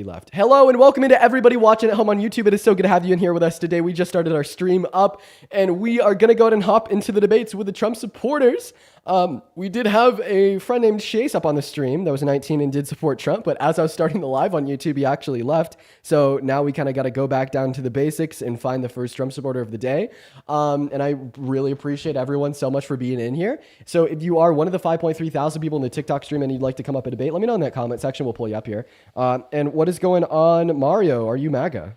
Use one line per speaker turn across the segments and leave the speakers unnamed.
left. Hello and welcome into everybody watching at home on YouTube. It is so good to have you in here with us today. We just started our stream up and we are going to go ahead and hop into the debates with the Trump supporters. We did have a friend named Chase up on the stream that was 19 and did support Trump, but as I was starting the live on YouTube, he actually left. So now we kind of got to go back down to the basics and find the first Trump supporter of the day. And I really appreciate everyone so much for being in here. So if you are one of the 5.3 thousand people in the TikTok stream and you'd like to come up and debate, let me know in that comment section. We'll pull you up here. And what is going on, Mario? Are you MAGA?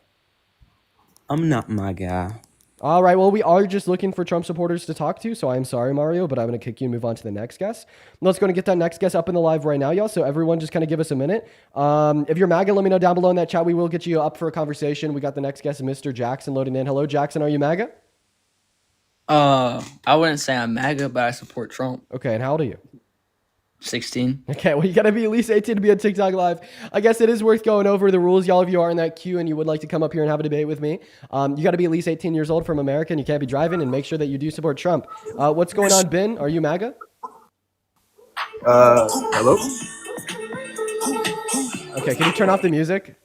I'm not MAGA.
All right, well, we are just looking for Trump supporters to talk to, so I'm sorry, Mario, but I'm going to kick you and move on to the next guest. Let's go and get that next guest up in the live right now, y'all, so everyone just kind of give us a minute. If you're MAGA, let me know down below in that chat. We will get you up for a conversation. We got the next guest, Mr. Jackson, loading in. Hello, Jackson, are you MAGA?
I wouldn't say I'm MAGA, but I support Trump.
Okay, and how old are you?
16.
Okay, well, you got to be at least 18 to be on TikTok Live. I guess it is worth going over the rules, y'all, if you are in that queue and you would like to come up here and have a debate with me. You got to be at least 18 years old from America, and you can't be driving, and make sure that you do support Trump. What's going on, Ben? Are you MAGA?
Hello?
Okay, can you turn off the music?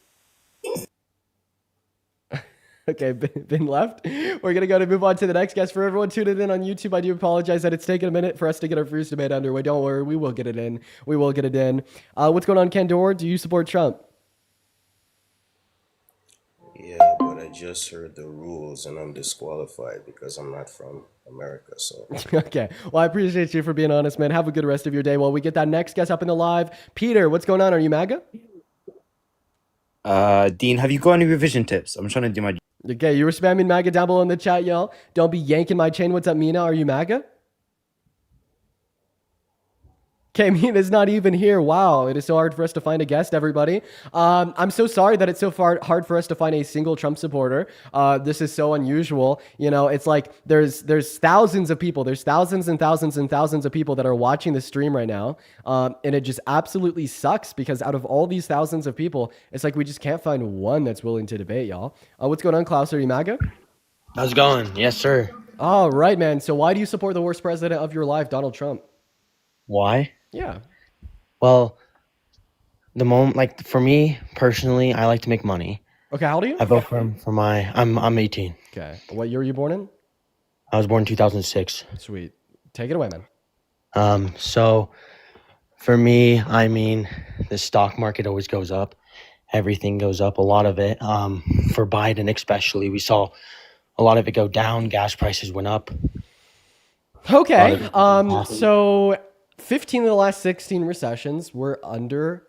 Okay, Ben left. We're going to go to move on to the next guest. For everyone tuning in on YouTube, I do apologize that it's taken a minute for us to get our first debate underway. Don't worry, we will get it in. We will get it in. What's going on, Kendor? Do you support Trump?
Yeah, but I just heard the rules and I'm disqualified because I'm not from America, so.
Okay, well, I appreciate you for being honest, man. Have a good rest of your day while we get that next guest up in the live. Peter, what's going on? Are you MAGA?
Dean, have you got any revision tips? I'm trying to do my...
Okay, you were spamming MAGA down below in the chat, y'all. Don't be yanking my chain. What's up, Mina? Are you MAGA? Okay, Mina's not even here. Wow, it is so hard for us to find a guest, everybody. I'm so sorry that it's so hard for us to find a single Trump supporter. This is so unusual. You know, it's like there's thousands of people. There's thousands and thousands and thousands of people that are watching the stream right now. And it just absolutely sucks because out of all these thousands of people, it's like we just can't find one that's willing to debate, y'all. What's going on, Klaus? Are you MAGA?
How's it going? Yes, sir.
All right, man. So why do you support the worst president of your life, Donald Trump?
Why?
Yeah.
Well, for me personally, I like to make money.
Okay, how old are you?
I vote I'm 18.
Okay. What year were you born in?
I was born in 2006.
Sweet. Take it away, man.
So for me, I mean, the stock market always goes up. Everything goes up, a lot of it. For Biden especially, we saw a lot of it go down. Gas prices went up.
Okay. So 15 of the last 16 recessions were under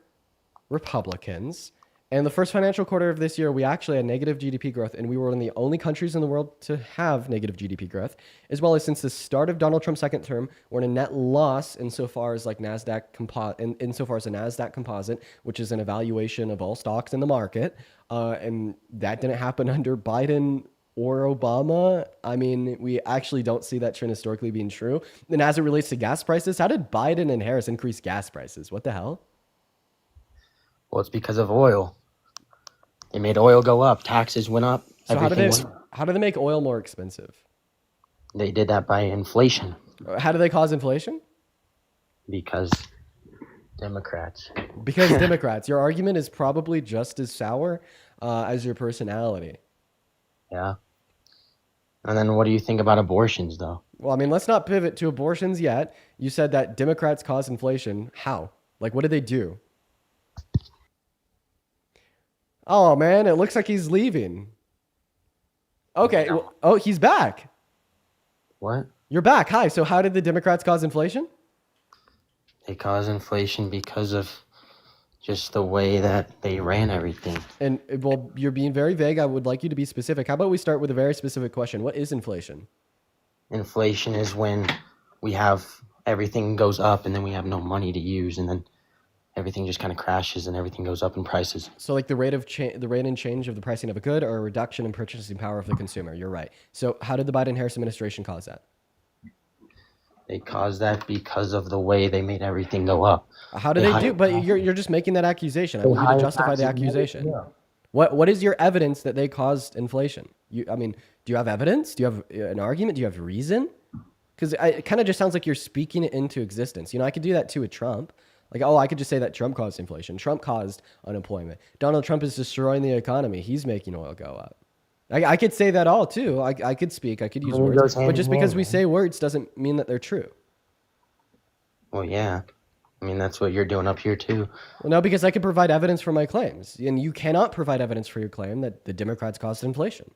Republicans. And the first financial quarter of this year, we actually had negative GDP growth, and we were one of the only countries in the world to have negative GDP growth, as well as since the start of Donald Trump's second term, we're in a net loss insofar as like insofar as a NASDAQ composite, which is an evaluation of all stocks in the market. And that didn't happen under Biden or Obama. I mean, we actually don't see that trend historically being true. And as it relates to gas prices, how did Biden and Harris increase gas prices? What the hell?
Well, it's because of oil. They made oil go up. Taxes went up.
So how do they make oil more expensive?
They did that by inflation.
How do they cause inflation?
Because Democrats.
Because Democrats. Your argument is probably just as sour as your personality.
Yeah. And then what do you think about abortions, though?
Well, I mean, let's not pivot to abortions yet. You said that Democrats cause inflation. How? Like, what did they do? Oh, man, it looks like he's leaving. Okay. Well, oh, he's back.
What?
You're back. Hi. So how did the Democrats cause inflation?
They cause inflation because of just the way that they ran everything.
And, well, you're being very vague. I would like you to be specific. How about we start with a very specific question? What is inflation?
Inflation is when we have everything goes up and then we have no money to use, and then everything just kind of crashes and everything goes up in prices.
So like the rate and change of the pricing of a good or a reduction in purchasing power of the consumer. You're right. So how did the Biden-Harris administration cause that?
They caused that because of the way they made everything go up.
How do they do? But you're just making that accusation. I want you to justify the accusation.
Yeah.
What is your evidence that they caused inflation? I mean, do you have evidence? Do you have an argument? Do you have reason? Because it kind of just sounds like you're speaking it into existence. You know, I could do that too with Trump. Like, oh, I could just say that Trump caused inflation. Trump caused unemployment. Donald Trump is destroying the economy. He's making oil go up. I could say that all too. I could speak. I could use
I mean, it
words.
goes hand
But
in
just because
hand,
we
man.
say words doesn't mean that they're true.
Well, yeah. I mean, that's what you're doing up here too.
Well, no, because I could provide evidence for my claims. And you cannot provide evidence for your claim that the Democrats caused inflation.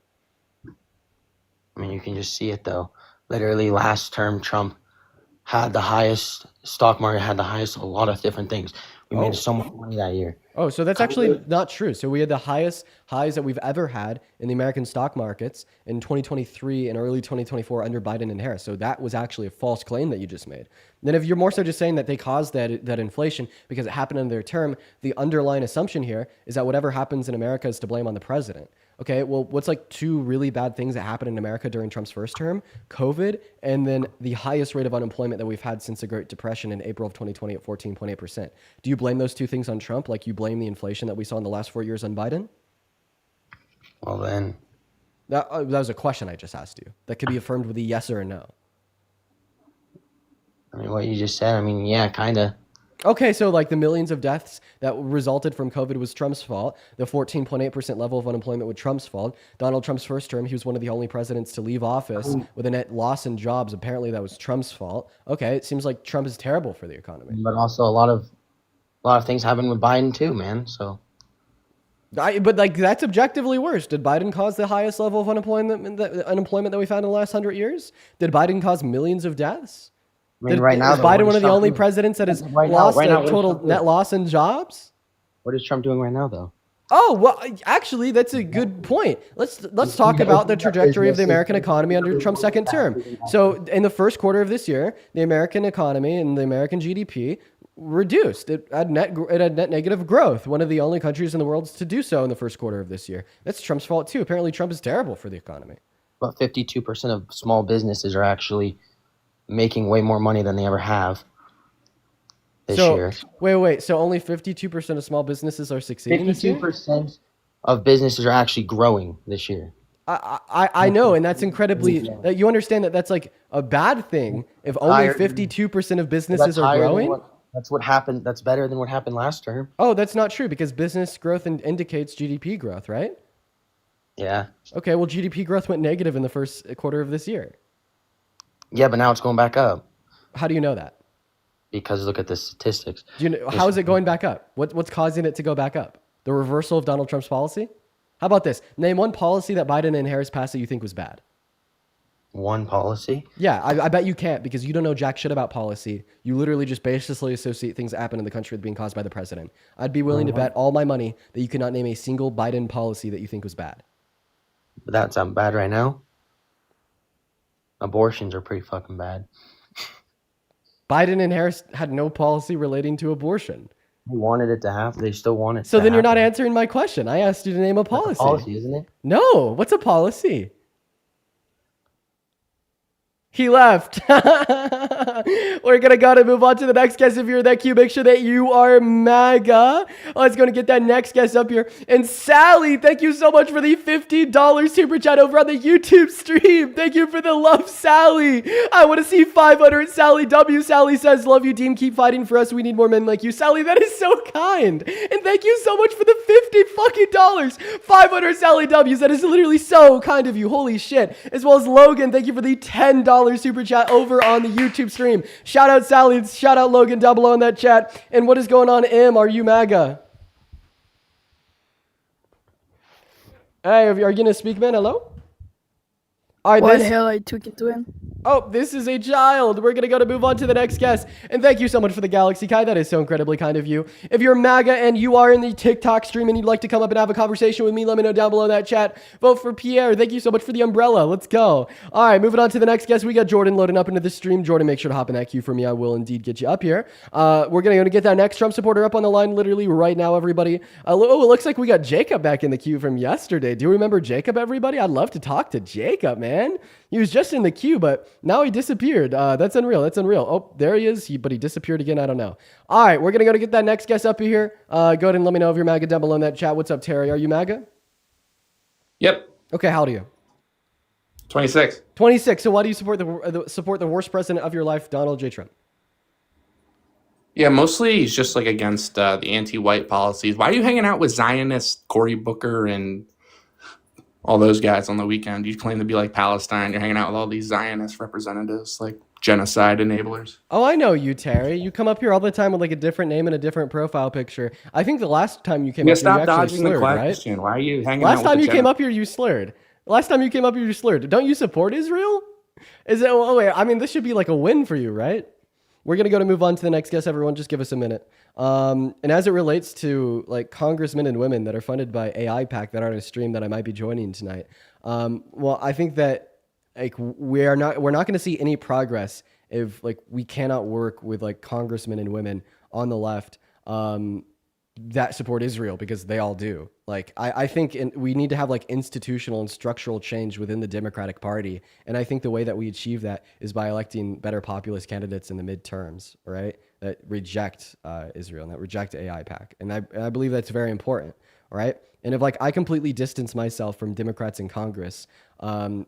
I mean, you can just see it though. Literally, last term, Trump had the highest stock market, had the highest a lot of different things. We
Oh.
made so much money that year.
Oh, so that's actually not true. So we had the highest highs that we've ever had in the American stock markets in 2023 and early 2024 under Biden and Harris. So that was actually a false claim that you just made. Then if you're more so just saying that they caused that inflation because it happened in their term, the underlying assumption here is that whatever happens in America is to blame on the president. Okay, well, what's like two really bad things that happened in America during Trump's first term? COVID, and then the highest rate of unemployment that we've had since the Great Depression in April of 2020 at 14.8%. Do you blame those two things on Trump like you blame the inflation that we saw in the last 4 years on Biden?
Well, then,
That was a question I just asked you. That could be affirmed with a yes or a no.
I mean, what you just said, I mean, yeah, kind of.
Okay, so like the millions of deaths that resulted from COVID was Trump's fault. The 14.8% level of unemployment was Trump's fault. Donald Trump's first term, he was one of the only presidents to leave office with a net loss in jobs. Apparently that was Trump's fault. Okay, it seems like Trump is terrible for the economy.
But also a lot of things happened with Biden too, man. So
But like that's objectively worse. Did Biden cause the highest level of unemployment that we've had in the last 100 years? Did Biden cause millions of deaths?
I mean, right now,
is
though,
Biden
what
one
is
of the
Trump
only
doing?
presidents that has
Right now,
lost
what
a
is
total
Trump
net
doing?
loss in jobs?
What is Trump doing right now, though?
Oh, well, actually, that's a good point. Let's talk about the trajectory of the American economy under Trump's second term. So, in the first quarter of this year, the American economy and the American GDP reduced. It had net negative growth. One of the only countries in the world to do so in the first quarter of this year. That's Trump's fault too. Apparently, Trump is terrible for the economy.
But 52% of small businesses are actually making way more money than they ever have this year.
Wait. So only 52% of small businesses are succeeding this year?
52% of businesses are actually growing this year.
I know, and that's incredibly. That you understand that that's like a bad thing if only
Higher-
52% of
That's
businesses are
higher than
growing.
That's what happened. That's better than what happened last term.
Oh, that's not true because business growth indicates GDP growth, right?
Yeah.
Okay, well, GDP growth went negative in the first quarter of this year.
Yeah, but now it's going back up
How do you know that?
because look at the statistics.
Do you know, how is it going back up? What's causing it to go back up? The reversal of Donald Trump's policy? How about this? Name one policy that Biden and Harris passed that you think was bad.
One policy.
Yeah, I bet you can't because you don't know jack shit about policy. You literally just baselessly associate things that happen in the country with being caused by the president. I'd be willing to bet all my money that you could not name a single Biden policy that you think was bad.
But that's not bad right now. Abortions are pretty fucking bad.
Biden and Harris had no policy relating to abortion.
They wanted it to happen. They still want it.
So
to
then you're not
happen.
answering my question. I asked you to name a
That's a
policy.
policy, isn't it?
No, what's a policy? He left. We're going to go to move on to the next guest. If you're in that queue, make sure that you are MAGA. Let's go to get that next guest up here. And Sally, thank you so much for the $50 super chat over on the YouTube stream. Thank you for the love, Sally. I want to see 500 Sally W. Sally says, love you, team. Keep fighting for us. We need more men like you. Sally, that is so kind. And thank you so much for the 50 fucking dollars. 500 Sally W's. That is literally so kind of you. Holy shit. As well as Logan, thank you for the $10 super chat over on the YouTube stream. Shout out Sally, shout out Logan down below in that chat. And what is going on, M? Are you MAGA? Hey, are you gonna speak, man? Hello? All right,
Why the hell I took it to him?
Oh, this is a child. We're going to go to move on to the next guest. And thank you so much for the Galaxy Kai. That is so incredibly kind of you. If you're MAGA and you are in the TikTok stream and you'd like to come up and have a conversation with me, let me know down below in that chat. Vote for Pierre. Thank you so much for the umbrella. Let's go. All right, moving on to the next guest. We got Jordan loading up into the stream. Jordan, make sure to hop in that queue for me. I will indeed get you up here. We're going to get that next Trump supporter up on the line literally right now, everybody. Oh, it looks like we got Jacob back in the queue from yesterday. Do you remember Jacob, everybody? I'd love to talk to Jacob, man. He was just in the queue, but now he disappeared. That's unreal. That's unreal. Oh, there he is. But he disappeared again. I don't know. All right, we're going to go to get that next guest up here. Go ahead and let me know if you're MAGA down below in that chat. What's up, Terry? Are you MAGA?
Yep.
Okay, how old are you?
26.
26. So why do you support the worst president of your life, Donald J. Trump?
Yeah, mostly he's just like against the anti-white policies. Why are you hanging out with Zionists, Cory Booker, and all those guys on the weekend? You claim to be like Palestine. You're hanging out with all these Zionist representatives, like genocide enablers.
Oh, I know you, Terry. You come up here all the time with like a different name and a different profile picture. I think the last time you came
Yeah,
up here, you
stop
actually
dodging the
slurred, right?
question. Why are you hanging
Last
out
time
with
you
the
came up here, you slurred. Last time you came up here, you slurred. Don't you support Israel? Is it? Oh wait, I mean, this should be like a win for you, right? We're gonna go to move on to the next guest. Everyone, just give us a minute. And as it relates to like congressmen and women that are funded by AI PAC that are on a stream that I might be joining tonight, well, I think that like we're not going to see any progress if like we cannot work with like congressmen and women on the left that support Israel, because they all do. Like I think we need to have like institutional and structural change within the Democratic Party, and I think the way that we achieve that is by electing better populist candidates in the midterms, right? That reject Israel and that reject AI PAC, and I believe that's very important, right? And if like I completely distance myself from Democrats in Congress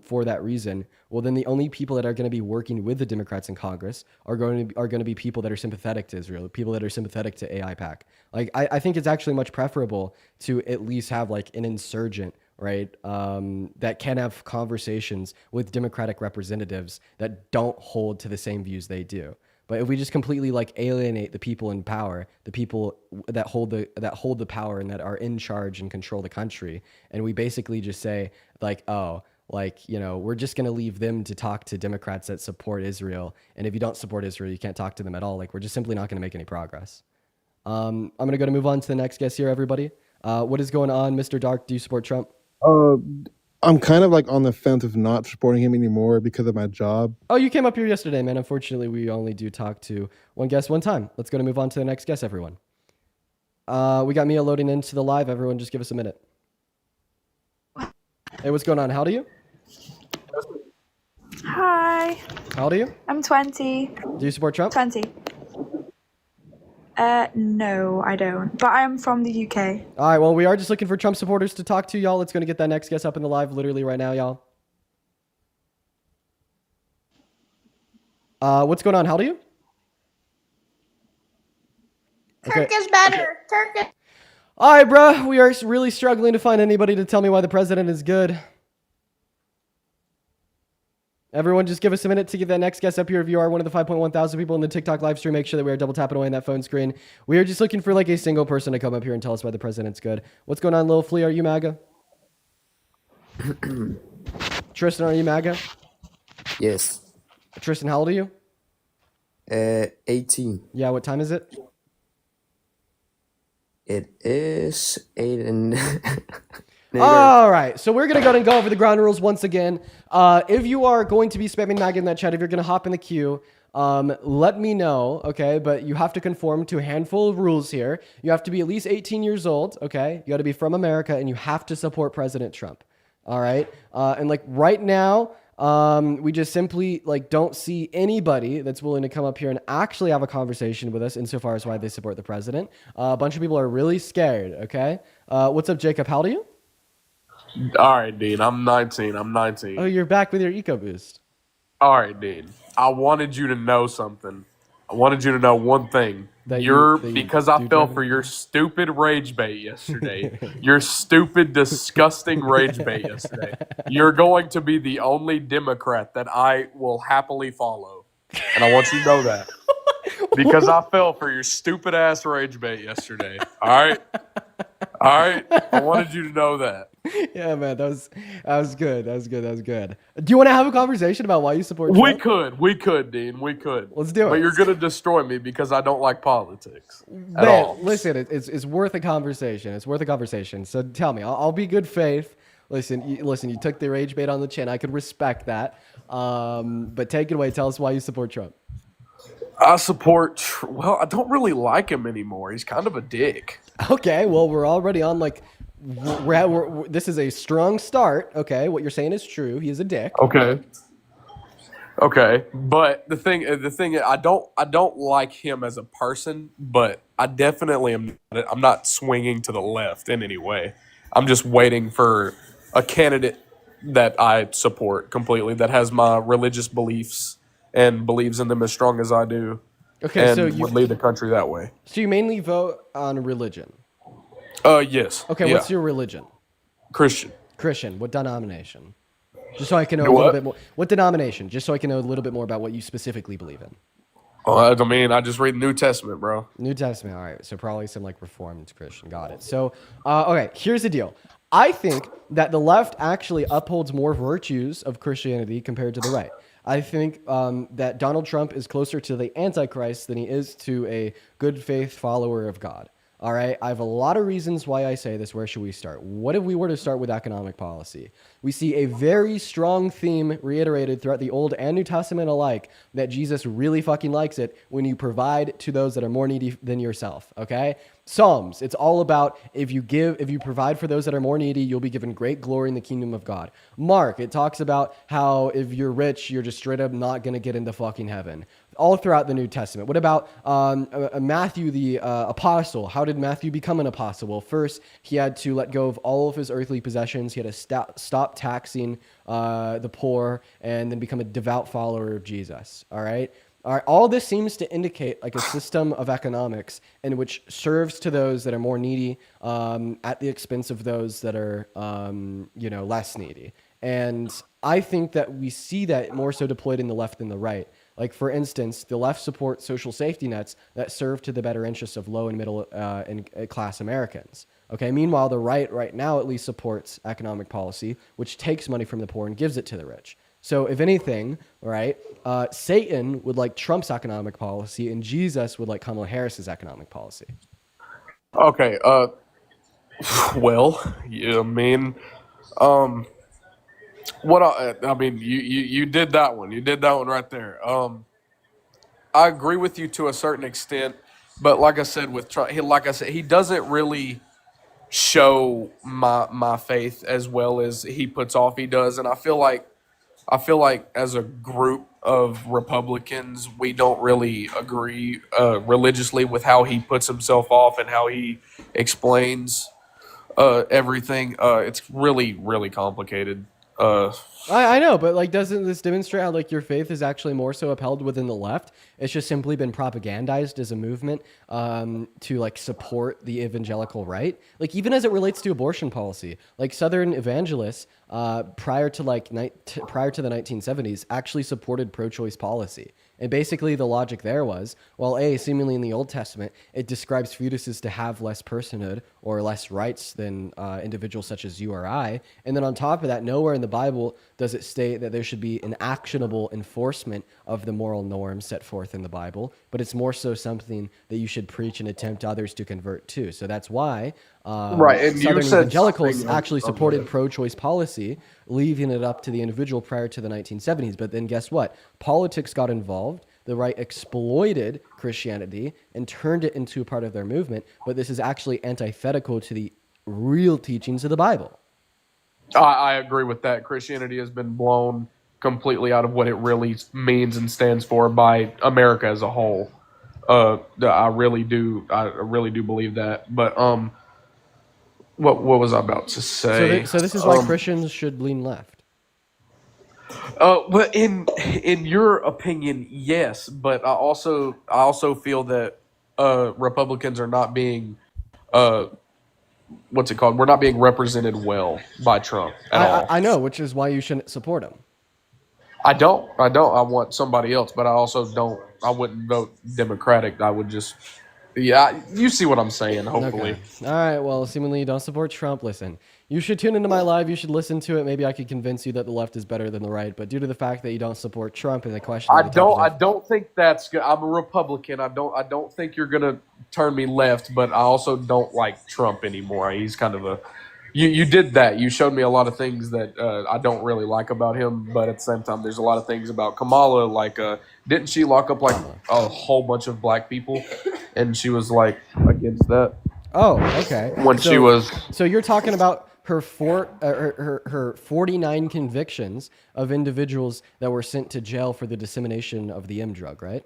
for that reason, well, then the only people that are going to be working with the Democrats in Congress are going to be people that are sympathetic to Israel, people that are sympathetic to AI PAC. Like I think it's actually much preferable to at least have like an insurgent, right, that can have conversations with Democratic representatives that don't hold to the same views they do. But if we just completely like alienate the people in power, the people that hold the power and that are in charge and control the country, and we basically just say like, oh, like, you know, we're just going to leave them to talk to Democrats that support Israel, and if you don't support Israel, you can't talk to them at all. Like, we're just simply not going to make any progress. I'm going to move on to the next guest here, everybody. What is going on, Mr. Dark? Do you support Trump?
I'm kind of like on the fence of not supporting him anymore because of my job.
Oh, you came up here yesterday, man. Unfortunately, we only do talk to one guest one time. Let's go to move on to the next guest, everyone. We got Mia loading into the live. Everyone, just give us a minute. Hey, what's going on? How old are you?
Hi,
How old are you?
I'm 20.
Do you support Trump?
20. No, I don't. But I am from the UK.
All right, well, we are just looking for Trump supporters to talk to, y'all. Let's go to get that next guest up in the live literally right now, y'all. What's going on? How old are you? Okay.
Turk is better. Turk is.
All right, bro. We are really struggling to find anybody to tell me why the president is good. Everyone, just give us a minute to get that next guest up here. If you are one of the 5.1 thousand people in the TikTok live stream, make sure that we are double tapping away on that phone screen. We are just looking for like a single person to come up here and tell us why the president's good. What's going on, Lil Flea? Are you MAGA? Tristan, are you MAGA?
Yes.
Tristan, how old are you?
18.
Yeah, what time is it?
It is 8 and...
All right, so we're going to go ahead and go over the ground rules once again. If you are going to be spamming MAGA in that chat, if you're going to hop in the queue, let me know, okay? But you have to conform to a handful of rules here. You have to be at least 18 years old, okay? You got to be from America, and you have to support President Trump, all right? And like right now, we just simply like don't see anybody that's willing to come up here and actually have a conversation with us insofar as why they support the president. A bunch of people are really scared, okay? What's up, Jacob? How old are you?
All right, Dean. I'm 19.
Oh, you're back with your EcoBoost.
All right, Dean. I wanted you to know something. I wanted you to know one thing. Because I fell for your stupid rage bait yesterday. Your stupid, disgusting rage bait yesterday. You're going to be the only Democrat that I will happily follow. And I want you to know that. Because I fell for your stupid ass rage bait yesterday. All right? All right? I wanted you to know that.
Yeah, man, that was good. That was good. Do you want to have a conversation about why you support Trump?
We could, Dean. We could.
Let's do it.
But you're gonna destroy me because I don't like politics at
Man,
all.
listen, it's worth a conversation. It's worth a conversation. So tell me, I'll be good faith. Listen, you took the rage bait on the chin. I could respect that. But take it away. Tell us why you support Trump.
I support. Well, I don't really like him anymore. He's kind of a dick.
Okay, well, we're already on like. This is a strong start. Okay, what you're saying is true. He is a dick.
Okay. But the thing, I don't like him as a person, but I definitely am. I'm not swinging to the left in any way. I'm just waiting for a candidate that I support completely, that has my religious beliefs and believes in them as strong as I do.
Okay,
and
so you
would lead the country that way.
so you mainly vote on religion.
Yes.
Okay,
yeah.
what's your religion?
Christian?
Christian. What denomination? Just so I can know
You
a little
what?
bit more. What denomination? Just so I can know a little bit more about what you specifically believe in.
I mean, I just read the New Testament, bro.
New Testament. All right. So probably some like Reformed Christian. Got it. So, okay. Here's the deal. I think that the left actually upholds more virtues of Christianity compared to the right. I think that Donald Trump is closer to the Antichrist than he is to a good faith follower of God. All right. I have a lot of reasons why I say this. Where should we start? What if we were to start with economic policy? We see a very strong theme reiterated throughout the Old and New Testament alike that Jesus really fucking likes it when you provide to those that are more needy than yourself. Okay. Psalms, it's all about if you provide for those that are more needy, you'll be given great glory in the kingdom of God. Mark, it talks about how if you're rich, you're just straight up not going to get into fucking heaven. All throughout the New Testament. What about Matthew the apostle? How did Matthew become an apostle? Well, first, he had to let go of all of his earthly possessions. He had to stop taxing the poor and then become a devout follower of Jesus. All right? All this seems to indicate like a system of economics in which serves to those that are more needy at the expense of those that are, less needy. And I think that we see that more so deployed in the left than the right. Like, for instance, the left supports social safety nets that serve to the better interests of low and middle and class Americans. Okay. Meanwhile, the right now at least supports economic policy, which takes money from the poor and gives it to the rich. So if anything, right, Satan would like Trump's economic policy and Jesus would like Kamala Harris's economic policy.
Okay. Well, yeah, I mean, you did that one. You did that one right there. I agree with you to a certain extent, but like I said with Trump, he doesn't really show my faith as well as he puts off he does, and I feel like as a group of Republicans, we don't really agree religiously with how he puts himself off and how he explains everything. It's really, really complicated.
I know, but like, doesn't this demonstrate how like your faith is actually more so upheld within the left? It's just simply been propagandized as a movement to like support the evangelical right. Like even as it relates to abortion policy, like Southern evangelists prior to the 1970s actually supported pro-choice policy. And basically the logic there was, well, seemingly in the Old Testament, it describes fetuses to have less personhood or less rights than individuals such as you or I. And then on top of that, nowhere in the Bible does it state that there should be an actionable enforcement of the moral norms set forth in the Bible, but it's more so something that you should preach and attempt others to convert to. So that's why
Right, and you
Southern
said
evangelicals
something
actually
of
supported
it.
pro-choice policy, leaving it up to the individual prior to the 1970s. But then guess what? Politics got involved. The right exploited Christianity and turned it into a part of their movement. But this is actually antithetical to the real teachings of the Bible.
I agree with that. Christianity has been blown completely out of what it really means and stands for by America as a whole. I really do believe that. But what was I about to say?
So this is why Christians should lean left.
Well, in your opinion, yes, but I also feel that Republicans are not being what's it called? We're not being represented well by Trump at all.
I know, which is why you shouldn't support him.
I don't. I want somebody else, but I also don't. I wouldn't vote Democratic. I would just. Yeah, you see what I'm saying. Hopefully.
Okay. All right. Well, seemingly you don't support Trump. Listen, you should tune into my live. You should listen to it. Maybe I could convince you that the left is better than the right. But due to the fact that you don't support Trump and the question,
I don't think that's good. I'm a Republican. I don't think you're gonna turn me left, but I also don't like Trump anymore. He's kind of a. You did that. You showed me a lot of things that I don't really like about him, but at the same time, there's a lot of things about Kamala. Like, didn't she lock up like a whole bunch of black people, and she was like against that?
Oh, okay.
She was.
So you're talking about her 49 convictions of individuals that were sent to jail for the dissemination of the M drug, right?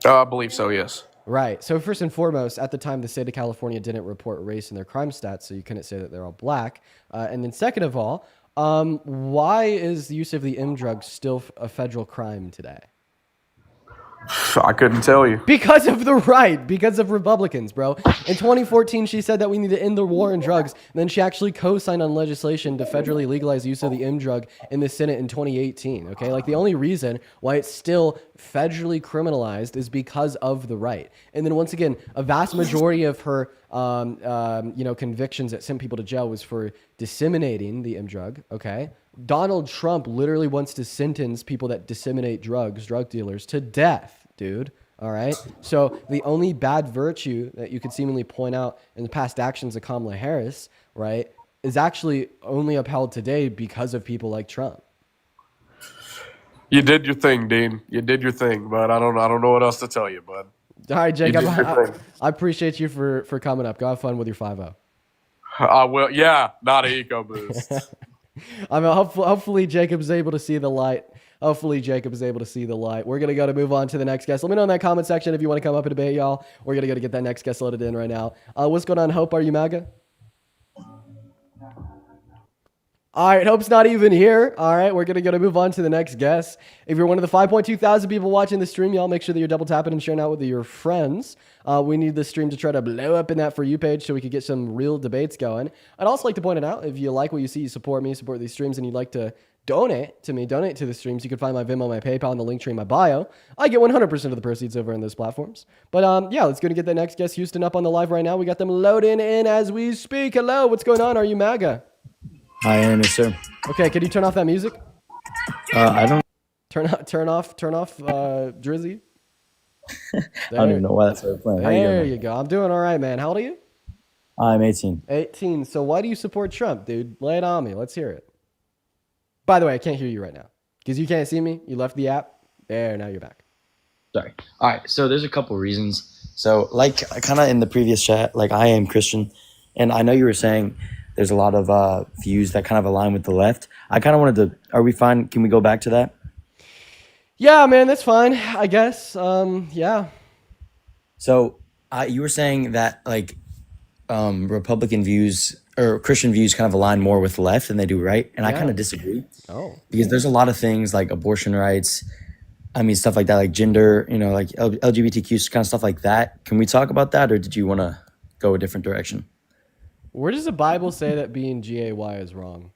I believe so. Yes.
Right. So first and foremost, at the time, the state of California didn't report race in their crime stats, so you couldn't say that they're all black. And then second of all, why is the use of the M drug still a federal crime today?
I couldn't tell you.
Because of the right, because of Republicans, bro. In 2014, she said that we need to end the war on drugs. And then she actually co-signed on legislation to federally legalize use of the M drug in the Senate in 2018. Okay, like the only reason why it's still federally criminalized is because of the right. And then once again, a vast majority of her, convictions that sent people to jail was for disseminating the M drug. Okay. Donald Trump literally wants to sentence people that disseminate drugs, drug dealers, to death, dude. All right. So the only bad virtue that you could seemingly point out in the past actions of Kamala Harris, right, is actually only upheld today because of people like Trump.
You did your thing, Dean. You did your thing, but I don't know what else to tell you, bud.
All right, Jacob.
You did your thing.
I appreciate you for coming up. Go have fun with your 5-0.
I will. Yeah, not an eco boost.
I mean, hopefully Jacob's able to see the light. Hopefully Jacob is able to see the light. We're going to move on to the next guest. Let me know in that comment section if you want to come up and debate, y'all. We're going to get that next guest loaded in right now. What's going on, Hope? Are you MAGA? All right, Hope's not even here. All right, we're going to move on to the next guest. If you're one of the 5.2 thousand people watching the stream, y'all make sure that you're double tapping and sharing out with your friends. We need the stream to try to blow up in that For You page so we could get some real debates going. I'd also like to point it out, if you like what you see, you support me, support these streams, and you'd like to donate to the streams, you can find my Venmo, my PayPal, and the link tree in my bio. I get 100% of the proceeds over on those platforms. But yeah, let's go to get the next guest, Houston, up on the live right now. We got them loading in as we speak. Hello, what's going on? Are you MAGA?
I am, yes, sir.
Okay, can you turn off that music?
I don't.
Turn off, Drizzy.
I don't even know why that's what I'm playing. How you
There
doing?
you go. I'm doing all right, man. How old are you?
I'm 18.
18. So why do you support Trump, dude? Lay it on me. Let's hear it. By the way, I can't hear you right now because you can't see me. You left the app. There, now you're back.
Sorry. All right. So there's a couple reasons. So like kind of in the previous chat, like I am Christian, and I know you were saying there's a lot of views that kind of align with the left. I kind of wanted to. Are we fine? Can we go back to that?
Yeah, man, that's fine. I guess. Yeah.
So you were saying that like Republican views or Christian views kind of align more with the left than they do right, and I kind of disagree.
Oh.
Because there's a lot of things like abortion rights. I mean, stuff like that, like gender, like LGBTQ kind of stuff like that. Can we talk about that, or did you want to go a different direction?
Where does the Bible say that being GAY is wrong?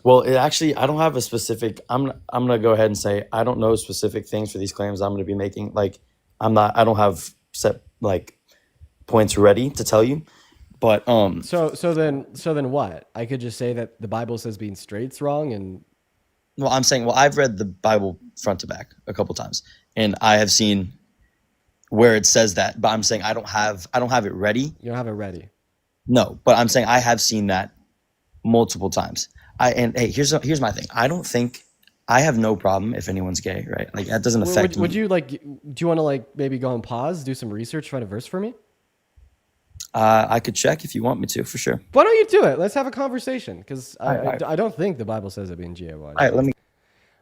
Well, it actually, I don't have a specific. I'm gonna go ahead and say I don't know specific things for these claims I'm gonna be making. Like, I don't have set like points ready to tell you. But
So then what? I could just say that the Bible says being straight's wrong, and
well, I'm saying, I've read the Bible front to back a couple times, and I have seen where it says that. But I'm saying I don't have it ready.
You don't have it ready.
No, but I'm saying I have seen that multiple times. Hey, here's my thing. I don't think I have no problem if anyone's gay, right? Like that doesn't affect me.
Would you do you want to maybe go on pause, do some research, find a verse for me?
I could check if you want me to, for sure.
Why don't you do it? Let's have a conversation, because
right.
I don't think the Bible says it being GAY.
All right, let me.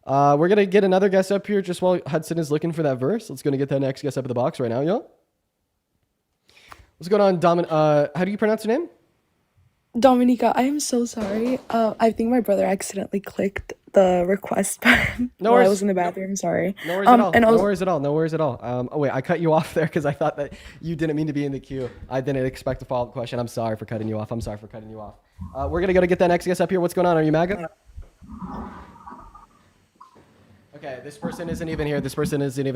We're gonna get another guest up here just while Hudson is looking for that verse. Let's go to get that next guest up in the box right now, y'all. What's going on, how do you pronounce your name?
Dominica, I am so sorry. I think my brother accidentally clicked the request button
No
while I
worries.
was in the bathroom. Sorry.
No worries at all.
And
No worries at all. No worries at all. Oh wait, I cut you off there because I thought that you didn't mean to be in the queue. I didn't expect a follow-up question. I'm sorry for cutting you off. We're gonna go to get that next guest up here. What's going on? Are you MAGA? Okay, this person isn't even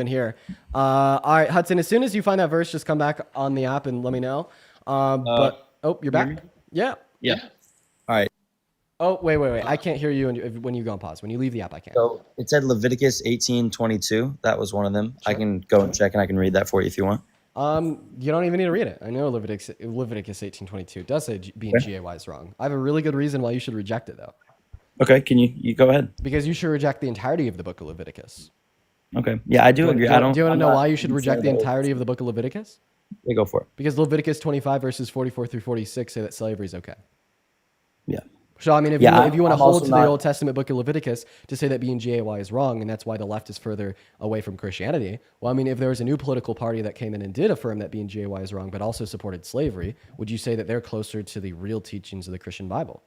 here. All right, Hudson. As soon as you find that verse, just come back on the app and let me know. You're back. Yeah.
Yeah. All right.
Oh, wait. I can't hear you when you go on pause. When you leave the app, I can't.
So it said Leviticus 18:22. That was one of them. Sure. I can go and check, and I can read that for you if you want.
You don't even need to read it. I know Leviticus 18:22 does say being GAY is wrong. I have a really good reason why you should reject it, though.
Okay, can you go ahead?
Because you should reject the entirety of the book of Leviticus.
Okay. Yeah, I do agree.
Do you want to know why you should reject the entirety of the book of Leviticus?
Yeah, go for it.
Because Leviticus 25 verses 44 through 46 say that slavery is okay.
Yeah.
So, I mean, if you want to hold to the Old Testament book of Leviticus to say that being GAY is wrong, and that's why the left is further away from Christianity, well, I mean, if there was a new political party that came in and did affirm that being GAY is wrong, but also supported slavery, would you say that they're closer to the real teachings of the Christian Bible?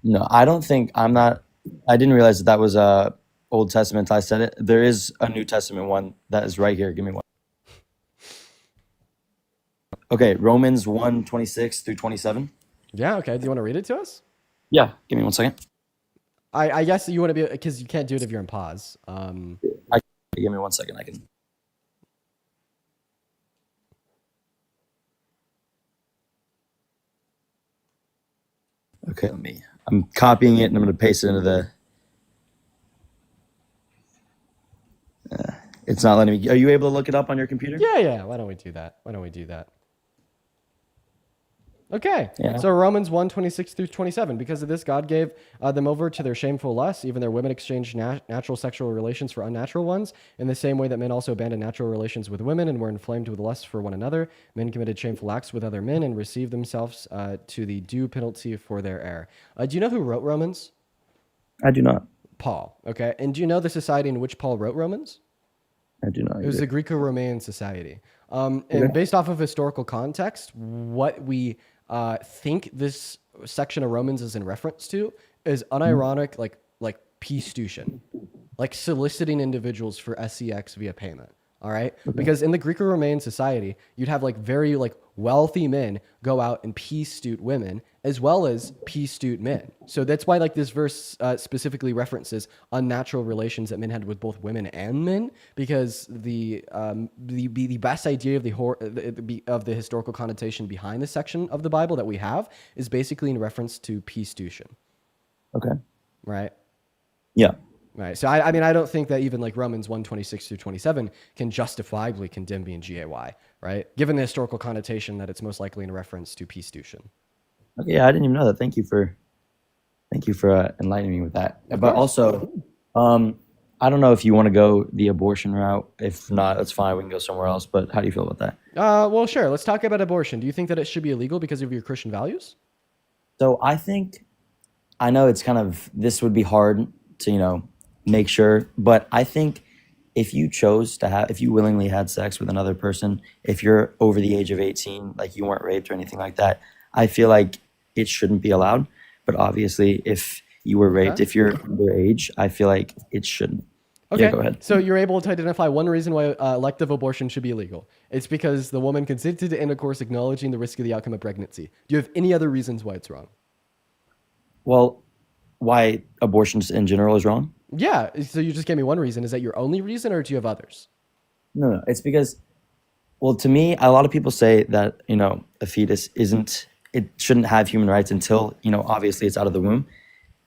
No, I don't think I didn't realize that was Old Testament I said it. There is a New Testament one that is right here. Give me one. Okay, Romans 1:26 through 27.
Yeah, okay. Do you want to read it to us?
Yeah, give me 1 second.
I guess you want to be, because you can't do it if you're in pause.
Give me 1 second. I can. Okay, I'm copying it and I'm going to paste it into the. It's not letting me. Are you able to look it up on your computer?
Yeah. Why don't we do that? Okay,
Yeah.
so Romans 1:26 through 27. Because of this, God gave them over to their shameful lusts. Even their women exchanged natural sexual relations for unnatural ones. In the same way that men also abandoned natural relations with women and were inflamed with lust for one another, men committed shameful acts with other men and received themselves to the due penalty for their error. Do you know who wrote Romans?
I do not.
Paul. Okay, and do you know the society in which Paul wrote Romans?
I do not.
It was the Greco-Roman society. And based off of historical context, what we think this section of Romans is in reference to is unironic, like prostitution, like soliciting individuals for sex via payment. All right, because in the Greco-Roman society, you'd have like very like wealthy men go out and prostitute women as well as prostitute men. So that's why like this verse specifically references unnatural relations that men had with both women and men, because the best idea of the historical connotation behind this section of the Bible that we have is basically in reference to prostitution.
Okay.
Right.
Yeah.
Right. So I mean, I don't think that even like Romans 1:26 through 27 can justifiably condemn being GAY, right? Given the historical connotation that it's most likely in reference to prostitution.
Okay. Yeah, I didn't even know that. Thank you for enlightening me with that. But also, I don't know if you want to go the abortion route. If not, that's fine. We can go somewhere else. But how do you feel about that?
Well, sure. Let's talk about abortion. Do you think that it should be illegal because of your Christian values?
So I know it's kind of, this would be hard to, make sure, but I think if you willingly had sex with another person, if you're over the age of 18, like you weren't raped or anything like that, I feel like it shouldn't be allowed. But obviously, if you were raped, if you're underage, I feel like it shouldn't.
Okay,
Yeah, go ahead.
So you're able to identify one reason why elective abortion should be illegal. It's because the woman consented to intercourse, acknowledging the risk of the outcome of pregnancy. Do you have any other reasons why it's wrong?
Well, why abortion in general is wrong?
Yeah, so you just gave me one reason. Is that your only reason, or do you have others?
No, it's because, well, to me, a lot of people say that, a fetus it shouldn't have human rights until, obviously it's out of the womb.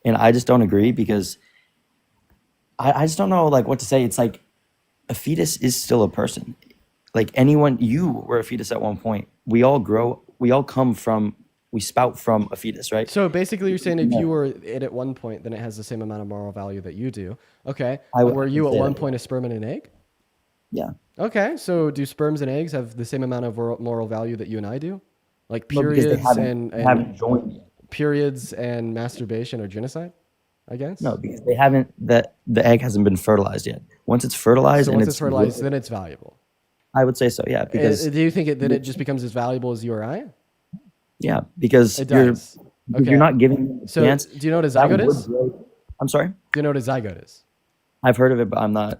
And I just don't agree, because I just don't know, like, what to say. It's like a fetus is still a person. Like anyone, you were a fetus at one point. We all we spout from a fetus, right?
So basically you're saying if you were it at one point, then it has the same amount of moral value that you do. Okay. Were you at one point a sperm and an egg?
Yeah.
Okay. So do sperms and eggs have the same amount of moral value that you and I do? Like
No, because
periods
they haven't joined yet.
Periods and masturbation or genocide, I guess?
No, because they haven't, the egg hasn't been fertilized yet. Once it's fertilized,
so once it's fertilized, then it's valuable.
I would say so, yeah. Because
do you think that it just becomes as valuable as you or I?
Yeah, because
it does.
You're not giving.
So do you know what a zygote is?
I'm sorry?
Do you know what a zygote is?
I've heard of it, but I'm not,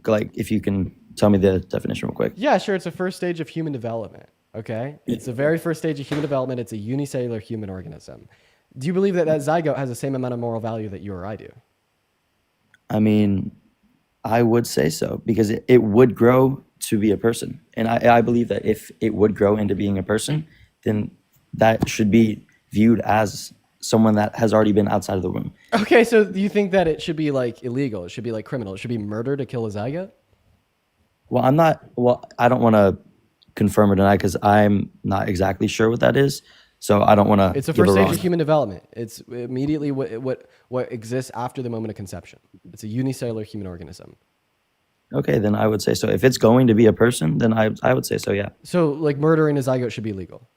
like, if you can tell me the definition real quick.
Yeah, sure. It's the first stage of human development. Okay. It's the very first stage of human development. It's a unicellular human organism. Do you believe that zygote has the same amount of moral value that you or I do?
I mean, I would say so, because it would grow to be a person. And I believe that if it would grow into being a person, then that should be viewed as someone that has already been outside of the womb.
Okay, so do you think that it should be like illegal? It should be like criminal? It should be murder to kill a zygote?
Well, I don't want to confirm or deny, because I'm not exactly sure what that is. So I don't want to.
It's the first stage of human development. It's immediately what exists after the moment of conception. It's a unicellular human organism.
Okay, then I would say so. If it's going to be a person, then I would say so, yeah.
So like murdering a zygote should be legal?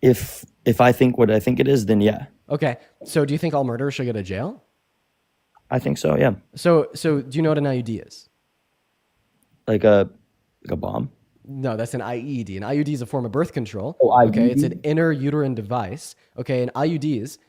If I think what I think it is, then yeah.
Okay, so do you think all murderers should go to jail?
I think so, yeah.
So do you know what an IUD is?
Like a bomb?
No, that's an IED. An IUD is a form of birth control.
Oh,
Okay, it's an
IUD?
inner uterine device. Okay, and IUDs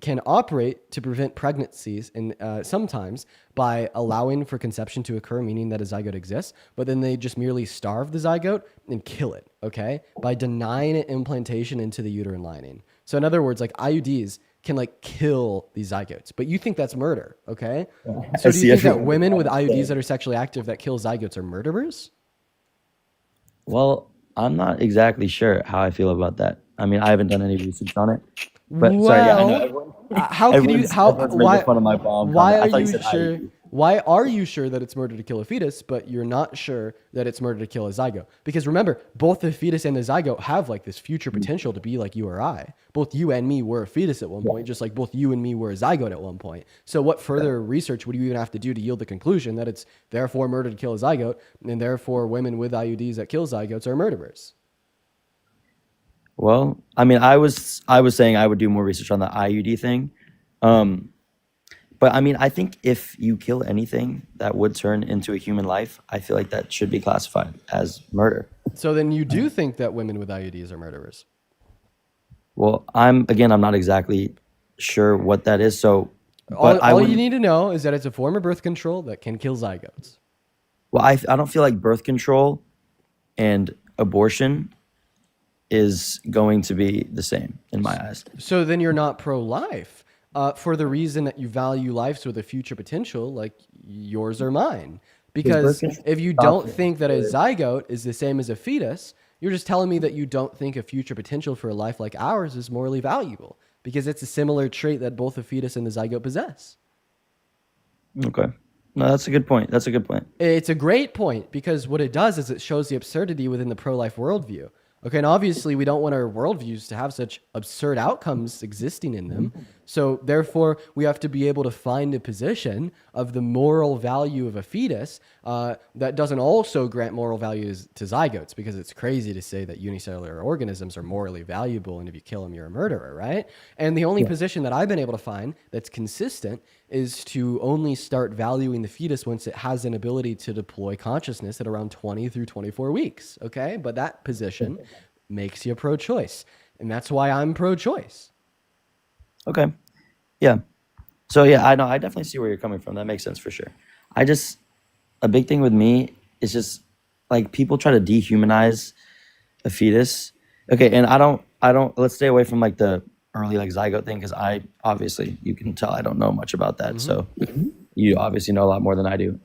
can operate to prevent pregnancies, and sometimes by allowing for conception to occur, meaning that a zygote exists, but then they just merely starve the zygote and kill it. Okay, by denying it implantation into the uterine lining. So in other words, like IUDs can like kill these zygotes, but you think that's murder. Okay, so do you think that women with IUDs that are sexually active that kill zygotes are murderers?
Well, I'm not exactly sure how I feel about that. I mean, I haven't done any research on it. But sorry, yeah, I know
Well,
everyone.
how can you? How?
Everyone's
Why?
making fun of my bomb.
Why
comment. I
are
thought you
you
said
sure?
IUD.
Why are you sure that it's murder to kill a fetus, but you're not sure that it's murder to kill a zygote? Because remember, both the fetus and the zygote have like this future potential to be like you or I. Both you and me were a fetus at one point, just like both you and me were a zygote at one point. So what further research would you even have to do to yield the conclusion that it's therefore murder to kill a zygote, and therefore women with IUDs that kill zygotes are murderers?
Well, I mean, I was saying I would do more research on the IUD thing. But I mean, I think if you kill anything that would turn into a human life, I feel like that should be classified as murder.
So then you do think that women with IUDs are murderers?
Well, I'm not exactly sure what that is. So,
All,
but I
all
would.
you need to know is that it's a form of birth control that can kill zygotes.
Well, I don't feel like birth control and abortion is going to be the same in my eyes.
So then you're not pro-life for the reason that you value lives with a future potential like yours or mine. Because if you don't think that a zygote is the same as a fetus, you're just telling me that you don't think a future potential for a life like ours is morally valuable because it's a similar trait that both the fetus and the zygote possess.
Okay. No, that's a good point. That's a good point.
It's a great point because what it does is it shows the absurdity within the pro-life worldview. Okay, and obviously we don't want our worldviews to have such absurd outcomes existing in them. So therefore, we have to be able to find a position of the moral value of a fetus that doesn't also grant moral values to zygotes, because it's crazy to say that unicellular organisms are morally valuable, and if you kill them, you're a murderer, right? And the only position that I've been able to find that's consistent is to only start valuing the fetus once it has an ability to deploy consciousness at around 20 through 24 weeks, okay? But that position makes you pro-choice, and that's why I'm pro-choice.
Okay. Yeah. So yeah, I know. I definitely see where you're coming from. That makes sense for sure. A big thing with me is just like people try to dehumanize a fetus. Okay, and I don't. Let's stay away from like the early like zygote thing because obviously you can tell I don't know much about that. So you obviously know a lot more than I do.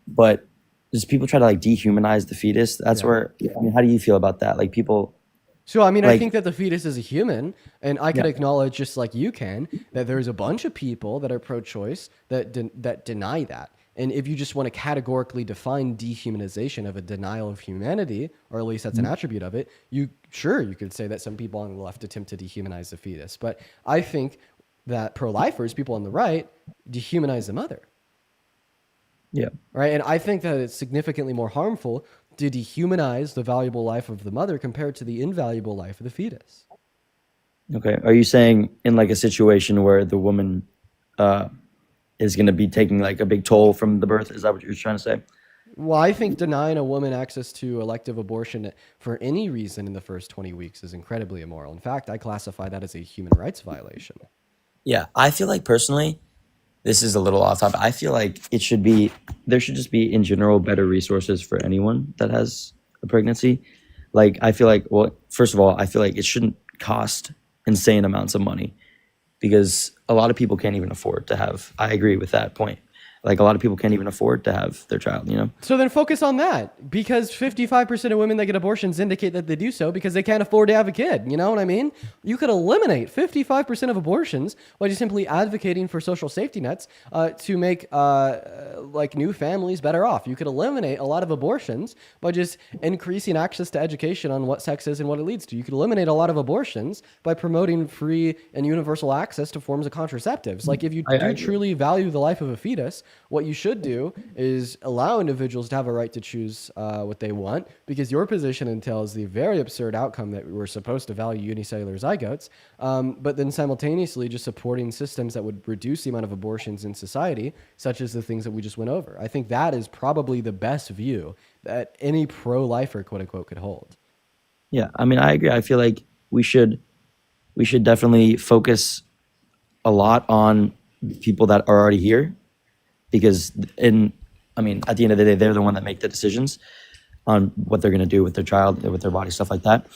But just people try to like dehumanize the fetus. That's where. I mean, how do you feel about that? Like people.
So, I mean,
like,
I think that the fetus is a human, and I can acknowledge, just like you can, that there's a bunch of people that are pro-choice that deny that. And if you just want to categorically define dehumanization of a denial of humanity, or at least that's an attribute of it, you could say that some people on the left attempt to dehumanize the fetus. But I think that pro-lifers, people on the right, dehumanize the mother.
Yeah.
Right. And I think that it's significantly more harmful to dehumanize the valuable life of the mother compared to the invaluable life of the fetus.
Okay. Are you saying in like a situation where the woman is going to be taking like a big toll from the birth? Is that what you're trying to say?
Well, I think denying a woman access to elective abortion for any reason in the first 20 weeks is incredibly immoral. In fact, I classify that as a human rights violation.
Yeah. I feel like personally, this is a little off topic. I feel like there should just be in general better resources for anyone that has a pregnancy. Like, I feel like, well, first of all, I feel like it shouldn't cost insane amounts of money because a lot of people can't even afford to have, I agree with that point. Like a lot of people can't even afford to have their child, you know?
So then focus on that, because 55% of women that get abortions indicate that they do so because they can't afford to have a kid. You know what I mean? You could eliminate 55% of abortions by just simply advocating for social safety nets to make like new families better off. You could eliminate a lot of abortions by just increasing access to education on what sex is and what it leads to. You could eliminate a lot of abortions by promoting free and universal access to forms of contraceptives. Like if you do truly value the life of a fetus, What you should do is allow individuals to have a right to choose what they want, because your position entails the very absurd outcome that we're supposed to value unicellular zygotes, but then simultaneously just supporting systems that would reduce the amount of abortions in society, such as the things that we just went over. I think that is probably the best view that any pro-lifer, quote unquote, could hold.
Yeah, I mean, I agree. I feel like we should definitely focus a lot on people that are already here, because at the end of the day, they're the one that make the decisions on what they're going to do with their child, with their body, stuff like that.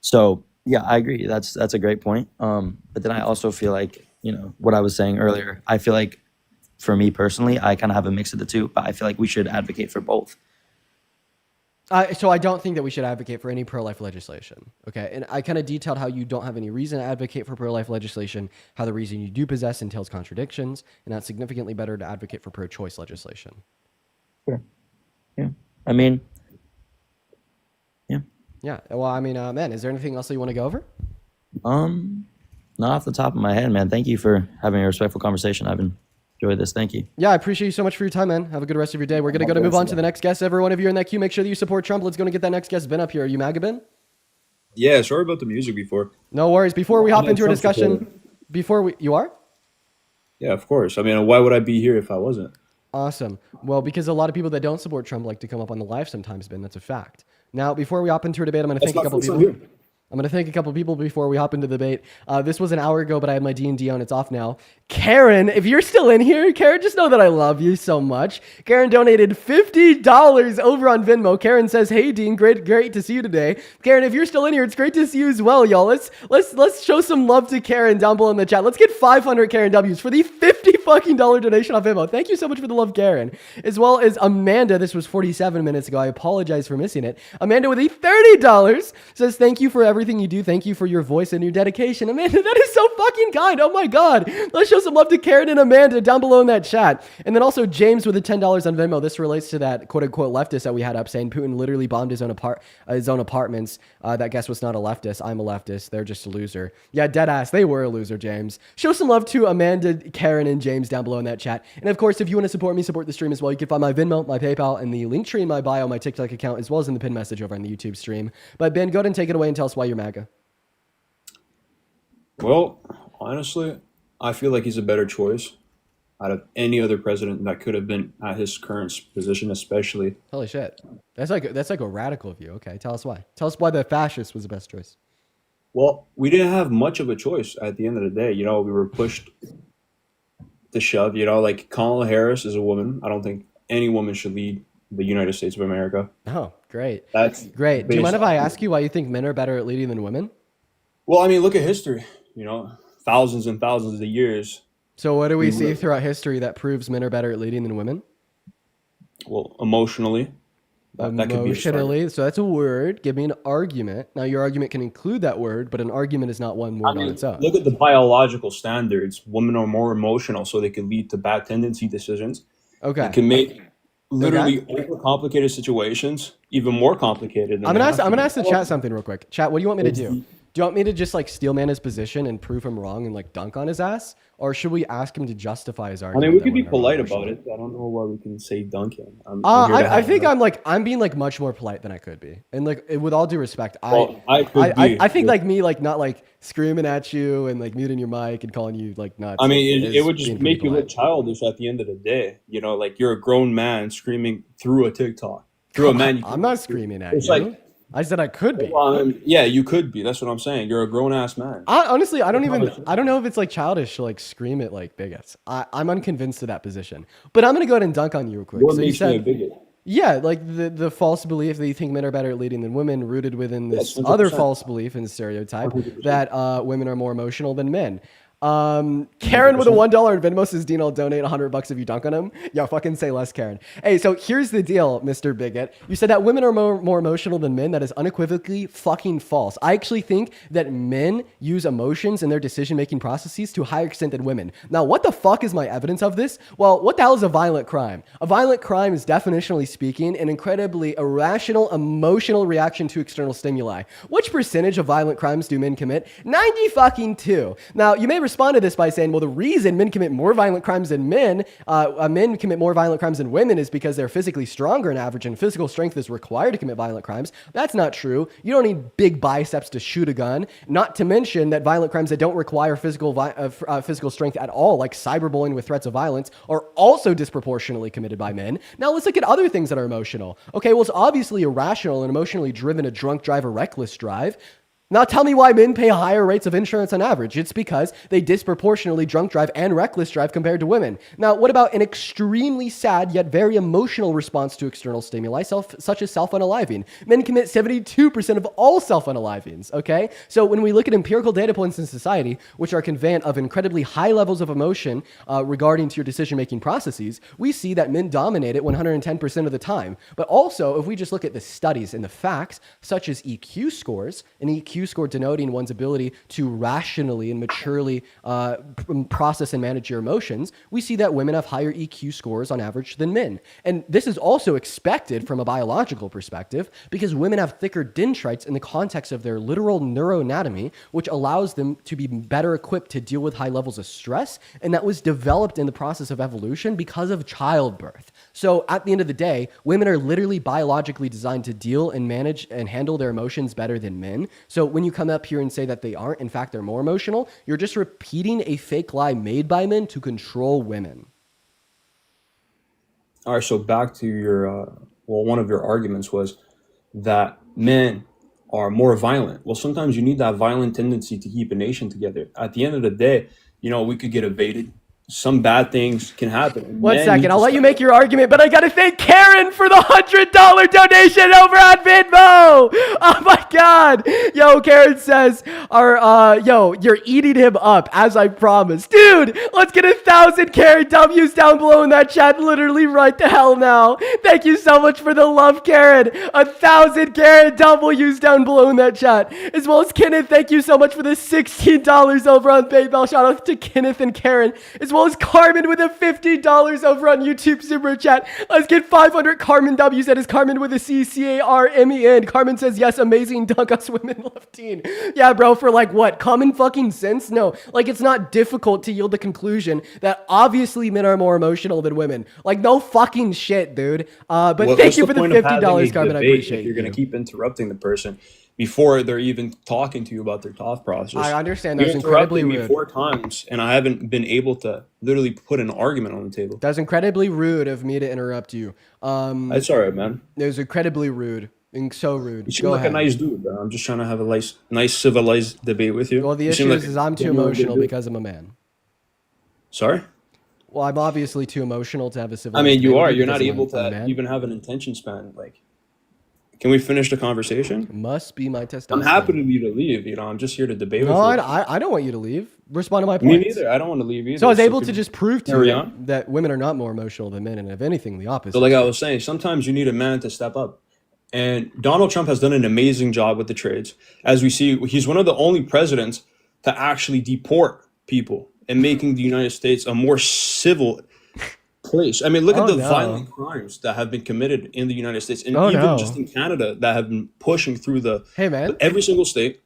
So yeah, I agree. That's a great point. But then I also feel like, what I was saying earlier, I feel like for me personally, I kind of have a mix of the two, but I feel like we should advocate for both.
So I don't think that we should advocate for any pro-life legislation. Okay, and I kind of detailed how you don't have any reason to advocate for pro-life legislation, how the reason you do possess entails contradictions, and that's significantly better to advocate for pro-choice legislation.
Sure. Yeah. I mean, yeah.
Yeah. Well, man, is there anything else that you want to go over?
Not off the top of my head, man. Thank you for having a respectful conversation. I've enjoyed this. Thank you.
Yeah, I appreciate you so much for your time, man. Have a good rest of your day. We're going to move on to the next guest. Every one of you in that queue, make sure that you support Trump. Let's go and get that next guest, Ben, up here. Are you MAGA, Ben?
Yeah, sorry about the music before.
No worries. Before we hop into our discussion, you are?
Yeah, of course. I mean, why would I be here if I wasn't?
Awesome. Well, because a lot of people that don't support Trump like to come up on the live sometimes, Ben. That's a fact. Now, before we hop into our debate, I'm going to thank a couple people before we hop into the debate. This was an hour ago, but I had my D&D on. It's off now. Karen, if you're still in here, Karen, just know that I love you so much. Karen donated $50 over on Venmo. Karen says, "Hey, Dean, great to see you today." Karen, if you're still in here, it's great to see you as well, y'all. Let's show some love to Karen down below in the chat. Let's get 500 Karen W's for the $50 fucking donation on Venmo. Thank you so much for the love, Karen. As well as Amanda. This was 47 minutes ago. I apologize for missing it. Amanda with a $30 says, "Thank you for everything you do. Thank you for your voice and your dedication." Amanda, that is so fucking kind. Oh my God. Let's show some love to Karen and Amanda down below in that chat. And then also James with the $10 on Venmo. This relates to that quote unquote leftist that we had up saying Putin literally bombed his own apartments. That guest was not a leftist. I'm a leftist. They're just a loser. Yeah, dead ass. They were a loser, James. Show some love to Amanda, Karen, and James down below in that chat. And of course, if you want to support me, support the stream as well, you can find my Venmo, my PayPal, and the link tree in my bio, my TikTok account, as well as in the pinned message over on the YouTube stream. But Ben, go ahead and take it away and tell us why you're MAGA.
Well, honestly, I feel like he's a better choice out of any other president that could have been at his current position, especially.
Holy shit. That's like a radical view. Okay, tell us why. Tell us why the fascist was the best choice.
Well, we didn't have much of a choice at the end of the day. We were pushed to shove. Like Kamala Harris is a woman. I don't think any woman should lead the United States of America.
Oh, great.
That's
great. Do you mind if I ask you why you think men are better at leading than women?
Well, I mean, look at history. Thousands and thousands of years.
So what do we see throughout history that proves men are better at leading than women?
Well, emotionally. That could be a start.
So that's a word. Give me an argument. Now, your argument can include that word, but an argument is not one word on its own.
Look at the biological standards. Women are more emotional, so they can lead to bad tendency decisions.
Okay.
It can make literally overcomplicated situations even more complicated.
I'm gonna ask the chat something real quick. Chat, what do you want me to do? Do you want me to just steelman his position and prove him wrong and dunk on his ass? Or should we ask him to justify his argument?
I mean, we could be polite about it. I don't know why we can say dunk him.
I think I'm being much more polite than I could be. And with all due respect, I think me not screaming at you and muting your mic and calling you nuts.
I mean, it would just make you look childish at the end of the day. You're a grown man screaming through a TikTok. Through a man.
I'm not screaming at you. I said I could be.
Yeah, you could be. That's what I'm saying. You're a grown ass man.
Honestly, I don't know if it's childish to scream it like bigots. I'm unconvinced of that position. But I'm gonna go ahead and dunk on you real quick.
What makes me a bigot?
Yeah, the false belief that you think men are better at leading than women, rooted within this other false belief and stereotype 100%. That women are more emotional than men. Karen with a $1 in Venmo says, Dean, I'll donate $100 if you dunk on him. Yeah, fucking say less, Karen. Hey, so here's the deal, Mr. Bigot. You said that women are more emotional than men. That is unequivocally fucking false. I actually think that men use emotions in their decision-making processes to a higher extent than women. Now, what the fuck is my evidence of this? Well, what the hell is a violent crime? A violent crime is definitionally speaking an incredibly irrational, emotional reaction to external stimuli. Which percentage of violent crimes do men commit? 92. Now, you may respond to this by saying, well, the reason men commit more violent crimes than men commit more violent crimes than women is because they're physically stronger on average and physical strength is required to commit violent crimes. That's not true. You don't need big biceps to shoot a gun, not to mention that violent crimes that don't require physical strength at all, like cyberbullying with threats of violence, are also disproportionately committed by men. Now let's look at other things that are emotional. Okay, well, it's obviously irrational and emotionally driven to drunk drive or reckless drive. Now tell me why men pay higher rates of insurance on average. It's because they disproportionately drunk drive and reckless drive compared to women. Now, what about an extremely sad yet very emotional response to external stimuli, such as self-unaliving? Men commit 72% of all self-unalivings, okay? So when we look at empirical data points in society, which are conveyant of incredibly high levels of emotion regarding to your decision-making processes, we see that men dominate it 110% of the time. But also, if we just look at the studies and the facts, such as EQ scores, an EQ score denoting one's ability to rationally and maturely process and manage your emotions, we see that women have higher EQ scores on average than men. And this is also expected from a biological perspective because women have thicker dendrites in the context of their literal neuroanatomy, which allows them to be better equipped to deal with high levels of stress. And that was developed in the process of evolution because of childbirth. So at the end of the day, women are literally biologically designed to deal and manage and handle their emotions better than men. So when you come up here and say that they aren't, in fact, they're more emotional, you're just repeating a fake lie made by men to control women.
All right, so back to your, one of your arguments was that men are more violent. Well, sometimes you need that violent tendency to keep a nation together. At the end of the day, we could get evaded. Some bad things can happen.
One second, I'll let you make your argument, but I gotta thank Karen for the $100 donation over on Venmo. Oh my God. Yo, Karen says, you're eating him up as I promised. Dude, let's get 1,000 Karen W's down below in that chat literally right the hell now. Thank you so much for the love, Karen. 1,000 Karen W's down below in that chat. As well as Kenneth, thank you so much for the $16 over on PayPal. Shout out to Kenneth and Karen. As well as Carmen with a $50 over on YouTube super chat. Let's get 500 Carmen W's. That is Carmen with a CCARMEN. Carmen says, yes, amazing dunk us women love teen. Yeah, bro, for like what? Common fucking sense? No, like it's not difficult to yield the conclusion that obviously men are more emotional than women. Like no fucking shit, dude. But thank you for the $50, Carmen. I appreciate it.
You're going to keep interrupting the person before they're even talking to you about their thought process.
I understand that's incredibly rude.
You interrupted me 4 times, and I haven't been able to literally put an argument on the table.
That's incredibly rude of me to interrupt you.
That's all right, man.
It was incredibly rude. So rude.
You seem like a nice dude, bro. I'm just trying to have a nice civilized debate with you.
Well, the issue is I'm too emotional because I'm a man.
Sorry?
Well, I'm obviously too emotional to have a civilized
debate. You are.
You're
not able to even have an attention span. Like, can we finish the conversation?
Must be my testosterone.
I'm happy to leave. I'm just here to debate with you.
I don't want you to leave. Respond to my points.
Me neither. I don't want to leave either.
So I was able to just prove to you that women are not more emotional than men, and if anything, the opposite.
So like I was saying, sometimes you need a man to step up. And Donald Trump has done an amazing job with the trades. As we see, he's one of the only presidents to actually deport people and making the United States a more civil place. I mean, look at the violent crimes that have been committed in the United States and just in Canada that have been pushing through every single state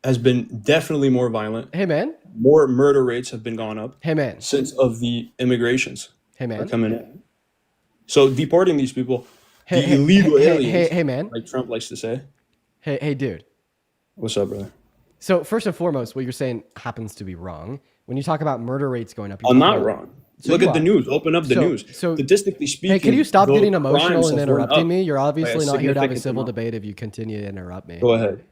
has been definitely more violent.
Hey, man.
More murder rates have been gone up.
Hey, man.
Since of the immigrations
are
coming in. So deporting these people, the illegal aliens,
hey, man.
like Trump likes to say.
Hey, dude.
What's up, brother?
So first and foremost, what you're saying happens to be wrong. When you talk about murder rates going up,
I'm not wrong. So look at the news. Open up the news. So statistically speaking,
hey, can you stop getting emotional and interrupting me? You're obviously not here to have a civil debate if you continue to interrupt me.
Go ahead.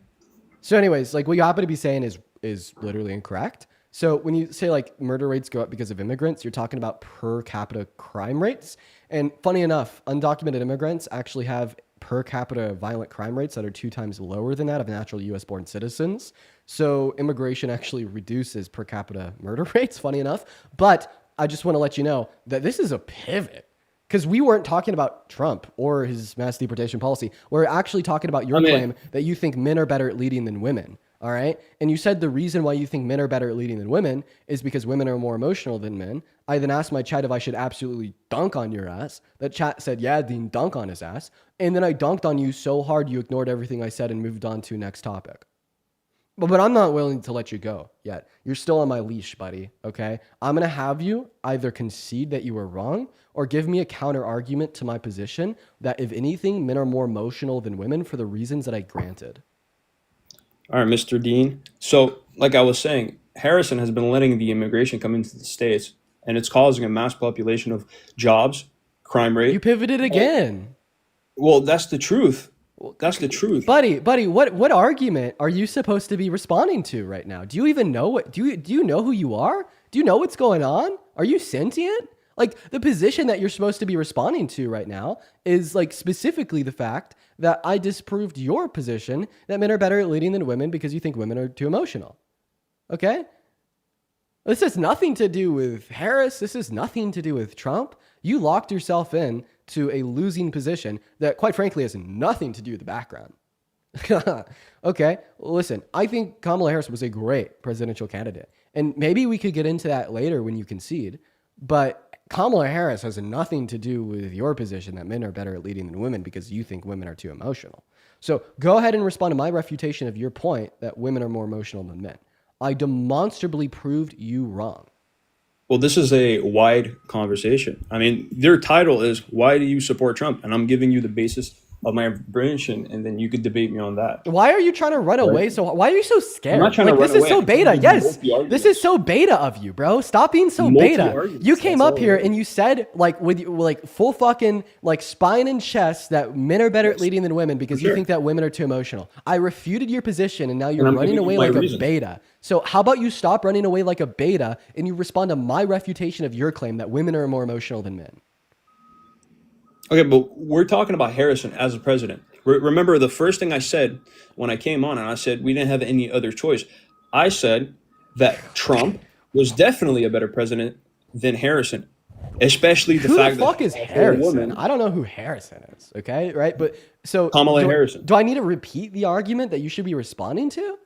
So anyways, like what you happen to be saying is literally incorrect. So when you say like murder rates go up because of immigrants, you're talking about per capita crime rates. And funny enough, undocumented immigrants actually have per capita violent crime rates that are 2 times lower than that of natural US born citizens. So immigration actually reduces per capita murder rates, funny enough. But I just want to let you know that this is a pivot because we weren't talking about Trump or his mass deportation policy. We're actually talking about your claim that you think men are better at leading than women. All right. And you said the reason why you think men are better at leading than women is because women are more emotional than men. I then asked my chat if I should absolutely dunk on your ass. That chat said, yeah, Dean, dunk on his ass. And then I dunked on you so hard you ignored everything I said and moved on to next topic. But I'm not willing to let you go yet. You're still on my leash, buddy, okay? I'm going to have you either concede that you were wrong or give me a counter argument to my position that, if anything, men are more emotional than women for the reasons that I granted.
All right, Mr. Dean. So, like I was saying, Harrison has been letting the immigration come into the States, and it's causing a mass population of jobs, crime rate.
You pivoted again.
Well, that's the truth. That's the truth.
Buddy, what argument are you supposed to be responding to right now? Do you even know what do you know who you are? Do you know what's going on? Are you sentient? Like, the position that you're supposed to be responding to right now is like specifically the fact that I disproved your position that men are better at leading than women because you think women are too emotional. Okay? This has nothing to do with Harris. This has nothing to do with Trump. You locked yourself in to a losing position that, quite frankly, has nothing to do with the background. Okay, listen, I think Kamala Harris was a great presidential candidate. And maybe we could get into that later when you concede. But Kamala Harris has nothing to do with your position that men are better at leading than women because you think women are too emotional. So go ahead and respond to my refutation of your point that women are more emotional than men. I demonstrably proved you wrong.
Well, this is a wide conversation. I mean, their title is, why do you support Trump? And I'm giving you the basis of my information, and then you could debate me on that.
Why are you trying to run away? So why are you so scared?
I'm not trying to run
this is
away.
so
I'm
beta.
giving you
Yes,
multi-arguments.
this is so beta of you, bro. Stop being so beta.
Multi-arguments,
You came
that's
up
all
here
it is.
and you said, like, with like full fucking like spine and chest, that men are better at leading than women because you
sure.
think that women are too emotional. I refuted your position, and now you're
I'm
running
giving
away
you my
like
reasons.
a beta. So how about you stop running away like a beta and you respond to my refutation of your claim that women are more emotional than men?
Okay, but we're talking about Harrison as a president. Remember, the first thing I said when I came on, and I said we didn't have any other choice. I said that Trump was definitely a better president than Harrison, especially the
Who
fact
the fuck
that
is
a whole
Harrison?
woman,
I don't know who Harrison is. Okay, right? But so
Kamala
do,
Harrison.
Do I need to repeat the argument that you should be responding to?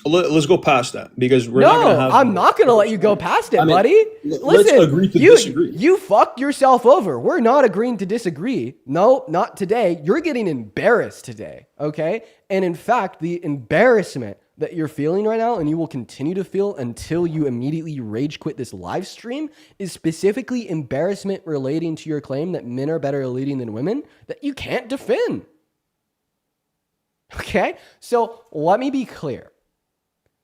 Let's go past that because we're not going to
No,
have.
I'm not going to let you go past it,
I mean,
buddy.
let's agree to disagree.
You fucked yourself over. We're not agreeing to disagree. No, not today. You're getting embarrassed today, okay? And in fact, the embarrassment that you're feeling right now, and you will continue to feel until you immediately rage quit this live stream, is specifically embarrassment relating to your claim that men are better at leading than women that you can't defend. Okay? So let me be clear.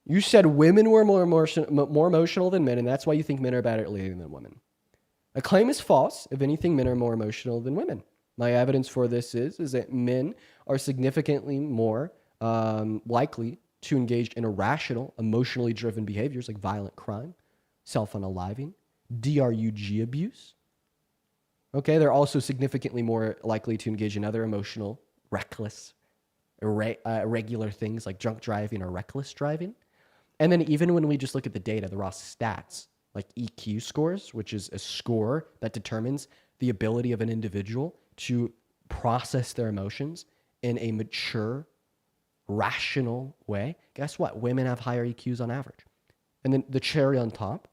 You said women were more emotional than men, and that's why you think men are better at leading than women. A claim is false. If anything, men are more emotional than women. My evidence for this is that men are significantly more likely to engage in irrational, emotionally driven behaviors like violent crime, self-unaliving, DRUG abuse. Okay, they're also significantly more likely to engage in other emotional, reckless, irregular things like drunk driving or reckless driving. And then even when we just look at the data, the raw stats, like EQ scores, which is a score that determines the ability of an individual to process their emotions in a mature, rational way, guess what? Women have higher EQs on average. And then the cherry on top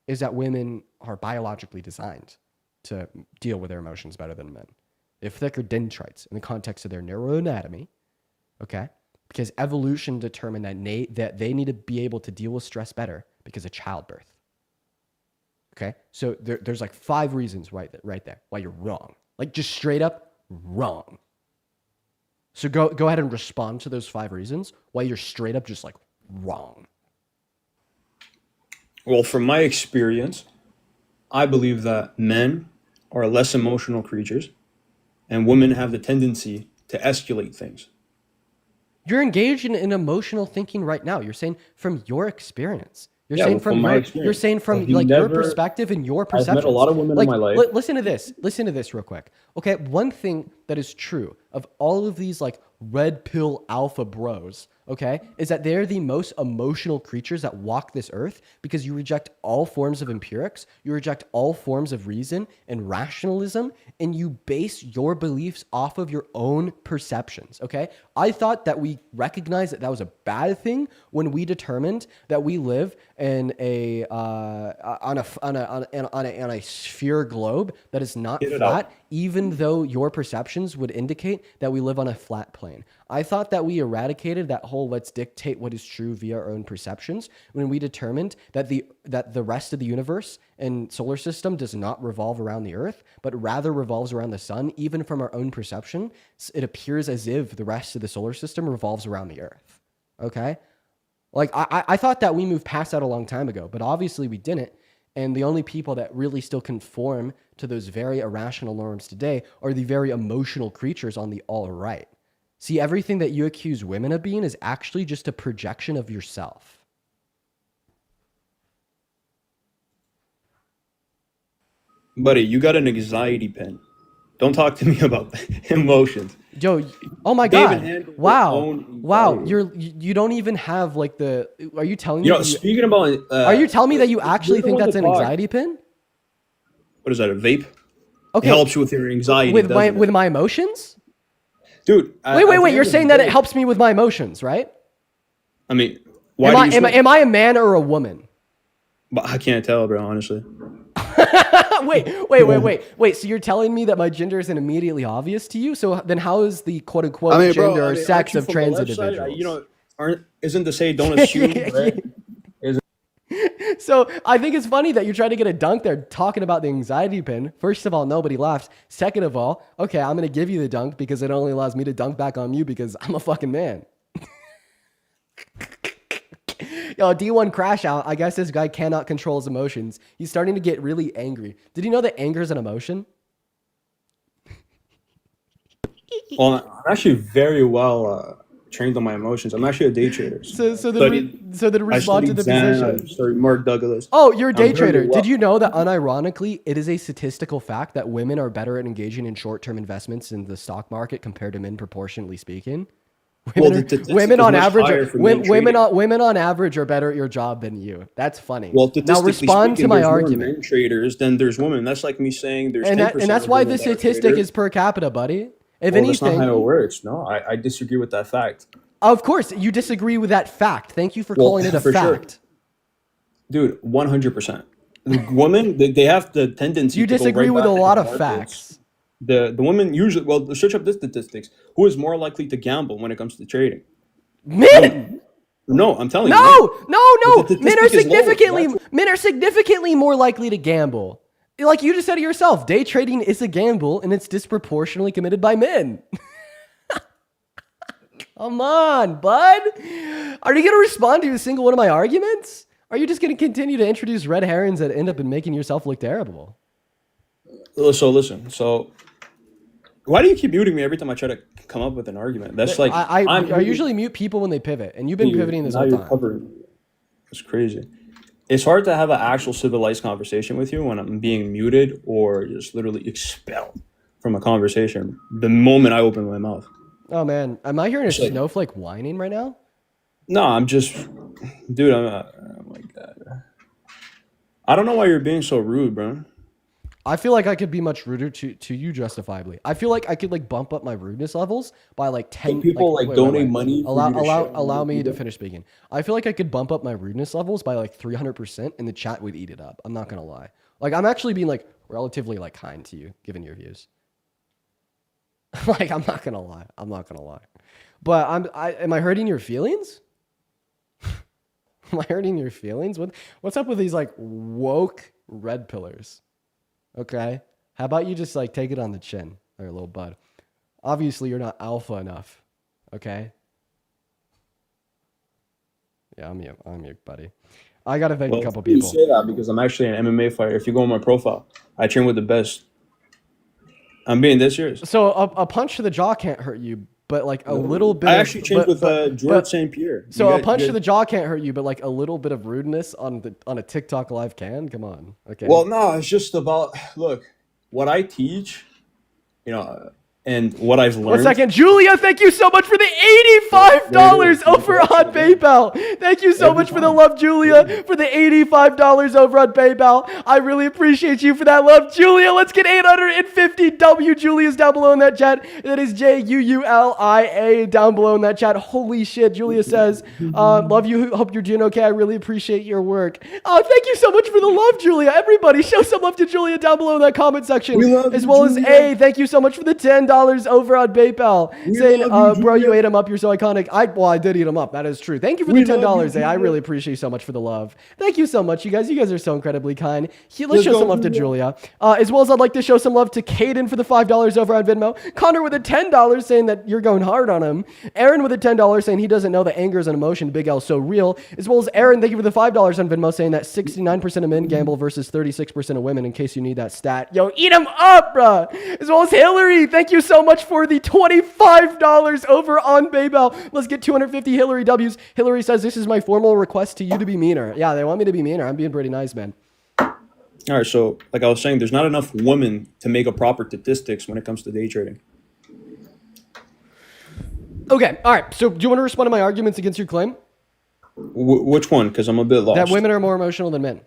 is that women are biologically designed to deal with their emotions better than men. They have thicker dendrites in the context of their neuroanatomy, okay? Because evolution determined that they need to be able to deal with stress better because of childbirth. Okay? So there's like 5 reasons right there why you're wrong. Like, just straight up wrong. So go ahead and respond to those 5 reasons why you're straight up just like wrong.
Well, from my experience, I believe that men are less emotional creatures, and women have the tendency to escalate things.
You're engaged in emotional thinking right now. You're saying from your experience. You're
Yeah,
saying
well,
from
my
your,
experience.
you're saying from
Have you
like your
never-
perspective and your
I've
perception.
met a lot of women in my life.
Listen to this. Listen to this real quick. Okay, one thing that is true of all of these like red pill alpha bros, okay, is that they're the most emotional creatures that walk this earth because you reject all forms of empirics, you reject all forms of reason and rationalism, and you base your beliefs off of your own perceptions, okay? I thought that we recognized that was a bad thing when we determined that we live in on a sphere globe that is not
Get it
flat,
out.
even though your perception perceptions would indicate that we live on a flat plane. I thought that we eradicated that whole let's dictate what is true via our own perceptions when we determined that the rest of the universe and solar system does not revolve around the Earth, but rather revolves around the sun. Even from our own perception, it appears as if the rest of the solar system revolves around the Earth. Okay? Like, I thought that we moved past that a long time ago, but obviously we didn't. And the only people that really still conform to those very irrational norms today are the very emotional creatures on the all right. See, everything that you accuse women of being is actually just a projection of yourself.
Buddy, you got an anxiety pen. Don't talk to me about emotions.
Yo, oh my God. Wow. You don't even have like the, are you telling me?
Speaking about,
are you telling me that you actually think that's an anxiety pin?
What is that, a vape?
Okay.
It helps you with your anxiety.
With my emotions?
Dude.
Wait. You're saying that it helps me with my emotions, right?
I mean,
am I a man or a woman?
But I can't tell, bro, honestly.
Wait. So you're telling me that my gender isn't immediately obvious to you? So then how is the quote unquote gender or sex of trans individuals?
Isn't to say don't assume, right?
So I think it's funny that you're trying to get a dunk there talking about the anxiety pin. First of all, nobody laughs. Second of all, okay, I'm going to give you the dunk because it only allows me to dunk back on you because I'm a fucking man. Yo, D1 crash out. I guess this guy cannot control his emotions. He's starting to get really angry. Did you know that anger is an emotion?
Well, I'm actually very well trained on my emotions. I'm actually a day trader.
So the respond to the position.
Sorry, Mark Douglas.
Oh, you're a day trader. Did you know that unironically, it is a statistical fact that women are better at engaging in short-term investments in the stock market compared to men, proportionally speaking? Women on average are better at your job than you. That's funny.
Well,
now respond to my argument.
More men traders than there's women. That's like me saying there's 10%
and that's why the statistic is per capita, buddy. If anything,
that's not how it works. No, I disagree with that fact.
Of course, you disagree with that fact. Thank you for calling it a fact.
Sure. Dude, 100%. Women, they have the tendency.
You disagree with a lot of facts.
The women usually, well, search up the statistics. Who is more likely to gamble when it comes to trading?
Men.
No, I'm telling you.
No. Men are significantly more likely to gamble. Like you just said it yourself, day trading is a gamble and it's disproportionately committed by men. Come on, bud. Are you going to respond to a single one of my arguments? Or are you just going to continue to introduce red herrings that end up in making yourself look terrible?
So listen. So why do you keep muting me every time I try to come up with an argument? That's like
I usually mute people when they pivot, and you've been pivoting this whole time.
It's crazy. It's hard to have an actual civilized conversation with you when I'm being muted or just literally expelled from a conversation the moment I open my mouth.
Oh man, am I hearing a snowflake whining right now?
No, I'm just, dude. Oh my god. I don't know why you're being so rude, bro.
I feel like I could be much ruder to you justifiably. I feel like I could like bump up my rudeness levels by like 10.
People donate money.
Allow me to finish speaking. I feel like I could bump up my rudeness levels by like 300%, and the chat would eat it up. I'm not gonna lie. Like I'm actually being like relatively like kind to you, given your views. Like I'm not gonna lie. But am I hurting your feelings? Am I hurting your feelings? What's up with these like woke red pillars? Okay. How about you just like take it on the chin, there, little bud. Obviously, you're not alpha enough. Okay. Yeah, I'm you, buddy. I gotta thank a couple people.
You say that because I'm actually an MMA fighter. If you go on my profile, I train with the best. I'm being this serious.
So a punch to the jaw can't hurt you, but like a little bit.
I actually trained with George St. Pierre.
So a punch to the jaw can't hurt you, but like a little bit of rudeness on a TikTok live can. Come on. Okay.
Well, no, it's just about what I teach, and what I've learned.
1 second, Julia. Thank you so much for the $85 over on PayPal. Thank you so much for the love, Julia, for the $85 over on PayPal. I really appreciate you for that love, Julia. Let's get 850 W. Julia's down below in that chat. That is JUULIA down below in that chat. Holy shit, Julia says, love you. Hope you're doing okay. I really appreciate your work. Oh, thank you so much for the love, Julia. Everybody, show some love to Julia down below in that comment section, as well as A. Thank you so much for the $10 $10 over on PayPal
We
saying,
love you,
bro, you
Julia.
ate him up. You're so iconic. I did eat him up. That is true. Thank you for
We
the
love
$10.
you,
I
Julia.
really appreciate you so much for the love. Thank you so much, you guys. You guys are so incredibly kind. Let's
Let's
show
go,
some love to
Julia.
Julia. As well as I'd like to show some love to Caden for the $5 over on Venmo. Connor with a $10 saying that you're going hard on him. Aaron with a $10 saying he doesn't know that anger is an emotion. Big L so real. As well as Aaron, thank you for the $5 on Venmo saying that 69% of men gamble versus 36% of women, in case you need that stat. Yo, eat him up, bruh. As well as Hillary, thank you so much for the $25 over on PayPal. Let's get 250 Hillary W's. Hillary says, this is my formal request to you to be meaner. Yeah, they want me to be meaner. I'm being pretty nice, man.
All right, so like I was saying, there's not enough women to make a proper statistics when it comes to day trading.
Okay, all right. So do you want to respond to my arguments against your claim?
Which one? Because I'm a bit lost.
That women are more emotional than men.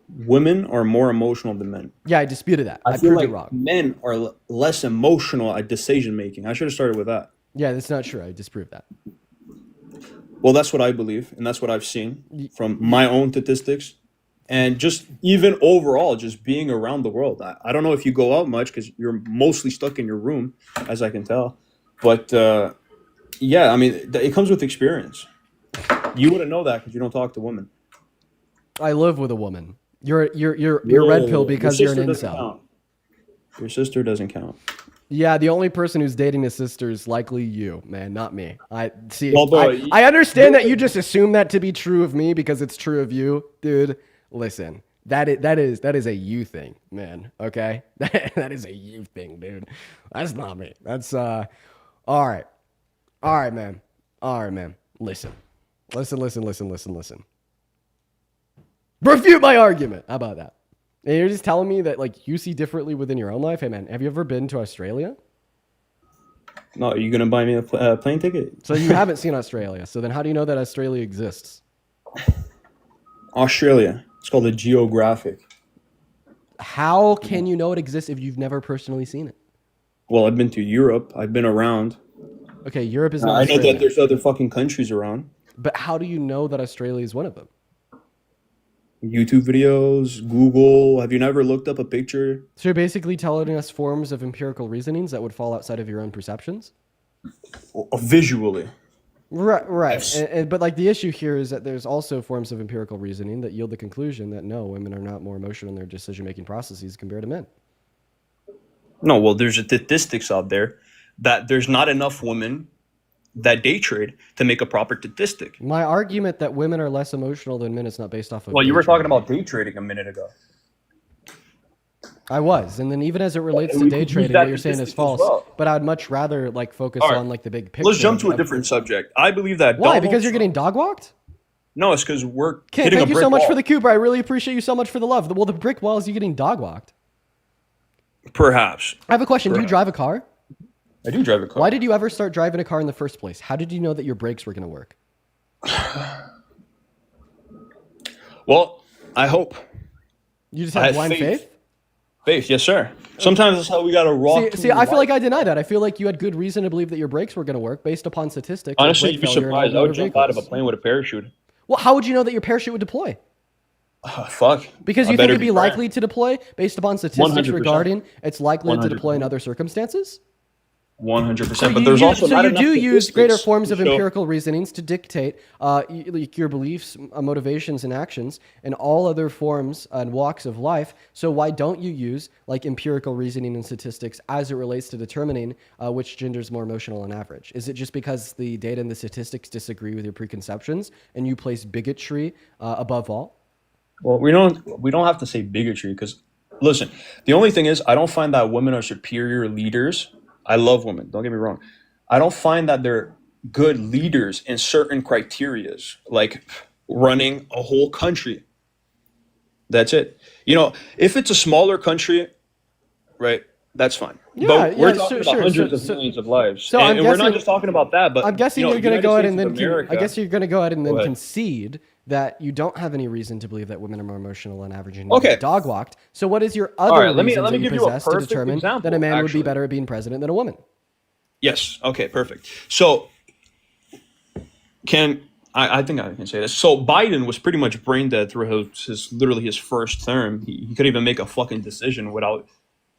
Women are more emotional than men.
Yeah, I disputed that. I
feel
proved
like
it wrong.
men are less emotional at decision making. I should have started with that.
Yeah, that's not true. I disproved that.
Well, that's what I believe, and that's what I've seen from my own statistics, and just even overall, just being around the world. I don't know if you go out much because you're mostly stuck in your room, as I can tell. But yeah, I mean, it comes with experience. You wouldn't know that because you don't talk to women.
I live with a woman. You're red pill because you're an incel.
Your sister doesn't count.
Yeah, the only person who's dating a sister is likely you, man, not me. I see.
Although,
I understand that you just assume that to be true of me because it's true of you, dude. Listen, that is a you thing, man. Okay, that is a you thing, dude. That's not me. That's all right, man. Listen. Refute my argument. How about that? And you're just telling me that like you see differently within your own life. Hey man, have you ever been to Australia?
No, are you gonna buy me a plane ticket?
So you haven't seen Australia. So then how do you know that Australia exists?
Australia. It's called a geographic.
How can you know it exists if you've never personally seen it?
Well, I've been to Europe. I've been around.
Okay, Europe is not
I know
Australia.
that there's other fucking countries around.
But how do you know that Australia is one of them?
YouTube videos, Google. Have you never looked up a picture?
So you're basically telling us forms of empirical reasonings that would fall outside of your own perceptions?
Visually.
Right.
Yes.
But like the issue here is that there's also forms of empirical reasoning that yield the conclusion that no, women are not more emotional in their decision-making processes compared to men.
No, well, there's statistics out there that there's not enough women that day trade to make a proper statistic.
My argument that women are less emotional than men is not based off of.
Well, you
day
were talking
trading.
about day trading a minute ago.
I was, and then even as it relates to
we
day
could use
trading,
that
what you're saying is
statistic as
false.
well.
But I'd much rather like focus
All right.
on like the big picture.
Let's jump to a
of-
different subject. I believe that.
Why?
Donald
Because you're
Trump-
getting dog walked?
No, it's because we're
Okay,
hitting
thank
a
you
brick
so much
wall.
for the Cooper. I really appreciate you so much for the love. Well, the brick wall is you getting dog walked.
Perhaps.
I have a question. Do you
Perhaps.
drive a car?
I do drive a car.
Why did you ever start driving a car in the first place? How did you know that your brakes were going to work?
Well, I hope.
You just
I
have
have
blind
faith.
faith?
Faith, yes, sir. Sometimes that's how we got to rock.
See, I feel like I deny that. I feel like you had good reason to believe that your brakes were going to work based upon statistics. of
Honestly,
brake
you'd be
failure in all
surprised. I would
motor
jump out of a
vehicles.
plane with a parachute.
Well, how would you know that your parachute would deploy?
Fuck.
Because
I
you think
better
it'd be
brave.
likely to deploy based upon statistics
100%.
regarding it's likely to
100%.
deploy in other circumstances?
100%. But there's also
so
not
you
enough
do use greater
statistics
forms
to
of
show-
empirical reasonings to dictate like your beliefs, motivations, and actions, and all other forms and walks of life. So why don't you use like empirical reasoning and statistics as it relates to determining which gender is more emotional on average? Is it just because the data and the statistics disagree with your preconceptions and you place bigotry above all?
Well, we don't have to say bigotry because, listen, the only thing is I don't find that women are superior leaders. I love women. Don't get me wrong. I don't find that they're good leaders in certain criterias, like running a whole country. That's it. You know, if it's a smaller country, right, that's fine.
Yeah,
but we're
yeah,
talking about
sure.
hundreds
So-
of millions of lives.
so
and
I'm
we're not
guessing-
just talking about that, but
I'm guessing
you know,
you're going to go ahead and
United
then
States of
I guess you're going to go ahead and then
Go ahead.
concede that you don't have any reason to believe that women are more emotional on average and
Okay.
dog walked. So what is your other
right, let me
reasons that you
give you a
possess to
perfect
determine
example,
that a man would
actually.
be better at being president than a woman?
Yes. Okay. Perfect. So, I think I can say this. So Biden was pretty much brain dead through his literally his first term. He couldn't even make a fucking decision without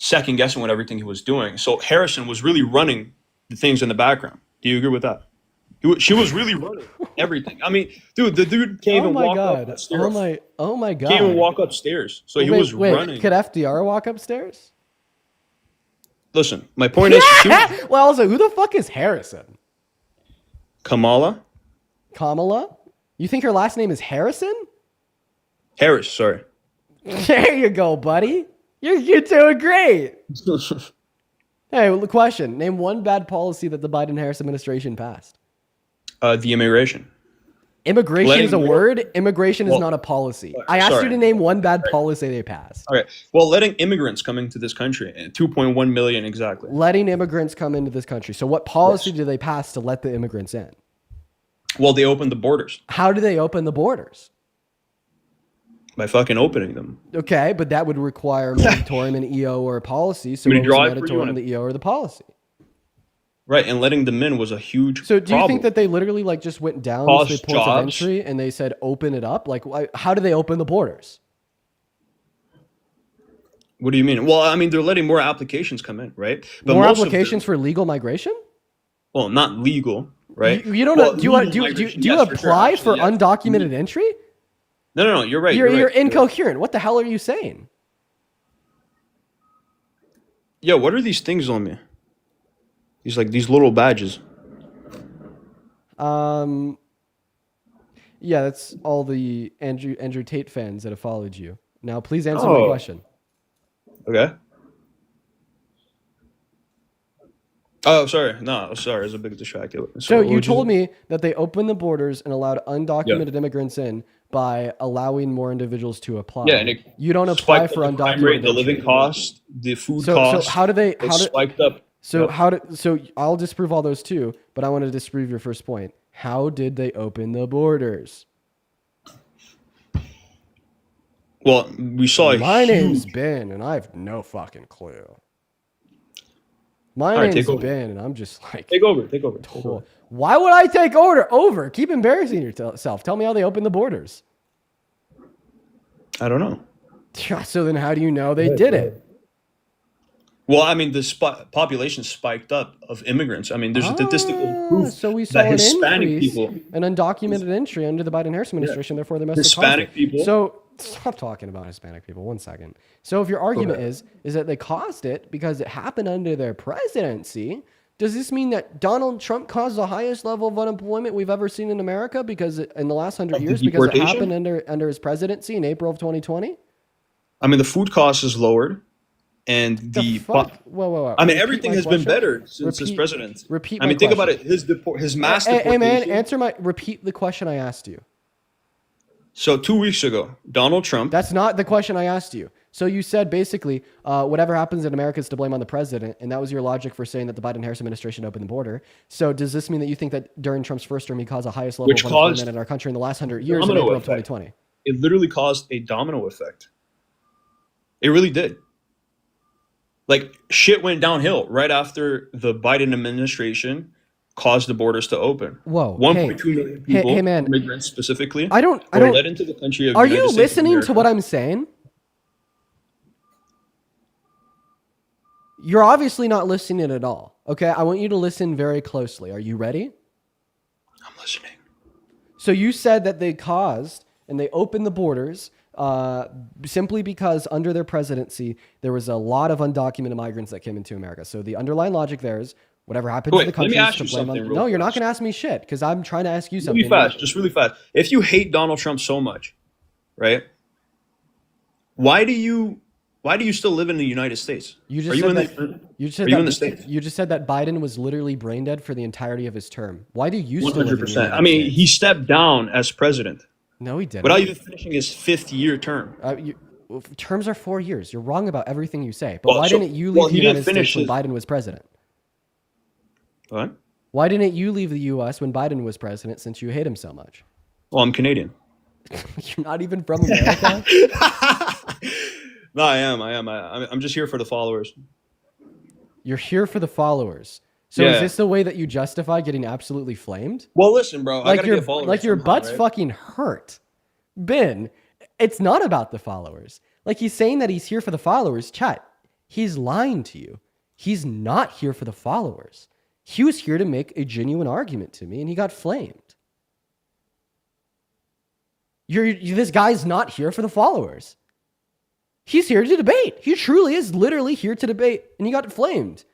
second guessing what everything he was doing. So Harrison was really running the things in the background. Do you agree with that? She was really running everything. I mean, dude, the dude can't even walk up the stairs.
Oh my god.
Can't even walk upstairs. So he was running.
Could FDR walk upstairs?
Listen, my point is,
well, also, who the fuck is Harrison?
Kamala?
You think her last name is Harrison?
Harris, sorry.
There you go, buddy. You're doing great. Hey, well, the question. Name one bad policy that the Biden-Harris administration passed.
The immigration.
Immigration is a word. Immigration is not a policy. I asked you to name one bad policy they passed.
Okay. Well, letting immigrants come into this country, 2.1 million exactly.
Letting immigrants come into this country. So what policy did they pass to let the immigrants in?
Well, they opened the borders.
How do they open the borders?
By fucking opening them.
Okay, but that would require a moratorium, an EO, or a policy. So what was the moratorium, the EO, or the policy?
Right, and letting them in was a huge
So do you think that they literally like just went down to the ports of entry and they said open it up? Like, how do they open the borders?
What do you mean? Well, I mean, they're letting more applications come in, right? But
more applications for legal migration?
Well, not legal, right?
You don't know. Do you apply for undocumented entry?
No, you're right.
You're incoherent. What the hell are you saying?
Yo, what are these things on me? These little badges.
Yeah, that's all the Andrew Tate fans that have followed you. Now, please answer my question.
Okay. Oh, sorry. No, sorry. I was a bit distracted.
So you told me that they opened the borders and allowed undocumented immigrants in by allowing more individuals to apply.
Yeah, and
you don't apply for undocumented.
The living cost, the food cost.
So how do they?
Spiked up.
So So I'll disprove all those too, but I want to disprove your first point. How did they open the borders?
Well, we saw.
My name's Ben, and I have no fucking clue. My name's Ben, and I'm just like...
Take over.
Why would I take over? Keep embarrassing yourself. Tell me how they opened the borders.
I don't know.
So then how do you know they did it?
Well, I mean, the population spiked up of immigrants. I mean, there's statistical proof
so we saw
that
an
Hispanic
increase,
people...
an undocumented entry under the Biden-Harris administration, therefore they must have
Hispanic
caused it.
people...
So... Stop talking about Hispanic people. 1 second. So if your argument is that they caused it because it happened under their presidency, does this mean that Donald Trump caused the highest level of unemployment we've ever seen in America because in the last 100 years because it happened under his presidency in April of 2020?
I mean, the food cost is lowered, and
whoa.
I mean, everything has been better since his presidency.
Repeat.
I mean, think about it. His mass deportation.
Hey man, repeat the question I asked you.
So 2 weeks ago, Donald Trump...
That's not the question I asked you. So you said basically, whatever happens in America is to blame on the president, and that was your logic for saying that the Biden-Harris administration opened the border. So does this mean that you think that during Trump's first term, he caused the highest level of unemployment in our country in the last 100 years in April of 2020?
It literally caused a domino effect. It really did. Like, shit went downhill right after the Biden administration caused the borders to open.
Whoa.
1.2 million people,
hey, man.
immigrants specifically,
I don't
let into the country of
Are
United
you
States
listening to what I'm saying? You're obviously not listening at all. Okay, I want you to listen very closely. Are you ready?
I'm listening.
So you said that they caused and they opened the borders simply because under their presidency, there was a lot of undocumented migrants that came into America. So the underlying logic there is whatever happens in the country is to blame on... No, you're not going to ask me shit because I'm trying to ask you something.
Really fast. If you hate Donald Trump so much, right? Why do you still live in the United States? You just
said that Biden was literally brain dead for the entirety of his term. Why do you still live in the United States?
I mean, he stepped down as president.
No, he didn't.
Without even finishing his 5th year term.
Terms are 4 years. You're wrong about everything you say. But why didn't you leave the United States when Biden was president?
What?
Why didn't you leave the U.S. when Biden was president since you hate him so much?
Well, I'm Canadian.
You're not even from America?
No, I am. I'm just here for the followers.
You're here for the followers. So is this the way that you justify getting absolutely flamed?
Well, listen, bro. I gotta get followers.
Like your butt's fucking hurt. Ben, it's not about the followers. Like he's saying that he's here for the followers. Chat. He's lying to you. He's not here for the followers. He was here to make a genuine argument to me, and he got flamed. This guy's not here for the followers. He's here to debate. He truly is literally here to debate, and he got flamed.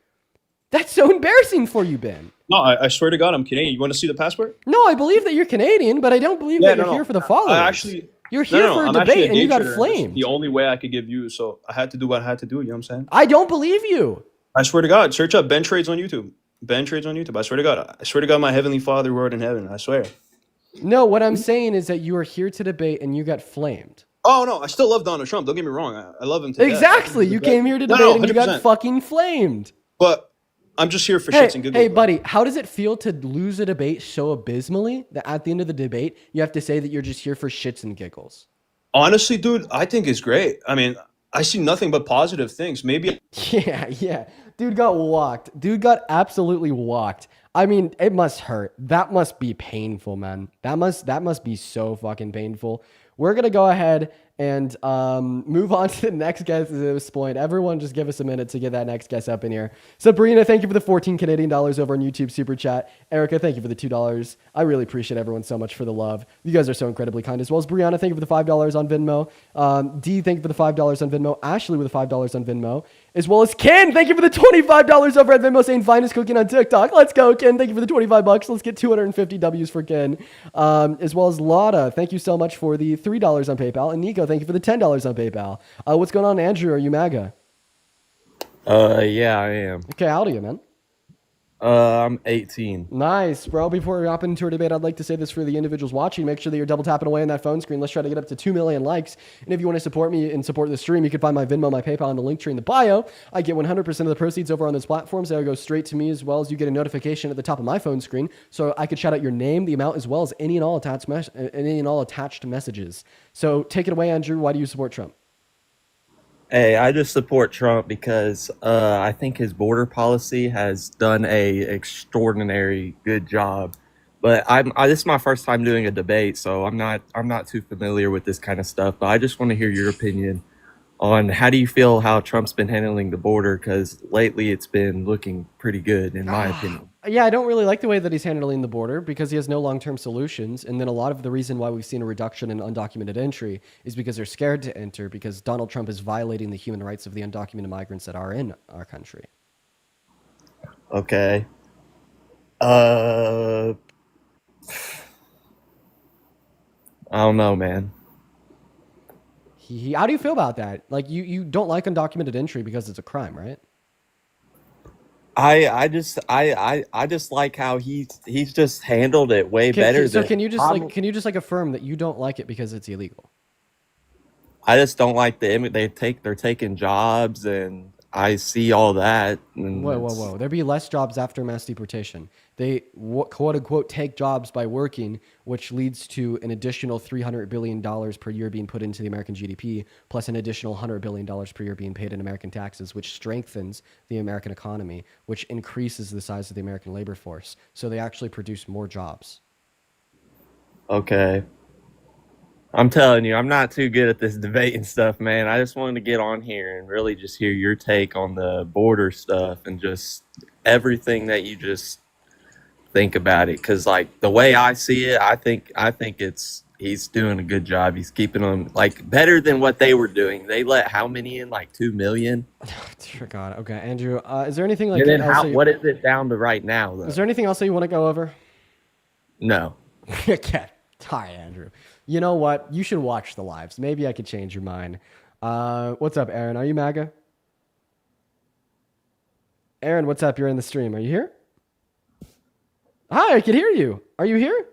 That's so embarrassing for you, Ben.
No, I swear to God, I'm Canadian. You want to see the passport?
No, I believe that you're Canadian, but I don't believe that you're here for the followers. You're here for a debate, and you got flamed.
The only way I could give you, so I had to do what I had to do. You know what I'm saying?
I don't believe you.
I swear to God, search up Ben Trades on YouTube. Ben Trades on YouTube. I swear to God. I swear to God, my heavenly Father who art in heaven. I swear.
No, what I'm saying is that you are here to debate, and you got flamed.
Oh no, I still love Donald Trump. Don't get me wrong. I love him to death.
Exactly. You came here to debate, and you got fucking flamed.
But I'm just here for shits and giggles.
Hey, buddy, how does it feel to lose a debate so abysmally that at the end of the debate, you have to say that you're just here for shits and giggles?
Honestly, dude, I think it's great. I mean, I see nothing but positive things. Maybe.
Yeah. Dude got walked. Dude got absolutely walked. I mean, it must hurt. That must be painful, man. That must be so fucking painful. We're going to go ahead and move on to the next guest at this point. Everyone just give us a minute to get that next guest up in here. Sabrina, thank you for the 14 Canadian dollars over on YouTube Super Chat. Erica, thank you for the $2. I really appreciate everyone so much for the love. You guys are so incredibly kind, as well as Brianna, thank you for the $5 on Venmo. D, thank you for the $5 on Venmo. Ashley with the $5 on Venmo. As well as Ken, thank you for the $25 over at Venmo, saying finest cooking on TikTok. Let's go, Ken. Thank you for the $25. Let's get 250 W's for Ken. As well as Lotta, thank you so much for the $3 on PayPal. And Nico, thank you for the $10 on PayPal. What's going on, Andrew? Are you MAGA?
Yeah, I am.
Okay, how old are you, man?
I'm 18.
Nice, bro. Before we hop into our debate, I'd like to say this for the individuals watching. Make sure that you're double tapping away on that phone screen. Let's try to get up to 2 million likes. And if you want to support me and support the stream, you can find my Venmo, my PayPal, and the link tree in the bio. I get 100% of the proceeds over on those platforms. That'll go straight to me, as well as you get a notification at the top of my phone screen, so I could shout out your name, the amount, as well as any and all attached messages. So take it away, Andrew. Why do you support Trump?
Hey, I just support Trump because I think his border policy has done a extraordinary good job. But this is my first time doing a debate, so I'm not too familiar with this kind of stuff. But I just want to hear your opinion on how do you feel how Trump's been handling the border, because lately it's been looking pretty good in my opinion.
Yeah, I don't really like the way that he's handling the border because he has no long-term solutions. And then a lot of the reason why we've seen a reduction in undocumented entry is because they're scared to enter, because Donald Trump is violating the human rights of the undocumented migrants that are in our country.
Okay. I don't know, man.
How do you feel about that? Like, you don't like undocumented entry because it's a crime, right?
I just like how he's just handled it way better.
So can you just affirm that you don't like it because it's illegal?
I just don't like they're taking jobs, and I see all that. And
Whoa. There'd be less jobs after mass deportation. They quote unquote take jobs by working, which leads to an additional $300 billion per year being put into the American GDP, plus an additional $100 billion per year being paid in American taxes, which strengthens the American economy, which increases the size of the American labor force. So they actually produce more jobs.
Okay. I'm telling you, I'm not too good at this debate and stuff, man. I just wanted to get on here and really just hear your take on the border stuff and just everything that you just think about it. Because, like, the way I see it, I think he's doing a good job. He's keeping them, like, better than what they were doing. They let how many in? Like 2 million?
Dear God. Okay, Andrew, is there anything like...
And then what is it down to right now, though?
Is there anything else that you want to go over?
No.
Okay. Hi, Andrew. You know what? You should watch the lives. Maybe I could change your mind. What's up, Aaron? Are you MAGA? Aaron, what's up? You're in the stream. Are you here? Hi, I can hear you. Are you here?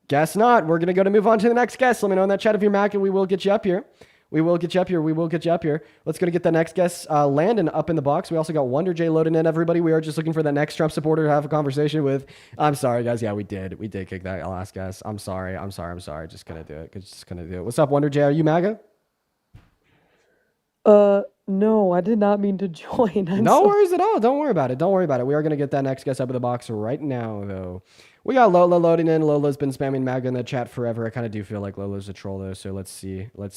Guess not. We're going to move on to the next guest. Let me know in that chat if you're MAGA. We will get you up here. We will get you up here. Let's go to get the next guest, Landon, up in the box. We also got Wonder J loading in, everybody. We are just looking for the next Trump supporter to have a conversation with. I'm sorry, guys. Yeah, we did kick that last guest. I'm sorry. Just gonna do it. What's up, Wonder J? Are you MAGA?
No, I did not mean to join. I'm
No
so
worries at all. Don't worry about it. Don't worry about it. We are going to get that next guest up in the box right now, though. We got Lola loading in. Lola's been spamming MAGA in the chat forever. I kind of do feel like Lola's a troll, though. So let's see. While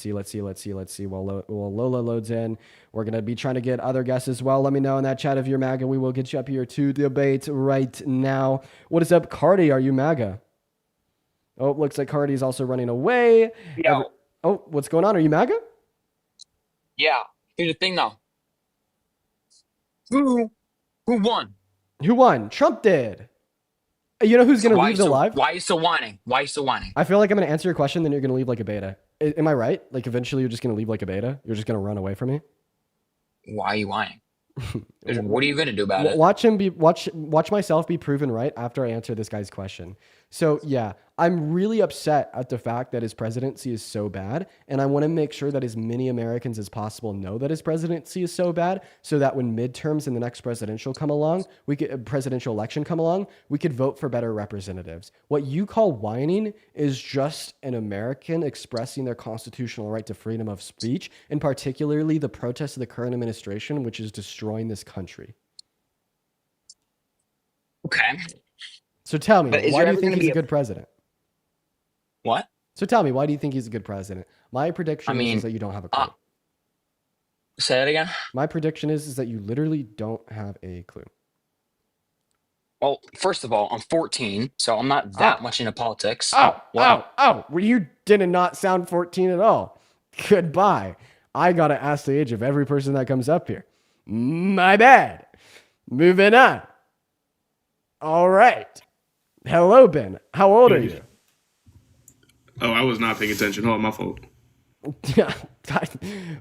Lola loads in, we're going to be trying to get other guests as well. Let me know in that chat if you're MAGA. We will get you up here to debate right now. What is up, Cardi? Are you MAGA? Oh, looks like Cardi's also running away.
Yo.
Oh, what's going on? Are you MAGA?
Yeah. Here's the thing, though. Who won?
Who won? Trump did. You know who's going to leave the live?
Why are you still whining? Why are you still whining?
I feel like I'm going to answer your question, then you're going to leave like a beta. Am I right? Like eventually you're just going to leave like a beta? You're just going to run away from me?
Why are you whining? What are you going to do about it?
Watch myself be proven right after I answer this guy's question. So yeah, I'm really upset at the fact that his presidency is so bad, and I want to make sure that as many Americans as possible know that his presidency is so bad, so that when midterms and the next presidential election come along, we could vote for better representatives. What you call whining is just an American expressing their constitutional right to freedom of speech, and particularly the protest of the current administration, which is destroying this country.
Okay.
So tell me,
But is
why
there
do you
ever
think
gonna
he's
be
a good president?
What?
So tell me, why do you think he's a good president? My prediction is that you don't have a clue.
Say that again?
My prediction is that you literally don't have a clue.
Well, first of all, I'm 14, so I'm not that much into politics.
Well, you did not sound 14 at all. Goodbye. I got to ask the age of every person that comes up here. My bad. Moving on. All right. Hello, Ben. How old are you?
Oh, I was not paying attention. Oh, my fault.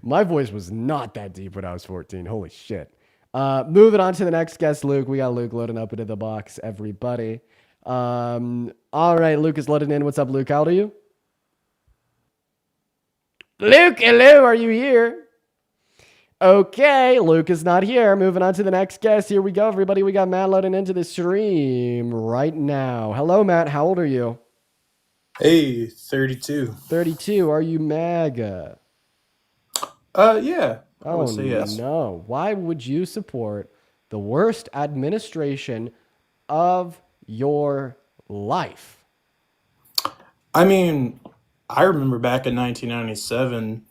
My voice was not that deep when I was 14. Holy shit. Moving on to the next guest, Luke. We got Luke loading up into the box, everybody. All right, Luke is loading in. What's up, Luke? How old are you? Luke, hello. Are you here? Okay, Luke is not here. Moving on to the next guest. Here we go, everybody. We got Matt loading into the stream right now. Hello, Matt. How old are you?
Hey, 32.
32. Are you MAGA?
Yeah. I
Oh,
would say yes.
no. Why would you support the worst administration of your life?
I mean, I remember back in 1997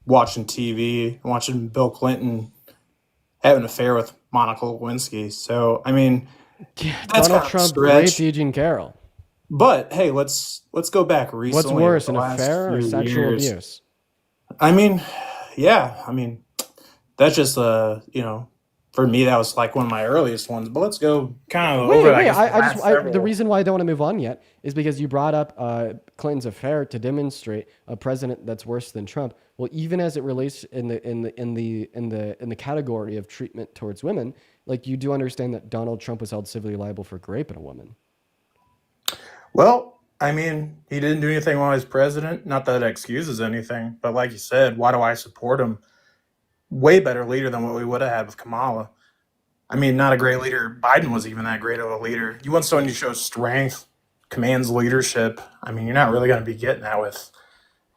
watching TV, watching Bill Clinton have an affair with Monica Lewinsky. So, I mean, that's
Donald
kind of a
Trump
stretch.
raped Eugene Carroll.
But hey, let's go back recently.
What's worse,
the
an
last
affair or
few
sexual
years.
abuse?
I mean, yeah. I mean, that's just for me that was like one of my earliest ones. But let's go kind of over. I guess, the last several.
The reason why I don't want to move on yet is because you brought up Clinton's affair to demonstrate a president that's worse than Trump. Well, even as it relates in the category of treatment towards women, like you do understand that Donald Trump was held civilly liable for raping a woman.
Well, I mean, he didn't do anything while he was president. Not that it excuses anything, but like you said, why do I support him? Way better leader than what we would have had with Kamala. I mean, not a great leader. Biden was even that great of a leader. You want someone who shows strength, commands leadership. I mean, you're not really going to be getting that with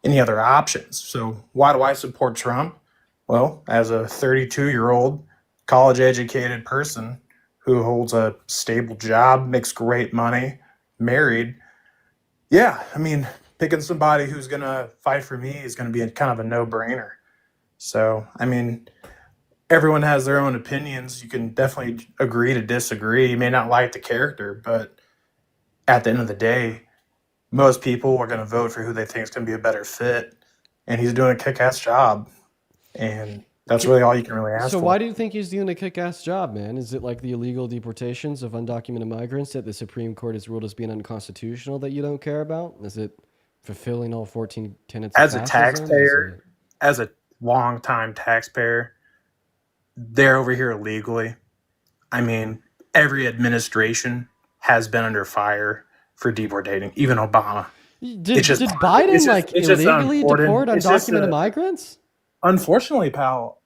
any other options. So why do I support Trump? Well, as a 32-year-old college-educated person who holds a stable job, makes great money, married, yeah, I mean, picking somebody who's going to fight for me is going to be kind of a no-brainer. So, I mean, everyone has their own opinions. You can definitely agree to disagree. You may not like the character, but at the end of the day, most people are going to vote for who they think is going to be a better fit. And he's doing a kick-ass job. And that's really all you can really ask for.
So why do you think he's doing a kick-ass job, man? Is it like the illegal deportations of undocumented migrants that the Supreme Court has ruled as being unconstitutional that you don't care about? Is it fulfilling all 14 tenets
As
of
a
fascism?
taxpayer, as a long-time taxpayer, they're over here illegally. I mean, every administration has been under fire for deportating, even Obama.
Did Biden illegally deport undocumented migrants?
Unfortunately, pal.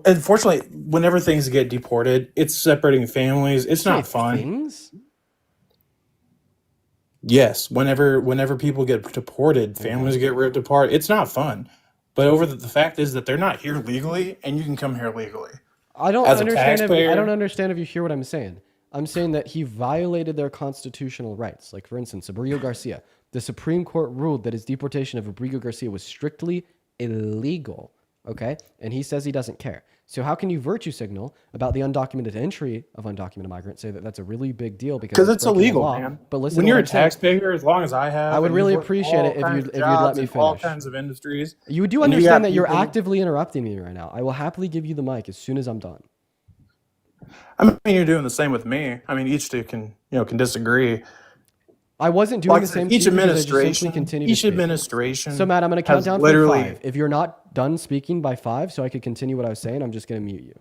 Unfortunately, whenever things get deported, it's separating families. It's not fun.
Things?
Yes, whenever people get deported, families get ripped apart. It's not fun. But the fact is that they're not here legally, and you can come here legally.
I don't
As a
understand. I
taxpayer,
don't understand if you hear what I'm saying. I'm saying that he violated their constitutional rights. Like, for instance, Abrego Garcia. The Supreme Court ruled that his deportation of Abrego Garcia was strictly illegal. Okay? And he says he doesn't care. So how can you virtue signal about the undocumented entry of undocumented migrants, say that that's a really big deal because
it's
breaking the
illegal,
law?
man.
But listen,
When
to
you're
what
a
I'm saying.
taxpayer, as long as I have,
I would
and
really
you've worked
appreciate
all
it if
kinds
you'd
of
let
jobs
me
in all
finish.
kinds of industries.
You do
and you
understand
got
that you're
people-
actively interrupting me right now. I will happily give you the mic as soon as I'm done.
I mean, you're doing the same with me. I mean, each two can disagree.
I wasn't doing
Like I
the
said,
same to
each
you because I just simply
administration,
continue to
each
speak.
administration.
So, Matt, I'm going to count
has
down
literally-
from 5. If you're not done speaking by 5, so I could continue what I was saying, I'm just going to mute you.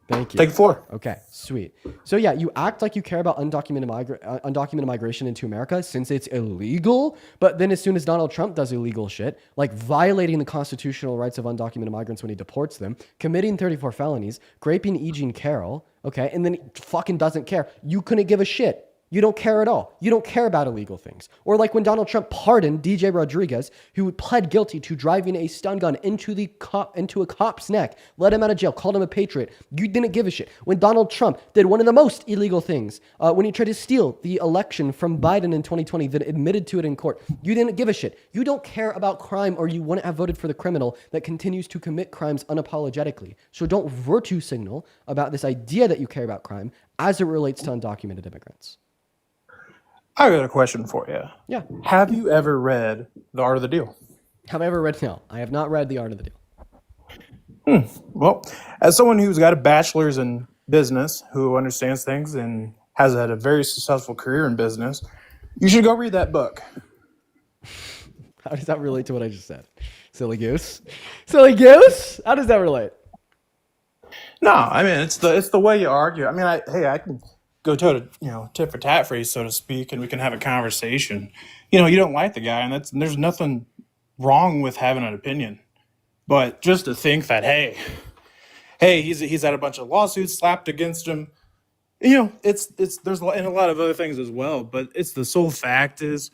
Thank you.
Take 4.
Okay, sweet. So yeah, you act like you care about undocumented migration into America since it's illegal, but then as soon as Donald Trump does illegal shit, like violating the constitutional rights of undocumented migrants when he deports them, committing 34 felonies, raping E. Jean Carroll, okay, and then he fucking doesn't care. You couldn't give a shit. You don't care at all. You don't care about illegal things. Or like when Donald Trump pardoned DJ Rodriguez, who pled guilty to driving a stun gun into a cop's neck, let him out of jail, called him a patriot. You didn't give a shit. When Donald Trump did one of the most illegal things, when he tried to steal the election from Biden in 2020, then admitted to it in court, you didn't give a shit. You don't care about crime, or you wouldn't have voted for the criminal that continues to commit crimes unapologetically. So don't virtue signal about this idea that you care about crime as it relates to undocumented immigrants.
I got a question for you.
Yeah.
Have you ever read The Art of the Deal?
Have I ever read? No, I have not read The Art of the Deal.
Well, as someone who's got a bachelor's in business, who understands things and has had a very successful career in business, you should go read that book.
How does that relate to what I just said? Silly goose. Silly goose? How does that relate?
No, I mean it's the way you argue. I mean, I can go tit for tat for you, so to speak, and we can have a conversation. You don't like the guy, and there's nothing wrong with having an opinion. But just to think that, hey, he's had a bunch of lawsuits slapped against him. There's and a lot of other things as well. But it's the sole fact is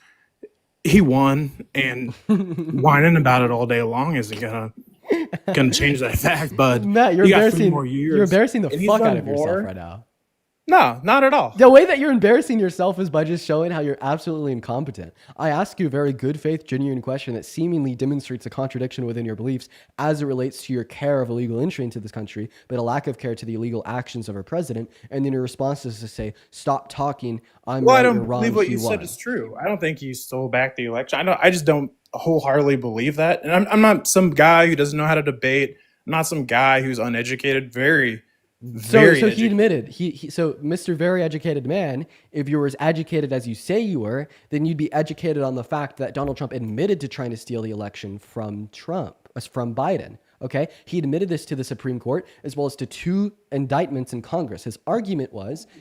he won, and whining about it all day long isn't gonna change that fact. But
Matt, you're
you got 3
embarrassing.
more years.
You're embarrassing the
and he's
fuck
done
out of yourself
more.
right now.
No, not at all.
The way that you're embarrassing yourself is by just showing how you're absolutely incompetent. I ask you a very good faith, genuine question that seemingly demonstrates a contradiction within your beliefs as it relates to your care of illegal entry into this country, but a lack of care to the illegal actions of our president. And then your response is to say, stop talking. I'm
Well,
right,
I don't
you're wrong.
believe what
he
you
won.
said is true. I don't think he stole back the election. I just don't wholeheartedly believe that. And I'm not some guy who doesn't know how to debate. I'm not some guy who's uneducated. Very
So he admitted, so Mr. Very Educated Man, if you were as educated as you say you were, then you'd be educated on the fact that Donald Trump admitted to trying to steal the election from Biden. Okay, he admitted this to the Supreme Court as well as to 2 indictments in Congress. His argument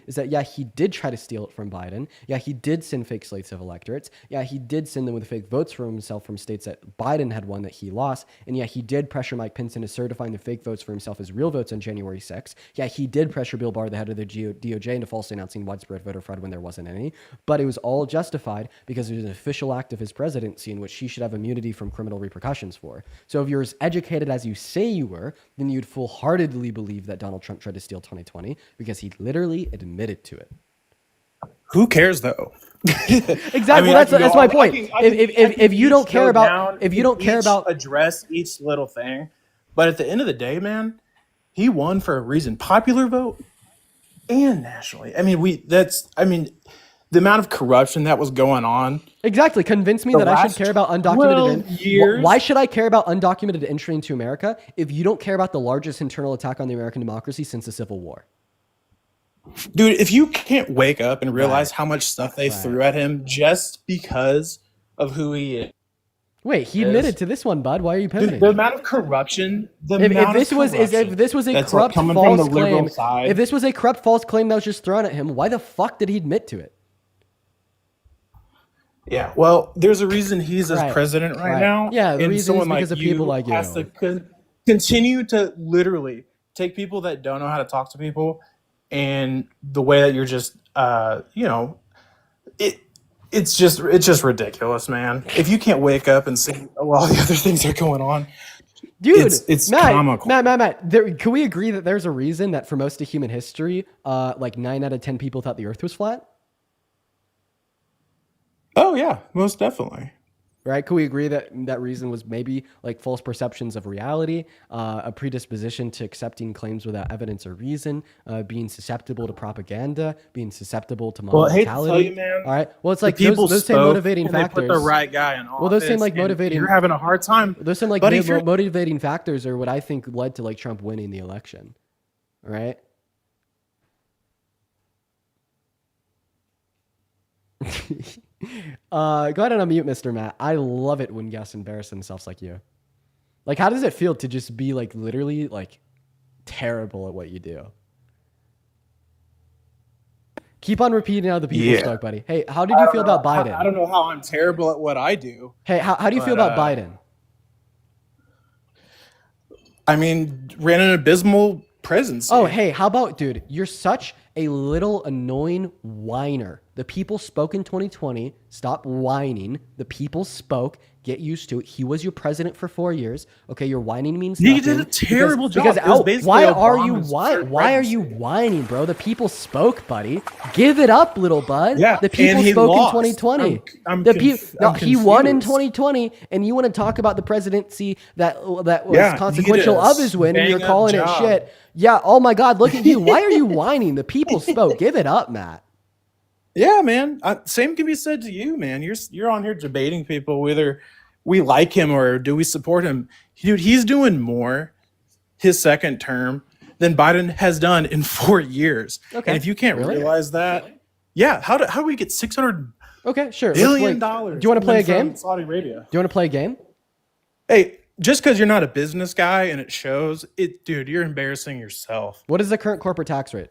is that yeah, he did try to steal it from Biden. Yeah, he did send fake slates of electorates. Yeah, he did send them with fake votes for himself from states that Biden had won that he lost. And yeah, he did pressure Mike Pence into certifying the fake votes for himself as real votes on January 6th. Yeah, he did pressure Bill Barr, the head of the DOJ, into falsely announcing widespread voter fraud when there wasn't any. But it was all justified because it was an official act of his presidency in which he should have immunity from criminal repercussions for. So if you're as educated as you say you were, then you'd full-heartedly believe that Donald Trump tried to steal 2020 because he literally admitted to it.
Who cares though?
Exactly.
I mean,
That's my point. If you don't
each
care
go
about,
down,
if you don't care
each
about,
address each little thing, but at the end of the day, man, he won for a reason. Popular vote and nationally. I mean, the amount of corruption that was going on.
Exactly. Convince me that I should care about undocumented
years.
Why should I care about undocumented entry into America if you don't care about the largest internal attack on the American democracy since the Civil War?
Dude, if you can't wake up and realize how much stuff they threw at him just because of who he is.
Wait, he admitted to this one, bud. Why are you pivoting?
The amount of corruption.
If this was a corrupt false claim, if this was a corrupt false claim that was just thrown at him, why the fuck did he admit to it?
Yeah, well, there's a reason he's as president right now.
Yeah, the
and
reason is
someone
because of people like you.
Has to continue to literally take people that don't know how to talk to people, and the way that you're just, It's just ridiculous, man. If you can't wake up and see all the other things that are going on,
dude,
it's
Matt,
comical.
Matt. Can we agree that there's a reason that for most of human history, like 9 out of 10 people thought the Earth was flat?
Oh yeah, most definitely.
Right? Can we agree that that reason was maybe like false perceptions of reality, a predisposition to accepting claims without evidence or reason, being susceptible to propaganda, being susceptible to mob
Well, I hate to
mentality?
tell you, man.
All right. Well, it's like
people
those same
spoke
motivating
and
factors.
They put the right guy in office.
Well, those same like
and
motivating.
You're having a hard time.
Those same like
But if you're-
motivating factors are what I think led to like Trump winning the election. All right. Go ahead and unmute, Mr. Matt. I love it when guests embarrass themselves like you. Like, how does it feel to just be like literally like terrible at what you do? Keep on repeating how the people spoke, buddy. Hey, how did you feel about Biden?
I don't know how I'm terrible at what I do.
Hey, how do you feel about Biden?
I mean, ran an abysmal presidency.
Oh, hey, how about, dude, you're such a little annoying whiner. The people spoke in 2020. Stop whining. The people spoke. Get used to it. He was your president for 4 years. Okay, your whining means nothing.
He did a terrible job.
Because
It was basically
why are you
Obama's
why are you whining, bro? The people spoke, buddy. Give it up, little bud.
Yeah,
the people
and he
spoke
lost.
in 2020.
I'm
He won in
confused.
2020, and you want to talk about the presidency that was
Yeah, he
consequential
did a
of his win, and you're
bang-up
calling it
job.
shit. Yeah. Oh my God, look at you. Why are you whining? The people spoke. Give it up, Matt.
Yeah, man. Same can be said to you, man. You're on here debating people whether we like him or do we support him. Dude, he's doing more his second term than Biden has done in 4 years.
Okay.
And if you can't
Really?
realize that, yeah, how do we get $600
Okay, sure.
billion
Do you want to play a game?
from Saudi Arabia?
Do you want to play a game?
Hey, just because you're not a business guy and it shows, dude, you're embarrassing yourself.
What is the current corporate tax rate?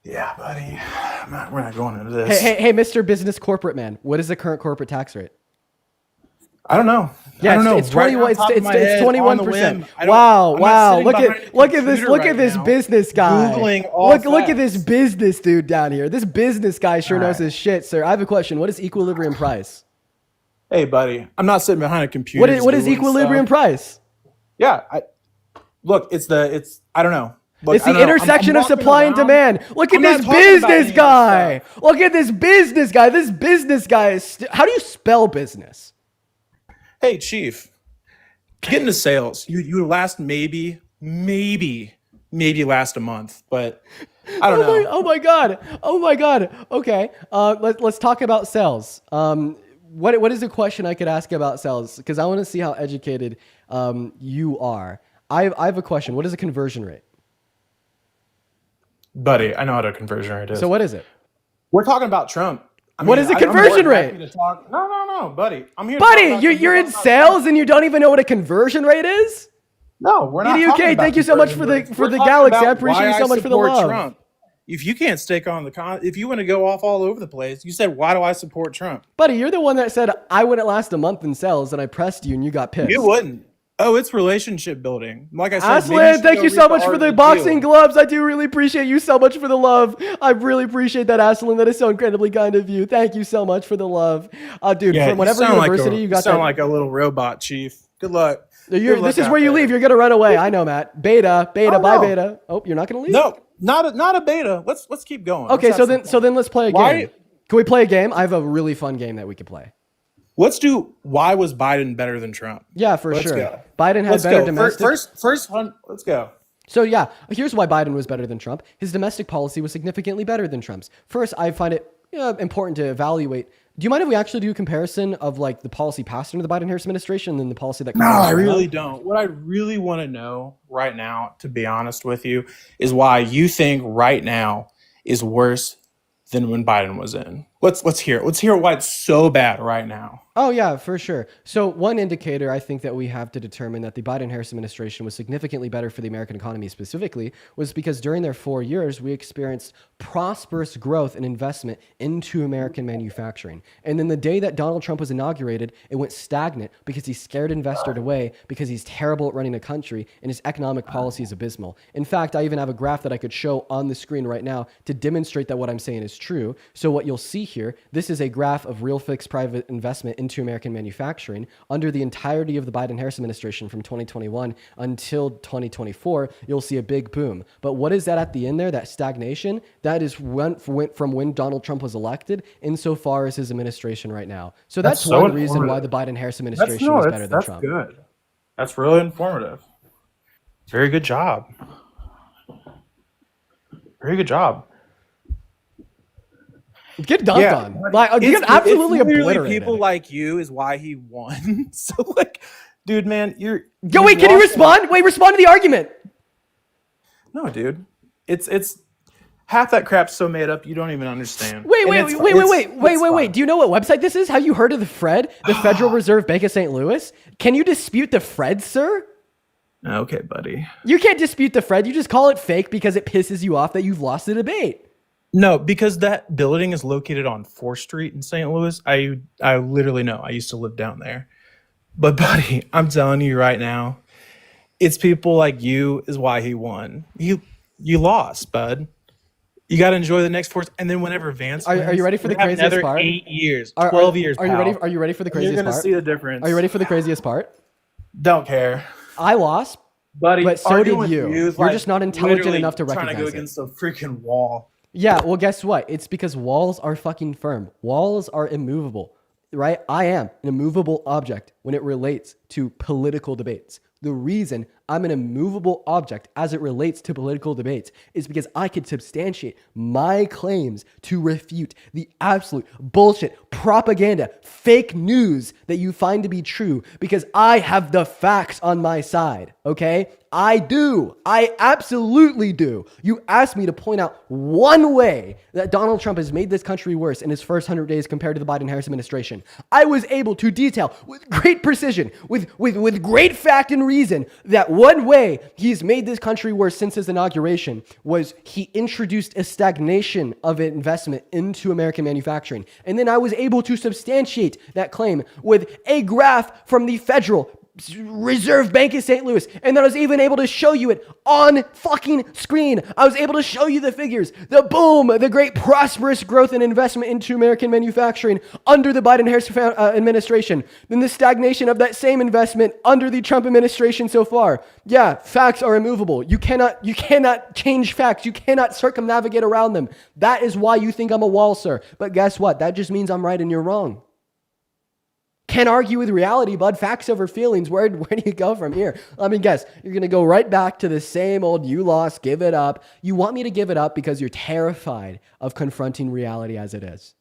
Yeah, buddy. We're not going into this.
Hey, Mr. Business Corporate Man. What is the current corporate tax rate?
I don't know.
Yeah,
I don't know.
it's
Right
21.
off the top of my
It's
head, on the
21%.
whim, I don't-
Wow,
I'm not
wow.
sitting
Look
behind
at
a
this.
computer
Look
right
at this
now,
business guy.
Googling all
Look at this
facts.
business dude down here. This business guy sure
All
knows
right.
his shit, sir. I have a question. What is equilibrium price?
Hey, buddy, I'm not sitting behind a computer.
What is
doing
equilibrium
stuff.
price?
Yeah, look, I don't know. Look,
It's
I
the
don't know.
intersection
I'm
of supply and
walking
demand. Look at
I'm not
this
talking about any
business
of
guy.
this
Look at this business guy. This business guy is. How do you spell business?
Hey, Chief, get into sales. You last maybe last a month, but I don't know.
Oh my god. Okay. Let's talk about sales. What is a question I could ask about sales? Because I want to see how educated you are. I have a question. What is a conversion rate?
Buddy, I know what a conversion rate is.
So what is it?
We're talking about Trump.
What is a
I'm more
conversion
than happy
rate?
to talk- No, buddy. I'm here. To talk
Buddy,
about
you're in sales and you don't even know what a conversion rate is?
No, we're not.
EDUK,
talking about
thank you so much
conversion rates.
for
We're
the
talking
galaxy. I
about
appreciate
why
you so much for the
support
love.
Trump. If you can't stick on if you want to go off all over the place, you said, "Why do I support Trump?"
Buddy, you're the one that said I wouldn't last a month in sales, and I pressed you, and you got pissed.
You wouldn't. Oh, it's relationship building. Like I said, maybe
Aslan,
should
thank
go
you
read
so much for the
Art of
boxing
Deal.
gloves. I do really appreciate you so much for the love. I really appreciate that, Aslan. That is so incredibly kind of you. Thank you so much for the love. Dude,
Yeah,
from whatever
you sound
university
like
you got
sound
that.
like a little robot, Chief. Good luck. Good luck
This is
out
where you
there.
leave. You're going to run away. I know, Matt. Beta,
Oh,
bye
no.
beta. Oh, you're not going to leave?
No, not a beta. Let's keep going.
Okay,
Let's
so
have
then
some fun.
let's play a
Why-
game. Can we play a game? I have a really fun game that we could play.
Let's do. Why was Biden better than Trump?
Yeah, for
Let's
sure.
go.
Biden had
Let's
better
go.
domestic.
First one. Let's go.
So yeah, here's why Biden was better than Trump. His domestic policy was significantly better than Trump's. First, I find it important to evaluate. Do you mind if we actually do a comparison of like the policy passed under the Biden-Harris administration and then the policy that?
No, I really don't. What I really want to know right now, to be honest with you, is why you think right now is worse than when Biden was in. Let's hear it. Let's hear why it's so bad right now.
Oh yeah, for sure. So one indicator I think that we have to determine that the Biden-Harris administration was significantly better for the American economy specifically was because during their 4 years, we experienced prosperous growth and investment into American manufacturing. And then the day that Donald Trump was inaugurated, it went stagnant because he scared investors away because he's terrible at running a country and his economic policy is abysmal. In fact, I even have a graph that I could show on the screen right now to demonstrate that what I'm saying is true. So what you'll see here, this is a graph of real fixed private investment into American manufacturing under the entirety of the Biden-Harris administration from 2021 until 2024. You'll see a big boom. But what is that at the end there? That stagnation? That is went from when Donald Trump was elected insofar as his administration right now. So that's
so
one reason why
informative.
the Biden-Harris administration is better than
That's
Trump.
good. That's really informative. Very good job. Very good job.
Get dunked on. Like, get absolutely
it's literally
obliterated.
people like you is why he won. So like, dude, man,
Wait, can you respond? Wait, respond to the argument.
No, dude. It's half that crap's so made up you don't even understand.
Wait.
Fine.
Do you know what website this is? Have you heard of the Fred, the Federal Reserve Bank of St. Louis? Can you dispute the Fred, sir?
Okay, buddy.
You can't dispute the Fred. You just call it fake because it pisses you off that you've lost the debate.
No, because that building is located on 4th Street in St. Louis. I literally know. I used to live down there. But buddy, I'm telling you right now, it's people like you is why he won. You lost, bud. You got to enjoy the next 4, and then whenever Vance wins,
Are you ready for the
we have
craziest
another
part?
8 years, 12 years.
Are you
pal.
ready? Are you ready for the craziest
You're
part?
gonna see the difference.
Are you ready for the craziest part?
Don't care,
I lost,
buddy.
but so
arguing
did
with
you.
is
You're
like
just not intelligent
literally
enough to
trying
recognize
to go
it.
against a freaking wall.
Yeah, well, guess what? It's because walls are fucking firm. Walls are immovable, right? I am an immovable object when it relates to political debates. The reason I'm an immovable object as it relates to political debates is because I could substantiate my claims to refute the absolute bullshit, propaganda, fake news that you find to be true because I have the facts on my side, okay? I do. I absolutely do. You asked me to point out one way that Donald Trump has made this country worse in his first 100 days compared to the Biden-Harris administration. I was able to detail with great precision, with great fact and reason, that one way he's made this country worse since his inauguration was he introduced a stagnation of investment into American manufacturing. And then I was able to substantiate that claim with a graph from the Federal Reserve Bank of St. Louis. And then I was even able to show you it on fucking screen. I was able to show you the figures, the boom, the great prosperous growth and investment into American manufacturing under the Biden-Harris administration. Then the stagnation of that same investment under the Trump administration so far. Yeah, facts are immovable. You cannot change facts. You cannot circumnavigate around them. That is why you think I'm a wall, sir. But guess what? That just means I'm right and you're wrong. Can't argue with reality, bud. Facts over feelings. Where do you go from here? Let me guess. You're going to go right back to the same old, you lost, give it up. You want me to give it up because you're terrified of confronting reality as it is.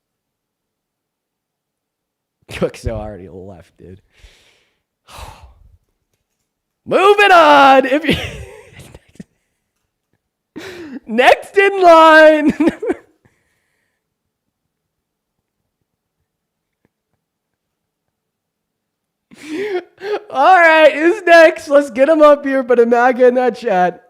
Cook so already left, dude. Moving on. If you next in line. All right, who's next? Let's get him up here. Put a MAGA in that chat.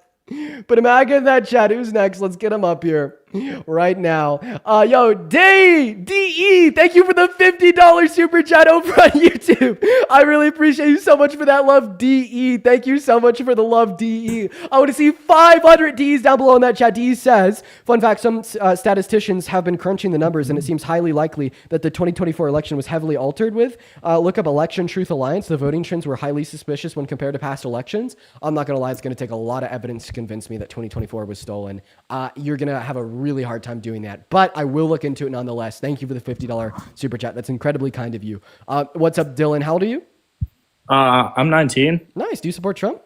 Put a MAGA in that chat. Who's next? Let's get him up here right now. Yo, DE, thank you for the $50 super chat over on YouTube. I really appreciate you so much for that love, DE. Thank you so much for the love, DE. I want to see 500 Ds down below in that chat. DE says, fun fact, some statisticians have been crunching the numbers and it seems highly likely that the 2024 election was heavily altered with. Look up Election Truth Alliance. The voting trends were highly suspicious when compared to past elections. I'm not going to lie, it's going to take a lot of evidence to convince me that 2024 was stolen. You're going to have a really hard time doing that, but I will look into it nonetheless. Thank you for the $50 super chat. That's incredibly kind of you. What's up, Dylan? How old are you?
I'm 19.
Nice. Do you support Trump?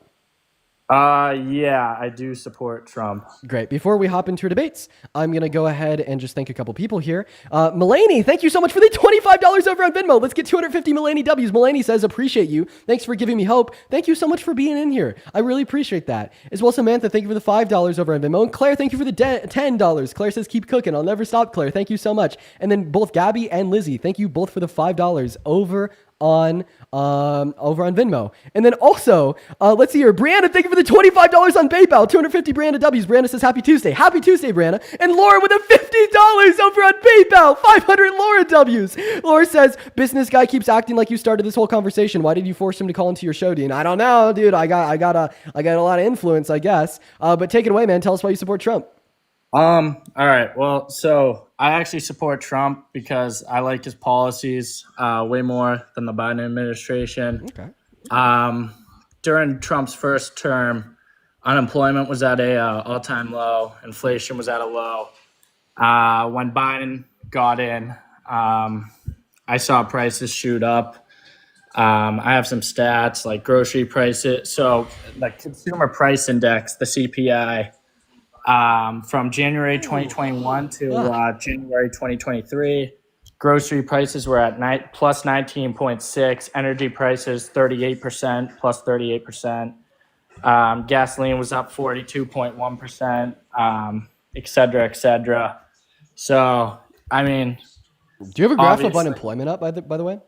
Yeah, I do support Trump.
Great. Before we hop into our debates, I'm going to go ahead and just thank a couple people here. Mulaney, thank you so much for the $25 over on Venmo. Let's get 250 Mulaney W's. Mulaney says, appreciate you. Thanks for giving me hope. Thank you so much for being in here. I really appreciate that. As well, Samantha, thank you for the $5 over on Venmo. And Claire, thank you for the $10. Claire says, keep cooking. I'll never stop, Claire. Thank you so much. And then both Gabby and Lizzie, thank you both for the $5 over on Venmo. And then also, let's see here. Brianna, thank you for the $25 on PayPal. 250 Brianna W's. Brianna says, happy Tuesday. Happy Tuesday, Brianna. And Laura with a $50 over on PayPal. 500 Laura W's. Laura says, business guy keeps acting like you started this whole conversation. Why did you force him to call into your show, Dean? I don't know, dude. I got a lot of influence, I guess. But take it away, man. Tell us why you support Trump.
All right. Well, so I actually support Trump because I like his policies way more than the Biden administration.
Okay.
During Trump's first term, unemployment was at a all-time low. Inflation was at a low. When Biden got in, I saw prices shoot up. I have some stats like grocery prices. So the Consumer Price Index, the CPI, from January 2021 to January 2023, grocery prices were at plus 19.6. Energy prices 38%, plus 38%. Gasoline was up 42.1%, et cetera, et cetera. So, I mean,
do you have a graph of
obviously-
unemployment up by the way?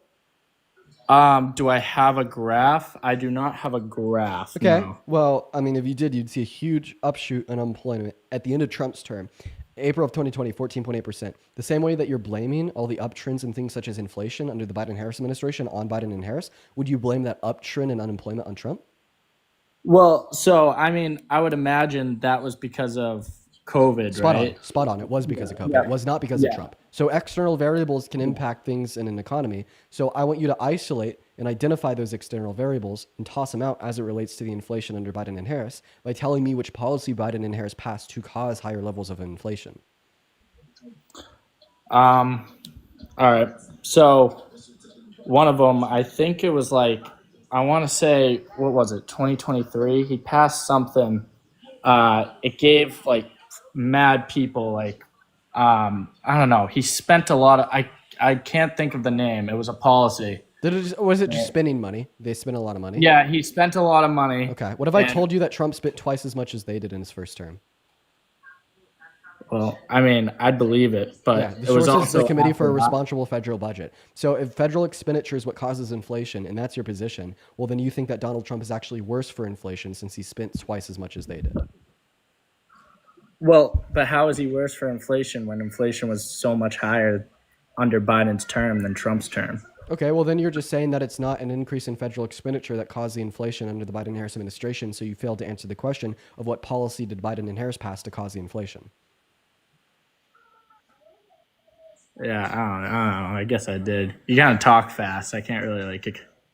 Do I have a graph? I do not have a graph.
Okay.
No.
Well, I mean, if you did, you'd see a huge upshoot in unemployment at the end of Trump's term. April of 2020, 14.8%. The same way that you're blaming all the uptrends and things such as inflation under the Biden-Harris administration on Biden and Harris, would you blame that uptrend in unemployment on Trump?
Well, so, I mean, I would imagine that was because of COVID, right?
Spot on. It was because of COVID.
Yeah.
It was not because of Trump. So external variables can impact things in an economy. So I want you to isolate and identify those external variables and toss them out as it relates to the inflation under Biden and Harris by telling me which policy Biden and Harris passed to cause higher levels of inflation.
All right. So one of them, I think it was like, I want to say, what was it, 2023? He passed something. It gave like mad people like, I don't know. He spent a lot of, I can't think of the name. It was a policy.
Was it just spending money? They spent a lot of money?
Yeah, he spent a lot of money.
Okay. What if I told you that Trump spent twice as much as they did in his first term?
Well, I mean, I'd believe it, but
yeah,
it was also
the Committee for a
after that.
Responsible Federal Budget. So if federal expenditure is what causes inflation, and that's your position, well, then you think that Donald Trump is actually worse for inflation since he spent twice as much as they did.
Well, but how is he worse for inflation when inflation was so much higher under Biden's term than Trump's term?
Okay, well, then you're just saying that it's not an increase in federal expenditure that caused the inflation under the Biden-Harris administration, so you failed to answer the question of what policy did Biden and Harris pass to cause the inflation.
Yeah, I don't know. I guess I did. You kind of talk fast. I can't really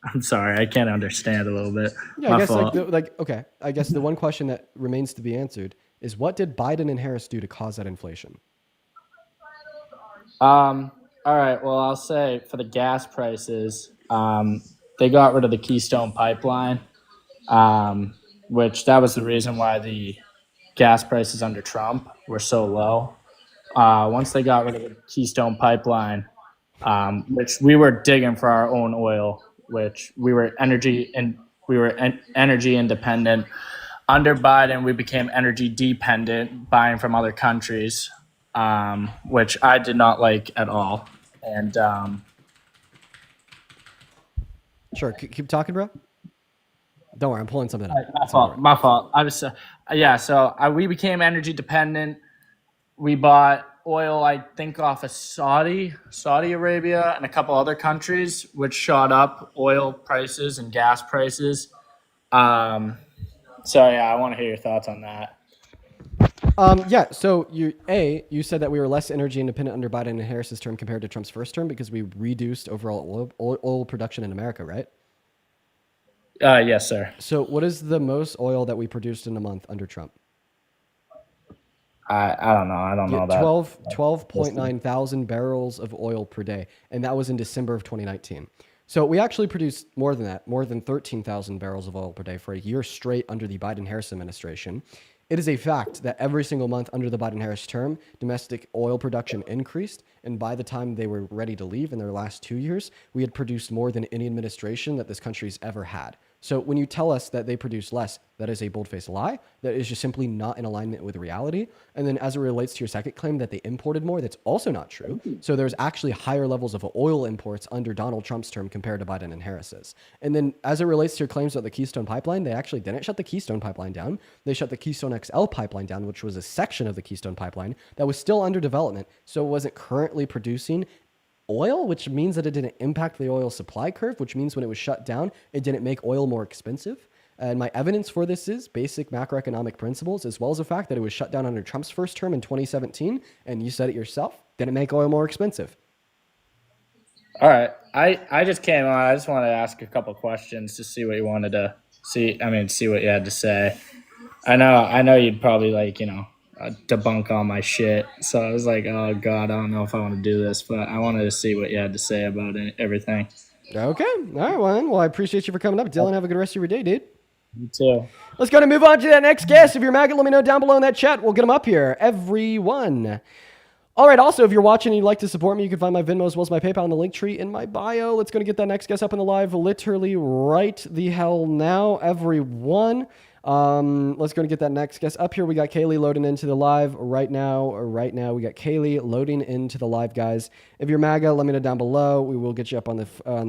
I'm sorry. I can't understand a little bit.
Yeah,
My
I guess
fault.
okay. I guess the one question that remains to be answered is what did Biden and Harris do to cause that inflation?
All right. Well, I'll say for the gas prices, they got rid of the Keystone Pipeline, which that was the reason why the gas prices under Trump were so low. Once they got rid of the Keystone Pipeline, which we were digging for our own oil, which we were energy independent. Under Biden, we became energy dependent, buying from other countries, which I did not like at all. And
Sure, keep talking, bro. Don't worry, I'm pulling something up.
My fault. I was so we became energy dependent. We bought oil, I think, off of Saudi Arabia and a couple other countries, which shot up oil prices and gas prices. So yeah, I want to hear your thoughts on that.
Yeah, so you said that we were less energy independent under Biden and Harris's term compared to Trump's first term because we reduced overall oil production in America, right?
Yes, sir.
So what is the most oil that we produced in a month under Trump?
I don't know. I don't know that.
12.9 thousand barrels of oil per day. And that was in December of 2019. So we actually produced more than that, more than 13,000 barrels of oil per day for a year straight under the Biden-Harris administration. It is a fact that every single month under the Biden-Harris term, domestic oil production increased. And by the time they were ready to leave in their last 2 years, we had produced more than any administration that this country's ever had. So when you tell us that they produce less, that is a bold-faced lie. That is just simply not in alignment with reality. And then as it relates to your second claim that they imported more, that's also not true. So there's actually higher levels of oil imports under Donald Trump's term compared to Biden and Harris's. And then as it relates to your claims about the Keystone Pipeline, they actually didn't shut the Keystone Pipeline down. They shut the Keystone XL pipeline down, which was a section of the Keystone Pipeline that was still under development. So it wasn't currently producing oil, which means that it didn't impact the oil supply curve, which means when it was shut down, it didn't make oil more expensive. And my evidence for this is basic macroeconomic principles, as well as the fact that it was shut down under Trump's first term in 2017. And you said it yourself, Didn't make oil more expensive.
All right. I just came on. I just wanted to ask a couple questions to see what you wanted to see. I mean, see what you had to say. I know you'd probably debunk all my shit. So I was like, oh God, I don't know if I want to do this, but I wanted to see what you had to say about everything.
Okay. All right, well, I appreciate you for coming up. Dylan, have a good rest of your day, dude.
You too.
Let's go and move on to that next guest. If you're MAGA, let me know down below in that chat. We'll get them up here, everyone. All right, also, if you're watching and you'd like to support me, you can find my Venmo as well as my PayPal in the link tree in my bio. Let's go and get that next guest up in the live literally right the hell now, everyone. Let's go and get that next guest up here. We got Kaylee loading into the live right now. We got Kaylee loading into the live, guys. If you're MAGA, let me know down below. We will get you up on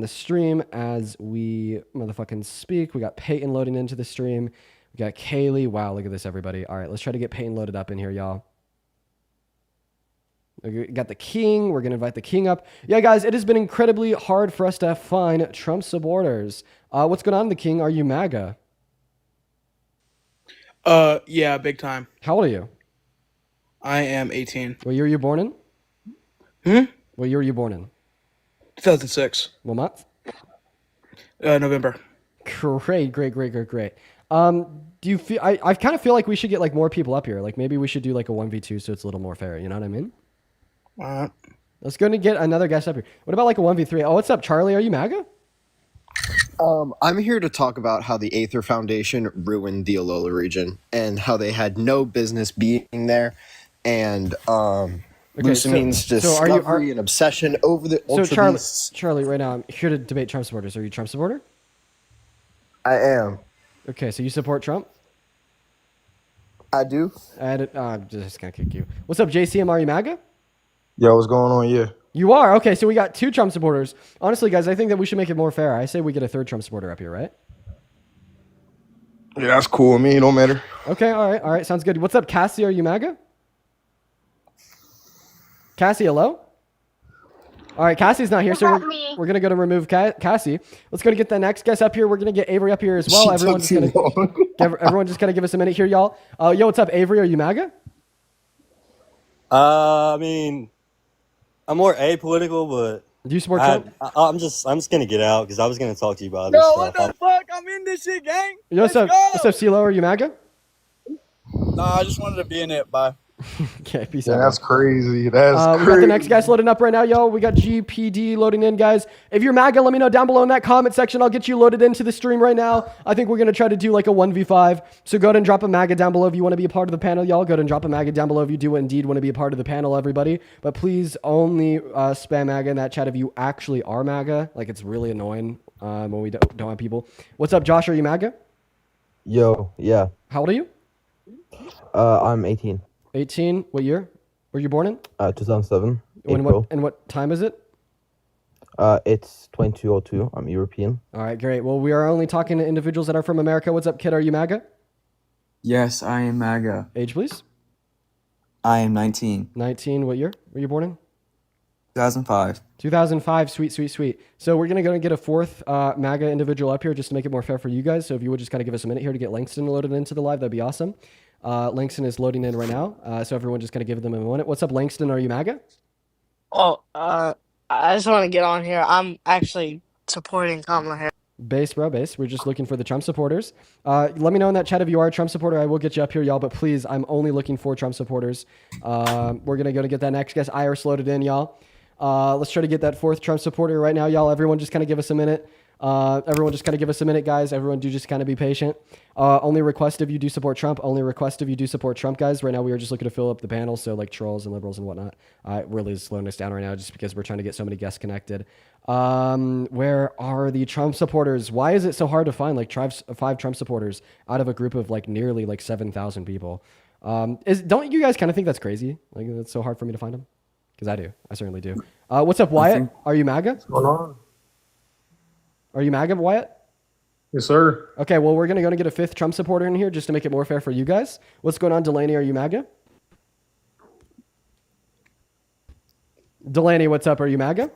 the stream as we motherfucking speak. We got Peyton loading into the stream. We got Kaylee. Wow, look at this, everybody. All right, let's try to get Peyton loaded up in here, y'all. We got the king. We're going to invite the king up. Yeah, guys, it has been incredibly hard for us to find Trump supporters. What's going on, the king? Are you MAGA?
Yeah, big time.
How old are you?
I am 18.
What year were you born in? What year were you born in?
2006.
What month?
November.
Great. Do you feel? I kind of feel like we should get more people up here. Maybe we should do a 1v2 so it's a little more fair. You know what I mean? Let's go and get another guest up here. What about a 1v3? Oh, what's up, Charlie? Are you MAGA?
I'm here to talk about how the Aether Foundation ruined the Alola region and how they had no business being there, and Lucamine's discovery and obsession over the Ultra Beasts.
Charlie, right now I'm here to debate Trump supporters. Are you a Trump supporter?
I am.
Okay, so you support Trump?
I do.
I'm just gonna kick you. What's up, JCM? Are you MAGA?
Yo, what's going on? Yeah.
You are? Okay, so we got 2 Trump supporters. Honestly, guys, I think that we should make it more fair. I say we get a 3rd Trump supporter up here, right?
Yeah, that's cool. Me, it don't matter.
Okay, all right, sounds good. What's up, Cassie? Are you MAGA? Cassie, hello? All right, Cassie's not here, so we're going to go to remove Cassie. Let's go to get the next guest up here. We're going to get Avery up here as well. Everyone just got to give us a minute here, y'all. Yo, what's up, Avery? Are you MAGA?
I mean, I'm more apolitical, but
do you support Trump?
I'm just gonna get out because I was gonna talk to you about this stuff.
What the fuck? I'm in this shit, gang.
Yo, what's up, CeeLo? Are you MAGA?
Nah, I just wanted to be in it. Bye.
Okay, peace out.
That's crazy.
We got the next guys loading up right now, yo. We got GPD loading in, guys. If you're MAGA, let me know down below in that comment section. I'll get you loaded into the stream right now. I think we're going to try to do a 1v5. So go ahead and drop a MAGA down below if you want to be a part of the panel, y'all. Go ahead and drop a MAGA down below if you do indeed want to be a part of the panel, everybody. But please only spam MAGA in that chat if you actually are MAGA. It's really annoying when we don't have people. What's up, Josh? Are you MAGA?
Yo, yeah.
How old are you?
I'm 18.
18. What year were you born in?
2007.
And what time is it?
It's 2202. I'm European.
All right, great. Well, we are only talking to individuals that are from America. What's up, kid? Are you MAGA?
Yes, I am MAGA.
Age, please.
I am 19.
19. What year were you born in?
2005.
2005. Sweet. So we're going to go and get a 4th MAGA individual up here just to make it more fair for you guys. So if you would just kind of give us a minute here to get Langston loaded into the live, that'd be awesome. Langston is loading in right now. So everyone just kind of give them a minute. What's up, Langston? Are you MAGA?
Oh, I just want to get on here. I'm actually supporting Kamala Harris.
Base, bro, base. We're just looking for the Trump supporters. Let me know in that chat if you are a Trump supporter. I will get you up here, y'all. But please, I'm only looking for Trump supporters. We're going to go to get that next guest. Iris loaded in, y'all. Let's try to get that 4th Trump supporter right now, y'all. Everyone just kind of give us a minute. Guys. Everyone do just kind of be patient. Only request if you do support Trump. Guys. Right now we are just looking to fill up the panel, so trolls and liberals and whatnot. It really is slowing us down right now just because we're trying to get so many guests connected. Where are the Trump supporters? Why is it so hard to find 5 Trump supporters out of a group of nearly 7,000 people? Don't you guys kind of think that's crazy? It's so hard for me to find them? Because I do. I certainly do. What's up, Wyatt? Are you MAGA?
What's going on?
Are you MAGA, Wyatt?
Yes, sir.
Okay, well, we're going to go and get a 5th Trump supporter in here just to make it more fair for you guys. What's going on, Delaney? Are you MAGA? Delaney, what's up? Are you MAGA?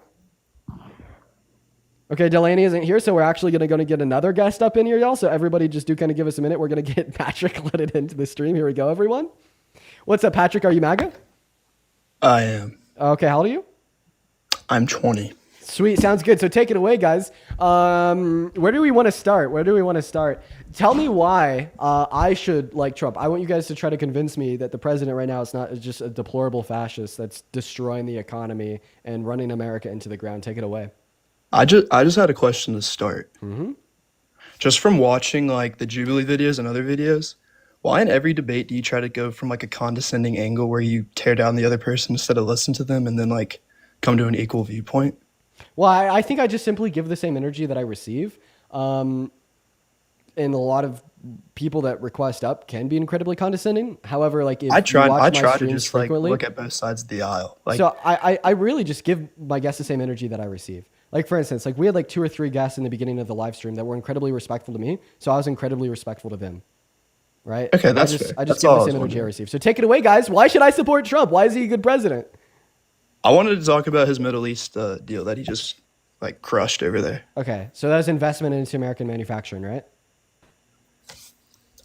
Okay, Delaney isn't here, so we're actually going to go and get another guest up in here, y'all. So everybody just do kind of give us a minute. We're going to get Patrick loaded into the stream. Here we go, everyone. What's up, Patrick? Are you MAGA?
I am.
Okay, how old are you?
I'm 20.
Sweet, sounds good. So take it away, guys. Where do we want to start? Tell me why I should like Trump. I want you guys to try to convince me that the president right now is just a deplorable fascist that's destroying the economy and running America into the ground. Take it away.
I just had a question to start.
Mm-hmm.
Just from watching like the Jubilee videos and other videos, why in every debate do you try to go from like a condescending angle where you tear down the other person instead of listen to them and then like come to an equal viewpoint?
Well, I think I just simply give the same energy that I receive. And a lot of people that request up can be incredibly condescending. However, like if
I try to
streams
just like
frequently,
look at both sides of the aisle. Like,
so I really just give my guests the same energy that I receive. Like for instance, like we had like 2 or 3 guests in the beginning of the live stream that were incredibly respectful to me. So I was incredibly respectful to them. Right?
Okay,
I
that's
just
fair.
give
That's
the
all I
same
was
energy I
wondering.
receive. So take it away, guys. Why should I support Trump? Why is he a good president?
I wanted to talk about his Middle East deal that he just like crushed over there.
Okay, so that's investment into American manufacturing, right?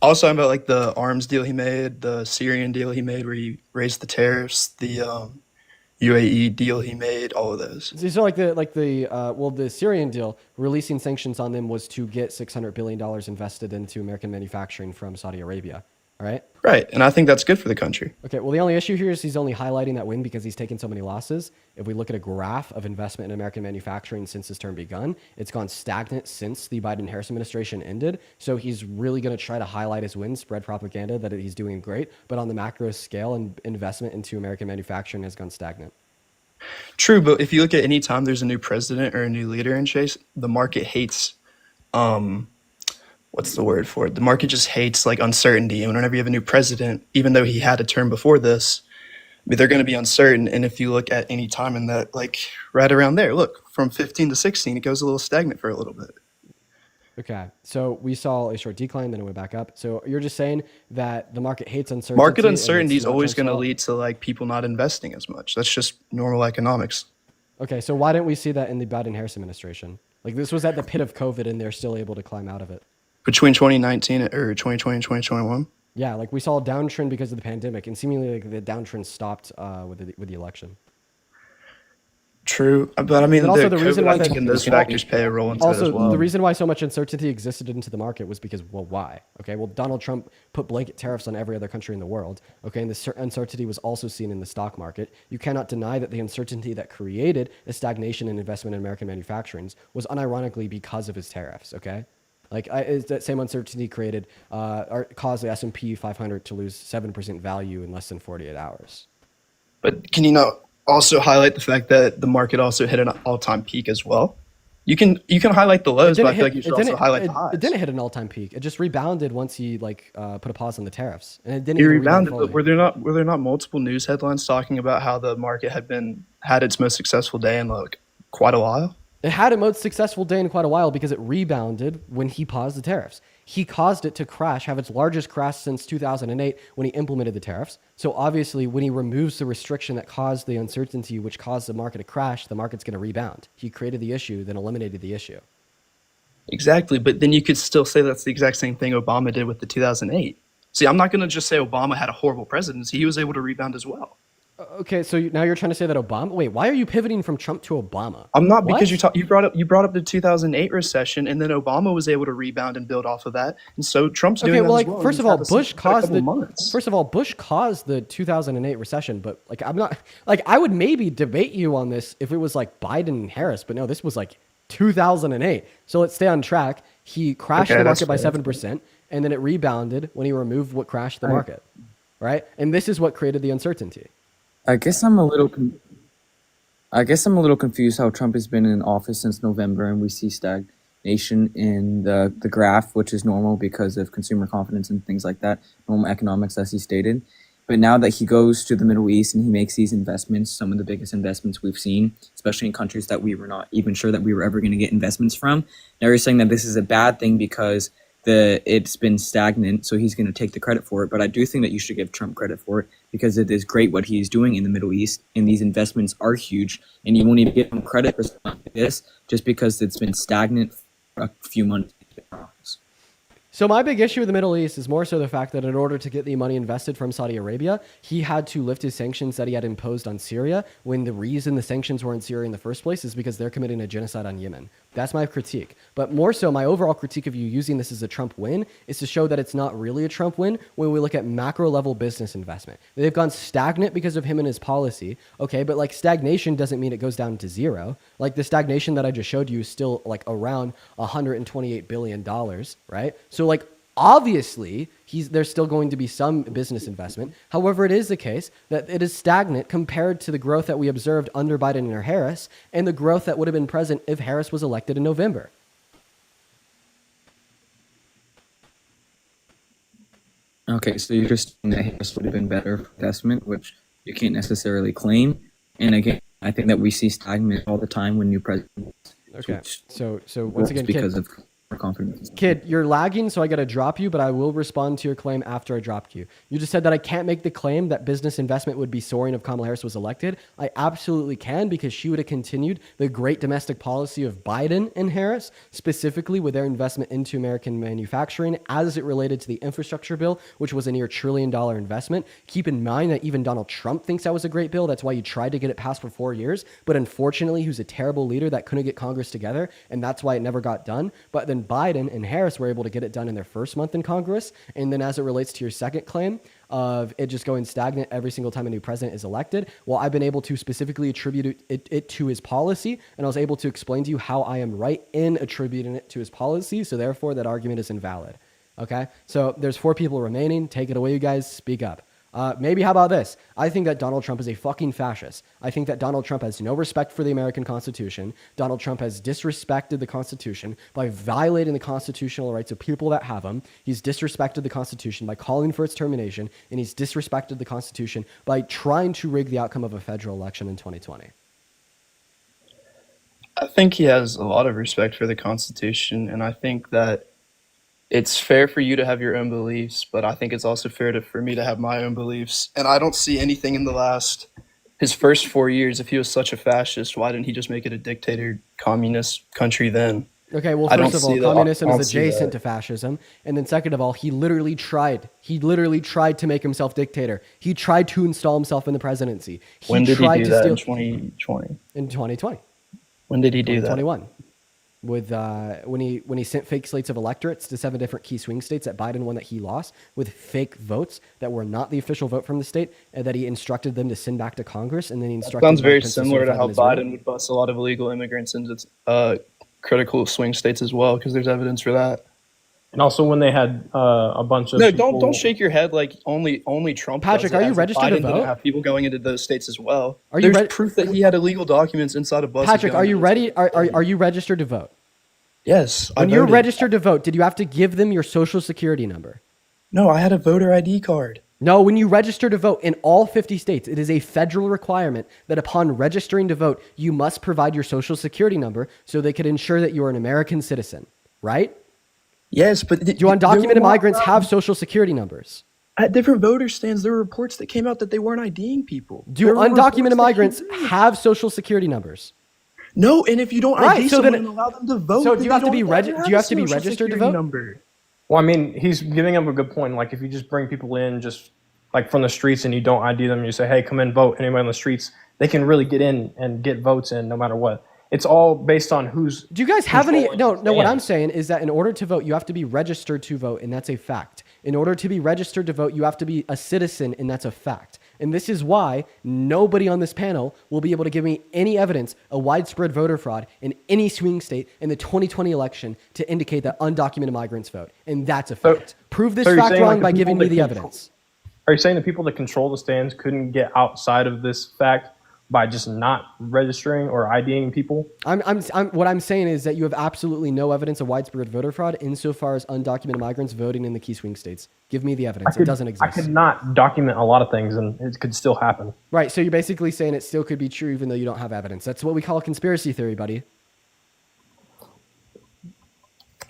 Also talking about like the arms deal he made, the Syrian deal he made where he raised the tariffs, the UAE deal he made, all of those.
So the Syrian deal, releasing sanctions on them was to get $600 billion invested into American manufacturing from Saudi Arabia, right?
Right, and I think that's good for the country.
Okay, well, the only issue here is he's only highlighting that win because he's taken so many losses. If we look at a graph of investment in American manufacturing since his term begun, it's gone stagnant since the Biden-Harris administration ended. So he's really going to try to highlight his wins, spread propaganda that he's doing great. But on the macro scale, investment into American manufacturing has gone stagnant.
True, but if you look at any time there's a new president or a new leader in chase, the market hates what's the word for it? The market just hates like uncertainty. And whenever you have a new president, even though he had a term before this, I mean, they're going to be uncertain. And if you look at any time in that, like right around there, look, from 15 to 16, it goes a little stagnant for a little bit.
Okay, so we saw a short decline, then it went back up. So you're just saying that the market hates uncertainty.
Market
and it's
uncertainty is
not
always
Trump's
going to
fault?
lead to like people not investing as much. That's just normal economics.
Okay, so why didn't we see that in the Biden-Harris administration? Like this was at the pit of COVID, and they're still able to climb out of it.
Between 2019 or 2020 and 2021?
Yeah, like we saw a downtrend because of the pandemic, and seemingly like the downtrend stopped with the election.
True, but I mean,
And also
the
the reason
COVID,
why
I think, and those factors play a role into it as
also
well.
the reason why so much uncertainty existed into the market was because, well, why? Okay, well, Donald Trump put blanket tariffs on every other country in the world. Okay, and the uncertainty was also seen in the stock market. You cannot deny that the uncertainty that created a stagnation in investment in American manufacturing was unironically because of his tariffs. Okay. Like that same uncertainty created or caused the S&P 500 to lose 7% value in less than 48 hours.
But can you not also highlight the fact that the market also hit an all-time peak as well? You can highlight the lows, but I feel like you should also highlight the highs.
It didn't hit an all-time peak. It just rebounded once he put a pause on the tariffs, and it didn't.
It
even
rebounded,
rebound
but
fully.
were there not multiple news headlines talking about how the market had its most successful day in like quite a while?
It had its most successful day in quite a while because it rebounded when he paused the tariffs. He caused it to crash, have its largest crash since 2008 when he implemented the tariffs. So obviously, when he removes the restriction that caused the uncertainty, which caused the market to crash, the market's going to rebound. He created the issue, then eliminated the issue.
Exactly, but then you could still say that's the exact same thing Obama did with the 2008. See, I'm not going to just say Obama had a horrible presidency. He was able to rebound as well.
Okay, so now you're trying to say that Obama. Wait, why are you pivoting from Trump to Obama?
I'm not,
What?
because you brought up the 2008 recession, and then Obama was able to rebound and build off of that, and so Trump's doing
Okay,
that
well,
as
like
well.
first
He's
of all,
had a
Bush caused
couple
the
months.
first of all Bush caused the 2008 recession, but like I'm not like I would maybe debate you on this if it was like Biden and Harris, but no, this was like 2008. So let's stay on track. He crashed
Okay,
the
that's
market by
fair.
7%, and then it rebounded when he removed what crashed the market, right? And this is what created the uncertainty.
I guess I'm a little confused how Trump has been in office since November, and we see stagnation in the graph, which is normal because of consumer confidence and things like that, normal economics, as he stated. But now that he goes to the Middle East and he makes these investments, some of the biggest investments we've seen, especially in countries that we were not even sure that we were ever going to get investments from, now you're saying that this is a bad thing because it's been stagnant, so he's going to take the credit for it. But I do think that you should give Trump credit for it because it is great what he is doing in the Middle East, and these investments are huge, and you won't even give him credit for something like this just because it's been stagnant for a few months.
So my big issue with the Middle East is more so the fact that in order to get the money invested from Saudi Arabia, he had to lift his sanctions that he had imposed on Syria, when the reason the sanctions were in Syria in the first place is because they're committing a genocide on Yemen. That's my critique. But more so, my overall critique of you using this as a Trump win is to show that it's not really a Trump win when we look at macro level business investment. They've gone stagnant because of him and his policy. Okay, but like stagnation doesn't mean it goes down to zero. Like the stagnation that I just showed you is still like around $128 billion, right? So like obviously there's still going to be some business investment. However, it is the case that it is stagnant compared to the growth that we observed under Biden or Harris and the growth that would have been present if Harris was elected in November.
Okay, so you're just saying that Harris would have been better for investment, which you can't necessarily claim. And again, I think that we see stagnant all the time when new presidents.
Okay, so once again,
because of confidence.
Kid, you're lagging, so I got to drop you, but I will respond to your claim after I dropped you. You just said that I can't make the claim that business investment would be soaring if Kamala Harris was elected. I absolutely can, because she would have continued the great domestic policy of Biden and Harris, specifically with their investment into American manufacturing as it related to the infrastructure bill, which was a near $1 trillion investment. Keep in mind that even Donald Trump thinks that was a great bill. That's why he tried to get it passed for 4 years. But unfortunately, he was a terrible leader that couldn't get Congress together, and that's why it never got done. But then Biden and Harris were able to get it done in their first month in Congress. And then as it relates to your second claim of it just going stagnant every single time a new president is elected, well, I've been able to specifically attribute it to his policy, and I was able to explain to you how I am right in attributing it to his policy. So therefore, that argument is invalid. Okay? So there's 4 people remaining. Take it away, you guys. Speak up. Maybe how about this? I think that Donald Trump is a fucking fascist. I think that Donald Trump has no respect for the American Constitution. Donald Trump has disrespected the Constitution by violating the constitutional rights of people that have them. He's disrespected the Constitution by calling for its termination, and he's disrespected the Constitution by trying to rig the outcome of a federal election in 2020.
I think he has a lot of respect for the Constitution, and I think that it's fair for you to have your own beliefs, but I think it's also fair for me to have my own beliefs. And I don't see anything in his first 4 years, if he was such a fascist, why didn't he just make it a dictator, communist country then?
Okay, well, first of all, communism is adjacent to fascism. And then second of all, he literally tried to make himself dictator. He tried to install himself in the presidency.
When did he do that? In 2020?
In 2020.
When did he do that?
2021. With when he sent fake slates of electorates to 7 different key swing states that Biden won that he lost, with fake votes that were not the official vote from the state, and that he instructed them to send back to Congress, and then he instructed.
Sounds very similar to how Biden would bust a lot of illegal immigrants into critical swing states as well, because there's evidence for that.
And also when they had a bunch of
don't shake your head like only Trump.
Patrick, are you registered to vote?
Have people going into those states as well.
There's
proof that he had illegal documents inside of buses.
Patrick, are you ready? Are you registered to vote?
Yes.
When you're registered to vote, did you have to give them your social security number?
No, I had a voter ID card.
No, when you register to vote in all 50 states, it is a federal requirement that upon registering to vote, you must provide your social security number so they could ensure that you are an American citizen, right?
Yes, but
do undocumented migrants have social security numbers?
At different voter stands, there were reports that came out that they weren't IDing people.
Do undocumented migrants have social security numbers?
No, and if you don't ID someone and allow them to vote,
so do you have to be registered to vote?
Number.
Well, I mean, he's giving up a good point. Like, if you just bring people in just like from the streets and you don't ID them, you say, hey, come in, vote. Anybody on the streets, they can really get in and get votes in no matter what. It's all based on who's.
Do you guys have any? No. What I'm saying is that in order to vote, you have to be registered to vote, and that's a fact. In order to be registered to vote, you have to be a citizen, and that's a fact. And this is why nobody on this panel will be able to give me any evidence of widespread voter fraud in any swing state in the 2020 election to indicate that undocumented migrants vote. And that's a fact. Prove this fact wrong by giving me the evidence.
Are you saying the people that control the stands couldn't get outside of this fact by just not registering or IDing people?
What I'm saying is that you have absolutely no evidence of widespread voter fraud insofar as undocumented migrants voting in the key swing states. Give me the evidence. It doesn't exist.
I could not document a lot of things, and it could still happen.
Right, so you're basically saying it still could be true even though you don't have evidence. That's what we call a conspiracy theory, buddy.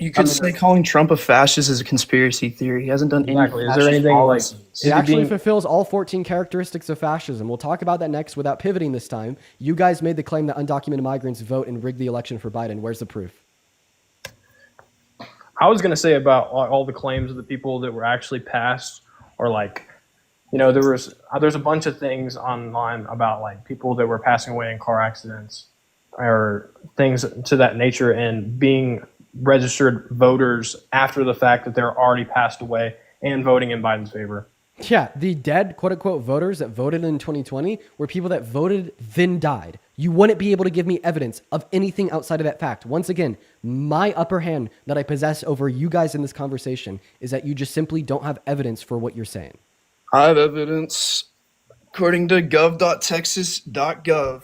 You could say calling Trump a fascist is a conspiracy theory. He hasn't done anything.
Is there anything like
it actually fulfills all 14 characteristics of fascism? We'll talk about that next without pivoting this time. You guys made the claim that undocumented migrants vote and rig the election for Biden. Where's the proof?
I was gonna say about all the claims of the people that were actually passed, or like, there's a bunch of things online about like people that were passing away in car accidents or things to that nature and being registered voters after the fact that they're already passed away and voting in Biden's favor.
Yeah, the dead, quote unquote, voters that voted in 2020 were people that voted then died. You wouldn't be able to give me evidence of anything outside of that fact. Once again, my upper hand that I possess over you guys in this conversation is that you just simply don't have evidence for what you're saying.
I have evidence. According to gov.texas.gov,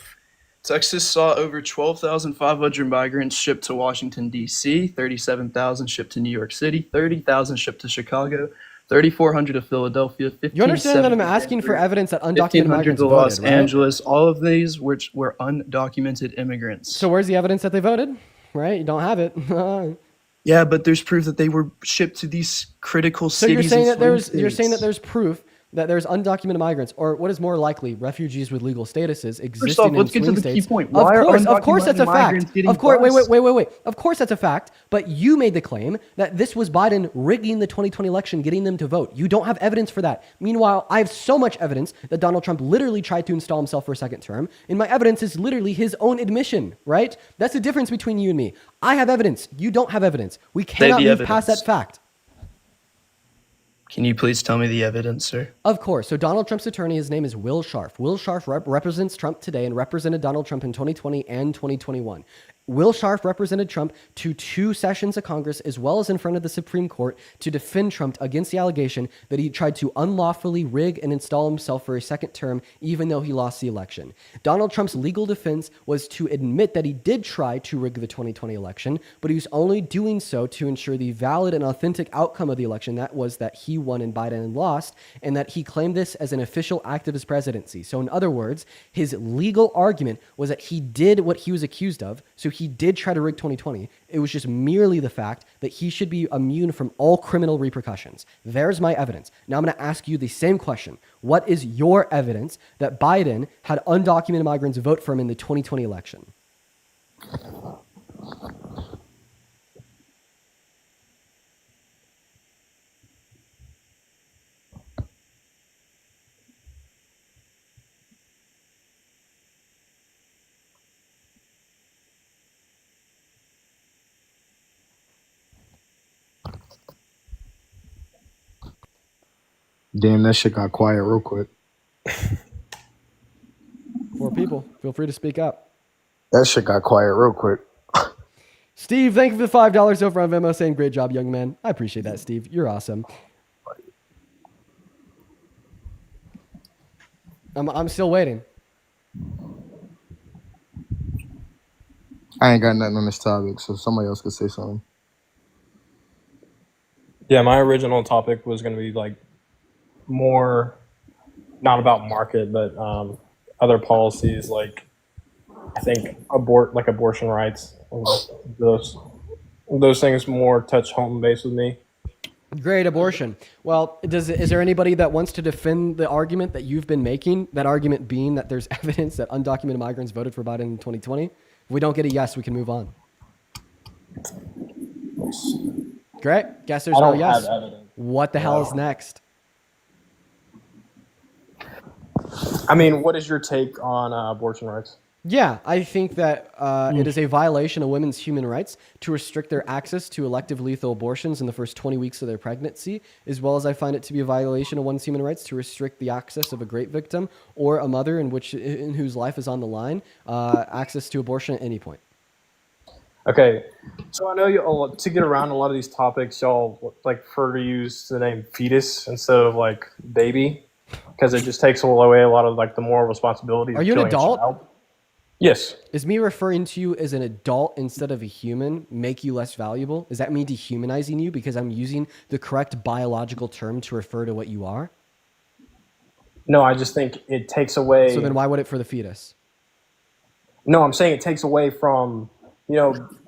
Texas saw over 12,500 migrants shipped to Washington, D.C., 37,000 shipped to New York City, 30,000 shipped to Chicago, 3,400 to Philadelphia,
You understand that I'm asking for evidence that undocumented
1,500
migrants
to Los
voted, right?
Angeles. All of these which were undocumented immigrants.
So where's the evidence that they voted? Right? You don't have it.
Yeah, but there's proof that they were shipped to these critical
So
cities.
you're saying
and
that
swing
you're saying that
states.
there's proof that there's undocumented migrants, or what is more likely, refugees with legal statuses existing
First off,
in
let's get to
swing
the key
states.
point. Why are
Of course, that's a
undocumented migrants
fact.
getting
Of course,
bused?
wait. Of course, that's a fact. But you made the claim that this was Biden rigging the 2020 election, getting them to vote. You don't have evidence for that. Meanwhile, I have so much evidence that Donald Trump literally tried to install himself for a second term, and my evidence is literally his own admission. Right? That's the difference between you and me. I have evidence. You don't have evidence. We cannot move past that fact.
Can you please tell me the evidence, sir?
Of course. So Donald Trump's attorney, his name is Will Scharf. Will Scharf represents Trump today and represented Donald Trump in 2020 and 2021. Will Scharf represented Trump to 2 sessions of Congress as well as in front of the Supreme Court to defend Trump against the allegation that he tried to unlawfully rig and install himself for a second term even though he lost the election. Donald Trump's legal defense was to admit that he did try to rig the 2020 election, but he was only doing so to ensure the valid and authentic outcome of the election. That was that he won and Biden lost, and that he claimed this as an official act of his presidency. So in other words, his legal argument was that he did what he was accused of, so he did try to rig 2020. It was just merely the fact that he should be immune from all criminal repercussions. There's my evidence. Now I'm going to ask you the same question. What is your evidence that Biden had undocumented migrants vote for him in the 2020 election?
Damn, that shit got quiet real quick.
4 people. Feel free to speak up.
That shit got quiet real quick.
Steve, thank you for the $5 over on Venmo saying great job, young man. I appreciate that, Steve. You're awesome. I'm still waiting.
I ain't got nothing on this topic, so somebody else could say something.
Yeah, my original topic was going to be like more not about market, but other policies like I think abortion rights. Those things more touch home base with me.
Great, abortion. Well, is there anybody that wants to defend the argument that you've been making? That argument being that there's evidence that undocumented migrants voted for Biden in 2020? If we don't get a yes, we can move on. Great. Guess there's no yes. What the hell is next?
I mean, what is your take on abortion rights?
Yeah, I think that it is a violation of women's human rights to restrict their access to elective lethal abortions in the first 20 weeks of their pregnancy, as well as I find it to be a violation of one's human rights to restrict the access of a rape victim or a mother in whose life is on the line, access to abortion at any point.
Okay, so I know you to get around a lot of these topics, y'all like prefer to use the name fetus instead of like baby, because it just takes away a lot of like the moral responsibility.
Are you an adult?
Yes.
Is me referring to you as an adult instead of a human make you less valuable? Is that me dehumanizing you because I'm using the correct biological term to refer to what you are?
No, I just think it takes away.
So then why would it for the fetus?
No, I'm saying it takes away from,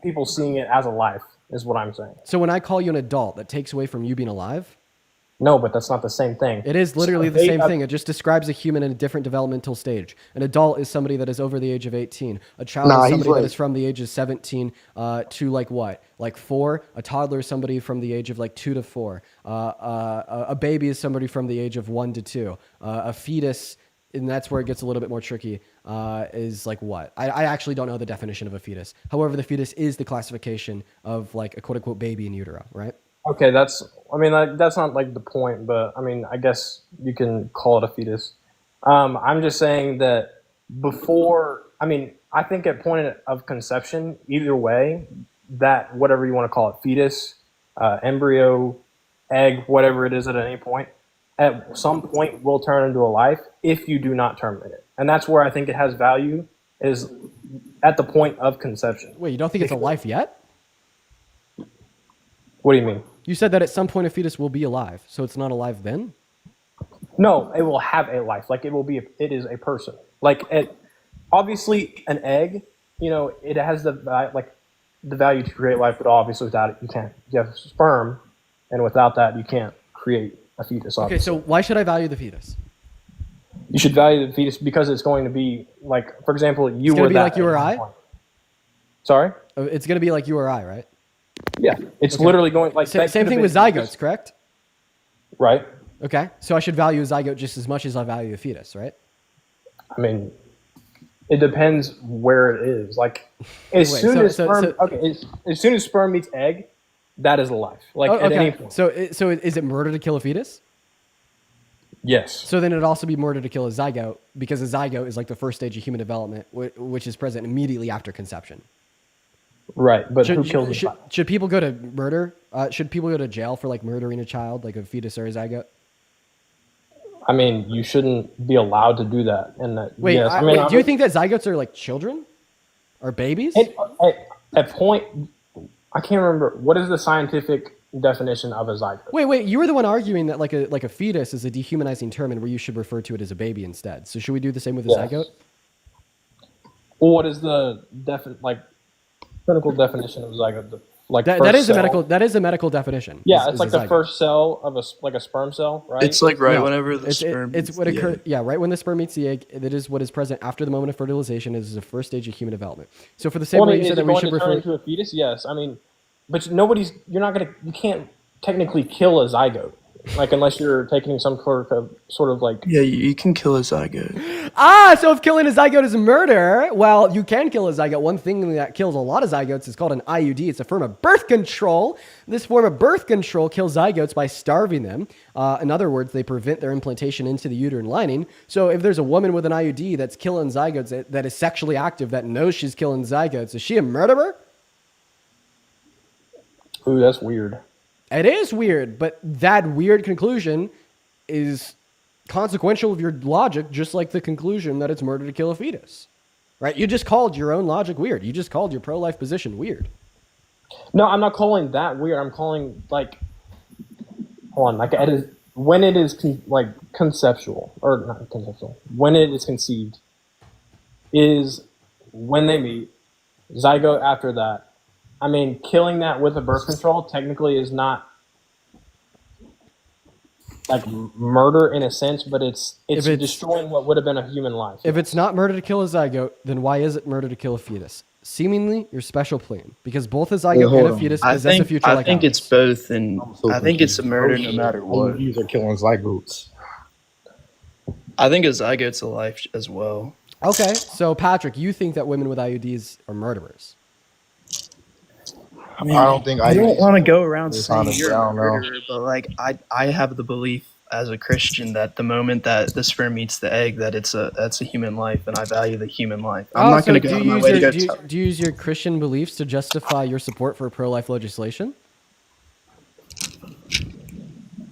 people seeing it as a life is what I'm saying.
So when I call you an adult, that takes away from you being alive?
No, but that's not the same thing.
It is literally the same thing. It just describes a human in a different developmental stage. An adult is somebody that is over the age of 18. A child
Nah,
is
he's
somebody that
right.
is from the age of 17 to like what? Like 4. A toddler is somebody from the age of like 2 to 4. A baby is somebody from the age of 1 to 2. A fetus, and that's where it gets a little bit more tricky, is like what? I actually don't know the definition of a fetus. However, the fetus is the classification of like a quote unquote baby in utero, right?
Okay, that's not like the point, but I mean, I guess you can call it a fetus. I'm just saying that I think at point of conception, either way, that whatever you want to call it, fetus, embryo, egg, whatever it is at any point, at some point will turn into a life if you do not terminate it. And that's where I think it has value, is at the point of conception.
Wait, you don't think it's a life yet?
What do you mean?
You said that at some point a fetus will be alive, so it's not alive then?
No, it will have a life. Like it is a person. Like obviously an egg, it has the value to create life, but obviously without it you can't. You have sperm, and without that you can't create a fetus. Obviously.
Okay, so why should I value the fetus?
You should value the fetus because it's going to be like, for example,
It's going to be like you or I?
Sorry?
It's going to be like you or I, right?
Yeah, it's literally going like
same thing with zygotes, correct?
Right.
Okay, so I should value a zygote just as much as I value a fetus, right?
I mean, it depends where it is. Like, as soon as sperm meets egg, that is a life. Like at any point.
So is it murder to kill a fetus?
Yes.
So then it'd also be murder to kill a zygote, because a zygote is like the first stage of human development, which is present immediately after conception.
Right, but who kills the child?
Should people go to murder? Should people go to jail for like murdering a child, like a fetus or a zygote?
I mean, you shouldn't be allowed to do that. And that.
Wait,
yes.
do you think that zygotes are like children or babies?
At point, I can't remember what is the scientific definition of a zygote.
Wait, you were the one arguing that like a fetus is a dehumanizing term and where you should refer to it as a baby instead. So should we do the same with a zygote?
Well, what is the clinical definition of zygote? Like
that is a medical definition.
Yeah, it's like the first cell of a sperm cell, right?
It's like whenever the sperm.
It's what occurs. Yeah, right when the sperm meets the egg. That is what is present after the moment of fertilization. Is the first stage of human development. So for the same way you said that we should refer
to a fetus, yes. I mean, but you can't technically kill a zygote, like unless you're taking some sort of like.
Yeah, you can kill a zygote.
So if killing a zygote is murder, well, you can kill a zygote. One thing that kills a lot of zygotes is called an IUD. It's a form of birth control. This form of birth control kills zygotes by starving them. In other words, they prevent their implantation into the uterine lining. So if there's a woman with an IUD that's killing zygotes, that is sexually active, that knows she's killing zygotes, is she a murderer?
Ooh, that's weird.
It is weird, but that weird conclusion is consequential of your logic, just like the conclusion that it's murder to kill a fetus, right? You just called your own logic weird. You just called your pro-life position weird.
No, I'm not calling that weird. I'm calling when it is conceptual, or not conceptual, when it is conceived, is when they meet, zygote after that. I mean, killing that with a birth control technically is not like murder in a sense, but it's destroying what would have been a human life.
If it's not murder to kill a zygote, then why is it murder to kill a fetus? Seemingly, your special plan, because both a zygote and a fetus possess a future like
I think
ours.
it's both, and I think it's a murder no matter what.
These are killing zygotes.
I think a zygote's a life as well.
Okay, so Patrick, you think that women with IUDs are murderers?
I mean,
I don't think
I don't want to go around
It's
saying
honestly,
you're
I
a
don't know.
murderer, but like I have the belief as a Christian that the moment that the sperm meets the egg, that's a human life, and I value the human life. I'm not going to go out of my way to go.
Do you use your Christian beliefs to justify your support for pro-life legislation?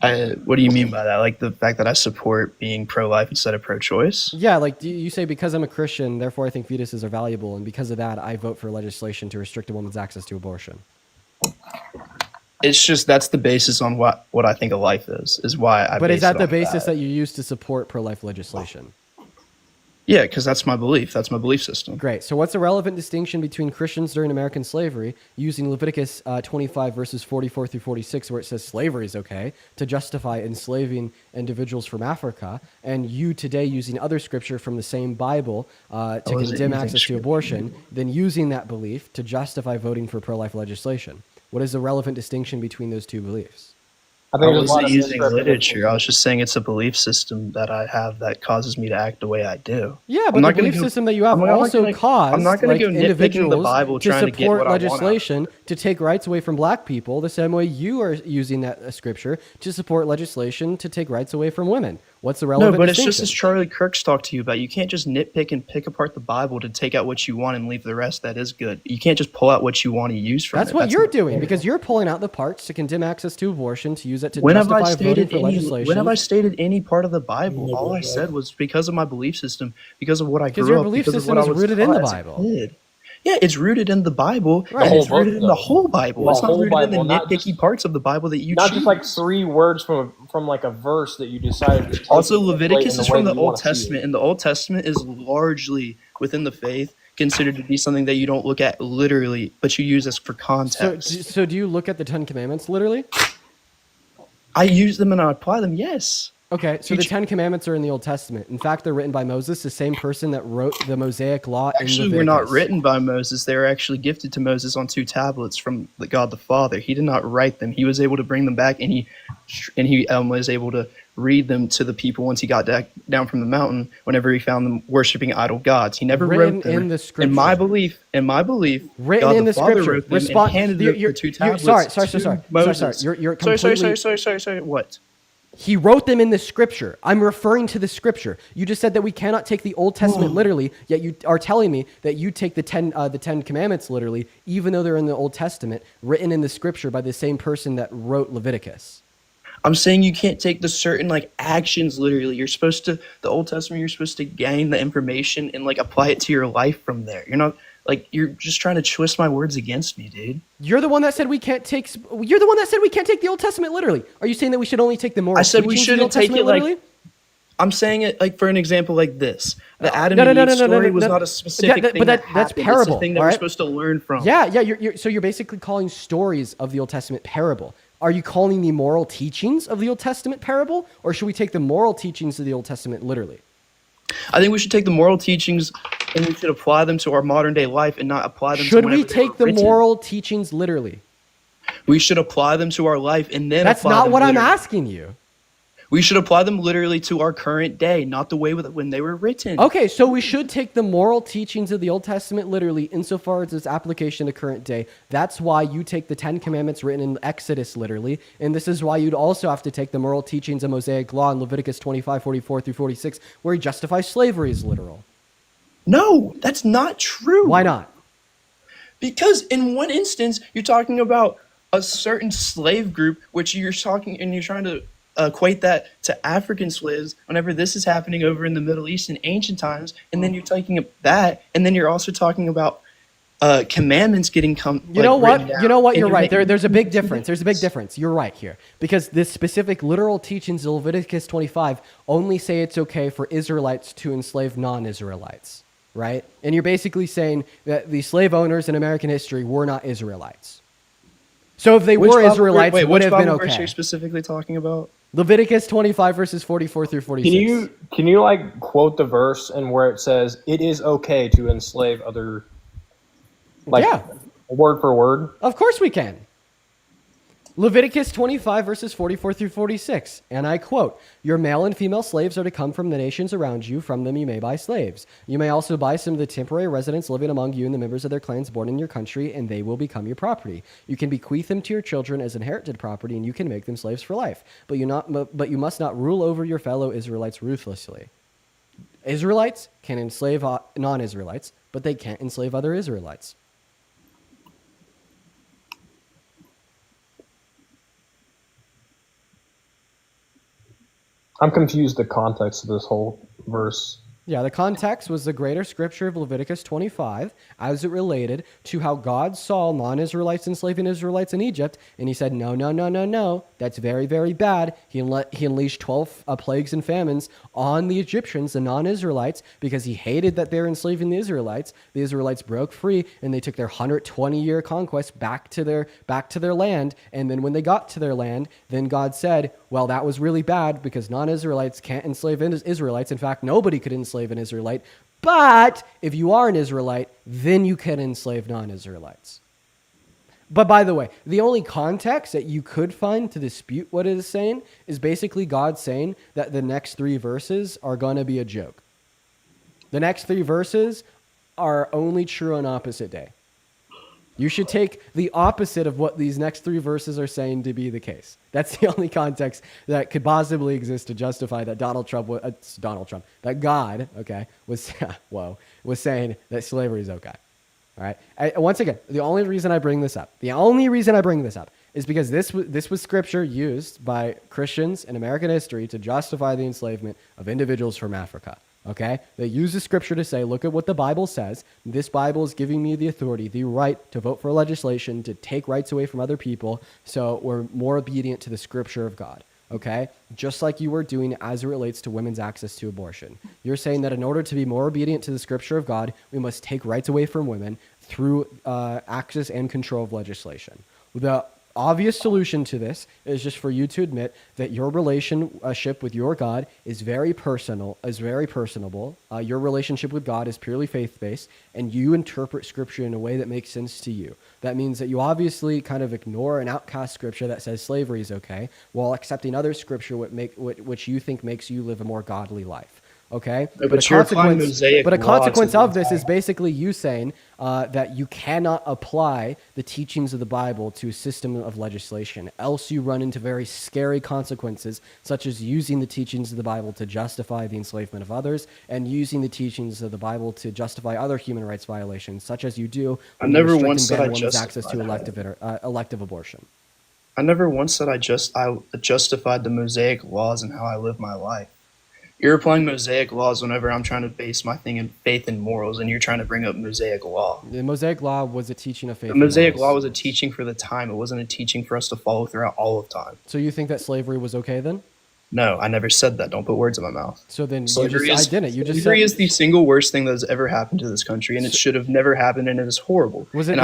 What do you mean by that? Like the fact that I support being pro-life instead of pro-choice?
Yeah, like you say because I'm a Christian, therefore I think fetuses are valuable, and because of that, I vote for legislation to restrict a woman's access to abortion.
It's just that's the basis on what I think a life is why I.
But
base
is that
it
the
off
basis that you use to support pro-life legislation?
Yeah, because that's my belief. That's my belief system.
Great. So what's the relevant distinction between Christians during American slavery using Leviticus 25 verses 44 through 46, where it says slavery is okay, to justify enslaving individuals from Africa, and you today using other scripture from the same Bible to condemn access to abortion, then using that belief to justify voting for pro-life legislation? What is the relevant distinction between those two beliefs?
I
I
think there's a lot
wasn't
of
using
misrepresentation.
literature. I was just saying it's a belief system that I have that causes me to act the way I do.
Yeah,
I'm
but the
not gonna
belief
go-
system that you have
I'm not
also
gonna-
caused
I'm not going to go nitpicking the
individuals
Bible
to
trying to get
support
what I want out of
legislation to take rights away from black people the same way you are using that scripture to support legislation to take rights away from women. What's the
No,
relevant
but it's
distinction?
just as Charlie Kirk's talked to you about. You can't just nitpick and pick apart the Bible to take out what you want and leave the rest that is good. You can't just pull out what you want to use from
That's
it.
what you're
not
doing
fair.
because you're pulling out the parts to condemn access to abortion, to use it to
When have I
justify voting
stated
for legislation.
when have I stated any part of the Bible? All I said was because of my belief system, because of what I
Because
grew
your
up,
belief
because of
system
what
is
I was
rooted in the
taught as a
Bible.
kid. Yeah, it's rooted in the Bible.
Right.
And
The
it's
whole
rooted
book,
in the
though.
whole Bible.
The
It's not
whole
rooted in the
Bible, not
nitpicky
just-
parts of the Bible that you
Not
choose.
just like 3 words from like a verse that you decided to take
Also,
and
Leviticus
translate in
is
the way
from the
that you wanna
Old
see it.
Testament, and the Old Testament is largely within the faith considered to be something that you don't look at literally, but you use as for context.
So do you look at the Ten Commandments literally?
I use them and I apply them, yes.
Okay, so the Ten Commandments are in the Old Testament. In fact, they're written by Moses, the same person that wrote the Mosaic Law
Actually,
in
were
Leviticus.
not written by Moses. They were actually gifted to Moses on 2 tablets from God the Father. He did not write them. He was able to bring them back, and he was able to read them to the people once he got down from the mountain. Whenever he found them worshiping idol gods, he never
Written
wrote them.
in the scripture.
In my belief,
Written
God
in
the
the
Father
scripture.
wrote them
Respond.
and handed
You're-
them for 2 tablets.
sorry.
to Moses.
You're completely.
Sorry. What?
He wrote them in the scripture. I'm referring to the scripture. You just said that we cannot take the Old Testament literally, yet you are telling me that you take the Ten Commandments literally, even though they're in the Old Testament, written in the scripture by the same person that wrote Leviticus.
I'm saying you can't take the certain like actions literally. You're supposed to the Old Testament. You're supposed to gain the information and like apply it to your life from there. You're not like you're just trying to twist my words against me, dude.
You're the one that said we can't take. You're the one that said we can't take the Old Testament literally. Are you saying that we should only take the moral?
I said we
teachings of the
shouldn't
Old
take
Testament
it like.
literally?
I'm saying it like for an example like this. The Adam
No,
and
no,
Eve
no, no, no,
story
no,
was
no.
not a specific
That-
thing
but
that
that's
happened.
parable,
It's a thing that
all
we're
right?
supposed to learn from.
Yeah. So you're basically calling stories of the Old Testament parable. Are you calling the moral teachings of the Old Testament parable, or should we take the moral teachings of the Old Testament literally?
I think we should take the moral teachings and we should apply them to our modern day life and not apply them.
Should
to
we
whenever they were
take the
written.
moral teachings literally?
We should apply them to our life and then.
That's
apply
not
them
what I'm
literally.
asking you.
We should apply them literally to our current day, not the way when they were written.
Okay, so we should take the moral teachings of the Old Testament literally insofar as its application to current day. That's why you take the Ten Commandments written in Exodus literally, and this is why you'd also have to take the moral teachings of Mosaic Law in Leviticus 25, 44 through 46, where he justifies slavery as literal.
No, that's not true.
Why not?
Because in one instance, you're talking about a certain slave group, which you're talking and you're trying to equate that to African slaves whenever this is happening over in the Middle East in ancient times. And then you're taking that, and then you're also talking about commandments getting
You know what?
written down.
You know what?
And
You're right.
making-
There's a big difference. There's a big difference. You're right here. Because this specific literal teachings of Leviticus 25 only say it's okay for Israelites to enslave non-Israelites, right? And you're basically saying that the slave owners in American history were not Israelites. So if they
Which
were
Bible-
Israelites,
wait,
it would
which
have been
Bible verse are
okay.
you specifically talking about?
Leviticus 25 verses 44 through 46.
Can you like quote the verse and where it says it is okay to enslave other, like
Yeah.
word for word?
Of course we can. Leviticus 25 verses 44 through 46, and I quote, "Your male and female slaves are to come from the nations around you. From them you may buy slaves. You may also buy some of the temporary residents living among you and the members of their clans born in your country, and they will become your property. You can bequeath them to your children as inherited property, and you can make them slaves for life. But you must not rule over your fellow Israelites ruthlessly." Israelites can enslave non-Israelites, but they can't enslave other Israelites.
I'm confused the context of this whole verse.
Yeah, the context was the greater scripture of Leviticus 25 as it related to how God saw non-Israelites enslaving Israelites in Egypt, and he said, no, no, no, no, no. That's very, very bad. He unleashed 12 plagues and famines on the Egyptians, the non-Israelites, because he hated that they were enslaving the Israelites. The Israelites broke free, and they took their 120-year conquest back to their land. And then when they got to their land, then God said, well, that was really bad because non-Israelites can't enslave Israelites. In fact, nobody could enslave an Israelite. But if you are an Israelite, then you can enslave non-Israelites. But by the way, the only context that you could find to dispute what it is saying is basically God saying that the next 3 verses are going to be a joke. The next 3 verses are only true on opposite day. You should take the opposite of what these next 3 verses are saying to be the case. That's the only context that could possibly exist to justify that that God, okay, was saying that slavery is okay. All right. Once again, the only reason I bring this up is because this was scripture used by Christians in American history to justify the enslavement of individuals from Africa. Okay? They use the scripture to say, look at what the Bible says. This Bible is giving me the authority, the right to vote for legislation, to take rights away from other people, so we're more obedient to the scripture of God. Okay? Just like you were doing as it relates to women's access to abortion. You're saying that in order to be more obedient to the scripture of God, we must take rights away from women through access and control of legislation. The obvious solution to this is just for you to admit that your relationship with your God is very personable. Your relationship with God is purely faith-based, and you interpret scripture in a way that makes sense to you. That means that you obviously kind of ignore and outcast scripture that says slavery is okay, while accepting other scripture which you think makes you live a more godly life. Okay,
but a
consequence of this is basically you saying that you cannot apply the teachings of the Bible to a system of legislation, else you run into very scary consequences, such as using the teachings of the Bible to justify the enslavement of others, and using the teachings of the Bible to justify other human rights violations, such as you do when you restrict and ban women's access to elective abortion.
I never once said I justified the Mosaic laws and how I live my life. You're applying Mosaic laws whenever I'm trying to base my thing in faith and morals, and you're trying to bring up Mosaic law.
The Mosaic law was a teaching of faith.
The Mosaic law was a teaching for the time. It wasn't a teaching for us to follow throughout all of time.
So you think that slavery was okay then?
No, I never said that. Don't put words in my mouth.
So then
slavery
slavery
is the single worst thing that has ever happened to this country, and it should have never happened, and it is horrible.
Was it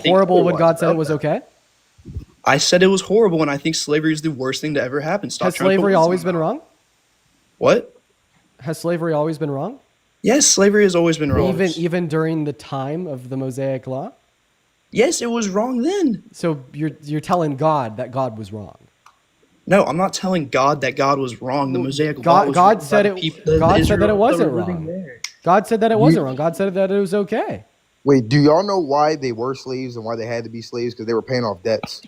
horrible when God said it was okay?
I said it was horrible, and I think slavery is the worst thing to ever happen.
Has slavery always been wrong?
What?
Has slavery always been wrong?
Yes, slavery has always been wrong.
Even during the time of the Mosaic law?
Yes, it was wrong then.
So you're telling God that God was wrong.
No, I'm not telling God that God was wrong. The Mosaic law was
God said that it wasn't wrong. God said that it wasn't wrong. God said that it was okay.
Wait, do y'all know why they were slaves and why they had to be slaves? Because they were paying off debts.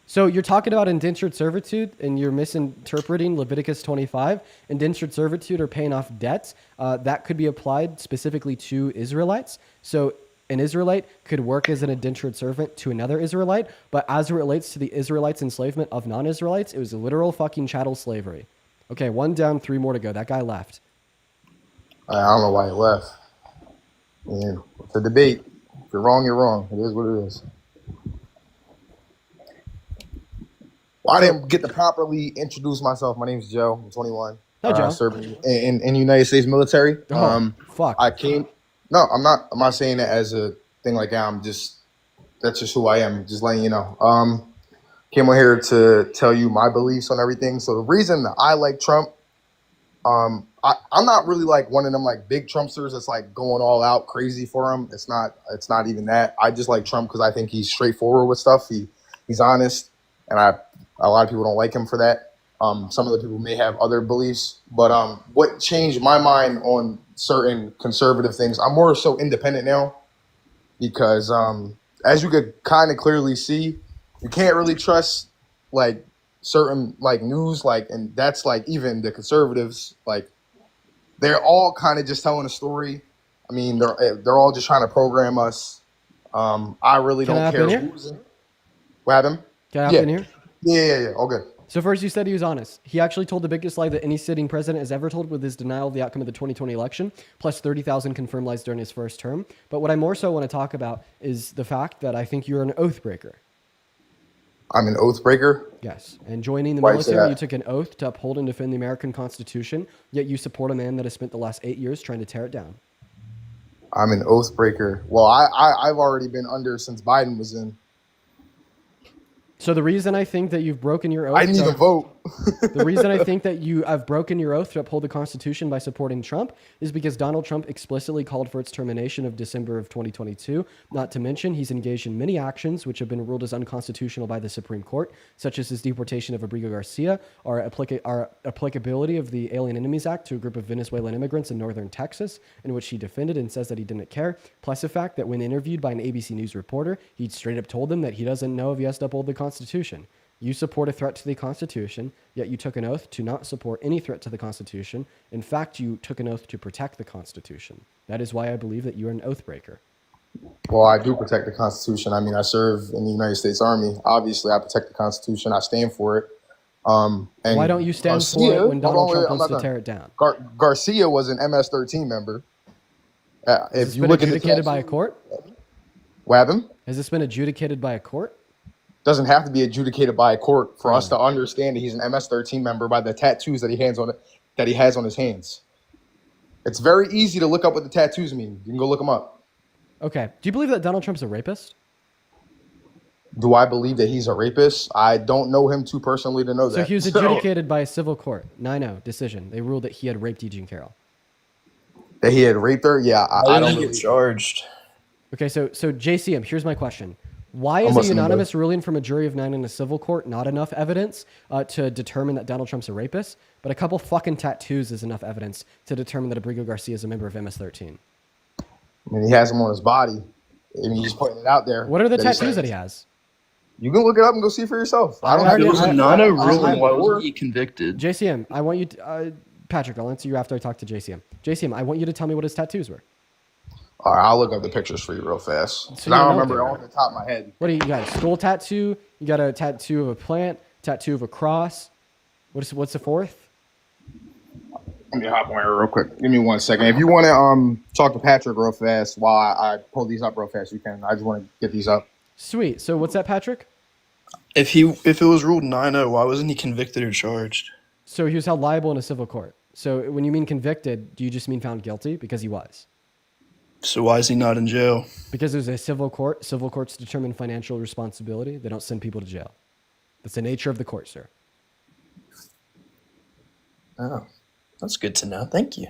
So you're talking about indentured servitude, and you're misinterpreting Leviticus 25. Indentured servitude or paying off debts, that could be applied specifically to Israelites. So an Israelite could work as an indentured servant to another Israelite, but as it relates to the Israelites' enslavement of non-Israelites, it was a literal fucking chattel slavery. Okay, 1 down, 3 more to go. That guy left.
I don't know why he left. Yeah, it's a debate. If you're wrong, you're wrong. It is what it is. Well, I didn't get to properly introduce myself. My name's Joe. I'm 21.
Hi, Joe.
Serving in the United States military.
Fuck.
No, I'm not saying that as a thing like that. That's just who I am. Just letting you know. Came on here to tell you my beliefs on everything. So the reason that I like Trump, I'm not really like one of them like big Trumpsters that's like going all out crazy for him. It's not even that. I just like Trump because I think he's straightforward with stuff. He's honest, and a lot of people don't like him for that. Some of the people may have other beliefs, but what changed my mind on certain conservative things, I'm more so independent now because as you could kind of clearly see, you can't really trust like certain like news, like, and that's like even the conservatives, like they're all kind of just telling a story. I mean, they're all just trying to program us. I really don't care who's in. What happened?
Can I hop in here?
Yeah. All good.
So first, you said he was honest. He actually told the biggest lie that any sitting president has ever told with his denial of the outcome of the 2020 election, plus 30,000 confirmed lies during his first term. But what I more so want to talk about is the fact that I think you're an oath breaker.
I'm an oath breaker.
Yes. And joining the
Why you say
military, you
that?
took an oath to uphold and defend the American Constitution, yet you support a man that has spent the last 8 years trying to tear it down.
I'm an oath breaker. Well, I've already been under since Biden was in.
So the reason I think that you've broken your oath,
I didn't even vote.
the reason I think that you have broken your oath to uphold the Constitution by supporting Trump is because Donald Trump explicitly called for its termination of December of 2022. Not to mention, he's engaged in many actions which have been ruled as unconstitutional by the Supreme Court, such as his deportation of Abrigo Garcia, our applicability of the Alien Enemies Act to a group of Venezuelan immigrants in northern Texas, in which he defended and says that he didn't care, plus the fact that when interviewed by an ABC News reporter, he straight up told them that he doesn't know if he has to uphold the Constitution. You support a threat to the Constitution, yet you took an oath to not support any threat to the Constitution. In fact, you took an oath to protect the Constitution. That is why I believe that you are an oath breaker.
Well, I do protect the Constitution. I mean, I serve in the United States Army. Obviously, I protect the Constitution. I stand for it. And
Why don't you stand for it when Donald Trump wants to tear it down?
Garcia was an MS-13 member.
Has
If
this
you
been
look at the
adjudicated by a court?
what happened?
Has this been adjudicated by a court?
Doesn't have to be adjudicated by a court for us to understand that he's an MS-13 member by the tattoos that he has on his hands. It's very easy to look up what the tattoos mean. You can go look them up.
Okay. Do you believe that Donald Trump's a rapist?
Do I believe that he's a rapist? I don't know him too personally to know that.
So he was adjudicated by a civil court. 9-0 decision. They ruled that he had raped E. Jean Carroll.
That he had raped her? Yeah, I don't
get charged.
Okay, so JCM, here's my question. Why
I'm
is a
listening,
unanimous ruling from a jury of 9 in a civil court not enough evidence to determine that Donald Trump's a rapist, but a couple fucking tattoos is enough evidence to determine that Abrigo Garcia is a member of MS-13?
I mean, he has them on his body. I mean, he's putting it out there.
What are the tattoos that he has?
You can look it up and go see for yourself.
If it was not a ruling, why wasn't he convicted?
JCM, I want you to, Patrick, I'll answer you after I talk to JCM. JCM, I want you to tell me what his tattoos were.
All right, I'll look up the pictures for you real fast.
So
I
you
don't
know
remember
what
it off the top of my head.
What do you got? A skull tattoo? You got a tattoo of a plant? Tattoo of a cross? What's the fourth?
Let me hop on here real quick. Give me 1 second. If you want to talk to Patrick real fast while I pull these up real fast, you can. I just want to get these up.
Sweet. So what's that, Patrick?
If it was ruled 9-0, why wasn't he convicted or charged?
So he was held liable in a civil court. So when you mean convicted, do you just mean found guilty? Because he was.
So why is he not in jail?
Because there's a civil court. Civil courts determine financial responsibility. They don't send people to jail. That's the nature of the court, sir.
Oh, that's good to know. Thank you.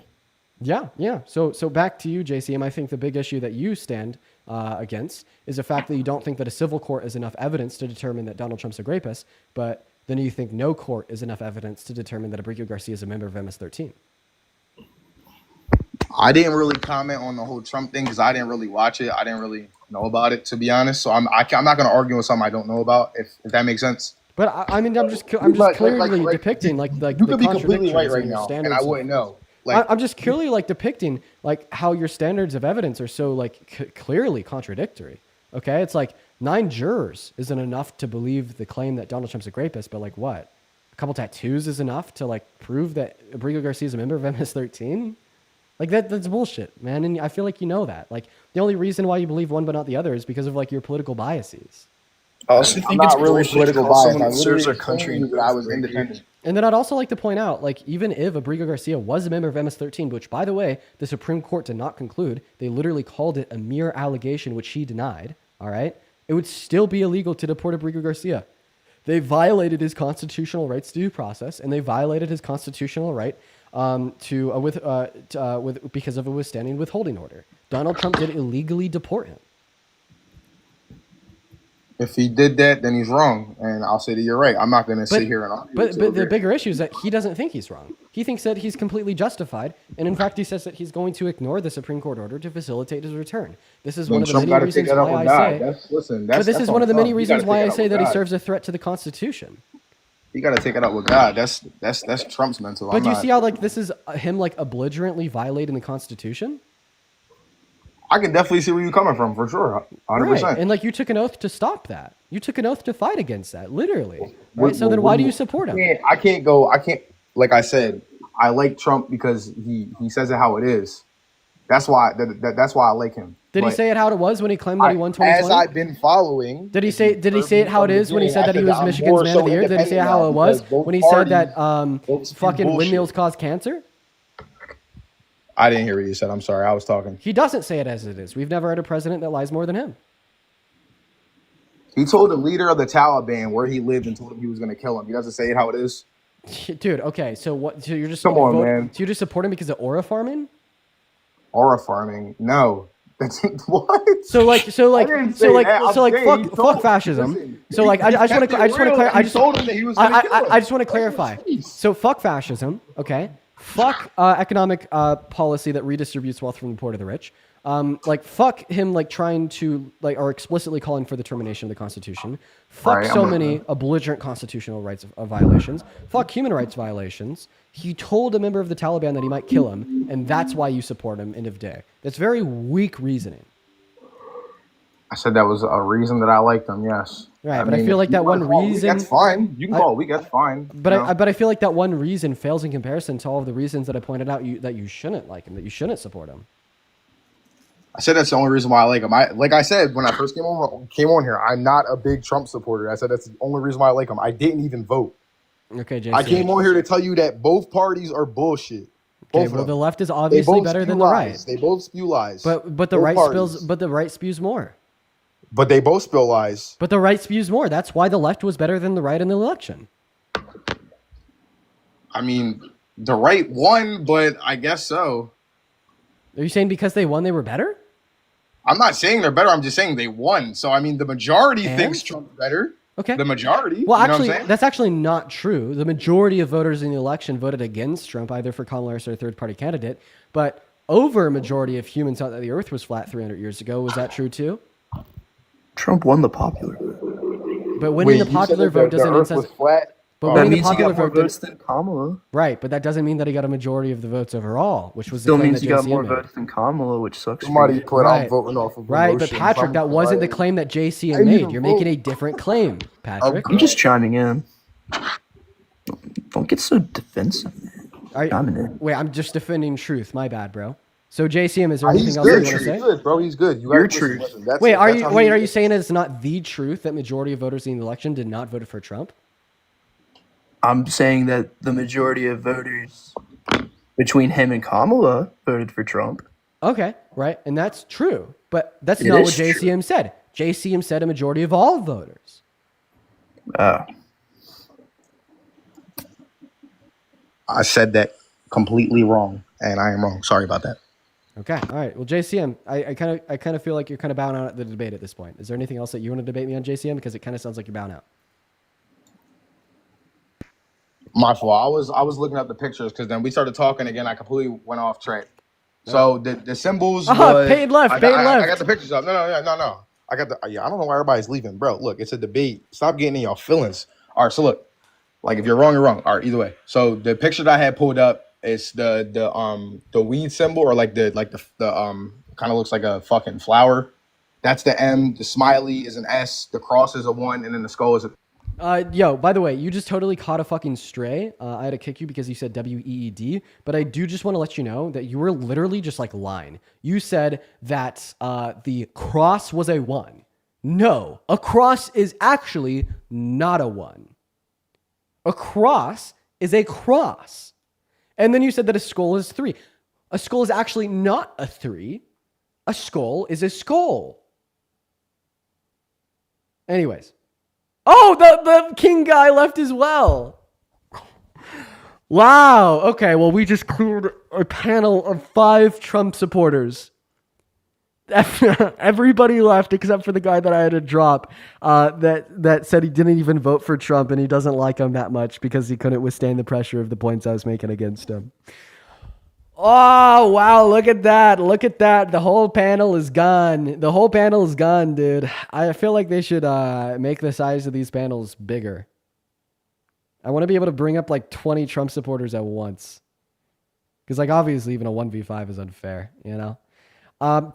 Yeah. So back to you, JCM. I think the big issue that you stand against is the fact that you don't think that a civil court is enough evidence to determine that Donald Trump's a rapist, but then you think no court is enough evidence to determine that Abrigo Garcia is a member of MS-13.
I didn't really comment on the whole Trump thing because I didn't really watch it. I didn't really know about it, to be honest. So I'm not going to argue with something I don't know about, if that makes sense.
But I mean, I'm just clearly depicting like
you could be completely right
in your
now,
standards.
and I wouldn't know.
I'm just clearly like depicting like how your standards of evidence are so like clearly contradictory. Okay, it's like 9 jurors isn't enough to believe the claim that Donald Trump's a rapist, but like what? A couple tattoos is enough to like prove that Abrigo Garcia is a member of MS-13? Like that's bullshit, man. And I feel like you know that. Like the only reason why you believe one but not the other is because of like your political biases.
I also think it's really political
bias.
Someone
I
that serves our
literally
country.
told you that I was independent.
And then I'd also like to point out, like, even if Abrigo Garcia was a member of MS-13, which, by the way, the Supreme Court did not conclude, they literally called it a mere allegation, which he denied, all right? It would still be illegal to deport Abrigo Garcia. They violated his constitutional rights to due process, and they violated his constitutional right because of a withstanding withholding order. Donald Trump did illegally deport him.
If he did that, then he's wrong, and I'll say that you're right. I'm not going to sit here and argue.
But the bigger issue is that he doesn't think he's wrong. He thinks that he's completely justified, and in fact, he says that he's going to ignore the Supreme Court order to facilitate his return. This is one of the many reasons why I say. But this is one of the many reasons why I say that he serves a threat to the Constitution.
You got to take it up with God. That's Trump's mental.
But do you see how like this is him like belligerently violating the Constitution?
I can definitely see where you're coming from, for sure, 100%.
Right. And like you took an oath to stop that. You took an oath to fight against that, literally. Right? So then why do you support him?
I can't, like I said, I like Trump because he says it how it is. That's why I like him.
Did he
But
say it how it was when he claimed that he won 2020?
as I've been following,
Did he say it how it is when he said that he was Michigan's man of the year? Did he say how it was when he said that fucking windmills cause cancer?
I didn't hear what you said. I'm sorry. I was talking.
He doesn't say it as it is. We've never had a president that lies more than him.
He told the leader of the Taliban where he lived and told him he was going to kill him. He doesn't say it how it is.
Dude, okay, so what? So you're just
Come on, man.
So you just support him because of aura farming?
Aura farming? No. That's what?
So like
I didn't say that.
fuck fascism.
Listen,
So like I just want to I just want to clarify.
Jeez.
So fuck fascism, okay? Fuck economic policy that redistributes wealth from the poor to the rich. Like fuck him like trying to like or explicitly calling for the termination of the Constitution. Fuck so many belligerent constitutional rights violations. Fuck human rights violations. He told a member of the Taliban that he might kill him, and that's why you support him. End of day. That's very weak reasoning.
I said that was a reason that I liked him. Yes.
Right, but I feel like that one reason.
That's fine. You can call it weak. That's fine.
But I feel like that one reason fails in comparison to all of the reasons that I pointed out that you shouldn't like him, that you shouldn't support him.
I said that's the only reason why I like him. Like I said when I first came on here, I'm not a big Trump supporter. I said that's the only reason why I like him. I didn't even vote.
Okay, Jason.
I came on here to tell you that both parties are bullshit.
Okay, well, the left is obviously better than the right.
They both spew lies.
But the right spews more.
But they both spill lies.
But the right spews more. That's why the left was better than the right in the election.
I mean, the right won, but I guess so.
Are you saying because they won, they were better?
I'm not saying they're better. I'm just saying they won. So, I mean, the majority thinks Trump's better.
Okay.
The majority.
Well,
you know
actually,
what I'm saying?
that's actually not true. The majority of voters in the election voted against Trump, either for Kamala Harris or a third-party candidate. But over a majority of humans thought that the Earth was flat 300 years ago. Was that true too?
Trump won the popular vote.
But winning the popular vote doesn't mean but
that
winning
means
the
he got
popular
more
vote
votes than Kamala.
Right, but that doesn't mean that he got a majority of the votes overall, which was
Still
the claim
means
that
he got
JCM
more
made.
votes than Kamala, which sucks.
Somebody put
Right.
I'm voting off of
Right, but
emotion.
Patrick, that wasn't the
Right.
claim that JCM made. You're making a different claim, Patrick.
I'm just chiming in. Don't get so defensive, man.
Wait, I'm just defending truth. My bad, bro. So JCM, is there
He's
anything else you
good.
want to say?
He's good, bro. He's good.
Your
gotta
truth.
listen. That's
Wait,
it. That's how he
are you
is.
saying it's not the truth that majority of voters in the election did not vote for Trump?
I'm saying that the majority of voters between him and Kamala voted for Trump.
Okay, right, and that's true, but that's
It
not what
is true.
JCM said. JCM said a majority of all voters.
I said that completely wrong, and I am wrong. Sorry about that.
Okay, all right. Well, JCM, I kind of feel like you're kind of bowing out at the debate at this point. Is there anything else that you want to debate me on, JCM? Because it kind of sounds like you're bowing out.
My fault. I was looking up the pictures because then we started talking again. I completely went off track. So the symbols. Was,
paid left.
I got the pictures up. No. I got the. Yeah, I don't know why everybody's leaving, bro. Look, it's a debate. Stop getting in your feelings. All right. So look, like if you're wrong, you're wrong. All right. Either way. So the picture that I had pulled up is the weed symbol or like the kind of looks like a fucking flower. That's the M. The smiley is an S. The cross is a 1, and then the skull is a.
Yo, by the way, you just totally caught a fucking stray. I had to kick you because you said WEED, but I do just want to let you know that you were literally just like lying. You said that the cross was a 1. No, a cross is actually not a 1. A cross is a cross. And then you said that a skull is 3. A skull is actually not a 3. A skull is a skull. Anyways. Oh, the king guy left as well. Wow. Okay, well, we just cleared a panel of 5 Trump supporters. Everybody left except for the guy that I had to drop that said he didn't even vote for Trump and he doesn't like him that much because he couldn't withstand the pressure of the points I was making against him. Oh, wow. Look at that. Look at that. The whole panel is gone. The whole panel is gone, dude. I feel like they should make the size of these panels bigger. I want to be able to bring up like 20 Trump supporters at once. Because like obviously even a 1v5 is unfair, you know?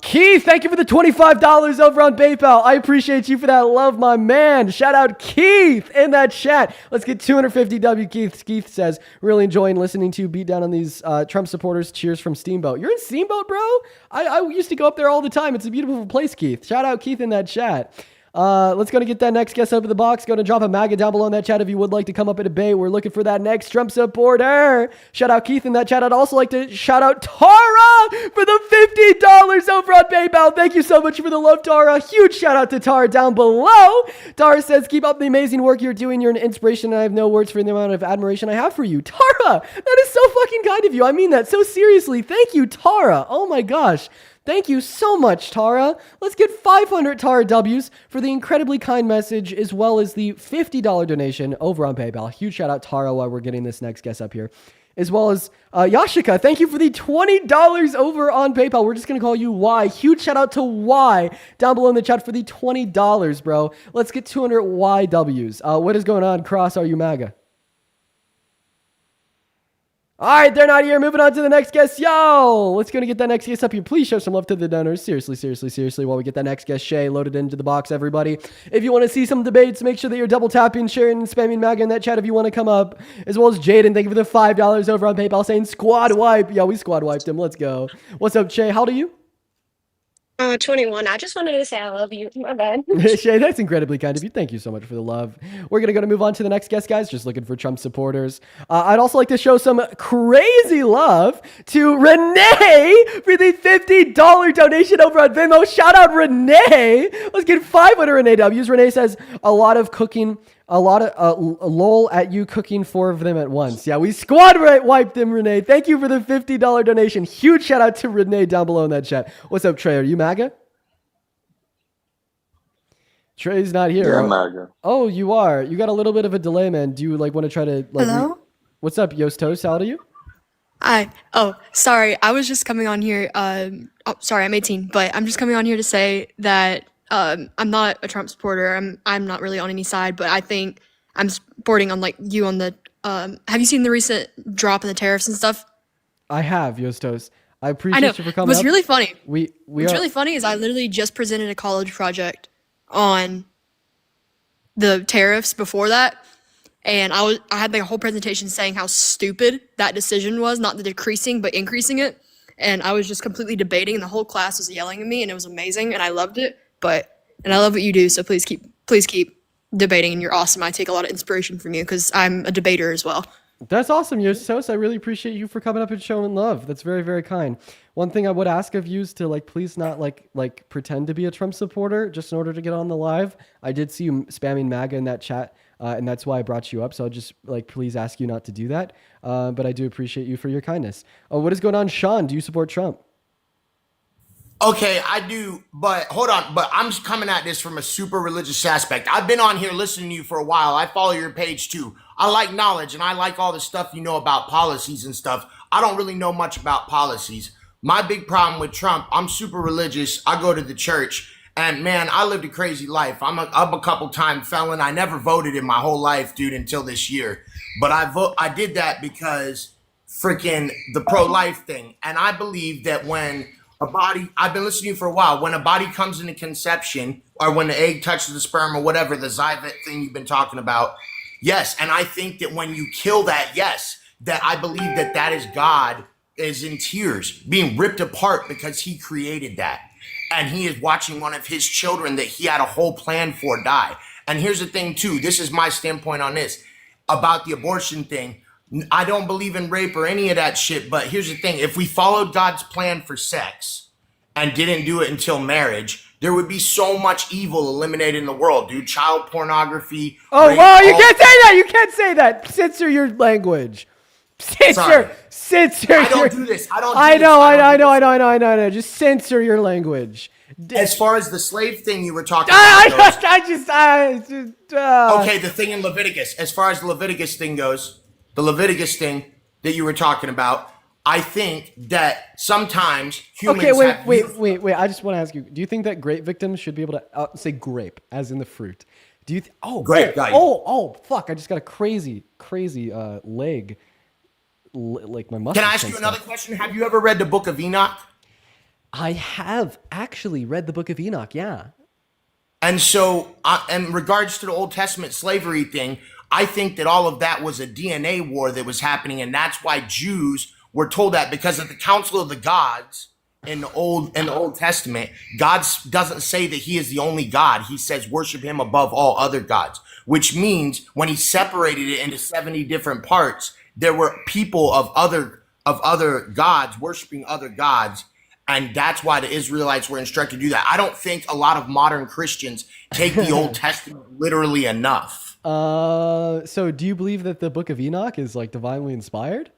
Keith, thank you for the $25 over on PayPal. I appreciate you for that love, my man. Shout out Keith in that chat. Let's get 250 W. Keith says, really enjoying listening to you beat down on these Trump supporters. Cheers from Steamboat. You're in Steamboat, bro? I used to go up there all the time. It's a beautiful place, Keith. Shout out Keith in that chat. Let's go to get that next guest up in the box. Go to drop a MAGA down below in that chat if you would like to come up and debate. We're looking for that next Trump supporter. Shout out Keith in that chat. I'd also like to shout out Tara for the $50 over on PayPal. Thank you so much for the love, Tara. Huge shout out to Tara down below. Tara says, keep up the amazing work you're doing. You're an inspiration, and I have no words for the amount of admiration I have for you. Tara, that is so fucking kind of you. I mean that so seriously. Thank you, Tara. Oh my gosh. Thank you so much, Tara. Let's get 500 Tara W's for the incredibly kind message, as well as the $50 donation over on PayPal. Huge shout out, Tara, while we're getting this next guest up here. As well as Yashika, thank you for the $20 over on PayPal. We're just going to call you Y. Huge shout out to Y down below in the chat for the $20, bro. Let's get 200 YWs. What is going on, Cross? Are you MAGA? All right, they're not here. Moving on to the next guest. Yo, let's go to get that next guest up here. Please show some love to the donors. Seriously, while we get that next guest, Shay, loaded into the box, everybody. If you want to see some debates, make sure that you're double tapping, sharing, and spamming MAGA in that chat if you want to come up. As well as Jaden, thank you for the $5 over on PayPal saying squad wipe. Yeah, we squad wiped him. Let's go. What's up, Shay? How old are you?
21. I just wanted to say I love you. My bad.
Shay, that's incredibly kind of you. Thank you so much for the love. We're going to move on to the next guest, guys. Just looking for Trump supporters. I'd also like to show some crazy love to Renee for the $50 donation over on Venmo. Shout out, Renee. Let's get 500 Renee W's. Renee says, a lot of lol at you cooking 4 of them at once. Yeah, we squad wiped them, Renee. Thank you for the $50 donation. Huge shout out to Renee down below in that chat. What's up, Trey? Are you MAGA? Trey's not here.
Yeah, I'm MAGA.
Oh, you are. You got a little bit of a delay, man. Do you want to try to
Hello?
What's up, Yostos? How old are you?
Hi. Oh, sorry. I was just coming on here. Sorry, I'm 18, but I'm just coming on here to say that I'm not a Trump supporter. I'm not really on any side, but I think I'm supporting on you on the. Have you seen the recent drop in the tariffs and stuff?
I have, Yostos. I
I
appreciate
know.
you for coming.
What's
up.
really funny?
What's
really funny is I literally just presented a college project on the tariffs before that, and I had a whole presentation saying how stupid that decision was, not the decreasing but increasing it, and I was just completely debating, and the whole class was yelling at me, and it was amazing, and I loved it. And I love what you do, so please keep debating, and you're awesome. I take a lot of inspiration from you because I'm a debater as well.
That's awesome, Yostos. I really appreciate you for coming up and showing love. That's very, very kind. One thing I would ask of you is to please not pretend to be a Trump supporter just in order to get on the live. I did see you spamming MAGA in that chat, and that's why I brought you up. So I'll just please ask you not to do that. But I do appreciate you for your kindness. What is going on, Sean? Do you support Trump?
Okay, I do, but hold on. But I'm just coming at this from a super religious aspect. I've been on here listening to you for a while. I follow your page too. I like knowledge, and I like all the stuff you know about policies and stuff. I don't really know much about policies. My big problem with Trump, I'm super religious. I go to the church, and man, I lived a crazy life. I'm a couple-time felon. I never voted in my whole life, dude, until this year. But I did that because freaking the pro-life thing. And I believe that when a body, I've been listening to you for a while, when a body comes into conception, or when the egg touches the sperm or whatever, the Zyvet thing you've been talking about, yes. And I think that when you kill that, yes, that I believe that is God is in tears, being ripped apart because he created that. And he is watching one of his children that he had a whole plan for die. And here's the thing too, this is my standpoint on this, about the abortion thing. I don't believe in rape or any of that shit, but here's the thing. If we followed God's plan for sex and didn't do it until marriage, there would be so much evil eliminated in the world, dude. Child pornography.
Oh,
rape,
wow, you can't say that. You can't say that. Censor your language.
Sorry.
Censor.
I don't do this. I don't do
I know. Just censor your language.
As far as the slave thing you were talking about okay, the thing in Leviticus. As far as the Leviticus thing goes, the Leviticus thing that you were talking about, I think that sometimes humans
wait. I just want to ask you, do you think that grape victims should be able to say grape as in the fruit? Do you
grape,
fuck, I just got a crazy leg. Like my muscle.
Can I ask you another question? Have you ever read the book of Enoch?
I have actually read the Book of Enoch. Yeah.
And so, in regards to the Old Testament slavery thing, I think that all of that was a DNA war that was happening, and that's why Jews were told that, because at the Council of the Gods in the Old Testament, God doesn't say that He is the only God. He says worship Him above all other gods, which means when He separated it into 70 different parts, there were people of other gods worshiping other gods. And that's why the Israelites were instructed to do that. I don't think a lot of modern Christians take the Old Testament literally enough.
So do you believe that the Book of Enoch is like divinely inspired?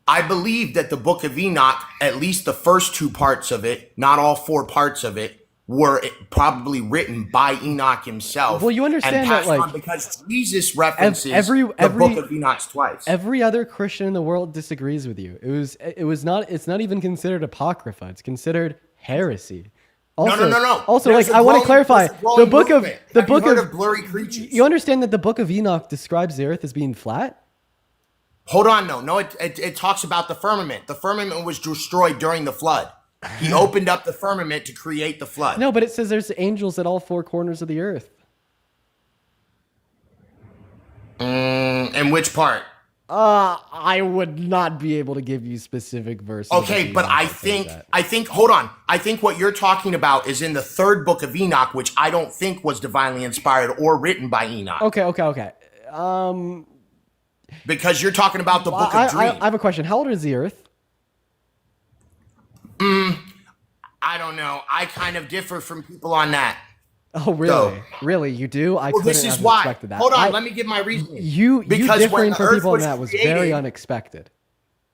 I believe that the Book of Enoch, at least the first 2 parts of it, not all 4 parts of it, were probably written by Enoch himself.
Well, you understand
and
that,
passed
like,
on because Jesus references
every
the Book of Enoch twice.
Every other Christian in the world disagrees with you. It's not even considered apocrypha. It's considered heresy. Also,
No.
Also,
There's
like,
a
I want to
growing-
clarify
there's a growing
the book
movement.
of the
Have you
book
heard
of
of blurry creatures.
You understand that the Book of Enoch describes the earth as being flat?
Hold on, no, it talks about the firmament. The firmament was destroyed during the flood. He opened up the firmament to create the flood.
No, but it says there's angels at all 4 corners of the earth.
And which part?
I would not be able to give you specific verses.
Okay, but I think, hold on. I think what you're talking about is in the 3rd book of Enoch, which I don't think was divinely inspired or written by Enoch.
Okay.
Because you're talking about the book of dreams.
I have a question. How old is the earth?
I don't know. I kind of differ from people on that.
Oh, really?
So,
Really? You do? I
well,
couldn't
this is
have
why.
expected that.
Hold on, let me give my reason.
You
Because
differing
when the
from
earth
people on
was
that was
created-
very unexpected.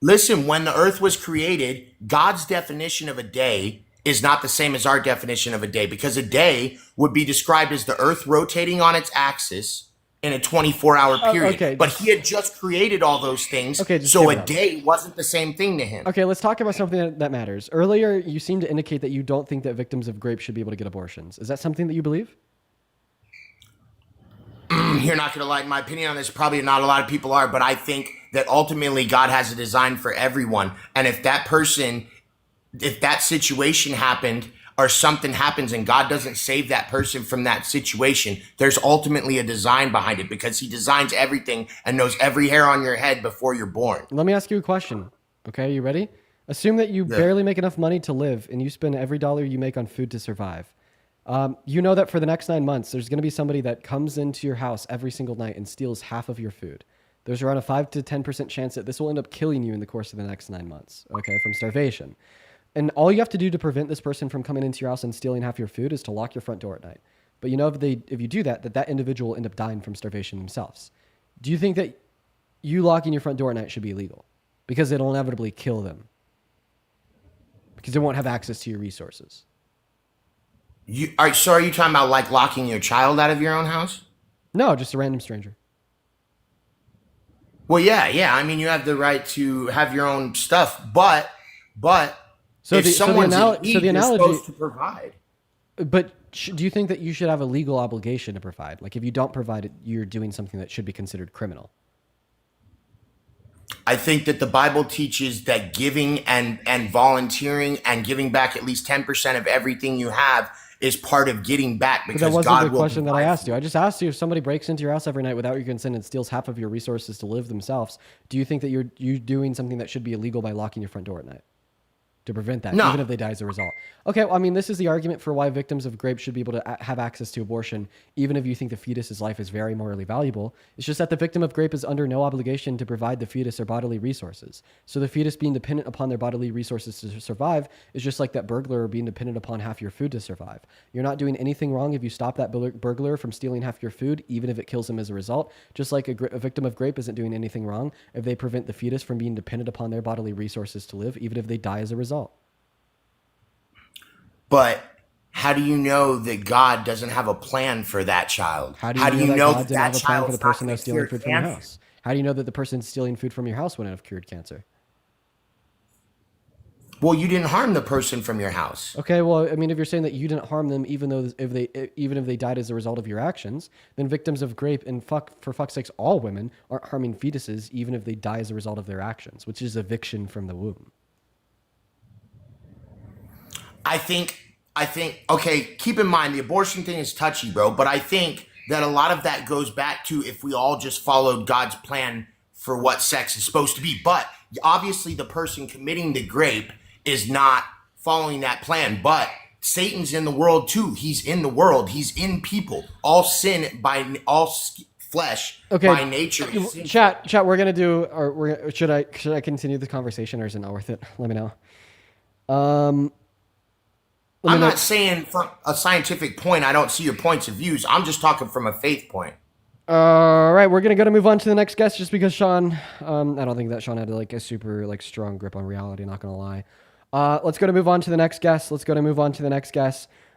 Listen, when the earth was created, God's definition of a day is not the same as our definition of a day, because a day would be described as the earth rotating on its axis in a 24-hour period.
okay,
but He had just created all those things,
Okay, just
so
give
a
it up.
day wasn't the same thing to Him.
Okay, let's talk about something that matters. Earlier, you seemed to indicate that you don't think that victims of rape should be able to get abortions. Is that something that you believe?
You're not going to like my opinion on this. Probably not a lot of people are, but I think that ultimately God has a design for everyone. And if that situation happened or something happens and God doesn't save that person from that situation, there's ultimately a design behind it, because He designs everything and knows every hair on your head before you're born.
Let me ask you a question. Okay, you ready? Assume that you barely make enough money to live and you spend every dollar you make on food to survive. You know that for the next 9 months, there's going to be somebody that comes into your house every single night and steals half of your food. There's around a 5 to 10% chance that this will end up killing you in the course of the next 9 months, okay, from starvation. And all you have to do to prevent this person from coming into your house and stealing half your food is to lock your front door at night. But you know, if you do that individual will end up dying from starvation themselves. Do you think that you locking your front door at night should be illegal? Because it'll inevitably kill them. Because they won't have access to your resources.
So are you talking about like locking your child out of your own house?
No, just a random stranger.
Well, yeah. I mean, you have the right to have your own stuff, but if someone's in need, you're supposed to provide.
But do you think that you should have a legal obligation to provide? Like, if you don't provide it, you're doing something that should be considered criminal.
I think that the Bible teaches that giving and volunteering and giving back at least 10% of everything you have is part of getting back, because
But that wasn't
God
the
will
question that I
provide.
asked you. I just asked you, if somebody breaks into your house every night without your consent and steals half of your resources to live themselves, do you think that you're doing something that should be illegal by locking your front door at night to prevent that,
No.
even if they die as a result? Okay, well, I mean, this is the argument for why victims of rape should be able to have access to abortion, even if you think the fetus's life is very morally valuable. It's just that the victim of rape is under no obligation to provide the fetus their bodily resources. So the fetus being dependent upon their bodily resources to survive is just like that burglar being dependent upon half your food to survive. You're not doing anything wrong if you stop that burglar from stealing half your food, even if it kills him as a result. Just like a victim of rape isn't doing anything wrong if they prevent the fetus from being dependent upon their bodily resources to live, even if they die as a result.
But how do you know that God doesn't have a plan for that child?
How do you know that God didn't have a plan for the person that's stealing
cure
food from your
cancer?
house? How do you know that the person stealing food from your house wouldn't have cured cancer?
Well, you didn't harm the person from your house.
Okay, well, I mean, if you're saying that you didn't harm them, even if they died as a result of your actions, then victims of rape, and for fuck's sakes, all women aren't harming fetuses, even if they die as a result of their actions, which is eviction from the womb.
I think, okay, keep in mind the abortion thing is touchy, bro, but I think that a lot of that goes back to if we all just followed God's plan for what sex is supposed to be. But obviously the person committing the grape is not following that plan, but Satan's in the world too. He's in the world. He's in people. All sin by all flesh by nature.
Chat. We're gonna do, or should I continue the conversation, or is it not worth it? Let me know.
I'm not saying from a scientific point, I don't see your points of views. I'm just talking from a faith point.
All right, we're gonna move on to the next guest, just because Sean, I don't think that Sean had like a super like strong grip on reality. Not gonna lie. Let's move on to the next guest.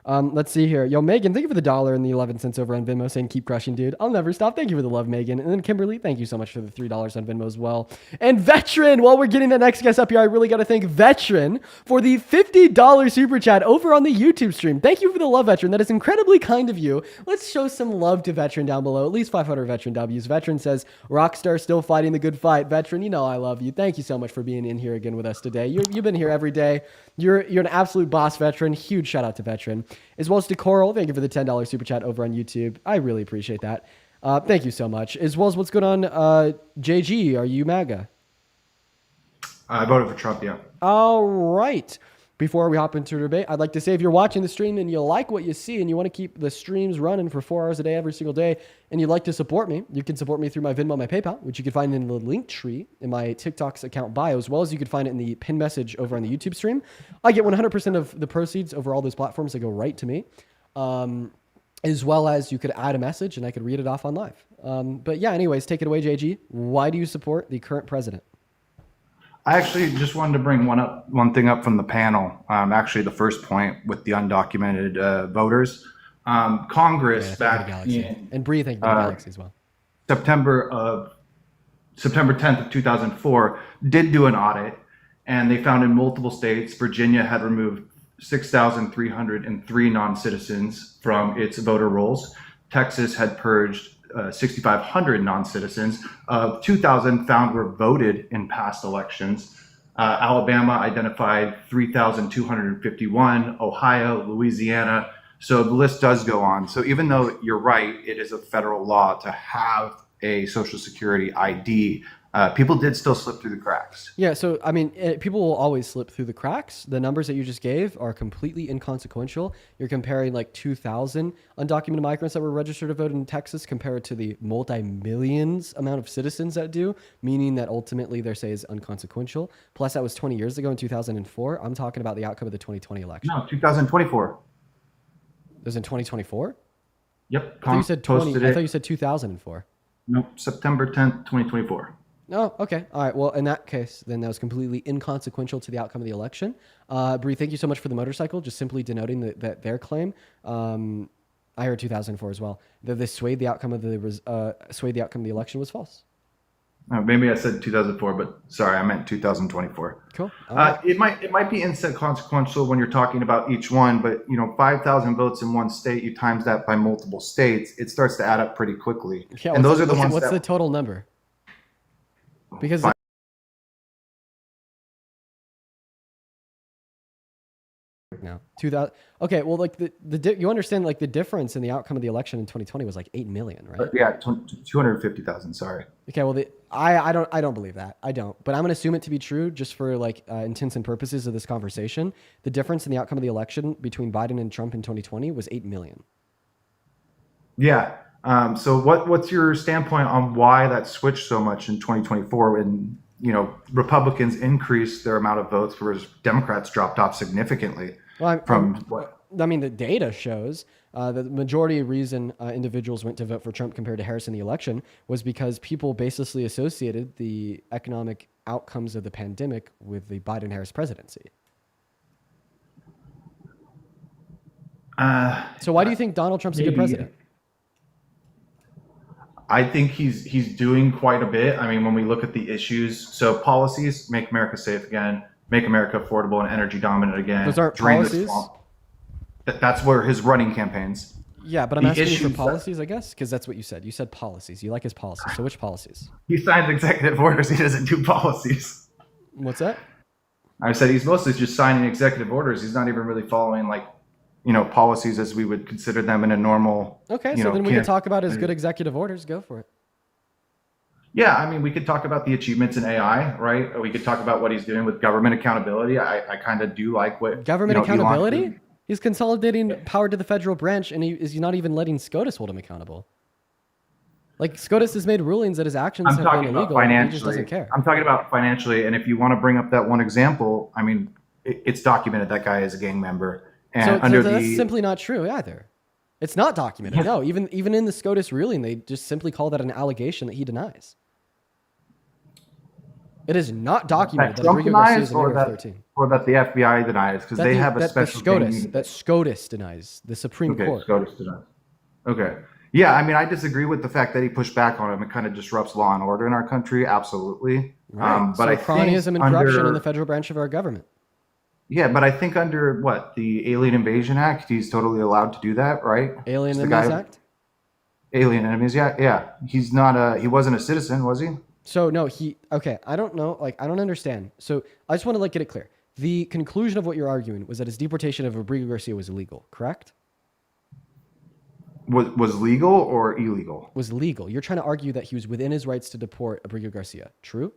Let's see here. Yo, Megan, thank you for the $1 and the 11 cents over on Venmo saying keep crushing, dude. I'll never stop. Thank you for the love, Megan. And then Kimberly, thank you so much for the $3 on Venmo as well. And Veteran, while we're getting the next guest up here, I really got to thank Veteran for the $50 super chat over on the YouTube stream. Thank you for the love, Veteran. That is incredibly kind of you. Let's show some love to Veteran down below. At least 500 Veteran W's. Veteran says, Rockstar still fighting the good fight. Veteran, you know I love you. Thank you so much for being in here again with us today. You've been here every day. You're an absolute boss, Veteran. Huge shout out to Veteran. As well as to Coral, thank you for the $10 super chat over on YouTube. I really appreciate that. Thank you so much. As well as what's going on, JG, are you MAGA?
I voted for Trump, yeah.
All right. Before we hop into the debate, I'd like to say if you're watching the stream and you like what you see and you want to keep the streams running for 4 hours a day every single day, and you'd like to support me, you can support me through my Venmo, my PayPal, which you can find in the link tree in my TikTok's account bio, as well as you can find it in the pinned message over on the YouTube stream. I get 100% of the proceeds over all those platforms that go right to me, as well as you could add a message and I could read it off on live. But yeah, anyways, take it away, JG. Why do you support the current president?
I actually just wanted to bring one thing up from the panel. Actually, the first point with the undocumented voters. Congress back in
and breathe, thank you, Galaxy as well.
September 10th of 2004 did do an audit, and they found in multiple states Virginia had removed 6,303 non-citizens from its voter rolls. Texas had purged 6,500 non-citizens. 2,000 found were voted in past elections. Alabama identified 3,251, Ohio, Louisiana. So the list does go on. So even though you're right, it is a federal law to have a Social Security ID, people did still slip through the cracks.
Yeah, so I mean, people will always slip through the cracks. The numbers that you just gave are completely inconsequential. You're comparing like 2,000 undocumented migrants that were registered to vote in Texas compared to the multi-millions amount of citizens that do, meaning that ultimately their say is inconsequential. Plus, that was 20 years ago in 2004. I'm talking about the outcome of the 2020 election.
No, 2024.
It was in 2024?
Yep.
I thought you said 20. I thought you said 2004.
Nope, September 10th, 2024.
Oh, okay. All right. Well, in that case, then that was completely inconsequential to the outcome of the election. Bree, thank you so much for the motorcycle, just simply denoting that their claim. I heard 2004 as well. That this swayed the outcome of the election was false.
Maybe I said 2004, but sorry, I meant 2024.
Cool.
It might be inconsequential when you're talking about each one, but 5,000 votes in one state, you times that by multiple states, it starts to add up pretty quickly.
Yeah,
and those are the ones.
What's the total number? Because no 2000. Okay, well, like you understand, like the difference in the outcome of the election in 2020 was like 8 million, right?
Yeah, 250,000. Sorry.
Okay, well, I don't believe that. I don't, but I'm gonna assume it to be true just for like intents and purposes of this conversation. The difference in the outcome of the election between Biden and Trump in 2020 was 8 million.
Yeah. So what's your standpoint on why that switched so much in 2024 when Republicans increased their amount of votes, whereas Democrats dropped off significantly?
Well, I mean, the data shows that the majority of reason individuals went to vote for Trump compared to Harris in the election was because people basically associated the economic outcomes of the pandemic with the Biden-Harris presidency. So why do you think Donald Trump's a good president?
I think he's doing quite a bit. I mean, when we look at the issues, so policies, make America safe again, make America affordable and energy dominant again.
Those aren't policies?
That's where his running campaigns.
Yeah, but I'm asking you for policies, I guess, because that's what you said. You said policies. You like his policies. So which policies?
He signs executive orders. He doesn't do policies.
What's that?
I said he's mostly just signing executive orders. He's not even really following policies as we would consider them in a normal.
Okay, so then we can talk about his good executive orders. Go for it.
Yeah, I mean, we could talk about the achievements in AI, right? Or we could talk about what he's doing with government accountability. I kind of do like what
Government accountability?
Elon.
He's consolidating power to the federal branch, and he's not even letting SCOTUS hold him accountable. Like, SCOTUS has made rulings that his actions have been illegal, and he just doesn't care.
I'm talking about financially, and if you want to bring up that one example, I mean, it's documented that guy is a gang member. And
so that's simply not true either. It's not documented. No, even in the SCOTUS ruling, they just simply call that an allegation that he denies. It is not documented that Rodrigo Garcia is a member of 13.
Or that the FBI denies, because they have a special thing.
That SCOTUS denies, the Supreme Court.
SCOTUS denies. Okay. Yeah, I mean, I disagree with the fact that he pushed back on him. It kind of disrupts law and order in our country. Absolutely.
Right.
But
so
I
cronyism
think
and corruption in the federal branch of our government.
Yeah, but I think under the Alien Invasion Act, he's totally allowed to do that, right?
Alien Enemies Act?
Alien Enemies, yeah. He's not he wasn't a citizen, was he?
So no, I don't know, I don't understand. So I just want to get it clear. The conclusion of what you're arguing was that his deportation of Rodrigo Garcia was illegal, correct?
Was legal or illegal?
Was legal. You're trying to argue that he was within his rights to deport Rodrigo Garcia. True?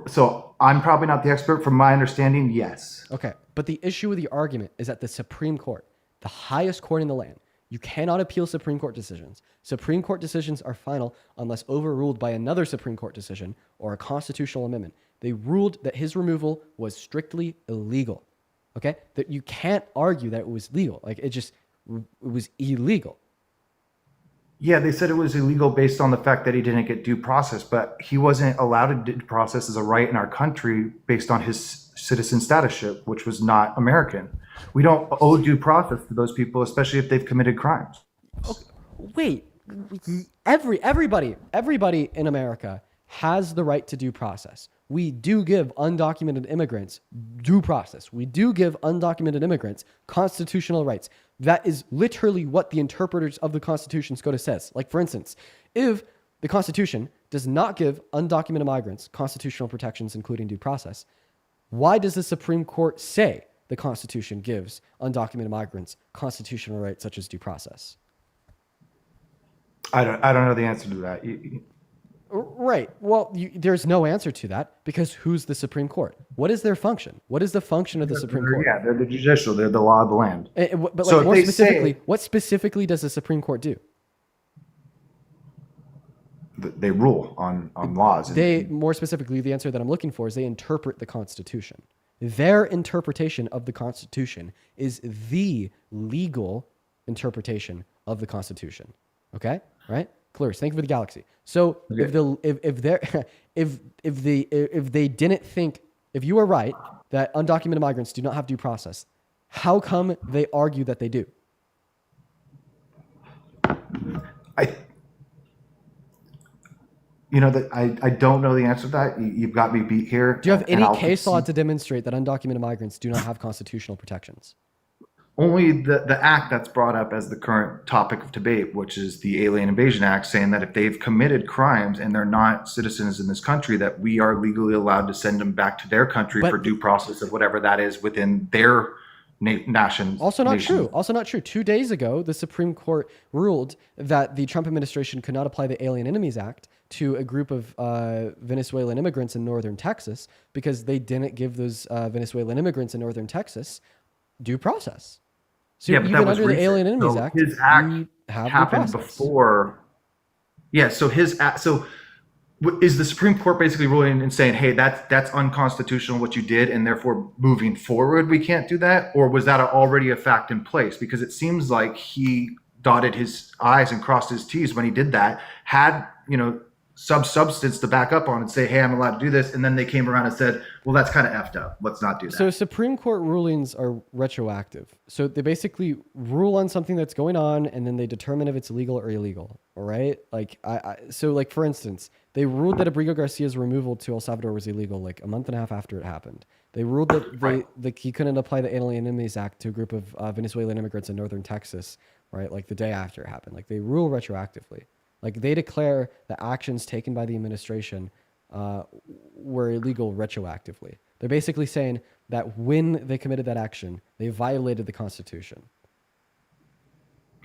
So I'm probably not the expert. From my understanding, yes.
Okay, but the issue with the argument is that the Supreme Court, the highest court in the land, you cannot appeal Supreme Court decisions. Supreme Court decisions are final unless overruled by another Supreme Court decision or a constitutional amendment. They ruled that his removal was strictly illegal. Okay? That you can't argue that it was legal. It was illegal.
Yeah, they said it was illegal based on the fact that he didn't get due process, but he wasn't allowed due process as a right in our country based on his citizen statusship, which was not American. We don't owe due process to those people, especially if they've committed crimes.
Wait, everybody in America has the right to due process. We do give undocumented immigrants due process. We do give undocumented immigrants constitutional rights. That is literally what the interpreters of the Constitution SCOTUS says. Like, for instance, if the Constitution does not give undocumented migrants constitutional protections, including due process, why does the Supreme Court say the Constitution gives undocumented migrants constitutional rights such as due process?
I don't know the answer to that.
Right. Well, there's no answer to that because who's the Supreme Court? What is their function? What is the function of the Supreme Court?
Yeah, they're the judicial. They're the law of the land.
But so more specifically, what specifically does the Supreme Court do?
They rule on laws.
More specifically, the answer that I'm looking for is they interpret the Constitution. Their interpretation of the Constitution is the legal interpretation of the Constitution. Okay? Right? Clarence, thank you for the galaxy. So okay. if they didn't think, if you are right that undocumented migrants do not have due process, how come they argue that they do?
I don't know the answer to that. You've got me beat here.
Do you have any case law to demonstrate that undocumented migrants do not have constitutional protections?
Only the act that's brought up as the current topic of debate, which is the Alien Invasion Act, saying that if they've committed crimes and they're not citizens in this country, that we are legally allowed to send them back to their country for due process of whatever that is within their nation.
Also not true. Also not true. 2 days ago, the Supreme Court ruled that the Trump administration could not apply the Alien Enemies Act to a group of Venezuelan immigrants in northern Texas because they didn't give those Venezuelan immigrants in northern Texas due process. So
yeah, but
even
that was
under
recent.
the Alien Enemies
so
Act,
his act
you have
happened before. Yeah, so his act. So is the Supreme Court basically ruling and saying, "Hey, that's unconstitutional what you did, and therefore moving forward we can't do that," or was that already a fact in place? Because it seems like he dotted his I's and crossed his T's when he did that. Had substance to back up on and say, hey, I'm allowed to do this. And then they came around and said, well, that's kind of effed up. Let's not do that.
So Supreme Court rulings are retroactive. So they basically rule on something that's going on and then they determine if it's legal or illegal. All right. So for instance, they ruled that Rodrigo Garcia's removal to El Salvador was illegal like a month and a half after it happened. They ruled that he couldn't apply the Alien Enemies Act to a group of Venezuelan immigrants in northern Texas, right? Like the day after it happened. Like they rule retroactively. Like they declare the actions taken by the administration were illegal retroactively. They're basically saying that when they committed that action, they violated the Constitution.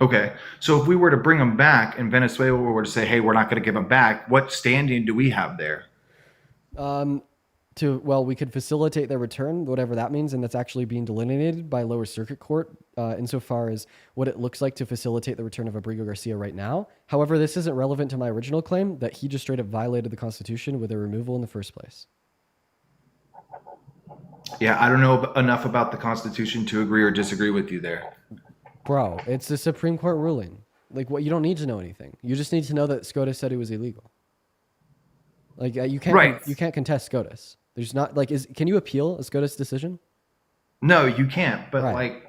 Okay, so if we were to bring them back and Venezuela were to say, hey, we're not going to give them back, what standing do we have there?
We could facilitate their return, whatever that means, and that's actually being delineated by lower circuit court insofar as what it looks like to facilitate the return of Abrigo Garcia right now. However, this isn't relevant to my original claim that he just straight up violated the Constitution with a removal in the first place.
Yeah, I don't know enough about the Constitution to agree or disagree with you there.
Bro, it's a Supreme Court ruling. Like, what? You don't need to know anything. You just need to know that SCOTUS said it was illegal. Like, you can't contest SCOTUS. There's not can you appeal a SCOTUS decision?
No, you can't. But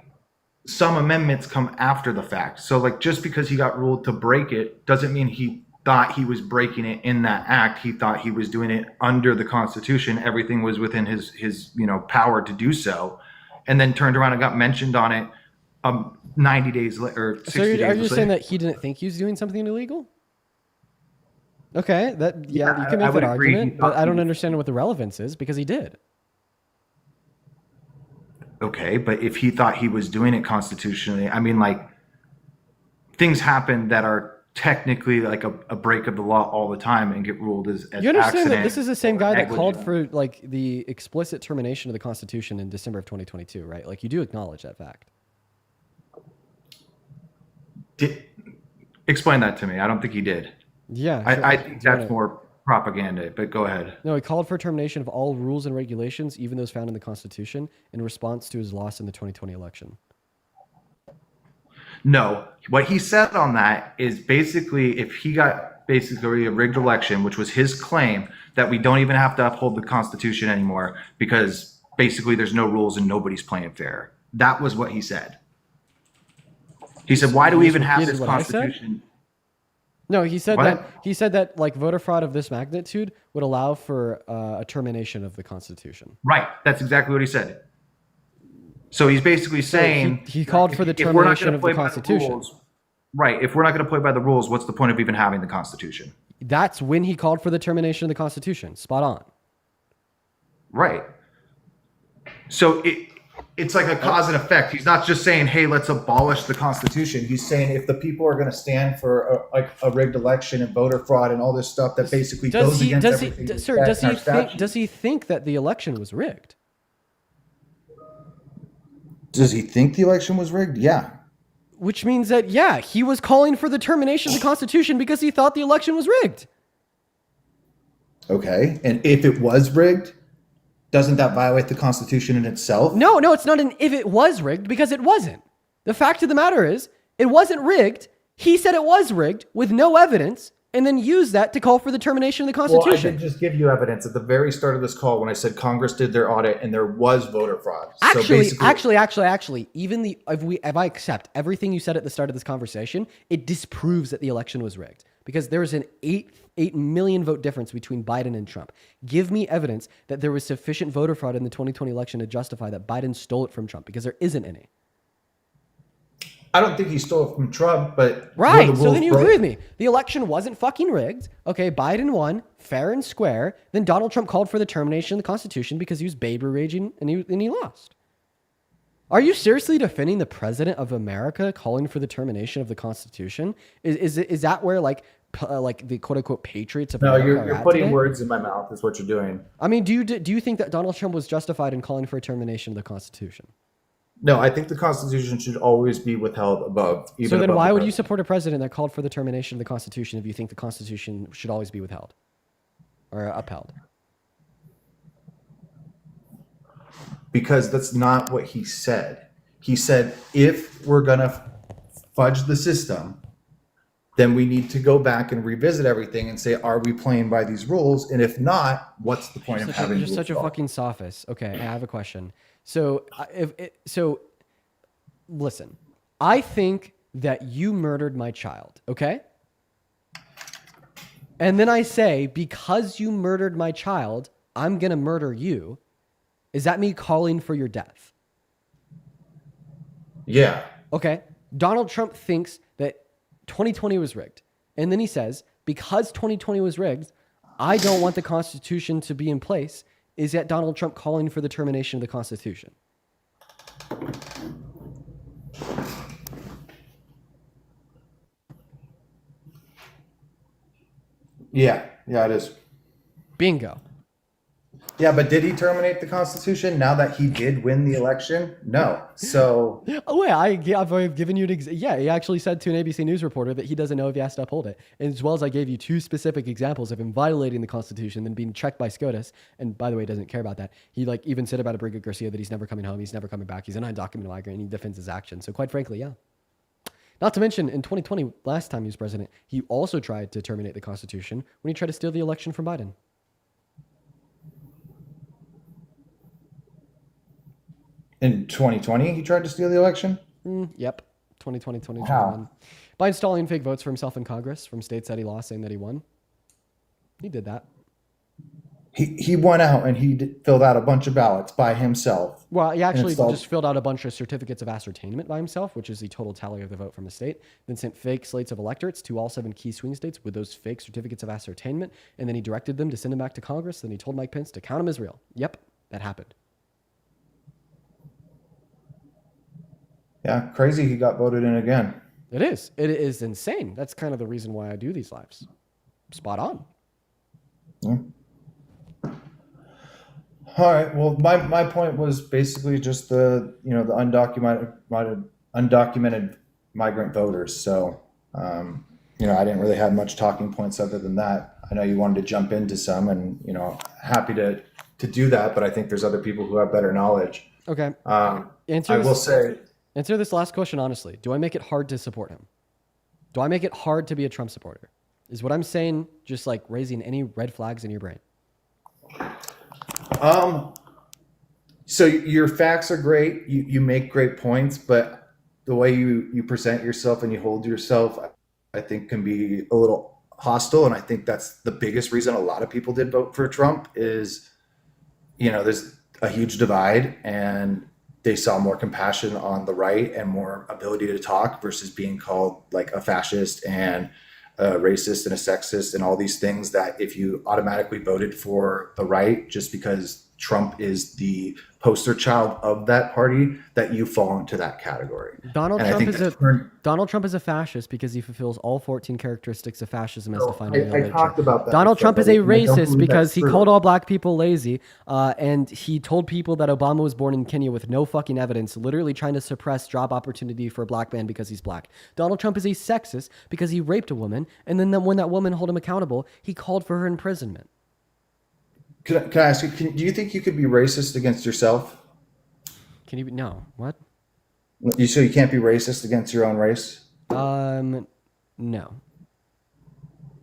some amendments come after the fact. So just because he got ruled to break it doesn't mean he thought he was breaking it in that act. He thought he was doing it under the Constitution. Everything was within his power to do so, and then turned around and got mentioned on it 90 days later. 60
So
days
are you
later.
saying that he didn't think he was doing something illegal? Okay, you can make that argument, but I don't understand what the relevance is because he did.
Okay, but if he thought he was doing it constitutionally, I mean, things happen that are technically a break of the law all the time and get ruled as
You understand
accident
that this is the same guy that called
negligent.
for the explicit termination of the Constitution in December of 2022, right? You do acknowledge that fact.
Explain that to me. I don't think he did.
Yeah.
I think that's more propaganda, but go ahead.
No, he called for termination of all rules and regulations, even those found in the Constitution, in response to his loss in the 2020 election.
No, what he said on that is basically if he got basically a rigged election, which was his claim that we don't even have to uphold the Constitution anymore because basically there's no rules and nobody's playing fair. That was what he said. He said, why do we even have this Constitution?
No, he said that voter fraud of this magnitude would allow for a termination of the Constitution.
Right. That's exactly what he said. So he's basically saying
he called for the termination of the Constitution.
Right. If we're not going to play by the rules, what's the point of even having the Constitution?
That's when he called for the termination of the Constitution. Spot on.
Right. So it's like a cause and effect. He's not just saying, hey, let's abolish the Constitution. He's saying if the people are going to stand for a rigged election and voter fraud and all this stuff that basically goes against everything.
Does he think that the election was rigged?
Does he think the election was rigged? Yeah.
Which means that, he was calling for the termination of the Constitution because he thought the election was rigged.
Okay. And if it was rigged, doesn't that violate the Constitution in itself?
No, it's not an if it was rigged because it wasn't. The fact of the matter is, it wasn't rigged. He said it was rigged with no evidence and then used that to call for the termination of the Constitution.
Well, I did just give you evidence at the very start of this call when I said Congress did their audit and there was voter fraud.
Actually, even if I accept everything you said at the start of this conversation, it disproves that the election was rigged because there was an 8 million vote difference between Biden and Trump. Give me evidence that there was sufficient voter fraud in the 2020 election to justify that Biden stole it from Trump because there isn't any.
I don't think he stole it from Trump, but
right. So then you agree with me. The election wasn't fucking rigged. Okay, Biden won fair and square. Then Donald Trump called for the termination of the Constitution because he was baby raging and he lost. Are you seriously defending the president of America calling for the termination of the Constitution? Is that where like the quote unquote patriots of America
you're putting today? Words in my mouth is what you're doing.
I mean, do you think that Donald Trump was justified in calling for a termination of the Constitution?
No, I think the Constitution should always be withheld above.
So then why would you support a president that called for the termination of the Constitution if you think the Constitution should always be withheld or upheld?
Because that's not what he said. He said, if we're going to fudge the system, then we need to go back and revisit everything and say, are we playing by these rules? And if not, what's the point of having
You're such a fucking sophist. Okay, I have a question. So listen, I think that you murdered my child, okay? And then I say, because you murdered my child, I'm going to murder you. Is that me calling for your death?
Yeah.
Okay. Donald Trump thinks that 2020 was rigged. And then he says, because 2020 was rigged, I don't want the Constitution to be in place, is yet Donald Trump calling for the termination of the Constitution.
Yeah, it is.
Bingo.
Yeah, but did he terminate the Constitution now that he did win the election? No. So
Oh, yeah, I've given you an yeah, he actually said to an ABC News reporter that he doesn't know if he has to uphold it. And as well as I gave you 2 specific examples of him violating the Constitution and being checked by SCOTUS, and by the way, doesn't care about that. He even said about Abrigo Garcia that he's never coming home, he's never coming back, he's an undocumented migrant, and he defends his actions. So quite frankly, yeah. Not to mention, in 2020, last time he was president, he also tried to terminate the Constitution when he tried to steal the election from Biden.
in 2020, he tried to steal the election?
Yep. 2020, 2021.
How?
By installing fake votes for himself in Congress from states that he lost, saying that he won. He did that.
He went out and he filled out a bunch of ballots by himself.
Well, he actually just filled out a bunch of certificates of ascertainment by himself, which is the total tally of the vote from the state, then sent fake slates of electorates to all 7 key swing states with those fake certificates of ascertainment, and then he directed them to send them back to Congress, then he told Mike Pence to count them as real. Yep, that happened.
Yeah, crazy he got voted in again.
It is. It is insane. That's kind of the reason why I do these lives. Spot on.
Yeah. All right. Well, my point was basically just the undocumented migrant voters. So, I didn't really have much talking points other than that. I know you wanted to jump into some, and happy to do that. But I think there's other people who have better knowledge.
Okay. Answer this last question honestly. Do I make it hard to support him? Do I make it hard to be a Trump supporter? Is what I'm saying just like raising any red flags in your brain?
So your facts are great. You make great points, but the way you present yourself and you hold yourself, I think can be a little hostile. And I think that's the biggest reason a lot of people did vote for Trump is, there's a huge divide and they saw more compassion on the right and more ability to talk versus being called like a fascist and a racist and a sexist and all these things that if you automatically voted for the right just because Trump is the poster child of that party, that you fall into that category.
Donald Trump is a fascist because he fulfills all 14 characteristics of fascism as defined in the
I talked about that.
Donald Trump is a racist because he called all black people lazy, and he told people that Obama was born in Kenya with no fucking evidence, literally trying to suppress job opportunity for a black man because he's black. Donald Trump is a sexist because he raped a woman, and then when that woman held him accountable, he called for her imprisonment.
Can I ask you, do you think you could be racist against yourself?
No. What?
So you can't be racist against your own race?
No.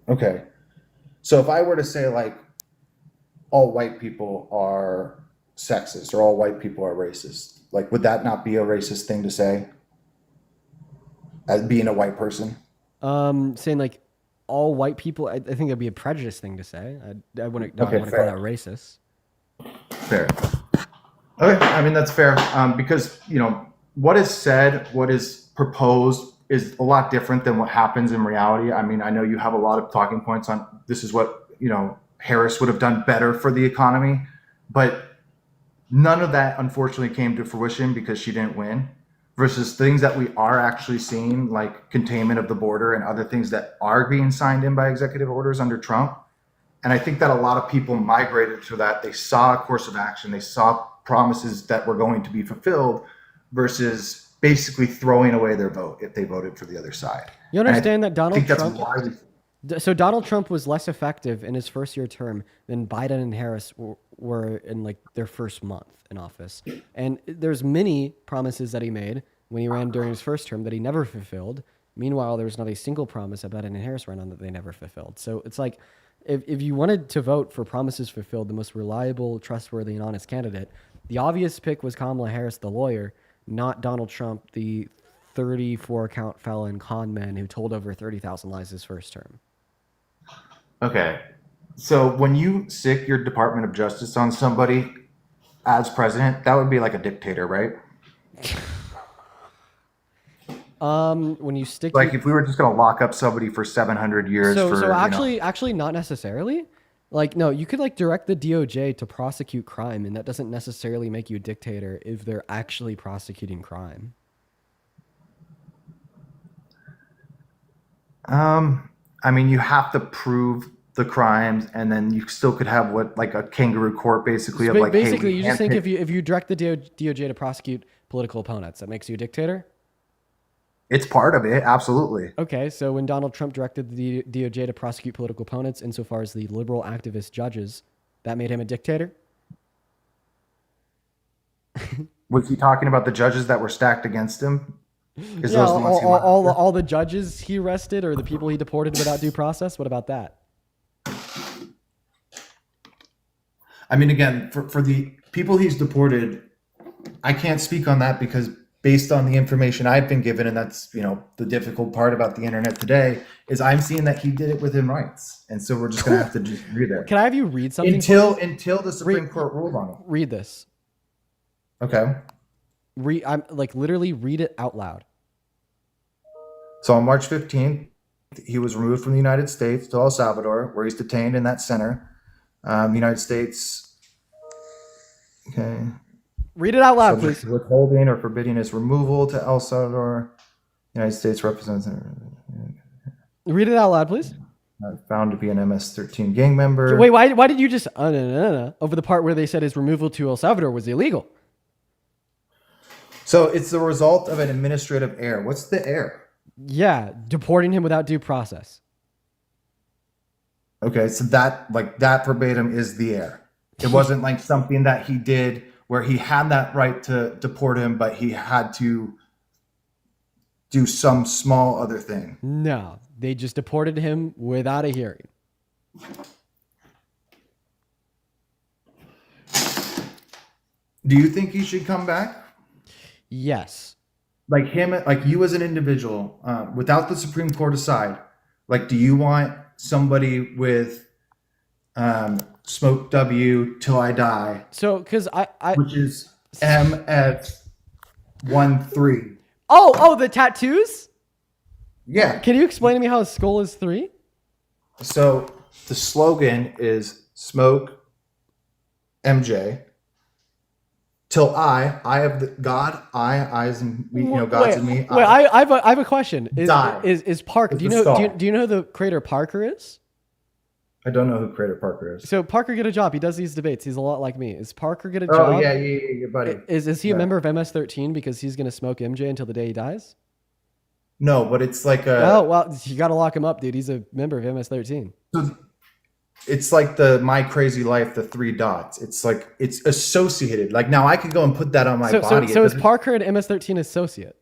Okay. So if I were to say like all white people are sexist or all white people are racist, like would that not be a racist thing to say as being a white person?
Saying like all white people, I think that'd be a prejudice thing to say. I wouldn't call that racist.
Fair. Okay, I mean that's fair because what is said, what is proposed is a lot different than what happens in reality. I mean, I know you have a lot of talking points on this is what Harris would have done better for the economy, but none of that unfortunately came to fruition because she didn't win. Versus things that we are actually seeing, like containment of the border and other things that are being signed in by executive orders under Trump. And I think that a lot of people migrated to that. They saw a course of action. They saw promises that were going to be fulfilled versus basically throwing away their vote if they voted for the other side.
You understand that Donald Trump was less effective in his first year term than Biden and Harris were in like their first month in office. And there's many promises that he made when he ran during his first term that he never fulfilled. Meanwhile, there was not a single promise that Biden and Harris ran on that they never fulfilled. So it's like, if you wanted to vote for promises fulfilled, the most reliable, trustworthy, and honest candidate, the obvious pick was Kamala Harris, the lawyer, not Donald Trump, the 34-count felon con man who told over 30,000 lies his first term.
Okay. So when you sick your Department of Justice on somebody as president, that would be like a dictator, right?
When you stick
if we were just going to lock up somebody for 700 years
actually not necessarily. Like, no, you could like direct the DOJ to prosecute crime, and that doesn't necessarily make you a dictator if they're actually prosecuting crime.
I mean, you have to prove the crimes, and then you still could have like a kangaroo court, basically.
So
Of like,
basically,
hey,
you just think if you direct the DOJ to prosecute political opponents, that makes you a dictator?
it's part of it, absolutely.
Okay, so when Donald Trump directed the DOJ to prosecute political opponents, insofar as the liberal activist judges, that made him a dictator?
Was he talking about the judges that were stacked against him? Is
Yeah,
those the ones he went after?
all the judges he arrested or the people he deported without due process? What about that?
I mean, again, for the people he's deported, I can't speak on that because based on the information I've been given, and that's, you know, the difficult part about the internet today, is I'm seeing that he did it within rights. And so we're just going to have to just read it.
Can I have you read something?
Until the Supreme Court ruled on it.
Read this.
Okay.
I'm like literally read it out loud.
So on March 15th, he was removed from the United States to El Salvador, where he's detained in that center. The United States. Okay.
Read it out loud,
Subject
please.
to withholding or forbidding his removal to El Salvador. United States represents.
Read it out loud, please.
Found to be an MS-13 gang member.
Wait, why did you just over the part where they said his removal to El Salvador was illegal?
So it's the result of an administrative error. What's the error?
Yeah, deporting him without due process.
Okay, so that verbatim is the error. It wasn't like something that he did where he had that right to deport him, but he had to do some small other thing.
No, they just deported him without a hearing.
Do you think he should come back?
Yes.
Like him, like you as an individual, without the Supreme Court aside, like, do you want somebody with smoke W till I die?
So, because I
which is MF13.
Oh, the tattoos?
Yeah.
Can you explain to me how a skull is 3?
So the slogan is smoke MJ till I have the God, eyes and me, you know, God's in me.
Wait, I have a question.
Die.
Is Parker?
With
Do you
the
know?
skull.
Do you know who the creator Parker is?
I don't know who Creator Parker is.
So Parker get a job. He does these debates. He's a lot like me. Is Parker get a
Oh
job?
yeah, your buddy.
Is he a
Yeah.
member of MS-13 because he's gonna smoke MJ until the day he dies?
No, but it's like a.
Oh well, you gotta lock him up, dude. He's a member of MS-13.
So it's like the My Crazy Life, the 3 dots. It's like it's associated. Like now I could go and put that on my body.
So is Parker an MS-13 associate?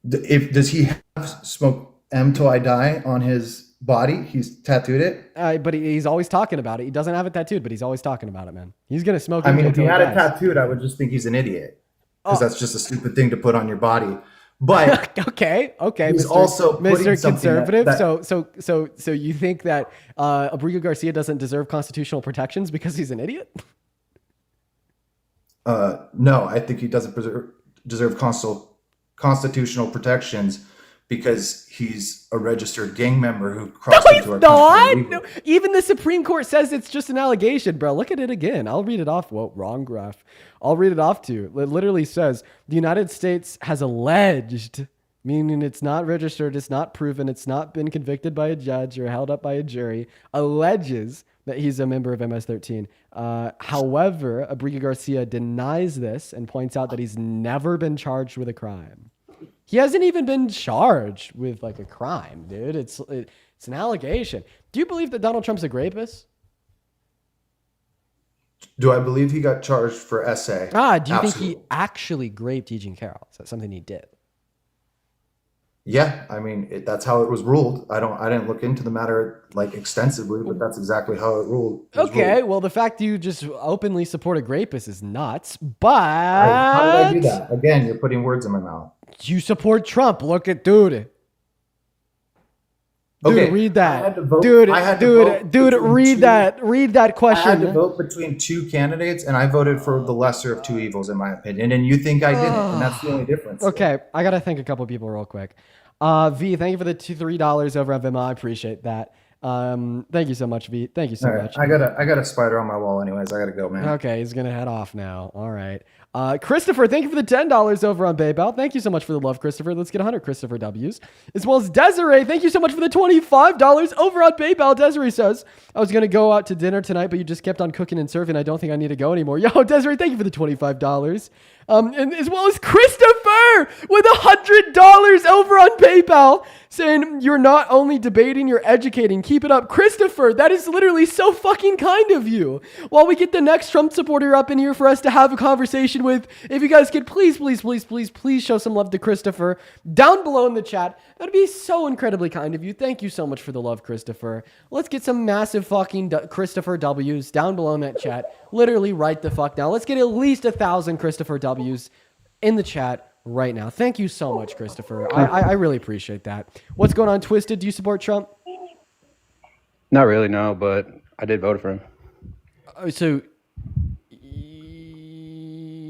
Does he have smoke M till I die on his body? He's tattooed it.
But he's always talking about it. He doesn't have it tattooed, but he's always talking about it, man. He's gonna smoke.
I
MJ
mean, if
till
he had it
dies.
tattooed, I would just think he's an idiot because that's just a stupid thing to put on your body. But
okay,
he's
Mr.
also putting
Mr.
something
Conservative.
that-
So you think that Abrigo Garcia doesn't deserve constitutional protections because he's an idiot?
No, I think he doesn't deserve constitutional protections because he's a registered gang member who crossed into our country illegally.
No, even the Supreme Court says it's just an allegation, bro. Look at it again. I'll read it off. Whoa, wrong graph. I'll read it off to you. It literally says the United States has alleged, meaning it's not registered, it's not proven, it's not been convicted by a judge or held up by a jury, alleges that he's a member of MS-13. However, Abrigo Garcia denies this and points out that he's never been charged with a crime. He hasn't even been charged with like a crime, dude. It's an allegation. Do you believe that Donald Trump's a rapist?
Do I believe he got charged for SA?
Do you think he actually raped Eugene Carroll? Is that something he did?
Yeah, I mean that's how it was ruled. I didn't look into the matter like extensively, but that's exactly how it ruled.
Okay, well the fact you just openly support a rapist is nuts, but
How did I do that? Again, you're putting words in my mouth.
You support Trump. Look at dude.
Okay,
read that.
I had to vote-
Dude,
I had to vote
dude,
between
read
two-
that. Read that question.
I had to vote between 2 candidates, and I voted for the lesser of 2 evils, in my opinion. And you think I didn't, and that's the only difference.
Okay, I gotta thank a couple people real quick. V, thank you for the $3 over on Venmo. I appreciate that. Thank you so much, V. Thank you so
All right,
much.
I got a spider on my wall. Anyways, I gotta go, man.
Okay, he's gonna head off now. All right. Christopher, thank you for the $10 over on PayPal. Thank you so much for the love, Christopher. Let's get 100 Christopher W's. As well as Desiree, thank you so much for the $25 over on PayPal. Desiree says, I was gonna go out to dinner tonight, but you just kept on cooking and serving. I don't think I need to go anymore. Yo, Desiree, thank you for the $25. And as well as Christopher with $100 over on PayPal saying, you're not only debating, you're educating. Keep it up. Christopher, that is literally so fucking kind of you. While we get the next Trump supporter up in here for us to have a conversation with, if you guys could please show some love to Christopher down below in the chat. That'd be so incredibly kind of you. Thank you so much for the love, Christopher. Let's get some massive fucking Christopher W's down below in that chat. Literally right the fuck now. Let's get at least 1,000 Christopher W's in the chat right now. Thank you so much, Christopher. I really appreciate that. What's going on, Twisted? Do you support Trump?
Not really, no, but I did vote for him.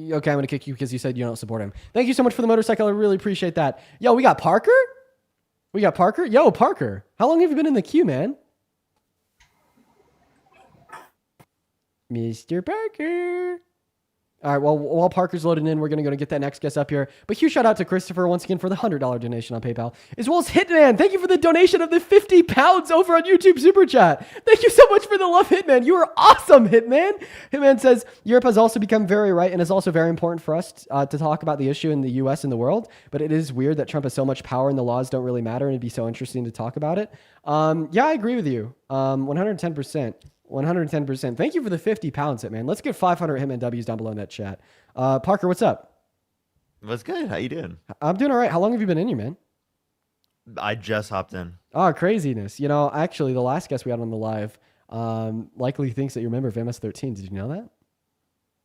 Okay, I'm going to kick you because you said you don't support him. Thank you so much for the motorcycle. I really appreciate that. Yo, we got Parker? Yo, Parker. How long have you been in the queue, man? Mr. Parker. All right, well, while Parker's loading in, we're going to go get that next guest up here. But huge shout out to Christopher once again for the $100 donation on PayPal, as well as Hitman. Thank you for the donation of the 50 pounds over on YouTube Super Chat. Thank you so much for the love, Hitman. You are awesome, Hitman. Hitman says, Europe has also become very right and is also very important for us to talk about the issue in the U.S. and the world. But it is weird that Trump has so much power and the laws don't really matter, and it'd be so interesting to talk about it. Yeah, I agree with you. 110%. 110%. Thank you for the 50 pounds, Hitman. Let's get 500 Hitman W's down below in that chat. Parker, what's up?
What's good? How you doing?
I'm doing all right. How long have you been in here, man?
I just hopped in.
Oh, craziness. You know, actually, the last guest we had on the live likely thinks that you're a member of MS-13. Did you know that?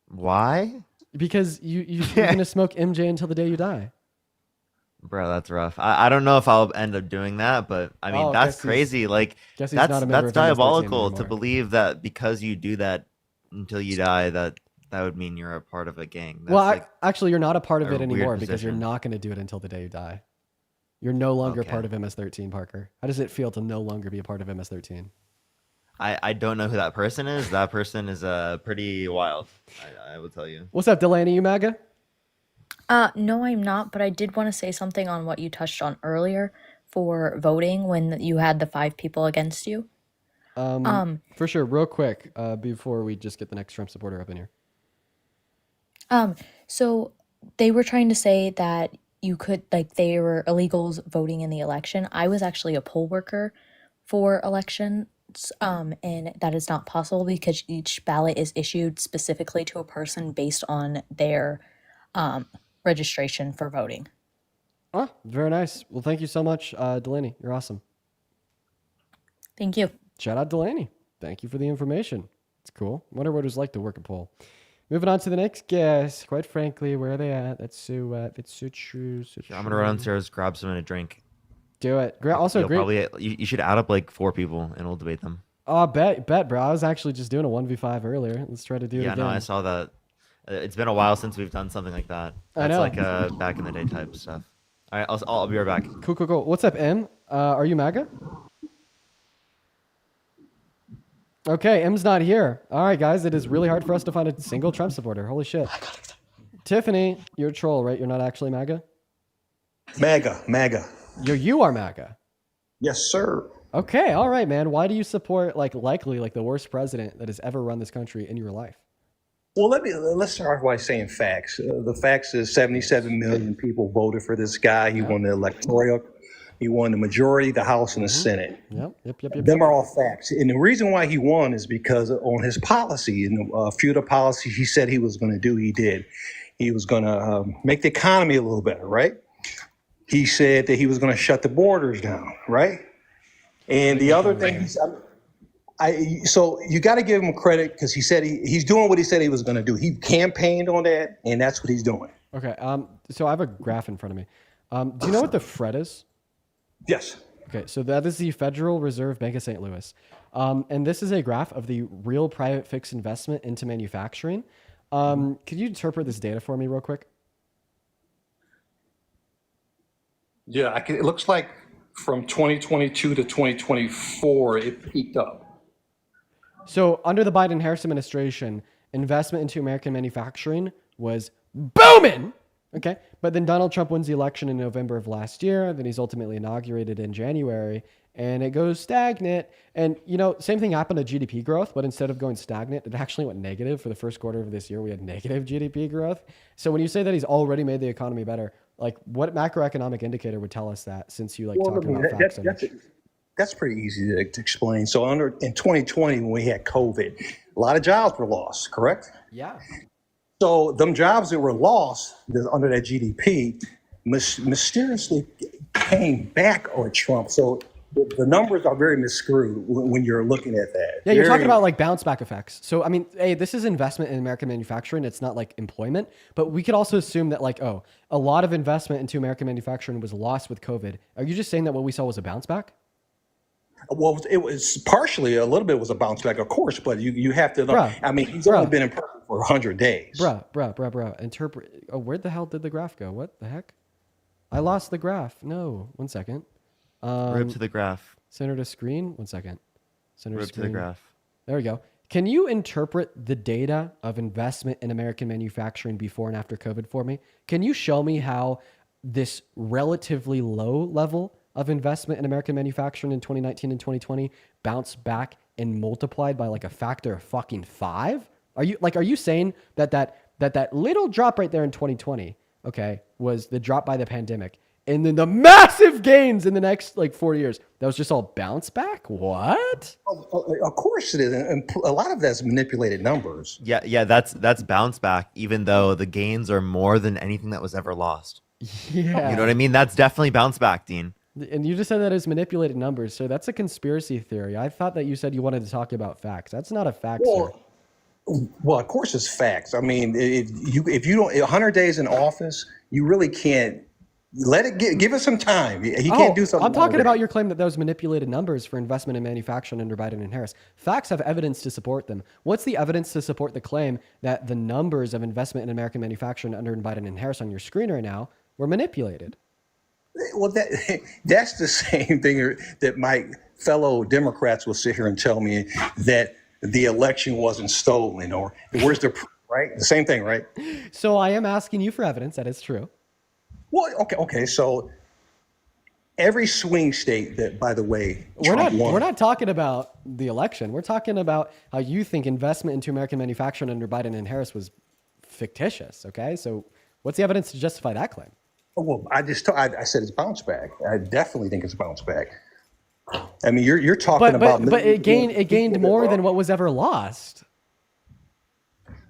Why?
Because you're going to smoke MJ until the day you die.
Bro, that's rough. I don't know if I'll end up doing that, but I mean, that's crazy. Like,
guess he's not a member
that's
of MS-13
diabolical to
anymore.
believe that because you do that until you die, that would mean you're a part of a gang. That's
Well, actually, you're not a part of
a
it
weird
anymore because you're
position.
not going to do it until the day you die. You're no longer
Okay.
part of MS-13, Parker. How does it feel to no longer be a part of MS-13?
I don't know who that person is. That person is pretty wild. I will tell you.
What's up, Delaney? You MAGA?
No, I'm not, but I did want to say something on what you touched on earlier for voting when you had the 5 people against you.
For sure. Real quick, before we just get the next Trump supporter up in here.
So they were trying to say that you could, like, they were illegals voting in the election. I was actually a poll worker for elections, and that is not possible because each ballot is issued specifically to a person based on their registration for voting.
Oh, very nice. Well, thank you so much, Delaney. You're awesome.
Thank you.
Shout out Delaney. Thank you for the information. It's cool. Wonder what it was like to work a poll. Moving on to the next guest. Quite frankly, where are they at? That's so it's so true. So
I'm gonna run downstairs, grab something to drink.
Do it. Also,
You'll
great.
probably you should add up like 4 people and we'll debate them.
Oh, bet, bro. I was actually just doing a 1v5 earlier. Let's try to do it
Yeah,
again.
no, I saw that. It's been a while since we've done something like that.
I
That's
know.
like back in the day type stuff. All right, I'll be right back.
Cool. What's up, M? Are you MAGA? Okay, M's not here. All right, guys, it is really hard for us to find a single Trump supporter. Holy shit. Tiffany, you're a troll, right? You're not actually MAGA?
MAGA.
You are MAGA.
Yes, sir.
Okay, all right, man. Why do you support likely the worst president that has ever run this country in your life?
Well, let's start by saying facts. The facts is 77 million people voted for this guy. He won the electoral. He won the majority, the House and the Senate.
Yep.
Them are all facts. And the reason why he won is because on his policy, and a few of the policies he said he was going to do, he did. He was going to make the economy a little better, right? He said that he was going to shut the borders down, right? And the other thing, so you got to give him credit because he said he's doing what he said he was going to do. He campaigned on that, and that's what he's doing.
Okay. So I have a graph in front of me. Do you know what the FRED is?
Yes.
Okay. So that is the Federal Reserve Bank of St. Louis. And this is a graph of the real private fixed investment into manufacturing. Could you interpret this data for me real quick?
Yeah, it looks like from 2022 to 2024, it peaked up.
So under the Biden-Harris administration, investment into American manufacturing was booming. Okay. But then Donald Trump wins the election in November of last year. Then he's ultimately inaugurated in January, and it goes stagnant. And, you know, same thing happened to GDP growth, but instead of going stagnant, it actually went negative for the first quarter of this year. We had negative GDP growth. So when you say that he's already made the economy better, like what macroeconomic indicator would tell us that, since you like talking about facts so much?
That's pretty easy to explain. So in 2020, when we had COVID, a lot of jobs were lost, correct?
Yeah.
So them jobs that were lost under that GDP mysteriously came back on Trump. So the numbers are very miscrewed when you're looking at that.
Yeah, you're talking about like bounce back effects. So, I mean, hey, this is investment in American manufacturing. It's not like employment, but we could also assume that like, oh, a lot of investment into American manufacturing was lost with COVID. Are you just saying that what we saw was a bounce back?
Well, it was partially a little bit was a bounce back, of course, but you have to know.
Bruh.
I mean, he's only been in prison for 100 days.
Bruh. Interpret. Oh, where the hell did the graph go? What the heck? I lost the graph. No, 1 second.
Rip to the graph.
Center to screen. 1 second. Center
Rip
screen.
to the graph.
There we go. Can you interpret the data of investment in American manufacturing before and after COVID for me? Can you show me how this relatively low level of investment in American manufacturing in 2019 and 2020 bounced back and multiplied by like a factor of fucking 5? Are you saying that little drop right there in 2020, okay, was the drop by the pandemic, and then the massive gains in the next like 4 years, that was just all bounce back? What?
Of course it is, and a lot of that's manipulated numbers.
Yeah, that's bounce back, even though the gains are more than anything that was ever lost.
Yeah.
You know what I mean? That's definitely bounce back, Dean.
And you just said that as manipulated numbers, so that's a conspiracy theory. I thought that you said you wanted to talk about facts. That's not a fact, sir.
Well, of course it's facts. I mean, if you don't 100 days in office, you really can't let it give it some time. He can't do something.
I'm talking about your claim that those manipulated numbers for investment in manufacturing under Biden and Harris. Facts have evidence to support them. What's the evidence to support the claim that the numbers of investment in American manufacturing under Biden and Harris on your screen right now were manipulated?
Well, that's the same thing that my fellow Democrats will sit here and tell me that the election wasn't stolen, or where's the proof, right? The same thing, right?
So I am asking you for evidence that is true.
Well, okay. So every swing state that, by the way,
we're not talking about the election. We're talking about how you think investment into American manufacturing under Biden and Harris was fictitious. Okay, so what's the evidence to justify that claim?
Well, I said it's bounce back. I definitely think it's bounce back. I mean, you're talking about,
but it gained more than what was ever lost.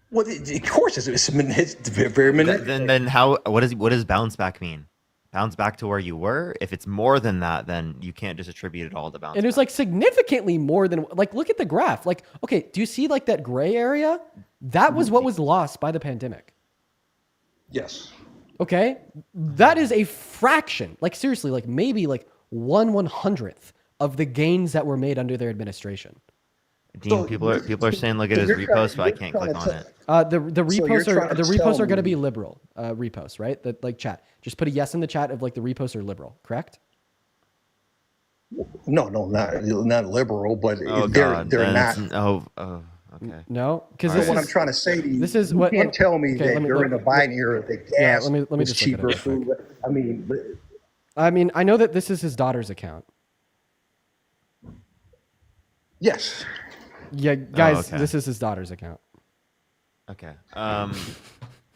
Well, of course, it's very manipulated.
Then how? What does bounce back mean? Bounce back to where you were? If it's more than that, then you can't just attribute it all to bounce.
And it was like significantly more than, like, look at the graph. Like, okay, do you see like that gray area? That was what was lost by the pandemic.
Yes.
Okay, that is a fraction. Like seriously, like maybe like 1/100th of the gains that were made under their administration.
Dean, people are saying look at his repost, but I can't click on it.
The reposts are going to be liberal reposts, right? That like chat. Just put a yes in the chat if like the reposts are liberal, correct?
No, not liberal, but
God,
they're not.
Okay.
No, because
this is what I'm trying to say to you.
This is
you
what.
Can't tell me that during the Biden era, the gas was cheaper food.
I mean, I know that this is his daughter's account.
Yes.
Yeah, guys, this is his daughter's account.
Okay.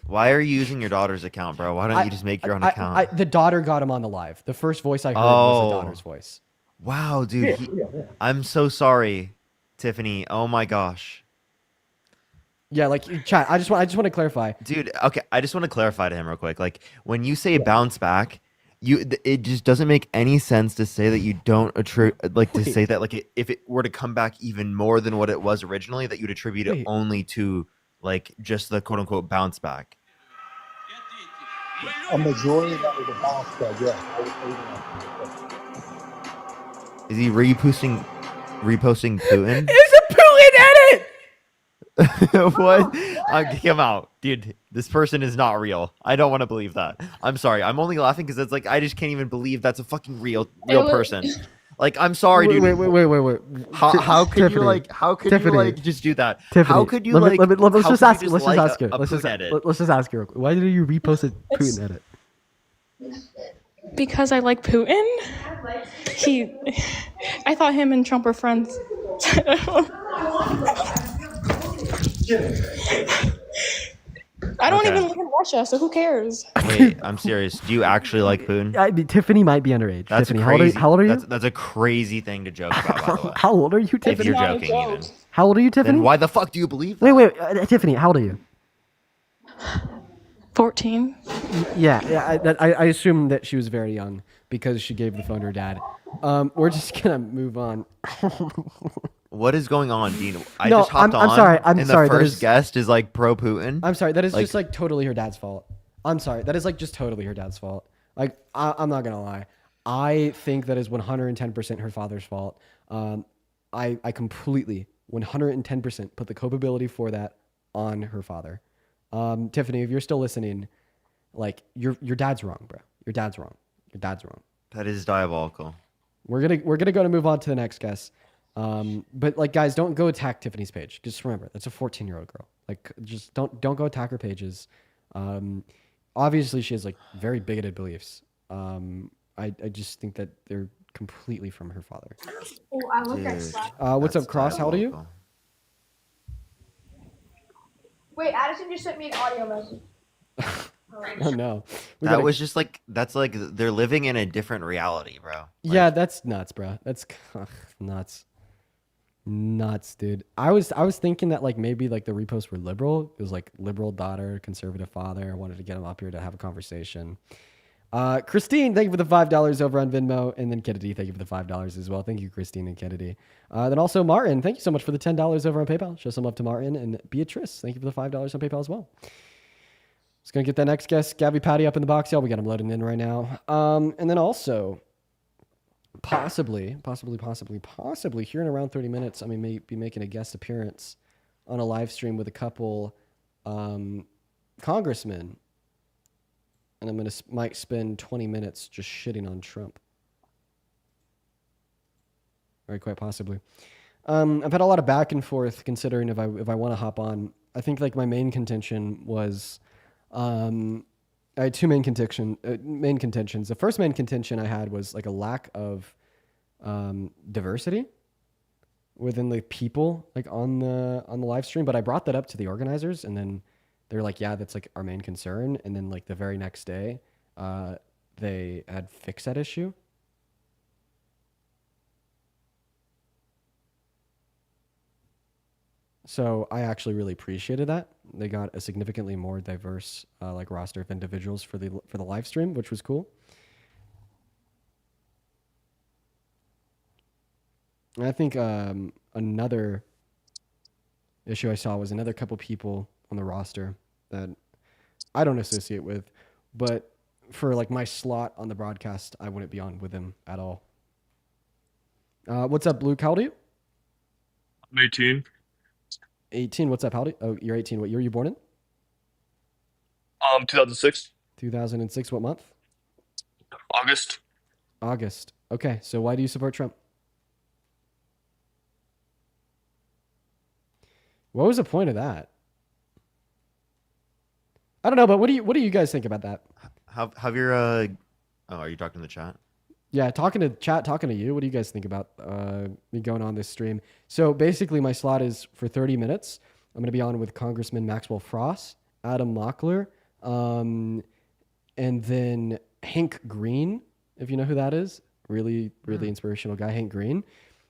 Why are you using your daughter's account, bro? Why don't you just make your own account?
The daughter got him on the live. The first voice I heard was the daughter's voice.
Wow, dude. I'm so sorry, Tiffany. Oh my gosh.
Yeah, like chat. I just want to clarify,
dude. Okay, I just want to clarify to him real quick. Like when you say bounce back, it just doesn't make any sense to say that you don't to say that like if it were to come back even more than what it was originally, that you'd attribute it only to like just the quote unquote bounce back.
A majority of that was a bounce back. Yeah.
Is he reposting Putin?
It's a Putin edit.
What? Come out, dude. This person is not real. I don't want to believe that. I'm sorry. I'm only laughing because it's like I just can't even believe that's a fucking real person. Like, I'm sorry, dude.
Wait.
How could
Tiffany,
you like? How could
Tiffany,
you like just do that?
Tiffany,
How could you like?
let's
how
just
could you
ask. Let's
like
just ask her.
a
Let's just
Putin edit?
let's just ask her. Why did you repost a Putin edit?
Because I like Putin. I thought him and Trump were friends. I don't
Okay.
even live in Russia, so who cares?
Wait, I'm serious. Do you actually like Putin?
I mean, Tiffany might be underage.
That's
Tiffany,
crazy.
how old are you?
That's a crazy thing to joke about, by the way.
How old are you,
If
Tiffany?
you're joking, even.
How old are you, Tiffany?
Then why the fuck do you believe that?
Wait, Tiffany, how old are you?
14.
Yeah. I assume that she was very young because she gave the phone to her dad. We're just gonna move on.
What is going on, Dean? I
No,
just hopped
I'm
on.
sorry, I'm
and
sorry,
the
that
first
is-
guest is like pro Putin.
I'm sorry. That is
Like-
just like totally her dad's fault. I'm sorry. That is like just totally her dad's fault. Like I'm not gonna lie. I think that is 110% her father's fault. I completely 110% put the culpability for that on her father. Tiffany, if you're still listening, like your dad's wrong, bro. Your dad's wrong. Your dad's wrong.
That is diabolical.
We're gonna go to move on to the next guest. But like guys, don't go attack Tiffany's page. Just remember, that's a 14-year-old girl. Like just don't go attack her pages. Obviously she has like very bigoted beliefs. I just think that they're completely from her father.
Oh, I look at
Dude,
Slack.
What's up, Cross? How old are you?
diabolical.
Wait, Addison just sent me an audio message.
Oh no. We
That
gotta-
was just like that's like they're living in a different reality, bro.
Yeah, that's nuts, bro. That's nuts, dude. I was thinking that like maybe like the reposts were liberal. It was like liberal daughter, conservative father. I wanted to get him up here to have a conversation. Christine, thank you for the $5 over on Venmo, and then Kennedy, thank you for the $5 as well. Thank you, Christine and Kennedy. Then also Martin, thank you so much for the $10 over on PayPal. Show some love to Martin and Beatrice. Thank you for the $5 on PayPal as well. Just gonna get that next guest, Gabby Patty, up in the box, y'all. We got him loading in right now. And then also, possibly here in around 30 minutes, I may be making a guest appearance on a live stream with a couple congressmen, and I'm might spend 20 minutes just shitting on Trump. Very quite possibly. I've had a lot of back and forth considering if I want to hop on. I think like my main contention was. I had two main contentions. The first main contention I had was like a lack of diversity within the people like on the live stream. But I brought that up to the organizers, and then they're like, "Yeah, that's like our main concern." And then like the very next day, they had fixed that issue. So I actually really appreciated that. They got a significantly more diverse like roster of individuals for the live stream, which was cool. And I think another issue I saw was another couple people on the roster that I don't associate with, but for like my slot on the broadcast, I wouldn't be on with them at all. What's up, Luke? How old are you?
I'm 18.
18. What's up? How old? Oh, you're 18. What year were you born in?
2006.
2006. What month?
August.
August. Okay. So why do you support Trump? What was the point of that? I don't know, but what do you guys think about that?
Have your oh, are you talking to the chat?
Yeah, talking to chat, talking to you. What do you guys think about me going on this stream? So basically, my slot is for 30 minutes. I'm going to be on with Congressman Maxwell Frost, Adam Mockler, and then Hank Green, if you know who that is. Really inspirational guy, Hank Green,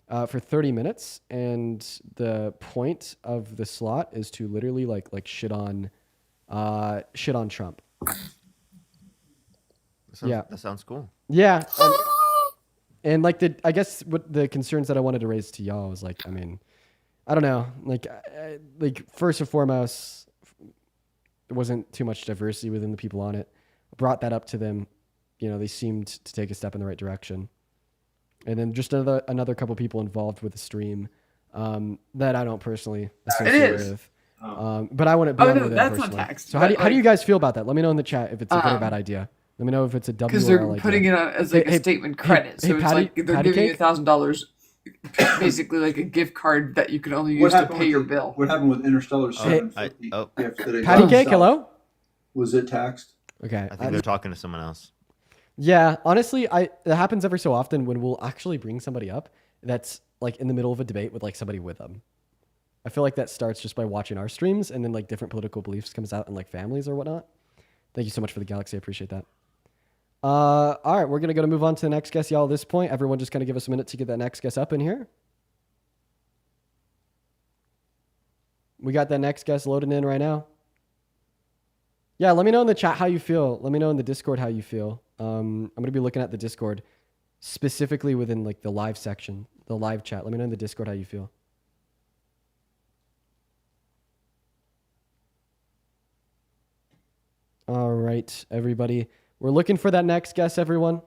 for 30 minutes. And the point of the slot is to literally like shit on Trump.
That sounds cool.
Yeah. And like I guess what the concerns that I wanted to raise to y'all was like, I mean, I don't know, like first and foremost, there wasn't too much diversity within the people on it. I brought that up to them. You know, they seemed to take a step in the right direction. And then just another couple people involved with the stream that I don't personally associate with. But I wouldn't be
Oh,
on
no,
with them
that's not
personally.
taxed,
So how
but,
do you
like,
guys feel about that? Let me know in the chat if it's a good or bad
Um,
idea. Let me know if it's a W
because
or
they're
L idea.
putting it on as like a statement credit. So it's like they're
Patty
giving you
cake?
$1,000, basically like a gift card that you can only
What
use to
happened
pay
with
your
the-
bill.
What happened with Interstellar
Hey,
750 gift that they
Patty
got
cake,
south?
hello?
Was it taxed?
Okay.
I think they're talking to someone else.
Yeah, honestly, it happens every so often when we'll actually bring somebody up that's like in the middle of a debate with like somebody with them. I feel like that starts just by watching our streams, and then like different political beliefs comes out in like families or whatnot. Thank you so much for the galaxy. I appreciate that. All right, we're gonna move on to the next guest, y'all. At this point, everyone just kind of give us a minute to get that next guest up in here. We got that next guest loading in right now. Yeah, let me know in the chat how you feel. Let me know in the Discord how you feel. I'm going to be looking at the Discord specifically within like the live section, the live chat. Let me know in the Discord how you feel. All right, everybody. We're looking for that next guest, everyone.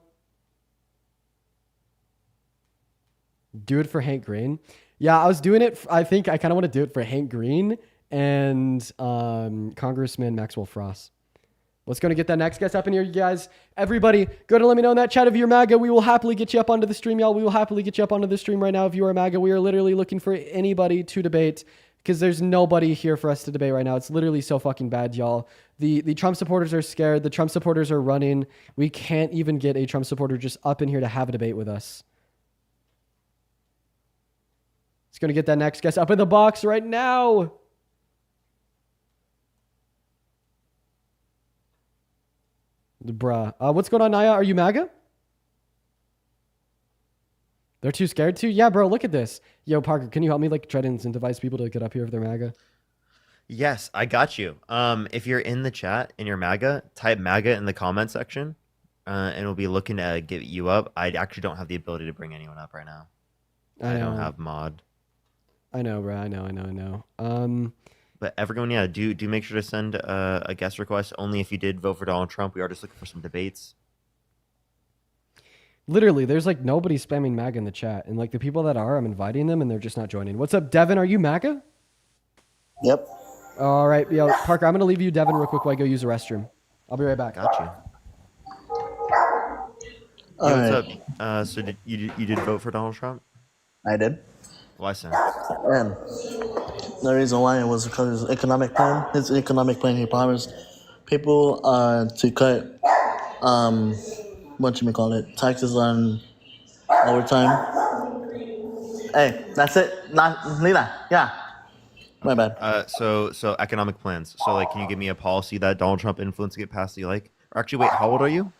Do it for Hank Green. Yeah, I was doing it. I think I kind of want to do it for Hank Green and Congressman Maxwell Frost. Let's go to get that next guest up in here, you guys. Everybody, go to let me know in that chat if you're MAGA. We will happily get you up onto the stream, y'all. We will happily get you up onto the stream right now if you are MAGA. We are literally looking for anybody to debate because there's nobody here for us to debate right now. It's literally so fucking bad, y'all. The Trump supporters are scared. The Trump supporters are running. We can't even get a Trump supporter just up in here to have a debate with us. It's going to get that next guest up in the box right now. Bruh. What's going on, Naya? Are you MAGA? They're too scared to? Yeah, bro, look at this. Yo, Parker, can you help me like try to incentivize people to get up here if they're MAGA?
Yes, I got you. If you're in the chat and you're MAGA, type MAGA in the comment section, and we'll be looking to get you up. I actually don't have the ability to bring anyone up right now. I don't have mod.
I know, bro. I know.
But everyone, yeah, do make sure to send a guest request. Only if you did vote for Donald Trump. We are just looking for some debates.
Literally, there's like nobody spamming MAGA in the chat. And like the people that are, I'm inviting them and they're just not joining. What's up, Devin? Are you MAGA?
Yep.
All right. Yo, Parker, I'm going to leave you, Devin, real quick while I go use the restroom. I'll be right back.
Got you. What's up? So did you did vote for Donald Trump?
I did.
Why so?
And the reason why was because his economic plan he promised people to cut taxes on overtime. Hey, that's it. Not Lena. Yeah. My bad.
So economic plans. So like, can you give me a policy that Donald Trump influenced to get passed that you like? Or actually, wait, how old are you?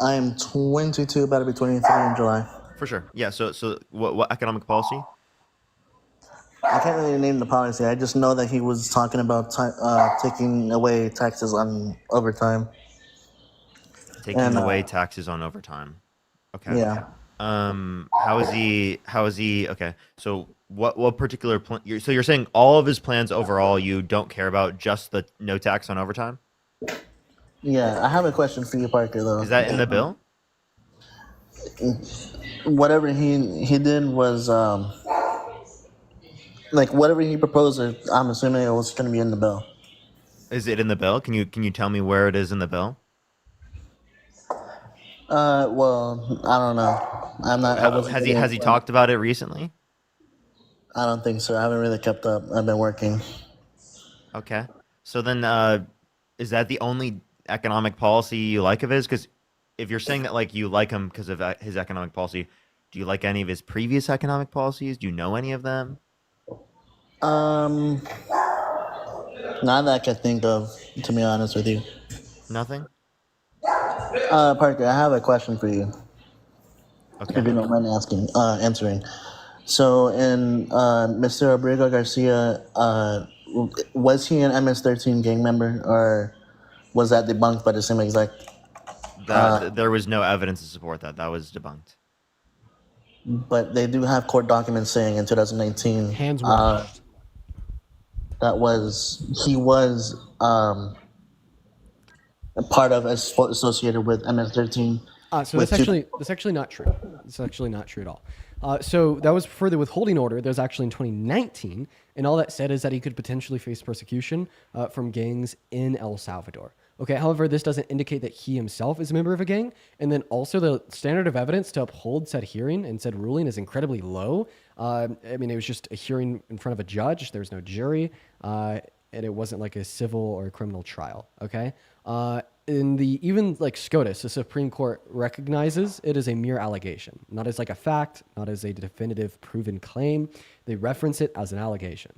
I am 22, about to be 23 in July.
For sure. Yeah. So what economic policy?
I can't really name the policy. I just know that he was talking about taking away taxes on overtime.
Taking away taxes on overtime. Okay.
Yeah.
How is he? Okay. So what particular plan? So you're saying all of his plans overall you don't care about, just the no tax on overtime?
Yeah. I have a question for you, Parker. Though.
Is that in the bill?
Whatever he did was like whatever he proposed. I'm assuming it was going to be in the bill.
Is it in the bill? Can you tell me where it is in the bill?
Well, I don't know. I'm not.
Has he talked about it recently?
I don't think so. I haven't really kept up. I've been working.
Okay. So then, is that the only economic policy you like of his? Because if you're saying that like you like him because of his economic policy, do you like any of his previous economic policies? Do you know any of them?
Not that I can think of, to be honest with you.
Nothing?
Parker, I have a question for you.
Okay.
If you don't mind answering. So, in Mr. Abrigo Garcia, was he an MS-13 gang member, or was that debunked by the same exact?
There was no evidence to support that. That was debunked.
But they do have court documents saying in 2019 he was a part of associated with MS-13.
So that's actually not true. It's actually not true at all. So that was for the withholding order. That was actually in 2019. And all that said is that he could potentially face persecution from gangs in El Salvador. Okay, however, this doesn't indicate that he himself is a member of a gang. And then also the standard of evidence to uphold said hearing and said ruling is incredibly low. I mean, it was just a hearing in front of a judge. There was no jury. And it wasn't like a civil or a criminal trial. Okay. In the even like SCOTUS, the Supreme Court recognizes it as a mere allegation, not as like a fact, not as a definitive proven claim. They reference it as an allegation.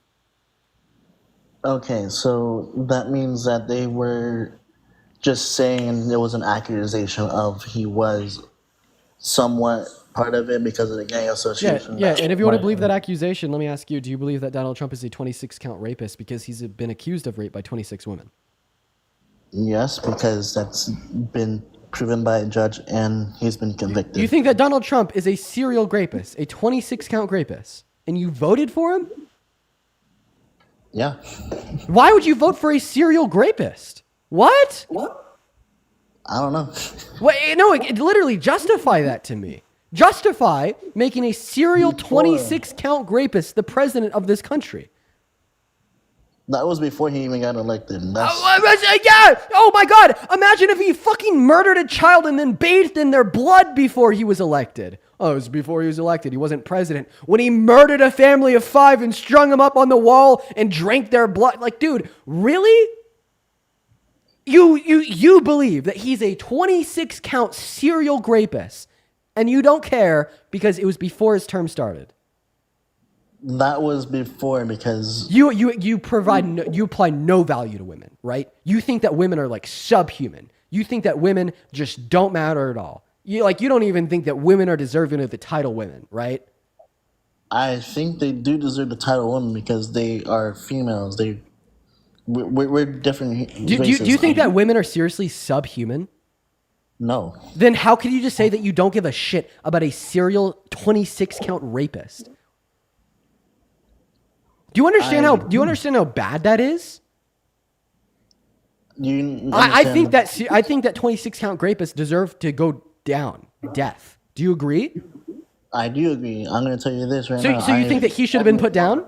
Okay, so that means that they were just saying it was an accusation of he was somewhat part of it because of the gang association.
Yeah. And if you want to believe that accusation, let me ask you, do you believe that Donald Trump is a 26 count rapist because he's been accused of rape by 26 women?
Yes, because that's been proven by a judge and he's been convicted.
Do you think that Donald Trump is a serial rapist, a 26 count rapist, and you voted for him?
Yeah.
Why would you vote for a serial rapist? What?
I don't know.
Wait, no, literally justify that to me. Justify making a serial 26 count rapist the president of this country.
That was before he even got elected.
Yeah! Oh my God! Imagine if he fucking murdered a child and then bathed in their blood before he was elected. Oh, it was before he was elected. He wasn't president. When he murdered a family of 5 and strung them up on the wall and drank their blood. Like, dude, really? You believe that he's a 26 count serial rapist and you don't care because it was before his term started?
That was before because
you apply no value to women, right? You think that women are like subhuman. You think that women just don't matter at all. You don't even think that women are deserving of the title women, right?
I think they do deserve the title women because they are females. We're different.
Do you think that women are seriously subhuman?
No.
Then how can you just say that you don't give a shit about a serial 26 count rapist? Do you understand how bad that is? I think that 26 count rapists deserve to go down, death. Do you agree?
I do agree. I'm going to tell you this right now.
So you think that he should have been put down?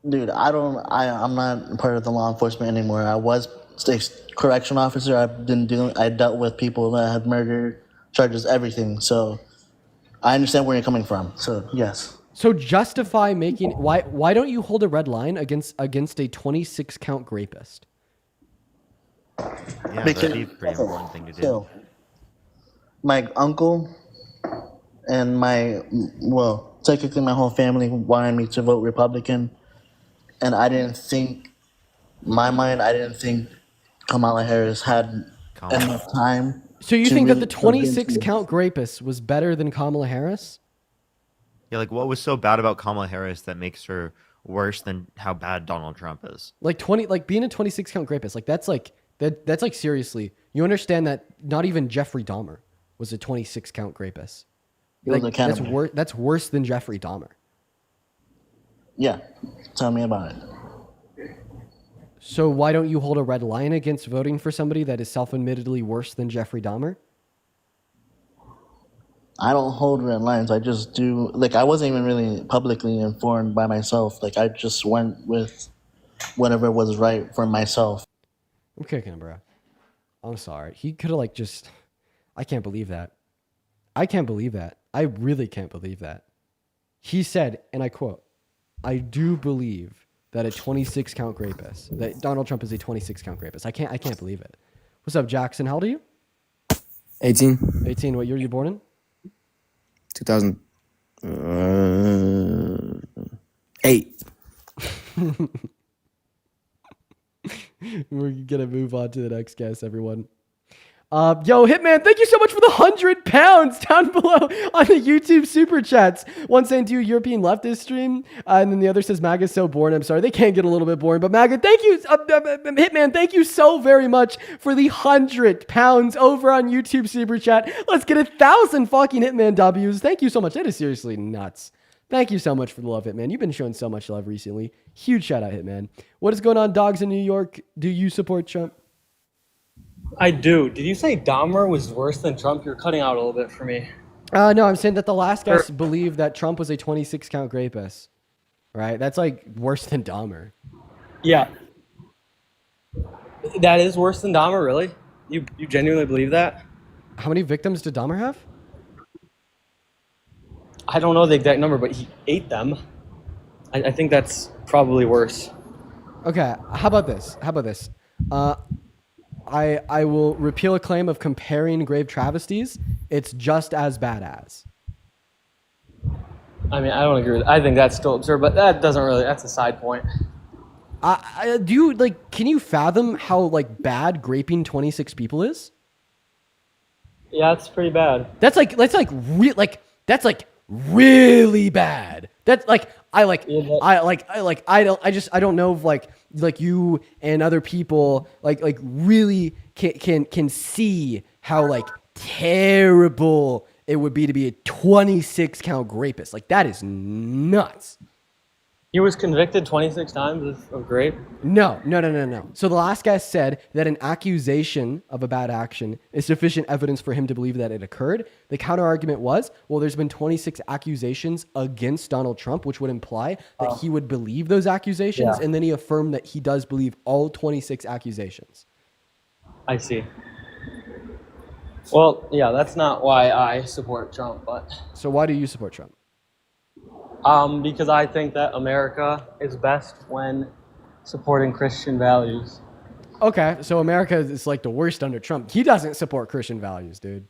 Dude, I'm not part of the law enforcement anymore. I was a correction officer. I dealt with people that had murder charges, everything. So I understand where you're coming from. So yes.
So justify making why don't you hold a red line against a 26 count rapist?
Yeah, that'd be a pretty important thing to do.
So, my uncle and technically my whole family wanted me to vote Republican, and I didn't think Kamala Harris had enough time.
So you think that the 26 count rapist was better than Kamala Harris?
Yeah, like what was so bad about Kamala Harris that makes her worse than how bad Donald Trump is?
Like being a 26 count rapist, that's seriously. You understand that not even Jeffrey Dahmer was a 26 count rapist. That's worse than Jeffrey Dahmer.
Yeah, tell me about it.
So why don't you hold a red line against voting for somebody that is self-admittedly worse than Jeffrey Dahmer?
I don't hold red lines. I just do. I wasn't even really publicly informed by myself. I just went with whatever was right for myself.
I'm kicking him, bro. I'm sorry. He could have I can't believe that. I can't believe that. I really can't believe that. He said, and I quote, "I do believe that a 26 count rapist, that Donald Trump is a 26 count rapist." I can't believe it. What's up, Jackson? How old are you?
18.
18. What year are you born in?
2008.
We're gonna move on to the next guest, everyone. Yo, Hitman, thank you so much for the 100 pounds down below on the YouTube super chats. One saying, do European leftist stream? And then the other says, MAGA's so boring. I'm sorry, they can get a little bit boring. But MAGA, thank you, Hitman, thank you so very much for the 100 pounds over on YouTube super chat. Let's get 1,000 fucking Hitman W's. Thank you so much. That is seriously nuts. Thank you so much for the love, Hitman. You've been showing so much love recently. Huge shout out, Hitman. What is going on, dogs in New York? Do you support Trump?
I do. Did you say Dahmer was worse than Trump? You're cutting out a little bit for me.
No, I'm saying that the last guys believed that Trump was a 26 count rapist. Right? That's like worse than Dahmer.
Yeah. That is worse than Dahmer, really? You genuinely believe that?
How many victims did Dahmer have?
I don't know the exact number, but he ate them. I think that's probably worse.
Okay, how about this? I will repeal a claim of comparing grave travesties. It's just as bad as.
I mean, I don't agree with that. I think that's still absurd, but that's a side point.
Can you fathom how like bad graping 26 people is?
Yeah, it's pretty bad.
That's really bad. That's like I don't know if like you and other people like really can see how like terrible it would be to be a 26 count rapist. Like that is nuts.
He was convicted 26 times of rape?
No. So the last guy said that an accusation of a bad action is sufficient evidence for him to believe that it occurred. The counter argument was, well, there's been 26 accusations against Donald Trump, which would imply that he would believe those accusations.
Yeah.
And then he affirmed that he does believe all 26 accusations.
I see. Well, yeah, that's not why I support Trump, but...
So why do you support Trump?
Because I think that America is best when supporting Christian values.
Okay, so America is like the worst under Trump. He doesn't support Christian values, dude.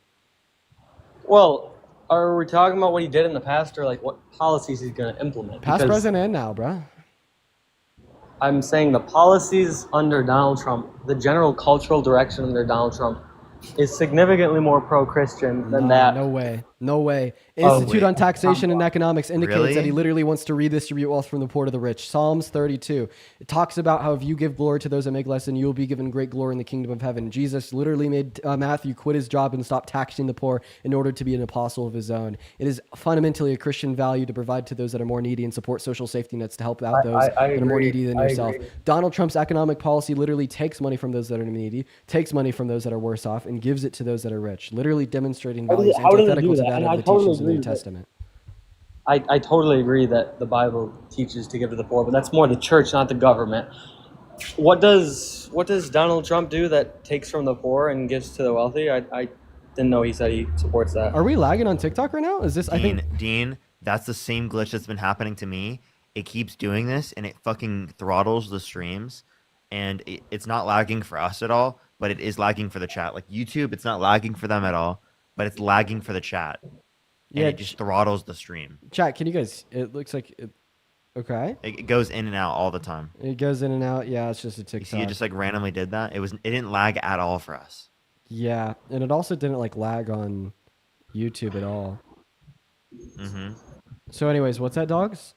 Well, are we talking about what he did in the past or like what policies he's going to implement?
Past,
Because
present, and now, bro.
I'm saying the policies under Donald Trump, the general cultural direction under Donald Trump, is significantly more pro-Christian than that.
No way.
Oh,
Institute
wait.
on Taxation and Economics indicates
Really?
that he literally wants to redistribute wealth from the poor to the rich. Psalms 32. It talks about how if you give glory to those that make less than you will be given great glory in the kingdom of heaven. Jesus literally made Matthew quit his job and stop taxing the poor in order to be an apostle of his own. It is fundamentally a Christian value to provide to those that are more needy and support social safety nets to help out those
I
that are more
agree.
needy than
I
yourself.
agree.
Donald Trump's economic policy literally takes money from those that are needy, takes money from those that are worse off, and gives it to those that are rich, literally demonstrating values
how does it
antithetical
do
to
that?
that
And
of
I
the
totally
teachings of the
agree
New
with it.
Testament.
I totally agree that the Bible teaches to give to the poor, but that's more the church, not the government. What does Donald Trump do that takes from the poor and gives to the wealthy? I didn't know he said he supports that.
Are we lagging on TikTok right now? Is this? I think
Dean, that's the same glitch that's been happening to me. It keeps doing this, and it fucking throttles the streams, and it's not lagging for us at all, but it is lagging for the chat. Like YouTube, it's not lagging for them at all, but it's lagging for the chat. And
Yeah,
it just throttles the stream.
chat. Can you guys? It looks like it. Okay.
It goes in and out all the time.
It goes in and out. Yeah, it's just a
You
TikTok.
see, it just like randomly did that. It didn't lag at all for us.
Yeah, and it also didn't like lag on YouTube at all.
Mm-hmm.
So, anyways, what's that, dogs?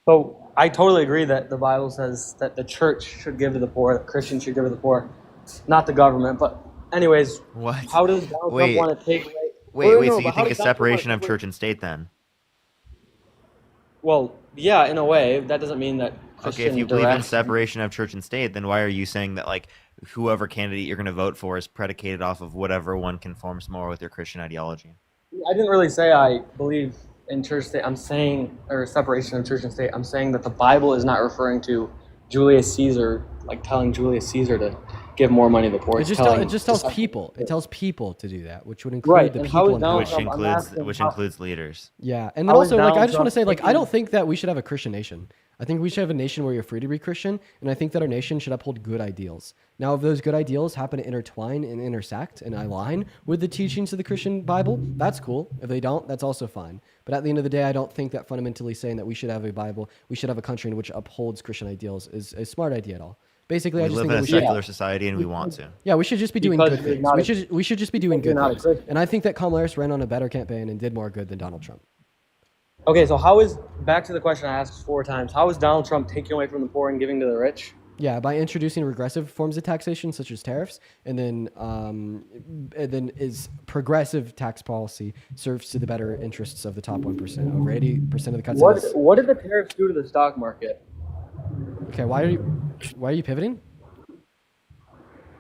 So I totally agree that the Bible says that the church should give to the poor, that Christians should give to the poor, not the government. But anyways,
What?
how does Donald Trump want to take away?
Wait,
No,
so
but
you
how
think a
does Donald Trump
separation
want
of
to take
church and state then?
Well, yeah, in a way. That doesn't mean that Christian
Okay, if you believe in
direction-
separation of church and state, then why are you saying that like whoever candidate you're going to vote for is predicated off of whatever one conforms more with your Christian ideology?
I didn't really say I believe in church state. I'm saying, or separation of church and state. I'm saying that the Bible is not referring to Julius Caesar, like telling Julius Caesar to give more money to the poor.
It
It's
just,
telling-
it just tells people. It tells people to do that, which would include
Right,
the
and how
people.
is
in
Donald
power.
Which
Trump- I'm
includes
asking
which
how-
includes leaders.
Yeah, and
How
also,
is
like, I
Donald
just want to say,
Trump
like, I
taking-
don't think that we should have a Christian nation. I think we should have a nation where you're free to be Christian, and I think that our nation should uphold good ideals. Now, if those good ideals happen to intertwine and intersect and align with the teachings of the Christian Bible, that's cool. If they don't, that's also fine. But at the end of the day, I don't think that fundamentally saying that we should have a Bible, we should have a country in which upholds Christian ideals is a smart idea at all. Basically, I
We
just
live
think
in
that
a
we should.
secular society, and we want to.
Yeah, we should just be doing
Because
good
you're
things.
not
We should just be doing
because you're
good
not a
things.
Christian.
And I think that Kamala Harris ran on a better campaign and did more good than Donald Trump.
Okay, so how is, back to the question I asked 4 times, how is Donald Trump taking away from the poor and giving to the rich?
Yeah, by introducing regressive forms of taxation such as tariffs, and then is progressive tax policy serves to the better interests of the top 1%. Over 80% of the cuts.
What did the tariffs do to the stock market?
Okay, why are you pivoting?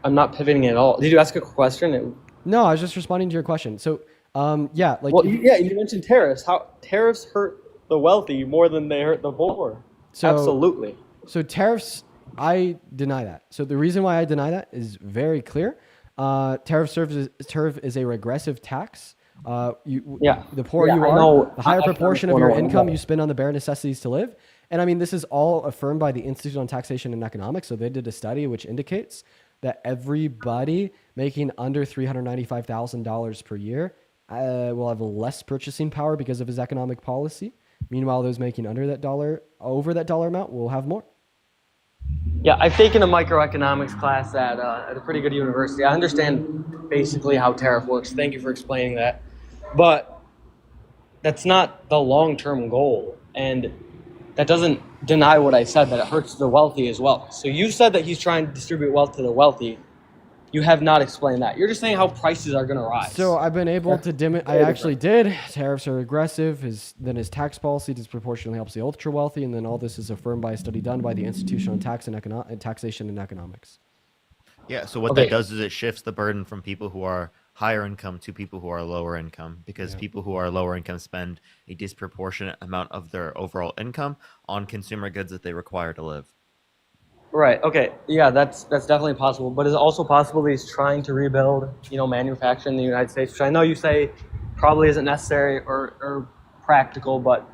I'm not pivoting at all. Did you ask a question?
No, I was just responding to your question. So Yeah, like
Well, yeah, you mentioned tariffs. How tariffs hurt the wealthy more than they hurt the poor. Absolutely.
So tariffs, I deny that. So the reason why I deny that is very clear. Tariff is a regressive tax. The poorer
Yeah,
you
I
are,
know.
the higher
I
proportion of
know,
your
I know.
income you spend on the bare necessities to live. And I mean, this is all affirmed by the Institute on Taxation and Economics. So they did a study which indicates that everybody making under $395,000 per year will have less purchasing power because of his economic policy. Meanwhile, those making over that dollar amount will have more.
Yeah, I've taken a microeconomics class at a pretty good university. I understand basically how tariff works. Thank you for explaining that. But that's not the long-term goal. And that doesn't deny what I said, that it hurts the wealthy as well. So you said that he's trying to distribute wealth to the wealthy. You have not explained that. You're just saying how prices are going to rise.
So I've been able to I actually did. Tariffs are aggressive. His tax policy disproportionately helps the ultra wealthy, and then all this is affirmed by a study done by the Institute on Taxation and Economics.
Yeah. So what that does is it shifts the burden from people who are higher income to people who are lower income, because people who are lower income spend a disproportionate amount of their overall income on consumer goods that they require to live.
Right. Okay. Yeah, that's definitely possible. But it's also possible that he's trying to rebuild, manufacturing in the United States, which I know you say probably isn't necessary or practical, but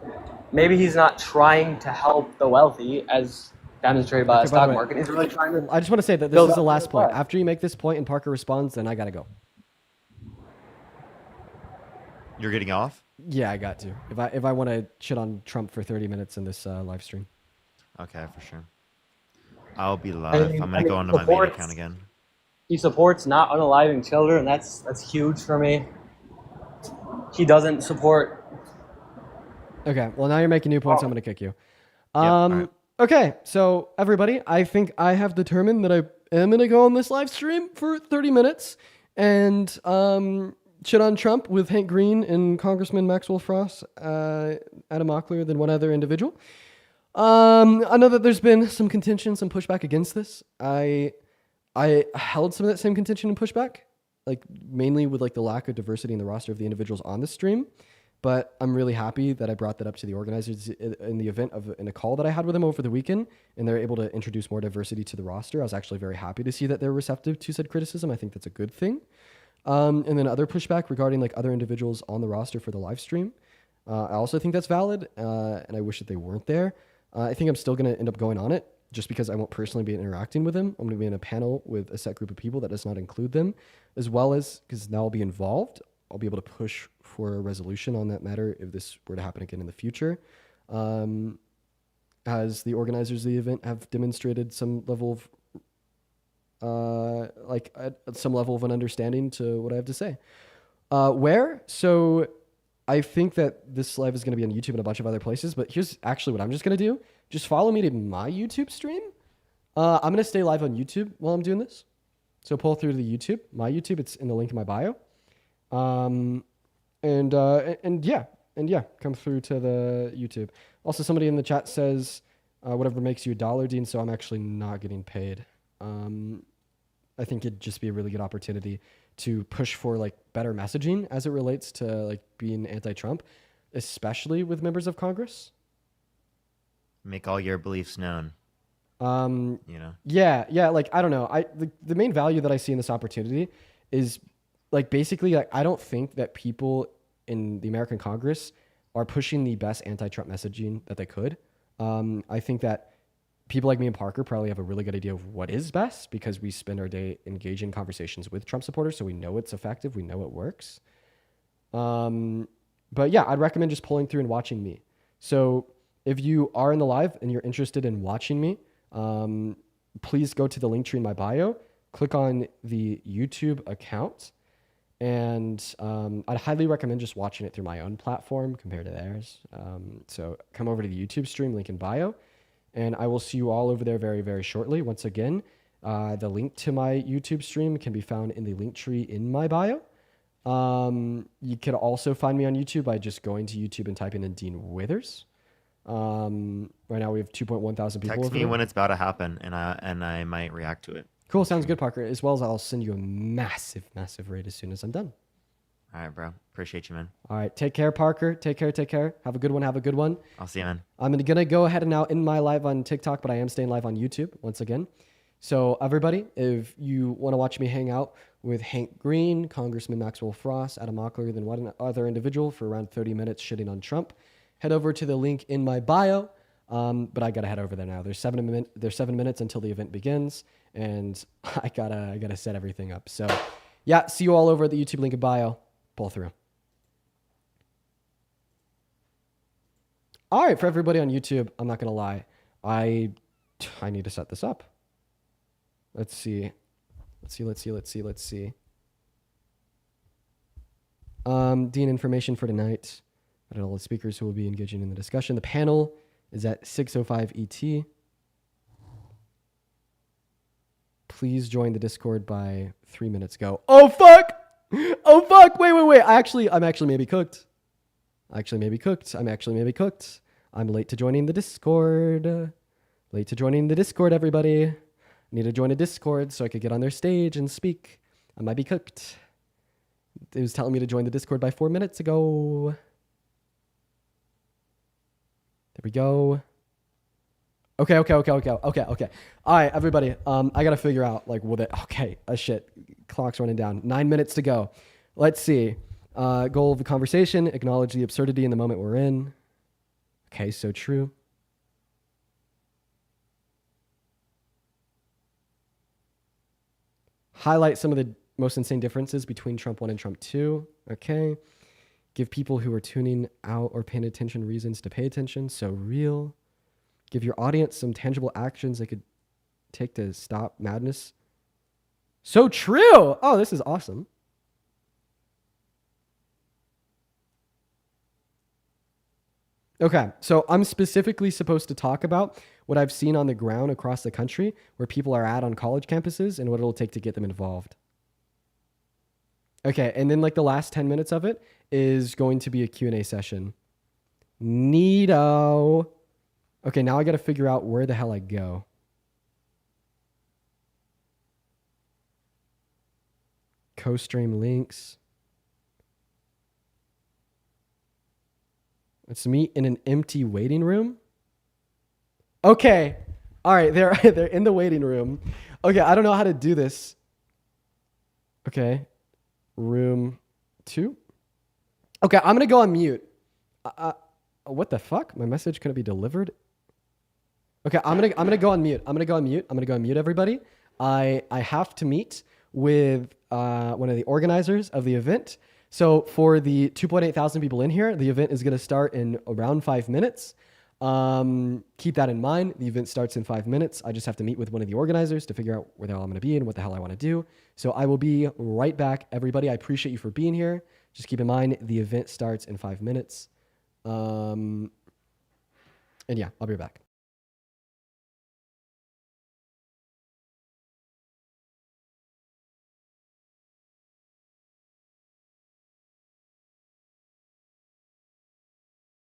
maybe he's not trying to help the wealthy as demonstrated by the stock market. He's really trying to.
I just want to say that this is the last point. After you make this point and Parker responds, then I gotta go.
You're getting off?
Yeah, I got to. If I want to shit on Trump for 30 minutes in this live stream.
Okay, for sure. I'll be live. I'm gonna go onto my main account again.
He supports not unaliving children. That's huge for me. He doesn't support.
Okay, well now you're making new points. I'm gonna kick you.
Right.
Okay, so everybody, I think I have determined that I am gonna go on this live stream for 30 minutes and shit on Trump with Hank Green and Congressman Maxwell Frost, Adam Mockler, than one other individual. I know that there's been some contention, some pushback against this. I held some of that same contention and pushback, like mainly with like the lack of diversity in the roster of the individuals on the stream. But I'm really happy that I brought that up to the organizers in the event in a call that I had with them over the weekend, and they're able to introduce more diversity to the roster. I was actually very happy to see that they're receptive to said criticism. I think that's a good thing. And then other pushback regarding like other individuals on the roster for the live stream. I also think that's valid, and I wish that they weren't there. I think I'm still going to end up going on it just because I won't personally be interacting with them. I'm going to be in a panel with a set group of people that does not include them, as well as, because now I'll be involved, I'll be able to push for a resolution on that matter if this were to happen again in the future. As the organizers of the event have demonstrated some level of some level of an understanding to what I have to say. So I think that this live is going to be on YouTube and a bunch of other places, but here's actually what I'm just going to do. Just follow me to my YouTube stream. I'm going to stay live on YouTube while I'm doing this. So pull through to the YouTube, my YouTube. It's in the link in my bio. And yeah, come through to the YouTube. Also, somebody in the chat says, whatever makes you $1, Dean. So I'm actually not getting paid. I think it'd just be a really good opportunity to push for like better messaging as it relates to like being anti-Trump, especially with members of Congress.
Make all your beliefs known.
Yeah. Like, I don't know. The main value that I see in this opportunity is like, basically, like, I don't think that people in the American Congress are pushing the best anti-Trump messaging that they could. I think that people like me and Parker probably have a really good idea of what is best because we spend our day engaging conversations with Trump supporters, so we know it's effective, we know it works. But yeah, I'd recommend just pulling through and watching me. So if you are in the live and you're interested in watching me, please go to the link tree in my bio, click on the YouTube account, and I'd highly recommend just watching it through my own platform compared to theirs. So come over to the YouTube stream, link in bio, and I will see you all over there very, very shortly. Once again, the link to my YouTube stream can be found in the link tree in my bio. You could also find me on YouTube by just going to YouTube and typing in Dean Withers. Right now we have 2.1 thousand people.
Text me when it's about to happen, and I might react to it.
Cool, sounds good, Parker. As well as I'll send you a massive, massive raid as soon as I'm done.
All right, bro. Appreciate you, man.
All right. Take care, Parker. Take care. Take care. Have a good one. Have a good one.
I'll see you, man.
I'm going to go ahead and now end my live on TikTok, but I am staying live on YouTube once again. So everybody, if you want to watch me hang out with Hank Green, Congressman Maxwell Frost, Adam Mockler, then one other individual for around 30 minutes shitting on Trump, head over to the link in my bio. But I gotta head over there now. There's 7 minutes until the event begins, and I gotta set everything up. So yeah, see you all over at the YouTube link in bio. Pull through. All right, for everybody on YouTube, I'm not gonna lie, I need to set this up. Let's see. Dean information for tonight. I don't know all the speakers who will be engaging in the discussion. The panel is at 6:05 ET. Please join the Discord by 3 minutes ago. Oh fuck! Oh fuck! Wait. I'm actually maybe cooked. I'm late to joining the Discord. Everybody. I need to join a Discord so I could get on their stage and speak. I might be cooked. It was telling me to join the Discord by 4 minutes ago. There we go. Okay. All right, everybody. I gotta figure out shit. Clock's running down. 9 minutes to go. Let's see. Goal of the conversation: acknowledge the absurdity in the moment we're in. Okay, so true. Highlight some of the most insane differences between Trump 1 and Trump 2. Okay. Give people who are tuning out or paying attention reasons to pay attention. So real. Give your audience some tangible actions they could take to stop madness. So true. Oh, this is awesome. Okay, so I'm specifically supposed to talk about what I've seen on the ground across the country where people are at on college campuses and what it'll take to get them involved. Okay, and then the last 10 minutes of it is going to be a Q&A session. Neato. Okay, now I got to figure out where the hell I go. Co-stream links. Let's meet in an empty waiting room. Okay. All right, they're in the waiting room. Okay, I don't know how to do this. Okay. Room 2. Okay, I'm going to go on mute. What the fuck? My message couldn't be delivered. Okay, I'm gonna go on mute. I'm gonna go on mute, everybody. I have to meet with one of the organizers of the event. So for the 2.8 thousand people in here, the event is gonna start in around 5 minutes. Keep that in mind. The event starts in 5 minutes. I just have to meet with one of the organizers to figure out where the hell I'm gonna be and what the hell I want to do. So I will be right back, everybody. I appreciate you for being here. Just keep in mind the event starts in 5 minutes. And yeah, I'll be right back.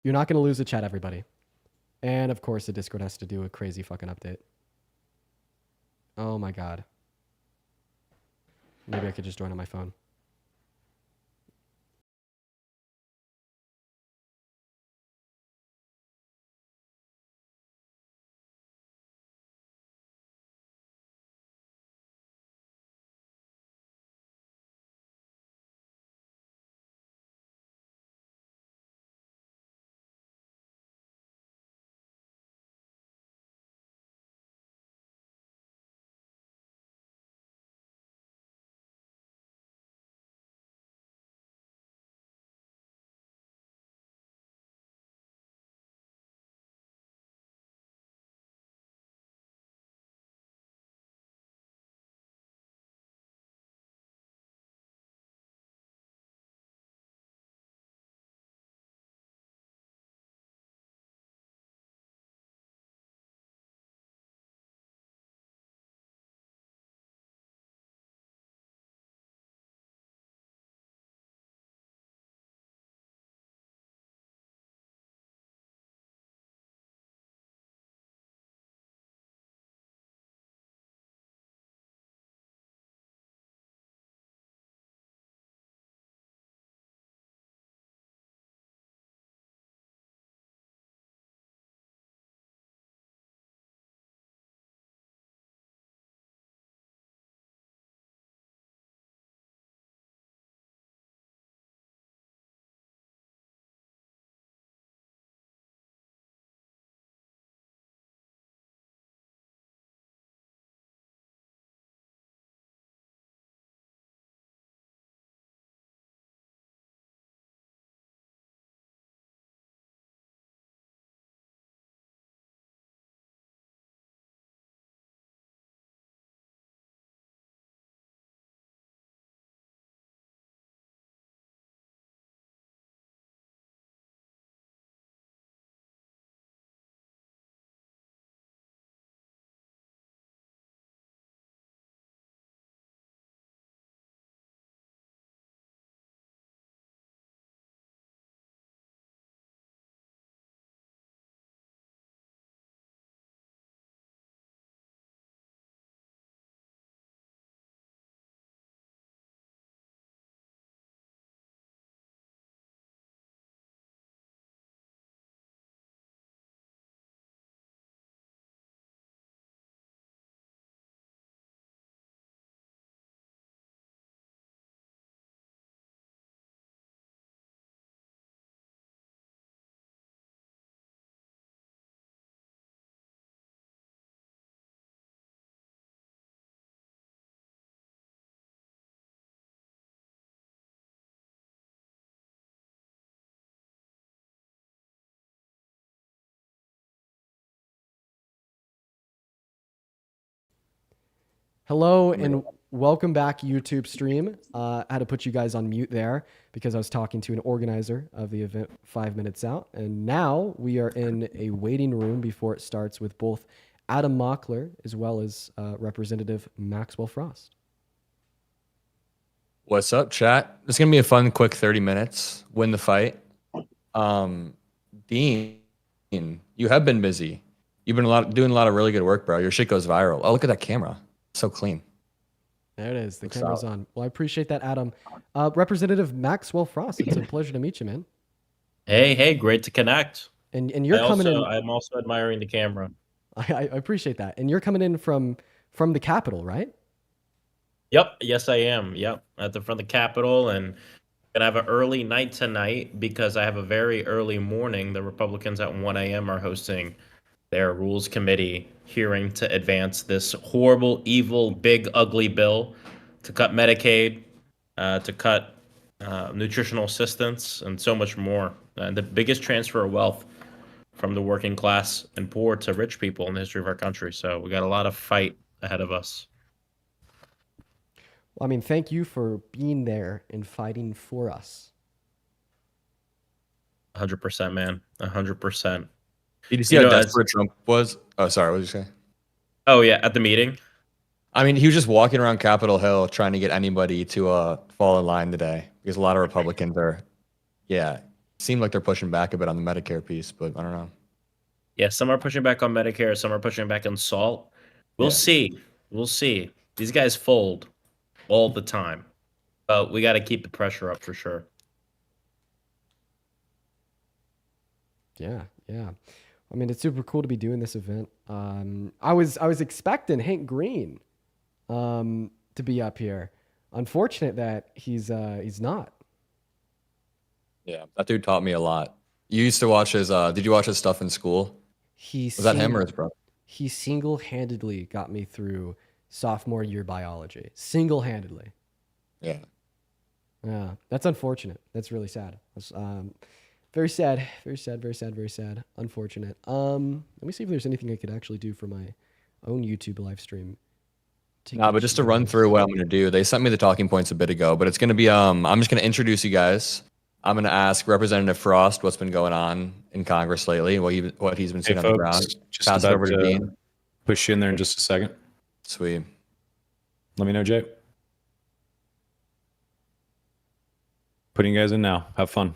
You're not going to lose the chat, everybody. And of course, the Discord has to do a crazy fucking update. Oh my God. Maybe I could just join on my phone. Hello and welcome back, YouTube stream. I had to put you guys on mute there because I was talking to an organizer of the event 5 minutes out. And now we are in a waiting room before it starts with both Adam Mockler as well as Representative Maxwell Frost.
What's up, chat? It's gonna be a fun, quick 30 minutes. Win the fight. Dean, you have been busy. You've been doing a lot of really good work, bro. Your shit goes viral. Oh, look at that camera. So clean.
There it is. The
Looks
camera's
solid.
on. Well, I appreciate that, Adam. Representative Maxwell Frost, it's a pleasure to meet you, man.
Hey, great to connect.
And you're coming in.
I'm also admiring the camera.
I appreciate that. And you're coming in from the Capitol, right?
Yep, yes I am. Yep, at the front of the Capitol, and gonna have an early night tonight because I have a very early morning. The Republicans at 1 a.m. are hosting their Rules Committee hearing to advance this horrible, evil, big, ugly bill to cut Medicaid, to cut nutritional assistance, and so much more. The biggest transfer of wealth from the working class and poor to rich people in the history of our country. So we got a lot of fight ahead of us.
Well, I mean, thank you for being there and fighting for us.
100%, man. 100%.
Did you see how desperate Trump was? Oh, sorry. What did you say?
Oh, yeah. At the meeting?
I mean, he was just walking around Capitol Hill trying to get anybody to fall in line today because a lot of Republicans seem like they're pushing back a bit on the Medicare piece, but I don't know.
Yeah, some are pushing back on Medicare. Some are pushing back on SALT. We'll see. We'll see. These guys fold all the time. But we got to keep the pressure up for sure.
Yeah. I mean, it's super cool to be doing this event. I was expecting Hank Green to be up here. Unfortunate that he's not.
Yeah, that dude taught me a lot. You used to watch his. Did you watch his stuff in school? Was that him or his brother?
He single-handedly got me through sophomore year biology. Single-handedly.
Yeah.
Yeah, that's unfortunate. That's really sad. That's, very sad. Very sad. Very sad. Very sad. Unfortunate. Let me see if there's anything I could actually do for my own YouTube live stream.
But just to run through what I'm going to do, they sent me the talking points a bit ago, but it's going to be, I'm just going to introduce you guys. I'm going to ask Representative Frost what's been going on in Congress lately, what he's been seeing on the ground.
Just
Pass it
about
over to Dean.
push you in there in just a second.
Sweet.
Let me know, Jay. Putting you guys in now. Have fun.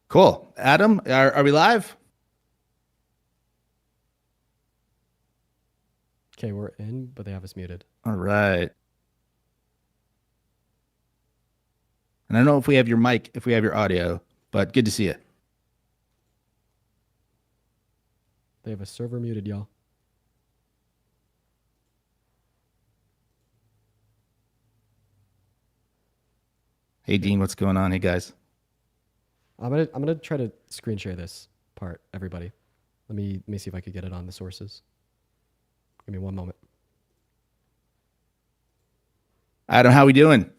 Cool. Adam, are we live?
Okay, we're in, but they have us muted.
All right. And I don't know if we have your mic, if we have your audio, but good to see you.
They have a server muted, y'all.
Hey, Dean, what's going on? Hey, guys.
I'm gonna try to screen share this part, everybody. Let me see if I could get it on the sources. Give me one moment.
Adam, how we doing?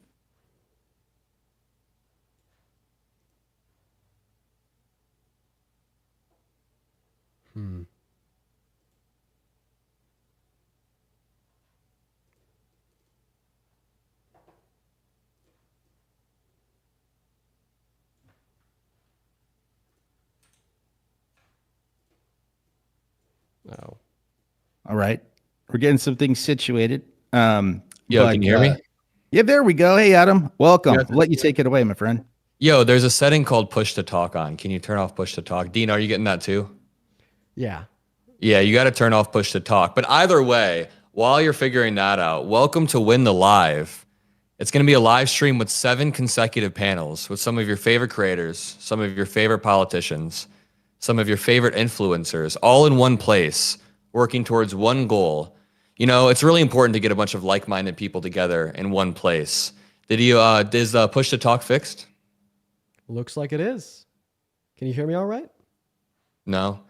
Oh.
All right. We're getting some things situated.
Yo, can you hear me?
Yeah, there we go. Hey, Adam, welcome. I'll let you take it away, my friend.
Yo, there's a setting called push to talk on. Can you turn off push to talk? Dean, are you getting that too?
Yeah.
Yeah, you got to turn off push to talk. But either way, while you're figuring that out, welcome to Win the Live. It's going to be a live stream with 7 consecutive panels with some of your favorite creators, some of your favorite politicians, some of your favorite influencers, all in one place, working towards one goal. You know, it's really important to get a bunch of like-minded people together in one place. Is push to talk fixed?
Looks like it is. Can you hear me all right?
No.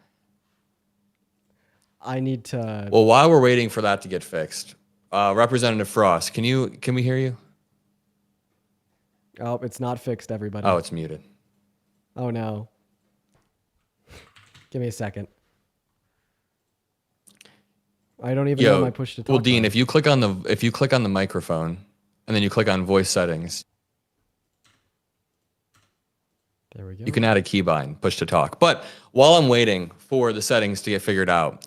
I need to.
Well, while we're waiting for that to get fixed, Representative Frost, can we hear you?
Oh, it's not fixed, everybody.
Oh, it's muted.
Oh no. Give me a second. I don't even know my push to talk.
Well, Dean,
button.
if you click on the microphone and then you click on voice settings,
there we go.
You can add a keybind, push to talk. But while I'm waiting for the settings to get figured out,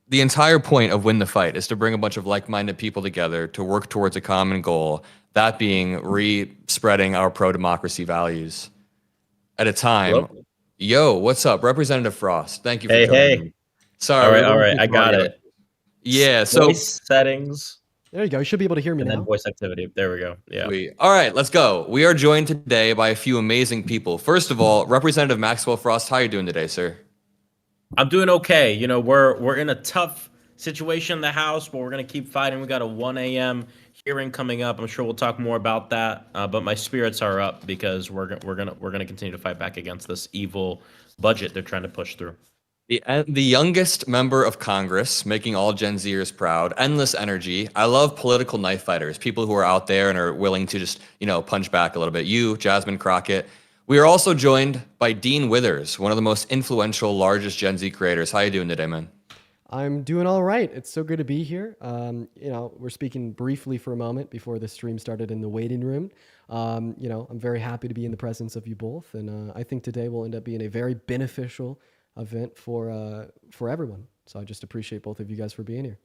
the entire point of Win the Fight is to bring a bunch of like-minded people together to work towards a common goal, that being re-spreading our pro-democracy values at a time.
Hello?
Yo, what's up? Representative Frost, thank you for
Hey,
joining
hey.
me. Sorry.
All right. I got it.
Yeah, so
Voice settings.
There you go. You should be able to hear me
And
now.
then voice activity. There we go. Yeah.
Sweet. All right, let's go. We are joined today by a few amazing people. First of all, Representative Maxwell Frost, how are you doing today, sir?
I'm doing okay. You know, we're in a tough situation in the House, but we're gonna keep fighting. We got a 1 a.m. hearing coming up. I'm sure we'll talk more about that. But my spirits are up because we're gonna continue to fight back against this evil budget they're trying to push through.
The youngest member of Congress, making all Gen Zers proud, endless energy. I love political knife fighters, people who are out there and are willing to just, punch back a little bit. You, Jasmine Crockett. We are also joined by Dean Withers, one of the most influential, largest Gen Z creators. How you doing today, man?
I'm doing all right. It's so good to be here. We're speaking briefly for a moment before the stream started in the waiting room. I'm very happy to be in the presence of you both, and I think today will end up being a very beneficial event for everyone. So I just appreciate both of you guys for being here.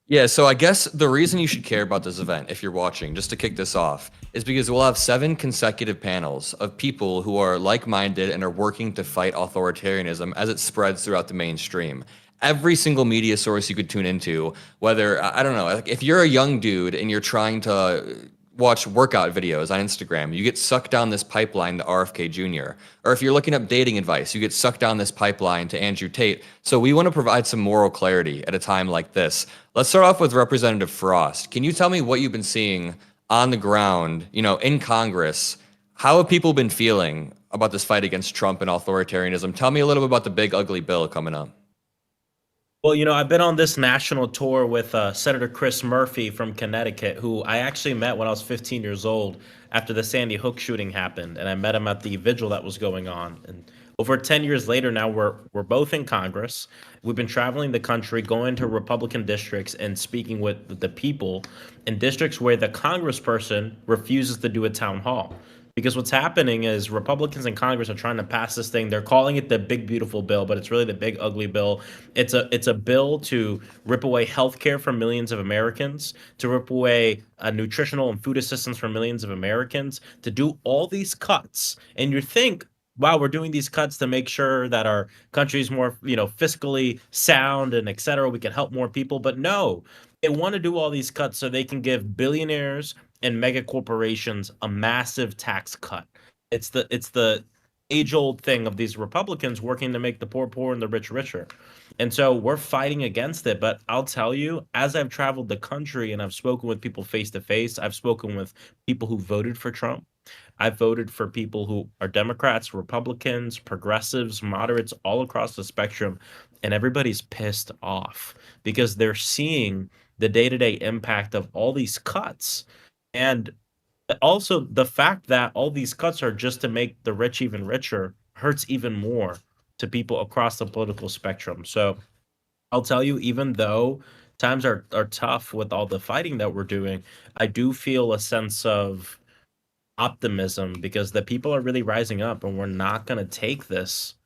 Yeah, so I guess the reason you should care about this event, if you're watching, just to kick this off, is because we'll have 7 consecutive panels of people who are like-minded and are working to fight authoritarianism as it spreads throughout the mainstream. Every single media source you could tune into, whether, I don't know, if you're a young dude and you're trying to watch workout videos on Instagram, you get sucked down this pipeline to RFK Jr. Or if you're looking up dating advice, you get sucked down this pipeline to Andrew Tate. So we want to provide some moral clarity at a time like this. Let's start off with Representative Frost. Can you tell me what you've been seeing on the ground, in Congress? How have people been feeling about this fight against Trump and authoritarianism? Tell me a little bit about the big ugly bill coming up.
Well, I've been on this national tour with Senator Chris Murphy from Connecticut, who I actually met when I was 15 years old after the Sandy Hook shooting happened. And I met him at the vigil that was going on. And over 10 years later now, we're both in Congress. We've been traveling the country, going to Republican districts and speaking with the people in districts where the congressperson refuses to do a town hall. Because what's happening is Republicans in Congress are trying to pass this thing. They're calling it the big, beautiful bill, but it's really the big, ugly bill. It's a bill to rip away health care from millions of Americans, to rip away nutritional and food assistance from millions of Americans, to do all these cuts. And you think, wow, we're doing these cuts to make sure that our country is more, fiscally sound and et cetera. We can help more people. But no, they want to do all these cuts so they can give billionaires and mega corporations a massive tax cut. It's the age-old thing of these Republicans working to make the poor poor and the rich richer. And so we're fighting against it. But I'll tell you, as I've traveled the country and I've spoken with people face to face, I've spoken with people who voted for Trump. I've voted for people who are Democrats, Republicans, progressives, moderates, all across the spectrum. And everybody's pissed off because they're seeing the day-to-day impact of all these cuts. And also the fact that all these cuts are just to make the rich even richer hurts even more to people across the political spectrum. So I'll tell you, even though times are tough with all the fighting that we're doing, I do feel a sense of optimism because the people are really rising up and we're not going to take this.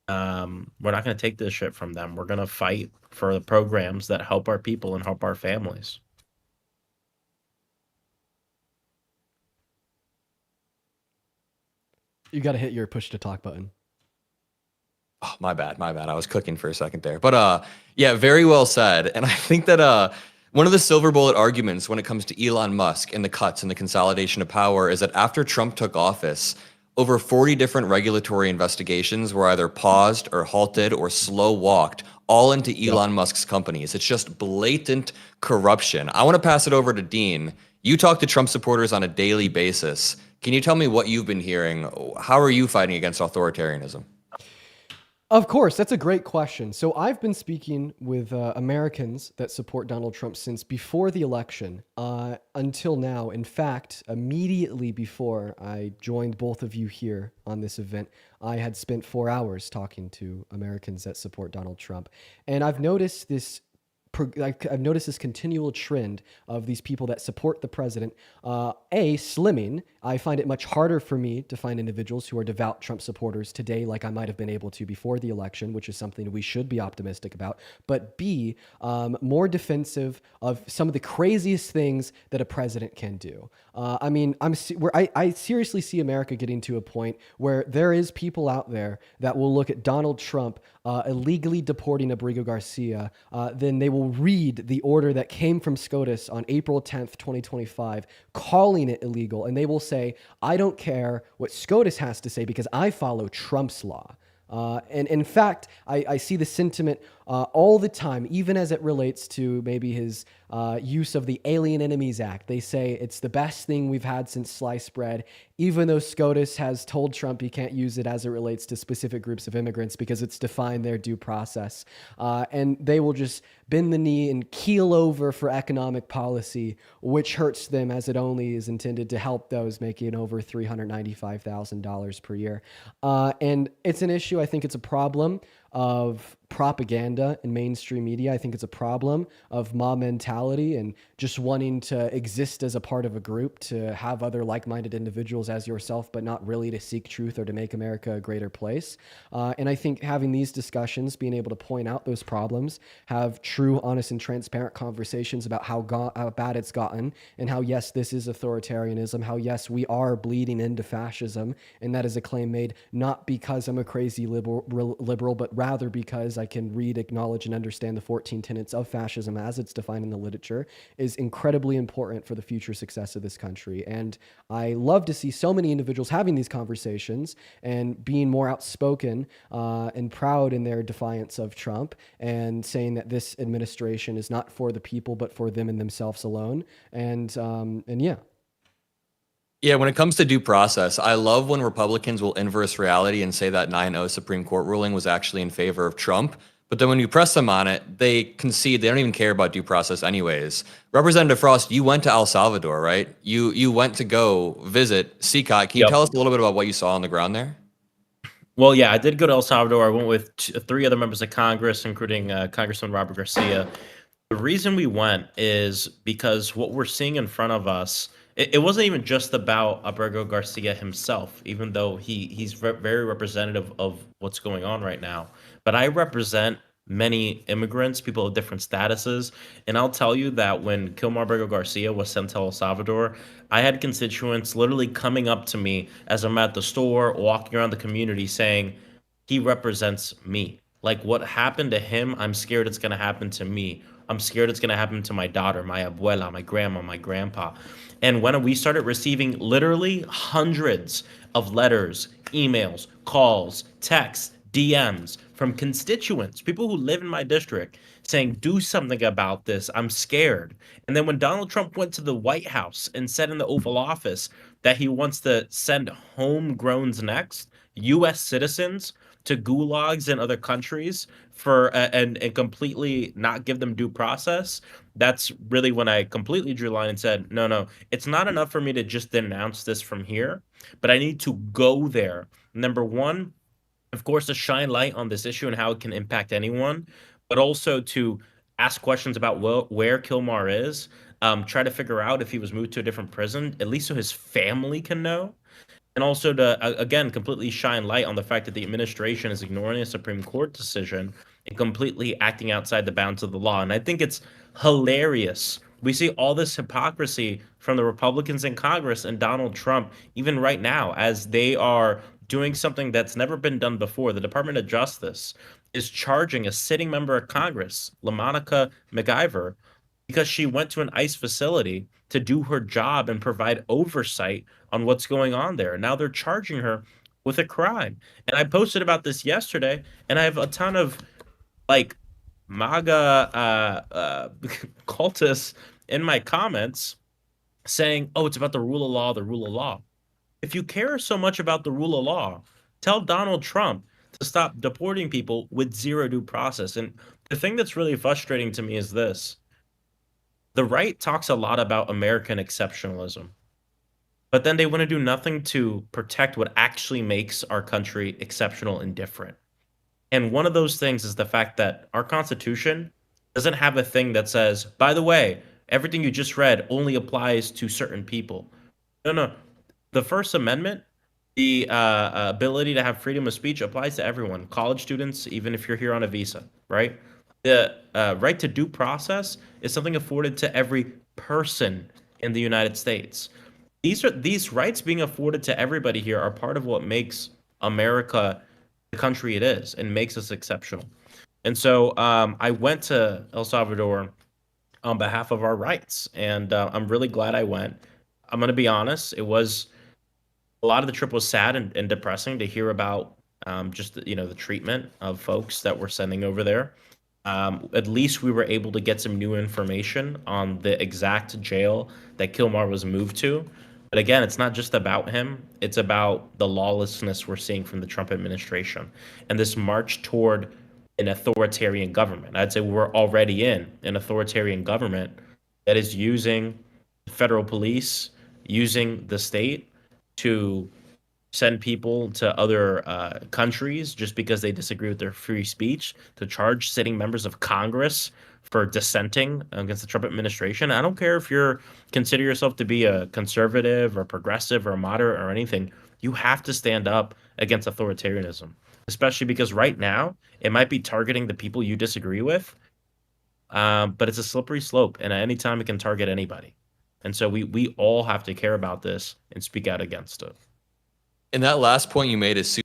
We're not going to take this shit from them. We're going to fight for the programs that help our people and help our families.
You got to hit your push to talk button.
Oh, my bad. I was cooking for a second there. But yeah, very well said. And I think that one of the silver bullet arguments when it comes to Elon Musk and the cuts and the consolidation of power is that after Trump took office, over 40 different regulatory investigations were either paused or halted or slow walked, all into Elon Musk's companies. It's just blatant corruption. I want to pass it over to Dean. You talk to Trump supporters on a daily basis. Can you tell me what you've been hearing? How are you fighting against authoritarianism?
Of course, that's a great question. So I've been speaking with Americans that support Donald Trump since before the election until now. In fact, immediately before I joined both of you here on this event, I had spent 4 hours talking to Americans that support Donald Trump. And I've noticed this continual trend of these people that support the president, slimming. I find it much harder for me to find individuals who are devout Trump supporters today, like I might have been able to before the election, which is something we should be optimistic about. But B, more defensive of some of the craziest things that a president can do. I mean, I seriously see America getting to a point where there is people out there that will look at Donald Trump illegally deporting Abrigo Garcia, then they will read the order that came from SCOTUS on April 10th, 2025, calling it illegal, and they will say, I don't care what SCOTUS has to say because I follow Trump's law. And in fact, I see the sentiment all the time, even as it relates to maybe his use of the Alien Enemies Act. They say it's the best thing we've had since sliced bread, even though SCOTUS has told Trump he can't use it as it relates to specific groups of immigrants because it's defined their due process. And they will just bend the knee and keel over for economic policy, which hurts them as it only is intended to help those making over $395,000 per year. And it's an issue. I think it's a problem of propaganda in mainstream media. I think it's a problem of mob mentality and just wanting to exist as a part of a group, to have other like-minded individuals as yourself, but not really to seek truth or to make America a greater place. And I think having these discussions, being able to point out those problems, have true, honest, and transparent conversations about how bad it's gotten, and how, yes, this is authoritarianism, how, yes, we are bleeding into fascism, and that is a claim made not because I'm a crazy liberal, but rather because I can read, acknowledge, and understand the 14 tenets of fascism as it's defined in the literature, is incredibly important for the future success of this country. And I love to see so many individuals having these conversations and being more outspoken and proud in their defiance of Trump, and saying that this administration is not for the people, but for them and themselves alone. And yeah.
Yeah, when it comes to due process, I love when Republicans will inverse reality and say that 9-0 Supreme Court ruling was actually in favor of Trump. But then when you press them on it, they concede they don't even care about due process anyways. Representative Frost, you went to El Salvador, right? You went to go visit CCOT. Can you tell us a little bit about what you saw on the ground there?
Well, yeah, I did go to El Salvador. I went with 3 other members of Congress, including Congressman Robert Garcia. The reason we went is because what we're seeing in front of us, it wasn't even just about Abrigo Garcia himself, even though he's very representative of what's going on right now. But I represent many immigrants, people of different statuses. And I'll tell you that when Kilmar Abrigo Garcia was sent to El Salvador, I had constituents literally coming up to me as I'm at the store, walking around the community, saying, he represents me. Like, what happened to him, I'm scared it's going to happen to me. I'm scared it's going to happen to my daughter, my abuela, my grandma, my grandpa. And when we started receiving literally hundreds of letters, emails, calls, texts, DMs from constituents, people who live in my district, saying, do something about this, I'm scared. And then when Donald Trump went to the White House and said in the Oval Office that he wants to send homegrowns next, U.S. citizens, to gulags in other countries for and completely not give them due process, that's really when I completely drew a line and said, no, it's not enough for me to just denounce this from here, but I need to go there. Number one, of course, to shine light on this issue and how it can impact anyone, but also to ask questions about where Kilmar is, try to figure out if he was moved to a different prison, at least so his family can know. And also to, again, completely shine light on the fact that the administration is ignoring a Supreme Court decision and completely acting outside the bounds of the law. And I think it's hilarious. We see all this hypocrisy from the Republicans in Congress and Donald Trump, even right now, as they are doing something that's never been done before. The Department of Justice is charging a sitting member of Congress, LaMonica McIver, because she went to an ICE facility to do her job and provide oversight on what's going on there. Now they're charging her with a crime. And I posted about this yesterday, and I have a ton of like MAGA cultists in my comments saying, oh, it's about the rule of law, the rule of law. If you care so much about the rule of law, tell Donald Trump to stop deporting people with zero due process. And the thing that's really frustrating to me is this. The right talks a lot about American exceptionalism, but then they want to do nothing to protect what actually makes our country exceptional and different. And one of those things is the fact that our Constitution doesn't have a thing that says, by the way, everything you just read only applies to certain people. No. The First Amendment, the ability to have freedom of speech applies to everyone, college students, even if you're here on a visa, right? The right to due process is something afforded to every person in the United States. These rights being afforded to everybody here are part of what makes America the country it is and makes us exceptional. And so I went to El Salvador on behalf of our rights, and I'm really glad I went. I'm going to be honest, a lot of the trip was sad and depressing to hear about just the treatment of folks that we're sending over there. At least we were able to get some new information on the exact jail that Kilmar was moved to. But again, it's not just about him. It's about the lawlessness we're seeing from the Trump administration and this march toward an authoritarian government. I'd say we're already in an authoritarian government that is using the federal police, using the state to send people to other countries just because they disagree with their free speech, to charge sitting members of Congress for dissenting against the Trump administration. I don't care if you're consider yourself to be a conservative or progressive or moderate or anything. You have to stand up against authoritarianism, especially because right now it might be targeting the people you disagree with, but it's a slippery slope, and at any time it can target anybody. And so we all have to care about this and speak out against it.
And that last point you made is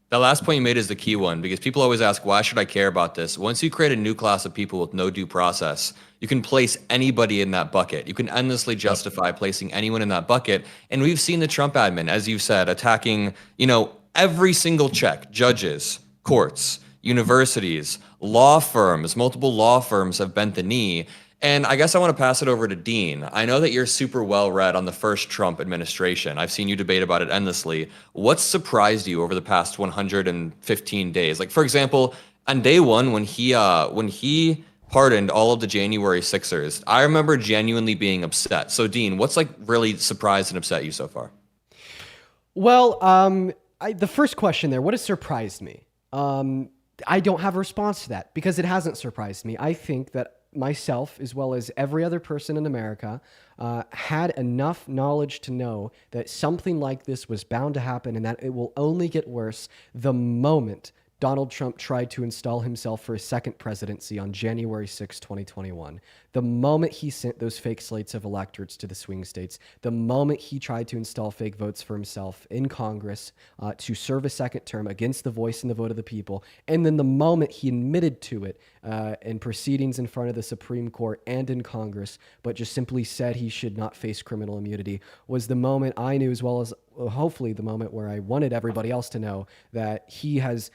the key one, because people always ask, why should I care about this? Once you create a new class of people with no due process, you can place anybody in that bucket. You can endlessly justify placing anyone in that bucket. And we've seen the Trump admin, as you've said, attacking, every single check, judges, courts, universities, law firms. Multiple law firms have bent the knee. And I guess I want to pass it over to Dean. I know that you're super well read on the first Trump administration. I've seen you debate about it endlessly. What surprised you over the past 115 days? Like, for example, on day one, when he pardoned all of the January 6ers, I remember genuinely being upset. So, Dean, what's really surprised and upset you so far?
Well, the first question there, what has surprised me? I don't have a response to that because it hasn't surprised me. I think that myself, as well as every other person in America, had enough knowledge to know that something like this was bound to happen and that it will only get worse the moment Donald Trump tried to install himself for a second presidency on January 6, 2021. The moment he sent those fake slates of electors to the swing states, the moment he tried to install fake votes for himself in Congress to serve a second term against the voice and the vote of the people, and then the moment he admitted to it in proceedings in front of the Supreme Court and in Congress, but just simply said he should not face criminal immunity, was the moment I knew, as well as hopefully the moment where I wanted everybody else to know, that he has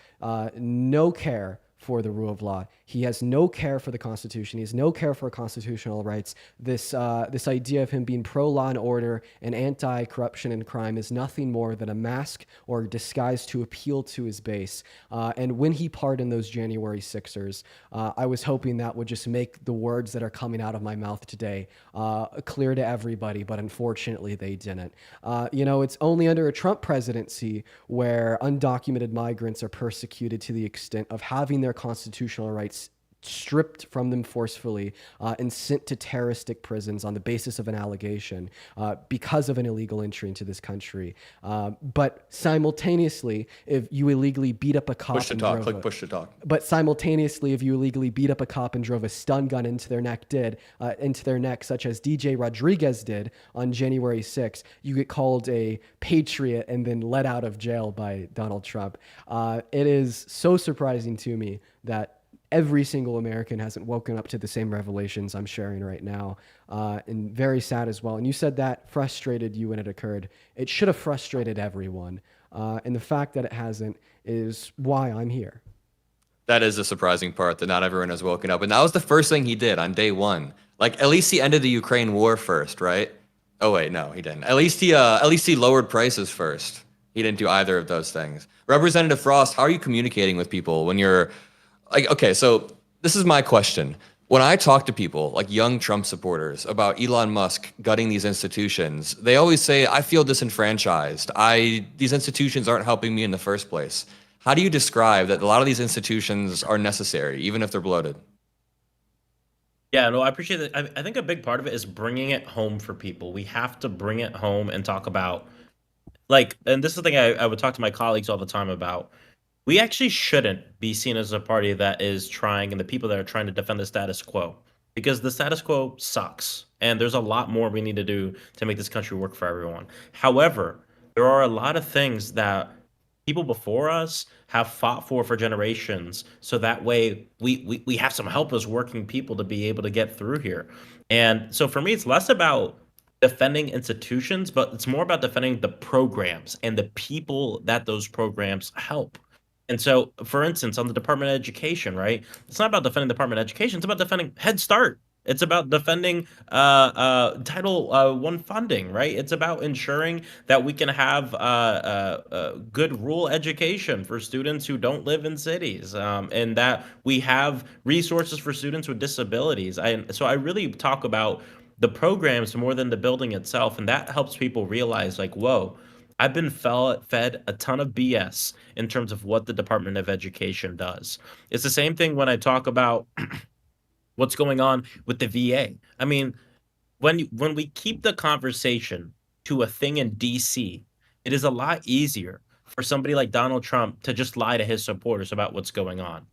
no care for the rule of law. He has no care for the Constitution. He has no care for constitutional rights. This idea of him being pro-law and order and anti-corruption and crime is nothing more than a mask or disguise to appeal to his base. And when he pardoned those January 6ers, I was hoping that would just make the words that are coming out of my mouth today clear to everybody, but unfortunately they didn't. It's only under a Trump presidency where undocumented migrants are persecuted to the extent of having their constitutional rights stripped from them forcefully and sent to terroristic prisons on the basis of an allegation because of an illegal entry into this country. But simultaneously, if you illegally beat up a cop
Push to talk. Click push to talk.
But simultaneously, if you illegally beat up a cop and drove a stun gun into their neck, such as DJ Rodriguez did on January 6th, you get called a patriot and then let out of jail by Donald Trump. It is so surprising to me that every single American hasn't woken up to the same revelations I'm sharing right now, and very sad as well. And you said that frustrated you when it occurred. It should have frustrated everyone, and the fact that it hasn't is why I'm here.
That is the surprising part, that not everyone has woken up. And that was the first thing he did on day one. At least he ended the Ukraine war first, right? Oh wait, no, he didn't. At least he lowered prices first. He didn't do either of those things. Representative Frost, how are you communicating with people when you're like, okay, so this is my question. When I talk to people like young Trump supporters about Elon Musk gutting these institutions, they always say, I feel disenfranchised. These institutions aren't helping me in the first place. How do you describe that a lot of these institutions are necessary, even if they're bloated?
Yeah, no, I appreciate it. I think a big part of it is bringing it home for people. We have to bring it home and talk about, like, and this is the thing I would talk to my colleagues all the time about. We actually shouldn't be seen as a party that is trying, and the people that are trying to defend the status quo, because the status quo sucks. And there's a lot more we need to do to make this country work for everyone. However, there are a lot of things that people before us have fought for generations, so that way we have some help as working people to be able to get through here. And so for me, it's less about defending institutions, but it's more about defending the programs and the people that those programs help. And so, for instance, on the Department of Education, right? It's not about defending the Department of Education. It's about defending Head Start. It's about defending Title I funding, right? It's about ensuring that we can have good rural education for students who don't live in cities, and that we have resources for students with disabilities. So I really talk about the programs more than the building itself, and that helps people realize, like, whoa, I've been fed a ton of BS in terms of what the Department of Education does. It's the same thing when I talk about what's going on with the VA. I mean, when we keep the conversation to a thing in DC, it is a lot easier for somebody like Donald Trump to just lie to his supporters about what's going on.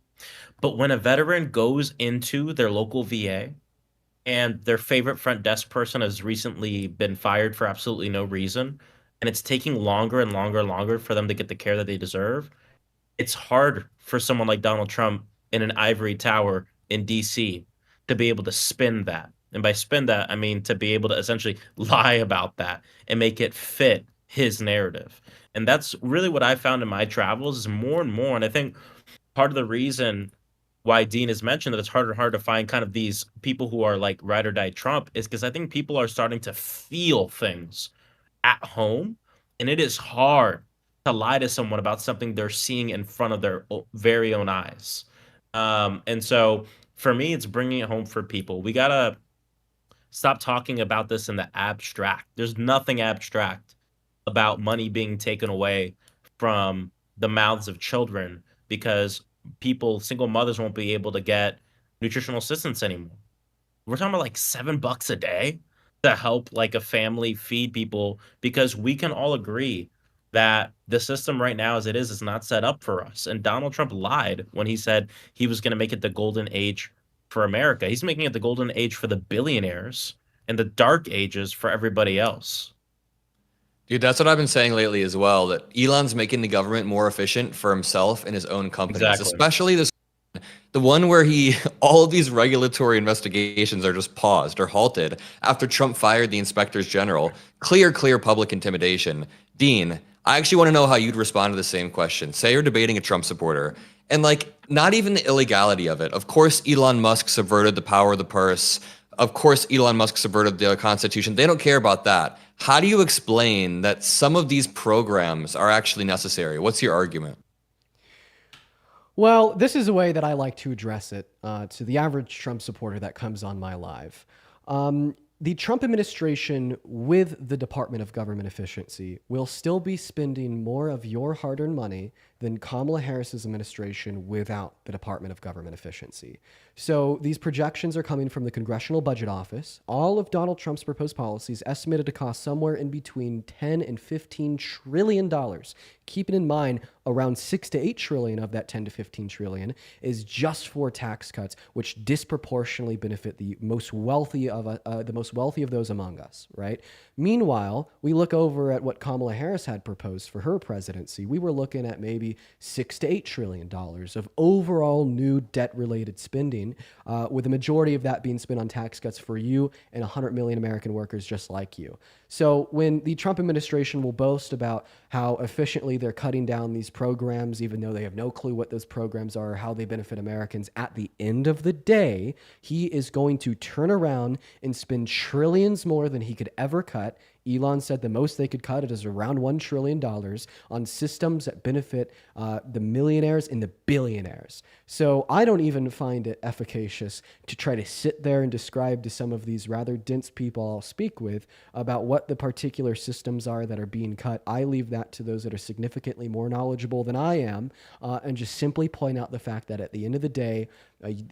But when a veteran goes into their local VA and their favorite front desk person has recently been fired for absolutely no reason, and it's taking longer and longer and longer for them to get the care that they deserve, it's hard for someone like Donald Trump in an ivory tower in DC to be able to spin that. And by spin that, I mean to be able to essentially lie about that and make it fit his narrative. And that's really what I found in my travels, is more and more. And I think part of the reason why Dean has mentioned that it's harder and harder to find kind of these people who are like ride or die Trump is because I think people are starting to feel things at home, and it is hard to lie to someone about something they're seeing in front of their very own eyes. And so for me, it's bringing it home for people. We gotta stop talking about this in the abstract. There's nothing abstract about money being taken away from the mouths of children because single mothers won't be able to get nutritional assistance anymore. We're talking about like $7 a day to help like a family feed people, because we can all agree that the system right now as it is not set up for us. And Donald Trump lied when he said he was going to make it the golden age for America. He's making it the golden age for the billionaires and the dark ages for everybody else.
Dude, that's what I've been saying lately as well, that Elon's making the government more efficient for himself and his own companies,
Exactly.
especially the one where all of these regulatory investigations are just paused or halted after Trump fired the inspectors general. Clear public intimidation. Dean, I actually want to know how you'd respond to the same question. Say you're debating a Trump supporter, and like, not even the illegality of it. Of course, Elon Musk subverted the power of the purse. Of course, Elon Musk subverted the Constitution. They don't care about that. How do you explain that some of these programs are actually necessary? What's your argument?
Well, this is a way that I like to address it to the average Trump supporter that comes on my live. The Trump administration with the Department of Government Efficiency will still be spending more of your hard-earned money than Kamala Harris's administration without the Department of Government Efficiency. So these projections are coming from the Congressional Budget Office. All of Donald Trump's proposed policies estimated to cost somewhere in between $10 and $15 trillion. Keeping in mind, around 6 to 8 trillion of that 10 to 15 trillion is just for tax cuts, which disproportionately benefit the most wealthy of those among us, right? Meanwhile, we look over at what Kamala Harris had proposed for her presidency. We were looking at maybe 6 to 8 trillion dollars of overall new debt-related spending, with the majority of that being spent on tax cuts for you and 100 million American workers just like you. So when the Trump administration will boast about how efficiently they're cutting down these programs, even though they have no clue what those programs are or how they benefit Americans, at the end of the day, he is going to turn around and spend trillions more than he could ever cut, Elon said the most they could cut it is around $1 trillion on systems that benefit the millionaires and the billionaires. So I don't even find it efficacious to try to sit there and describe to some of these rather dense people I'll speak with about what the particular systems are that are being cut. I leave that to those that are significantly more knowledgeable than I am, and just simply point out the fact that at the end of the day,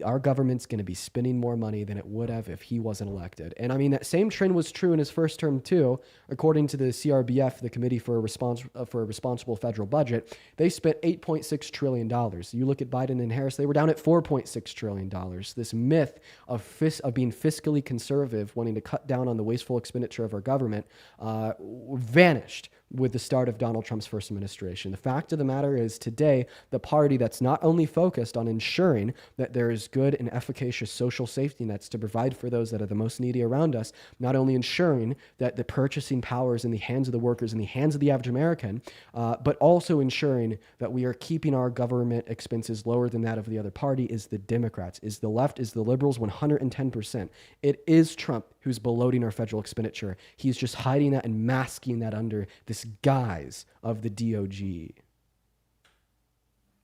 our government's going to be spending more money than it would have if he wasn't elected. And I mean, that same trend was true in his first term too. According to the CRBF, the Committee for a Responsible Federal Budget, they spent $8.6 trillion. You look at Biden and Harris, they were down at $4.6 trillion. This myth of being fiscally conservative, wanting to cut down on the wasteful expenditure of our government, vanished with the start of Donald Trump's first administration. The fact of the matter is today, the party that's not only focused on ensuring that there is good and efficacious social safety nets to provide for those that are the most needy around us, not only ensuring that the purchasing power is in the hands of the workers, in the hands of the average American, but also ensuring that we are keeping our government expenses lower than that of the other party is the Democrats, is the left, is the liberals 110%. It is Trump who's bloating our federal expenditure. He's just hiding that and masking that under this guise of the DOG.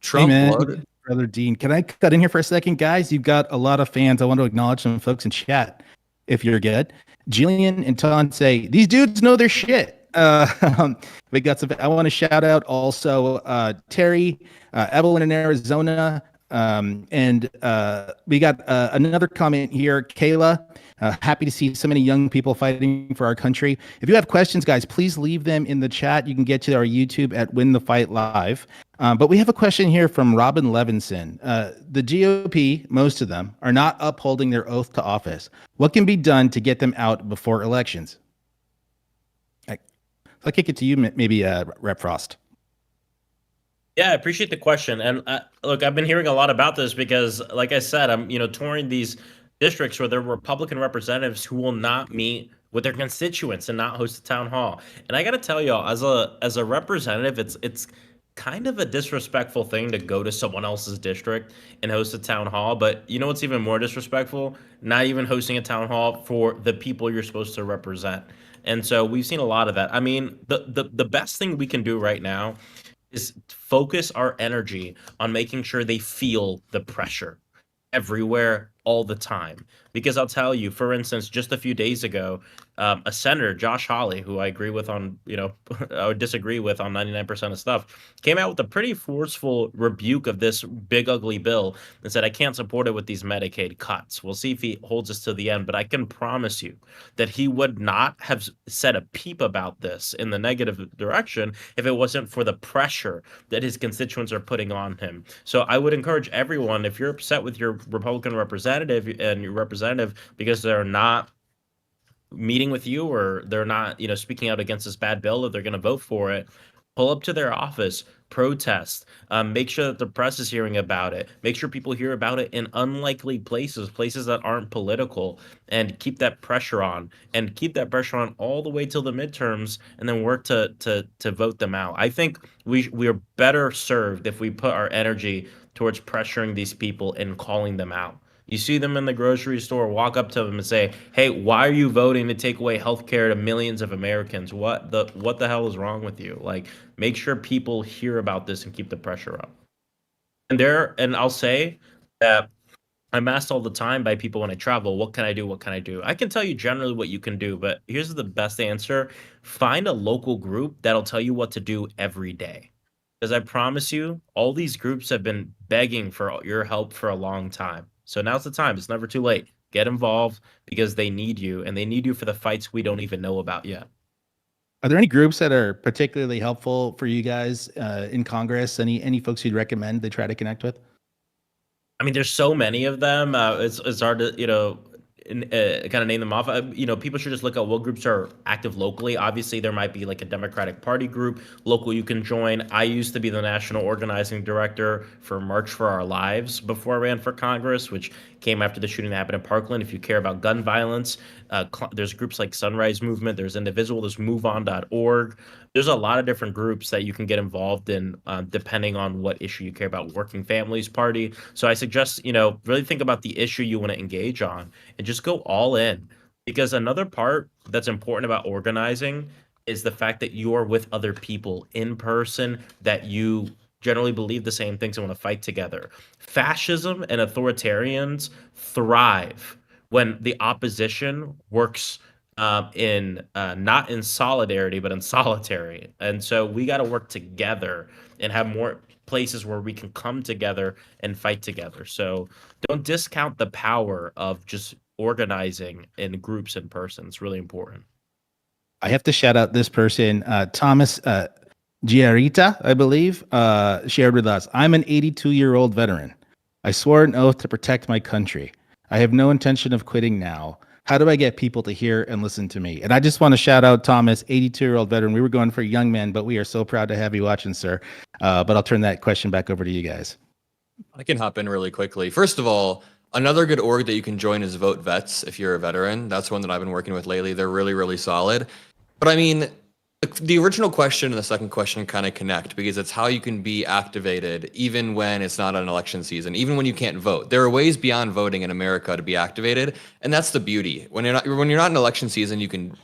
Trump
Hey, man,
bloated.
Brother Dean, can I cut in here for a second, guys? You've got a lot of fans. I want to acknowledge some folks in chat, if you're good. Jillian and Ton say these dudes know their shit. We got some. I want to shout out also Terry, Evelyn in Arizona, and we got another comment here, Kayla. Happy to see so many young people fighting for our country. If you have questions, guys, please leave them in the chat. You can get to our YouTube at Win the Fight Live. But we have a question here from Robin Levinson. The GOP, most of them, are not upholding their oath to office. What can be done to get them out before elections? I'll kick it to you, maybe Rep Frost.
Yeah, I appreciate the question. And look, I've been hearing a lot about this because, like I said, I'm touring these districts where there are Republican representatives who will not meet with their constituents and not host a town hall. And I got to tell y'all, as a representative, it's kind of a disrespectful thing to go to someone else's district and host a town hall. But you know what's even more disrespectful? Not even hosting a town hall for the people you're supposed to represent. And so we've seen a lot of that. I mean, the best thing we can do right now is focus our energy on making sure they feel the pressure everywhere all the time. Because I'll tell you, for instance, just a few days ago, a senator, Josh Hawley, who I agree with on, I would disagree with on 99% of stuff, came out with a pretty forceful rebuke of this big, ugly bill and said, I can't support it with these Medicaid cuts. We'll see if he holds us to the end, but I can promise you that he would not have said a peep about this in the negative direction if it wasn't for the pressure that his constituents are putting on him. So I would encourage everyone, if you're upset with your Republican representative and your representative because they're not meeting with you or they're not, speaking out against this bad bill, or they're going to vote for it, pull up to their office, protest, make sure that the press is hearing about it, make sure people hear about it in unlikely places that aren't political, and keep that pressure on all the way till the midterms, and then work to vote them out. I think we are better served if we put our energy towards pressuring these people and calling them out. You see them in the grocery store, walk up to them and say, hey, why are you voting to take away health care to millions of Americans? What the hell is wrong with you? Like, make sure people hear about this and keep the pressure up. And I'll say that I'm asked all the time by people when I travel, what can I do? What can I do? I can tell you generally what you can do, but here's the best answer. Find a local group that'll tell you what to do every day. Because I promise you, all these groups have been begging for your help for a long time. So now's the time. It's never too late. Get involved because they need you, and they need you for the fights we don't even know about yet.
Are there any groups that are particularly helpful for you guys in Congress? Any folks you'd recommend they try to connect with?
I mean, there's so many of them. It's hard to, kind of name them off. People should just look at what groups are active locally. Obviously, there might be like a Democratic Party group local you can join. I used to be the national organizing director for March for Our Lives before I ran for Congress, which came after the shooting that happened in Parkland. If you care about gun violence, there's groups like Sunrise Movement, there's Indivisible, there's MoveOn.org. There's a lot of different groups that you can get involved in depending on what issue you care about. Working Families Party. So I suggest, really think about the issue you want to engage on and just go all in. Because another part that's important about organizing is the fact that you are with other people in person, that you generally believe the same things and want to fight together. Fascism and authoritarians thrive when the opposition works in not in solidarity but in solitary. And so we got to work together and have more places where we can come together and fight together. So don't discount the power of just organizing in groups in person. It's really important.
I have to shout out this person, Thomas Giarita, I believe, shared with us. I'm an 82-year-old veteran. I swore an oath to protect my country. I have no intention of quitting now. How do I get people to hear and listen to me? And I just want to shout out Thomas, 82-year-old veteran. We were going for young men, but we are so proud to have you watching, sir. But I'll turn that question back over to you guys.
I can hop in really quickly. First of all, another good org that you can join is Vote Vets if you're a veteran. That's one that I've been working with lately. They're really, really solid. But I mean, the original question and the second question kind of connect because it's how you can be activated even when it's not an election season, even when you can't vote. There are ways beyond voting in America to be activated, and that's the beauty. When you're not in election season, you can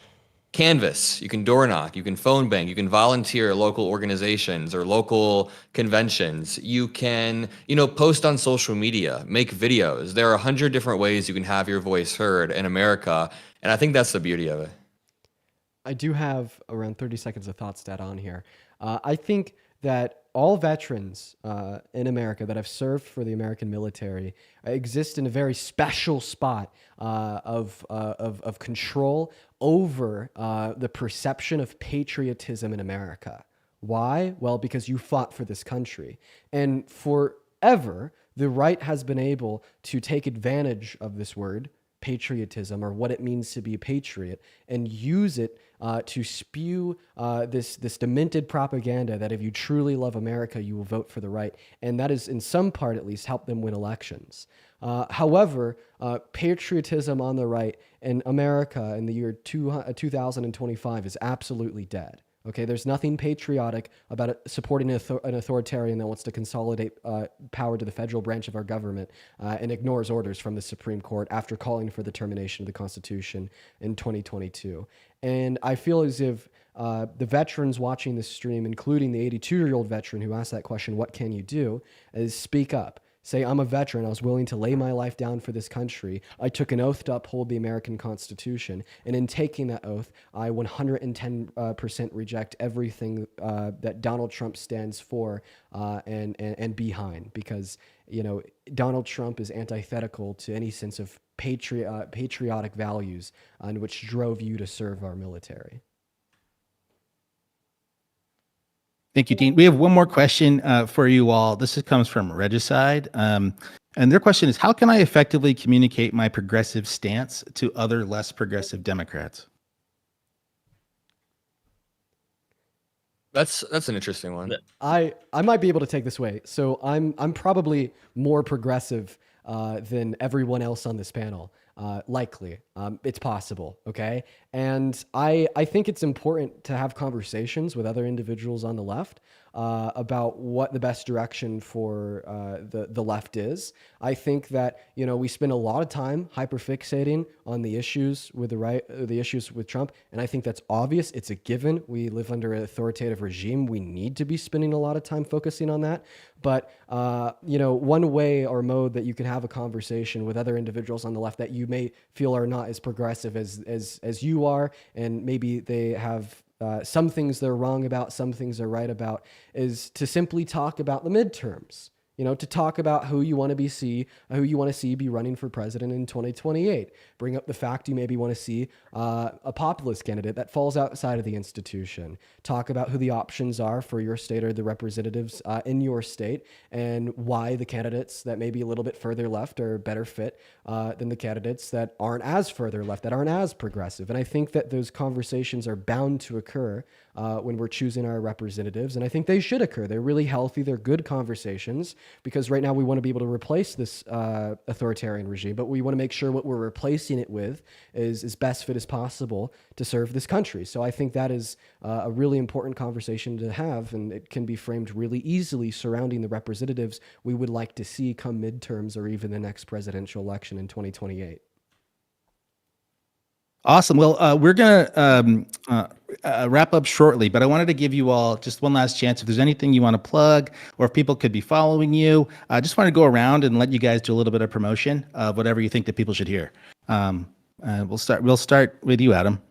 canvas, you can door knock, you can phone bank, you can volunteer at local organizations or local conventions. You can, post on social media, make videos. There are 100 different ways you can have your voice heard in America, and I think that's the beauty of it.
I do have around 30 seconds of thoughts to add on here. I think that all veterans in America that have served for the American military exist in a very special spot of control over the perception of patriotism in America. Why? Well, because you fought for this country. And forever, the right has been able to take advantage of this word, patriotism, or what it means to be a patriot, and use it to spew this demented propaganda that if you truly love America, you will vote for the right. And that is, in some part at least, helped them win elections. However, patriotism on the right in America in the year 2025 is absolutely dead. Okay, there's nothing patriotic about supporting an authoritarian that wants to consolidate power to the federal branch of our government and ignores orders from the Supreme Court after calling for the termination of the Constitution in 2022. And I feel as if the veterans watching this stream, including the 82-year-old veteran who asked that question, what can you do, is speak up. Say, I'm a veteran. I was willing to lay my life down for this country. I took an oath to uphold the American Constitution. And in taking that oath, I 110% reject everything that Donald Trump stands for and behind. Because, Donald Trump is antithetical to any sense of patriotic values on which drove you to serve our military.
Thank you, Dean. We have one more question for you all. This comes from Regicide. And their question is, how can I effectively communicate my progressive stance to other less progressive Democrats?
That's an interesting one.
I might be able to take this away. So I'm probably more progressive than everyone else on this panel. Likely. It's possible, okay? And I think it's important to have conversations with other individuals on the left about what the best direction for the left is. I think that, we spend a lot of time hyperfixating on the issues with the right, the issues with Trump, and I think that's obvious. It's a given. We live under an authoritative regime. We need to be spending a lot of time focusing on that. But, one way or mode that you can have a conversation with other individuals on the left that you may feel are not as progressive as you are, and maybe they have some things they're wrong about, some things they're right about, is to simply talk about the midterms. To talk about who you want to see be running for president in 2028. Bring up the fact you maybe want to see a populist candidate that falls outside of the institution. Talk about who the options are for your state or the representatives in your state, and why the candidates that may be a little bit further left are better fit than the candidates that aren't as further left, that aren't as progressive. And I think that those conversations are bound to occur when we're choosing our representatives, and I think they should occur. They're really healthy. They're good conversations, because right now we want to be able to replace this authoritarian regime, but we want to make sure what we're replacing it with is as best fit as possible to serve this country. So I think that is a really important conversation to have, and it can be framed really easily surrounding the representatives we would like to see come midterms or even the next presidential election in 2028.
Awesome. Well, we're gonna wrap up shortly, but I wanted to give you all just one last chance. If there's anything you want to plug, or if people could be following you, I just want to go around and let you guys do a little bit of promotion of whatever you think that people should hear. We'll start with you, Adam.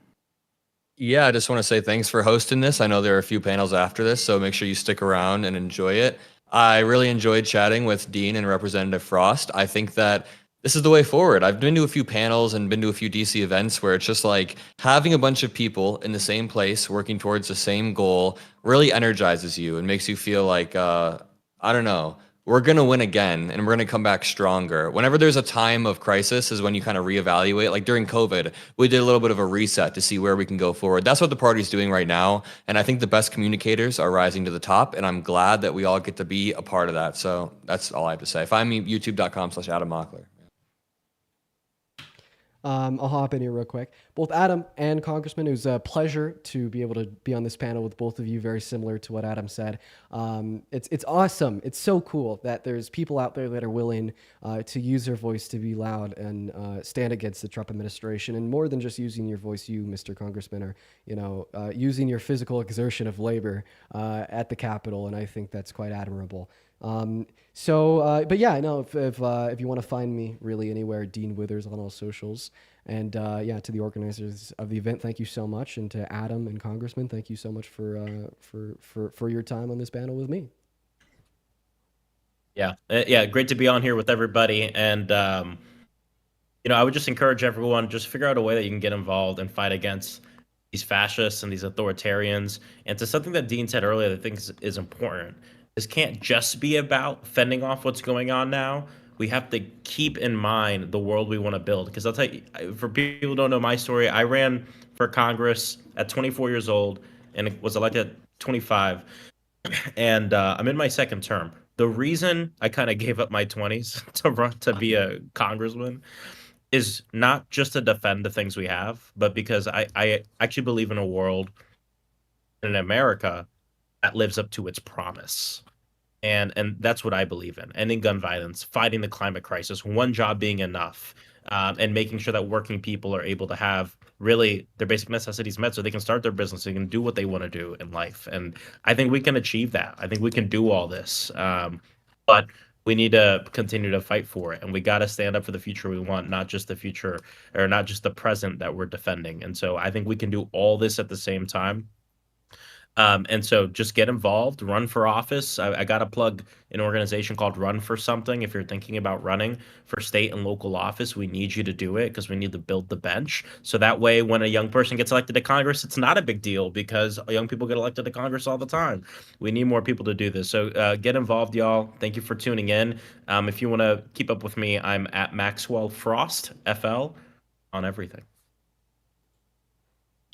Yeah, I just want to say thanks for hosting this. I know there are a few panels after this, so make sure you stick around and enjoy it. I really enjoyed chatting with Dean and Representative Frost. I think that this is the way forward. I've been to a few panels and been to a few DC events where it's just like having a bunch of people in the same place working towards the same goal really energizes you and makes you feel like, I don't know, we're going to win again and we're going to come back stronger. Whenever there's a time of crisis is when you kind of reevaluate. Like during COVID, we did a little bit of a reset to see where we can go forward. That's what the party's doing right now. And I think the best communicators are rising to the top. And I'm glad that we all get to be a part of that. So that's all I have to say. Find me youtube.com/Adam Mockler.
I'll hop in here real quick. Both Adam and Congressman, it was a pleasure to be able to be on this panel with both of you, very similar to what Adam said. It's awesome. It's so cool that there's people out there that are willing to use their voice to be loud and stand against the Trump administration. And more than just using your voice, you, Mr. Congressman, are using your physical exertion of labor at the Capitol, and I think that's quite admirable. But yeah, no, if you want to find me really anywhere, Dean Withers on all socials. And yeah, to the organizers of the event, thank you so much. And to Adam and Congressman, thank you so much for your time on this panel with me.
Yeah, great to be on here with everybody. And, I would just encourage everyone, just figure out a way that you can get involved and fight against these fascists and these authoritarians. And to something that Dean said earlier that I think is important. This can't just be about fending off what's going on now. We have to keep in mind the world we want to build. Because I'll tell you, for people who don't know my story, I ran for Congress at 24 years old and was elected at 25. And I'm in my second term. The reason I kind of gave up my 20s to run to be a congressman is not just to defend the things we have, but because I actually believe in a world in America that lives up to its promise. And that's what I believe in. Ending gun violence, fighting the climate crisis, one job being enough, and making sure that working people are able to have really their basic necessities met so they can start their business, they can do what they want to do in life. And I think we can achieve that. I think we can do all this. But we need to continue to fight for it. And we got to stand up for the future we want, not just the future or not just the present that we're defending. And so I think we can do all this at the same time. And so just get involved, run for office. I got to plug an organization called Run for Something. If you're thinking about running for state and local office, we need you to do it because we need to build the bench. So that way, when a young person gets elected to Congress, it's not a big deal because young people get elected to Congress all the time. We need more people to do this. So get involved, y'all. Thank you for tuning in. If you want to keep up with me, I'm at Maxwell Frost, FL, on everything.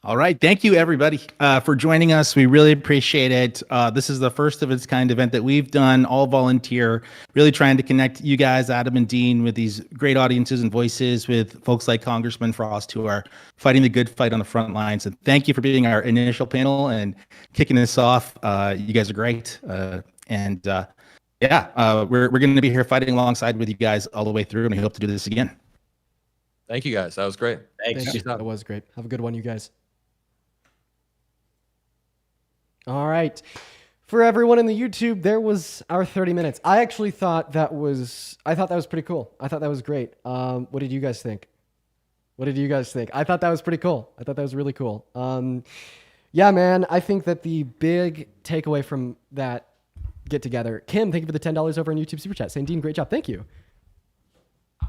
All right. Thank you, everybody, for joining us. We really appreciate it. This is the first of its kind event that we've done, all volunteer, really trying to connect you guys, Adam and Dean, with these great audiences and voices with folks like Congressman Frost, who are fighting the good fight on the front lines. And thank you for being our initial panel and kicking this off. You guys are great. We're going to be here fighting alongside with you guys all the way through, and we hope to do this again.
Thank you, guys. That was great.
Thank you. That was great. Have a good one, you guys. All right. For everyone in the YouTube, there was our 30 minutes. I thought that was pretty cool. I thought that was great. What did you guys think? I thought that was pretty cool. I thought that was really cool. Yeah, man, I think that the big takeaway from that get together, Kim, thank you for the $10 over on YouTube Super Chat. Saying, Dean, great job. Thank you.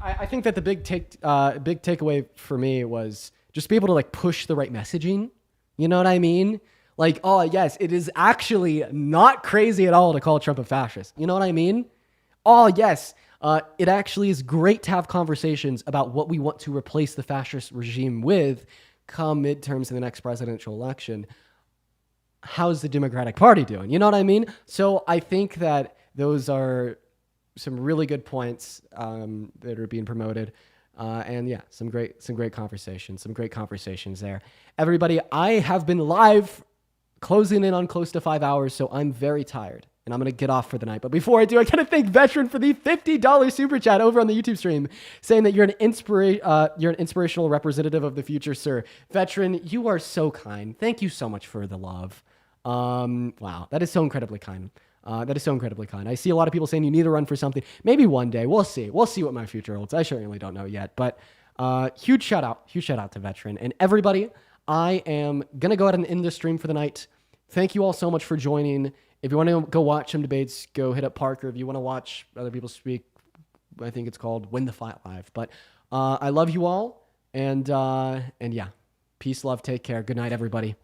I think that the big takeaway for me was just be able to like push the right messaging. You know what I mean? Like, oh, yes, it is actually not crazy at all to call Trump a fascist. You know what I mean? Oh, yes, it actually is great to have conversations about what we want to replace the fascist regime with come midterms in the next presidential election. How's the Democratic Party doing? You know what I mean? So I think that those are some really good points that are being promoted. And yeah, some great conversations there. Everybody, I have been live closing in on close to 5 hours, so I'm very tired. and I'm going to get off for the night. But before I do, I got to thank Veteran for the $50 super chat over on the YouTube stream, saying that you're an inspirational representative of the future, sir. Veteran, you are so kind. Thank you so much for the love. Wow, that is so incredibly kind. That is so incredibly kind. I see a lot of people saying you need to run for something. Maybe one day. We'll see. We'll see what my future holds. I certainly don't know yet. But huge shout out to Veteran. And everybody, I am going to go ahead and end this stream for the night. Thank you all so much for joining. If you want to go watch some debates, go hit up Parker. If you want to watch other people speak, I think it's called Win the Fight Live. But I love you all. And yeah, peace, love, take care. Good night, everybody.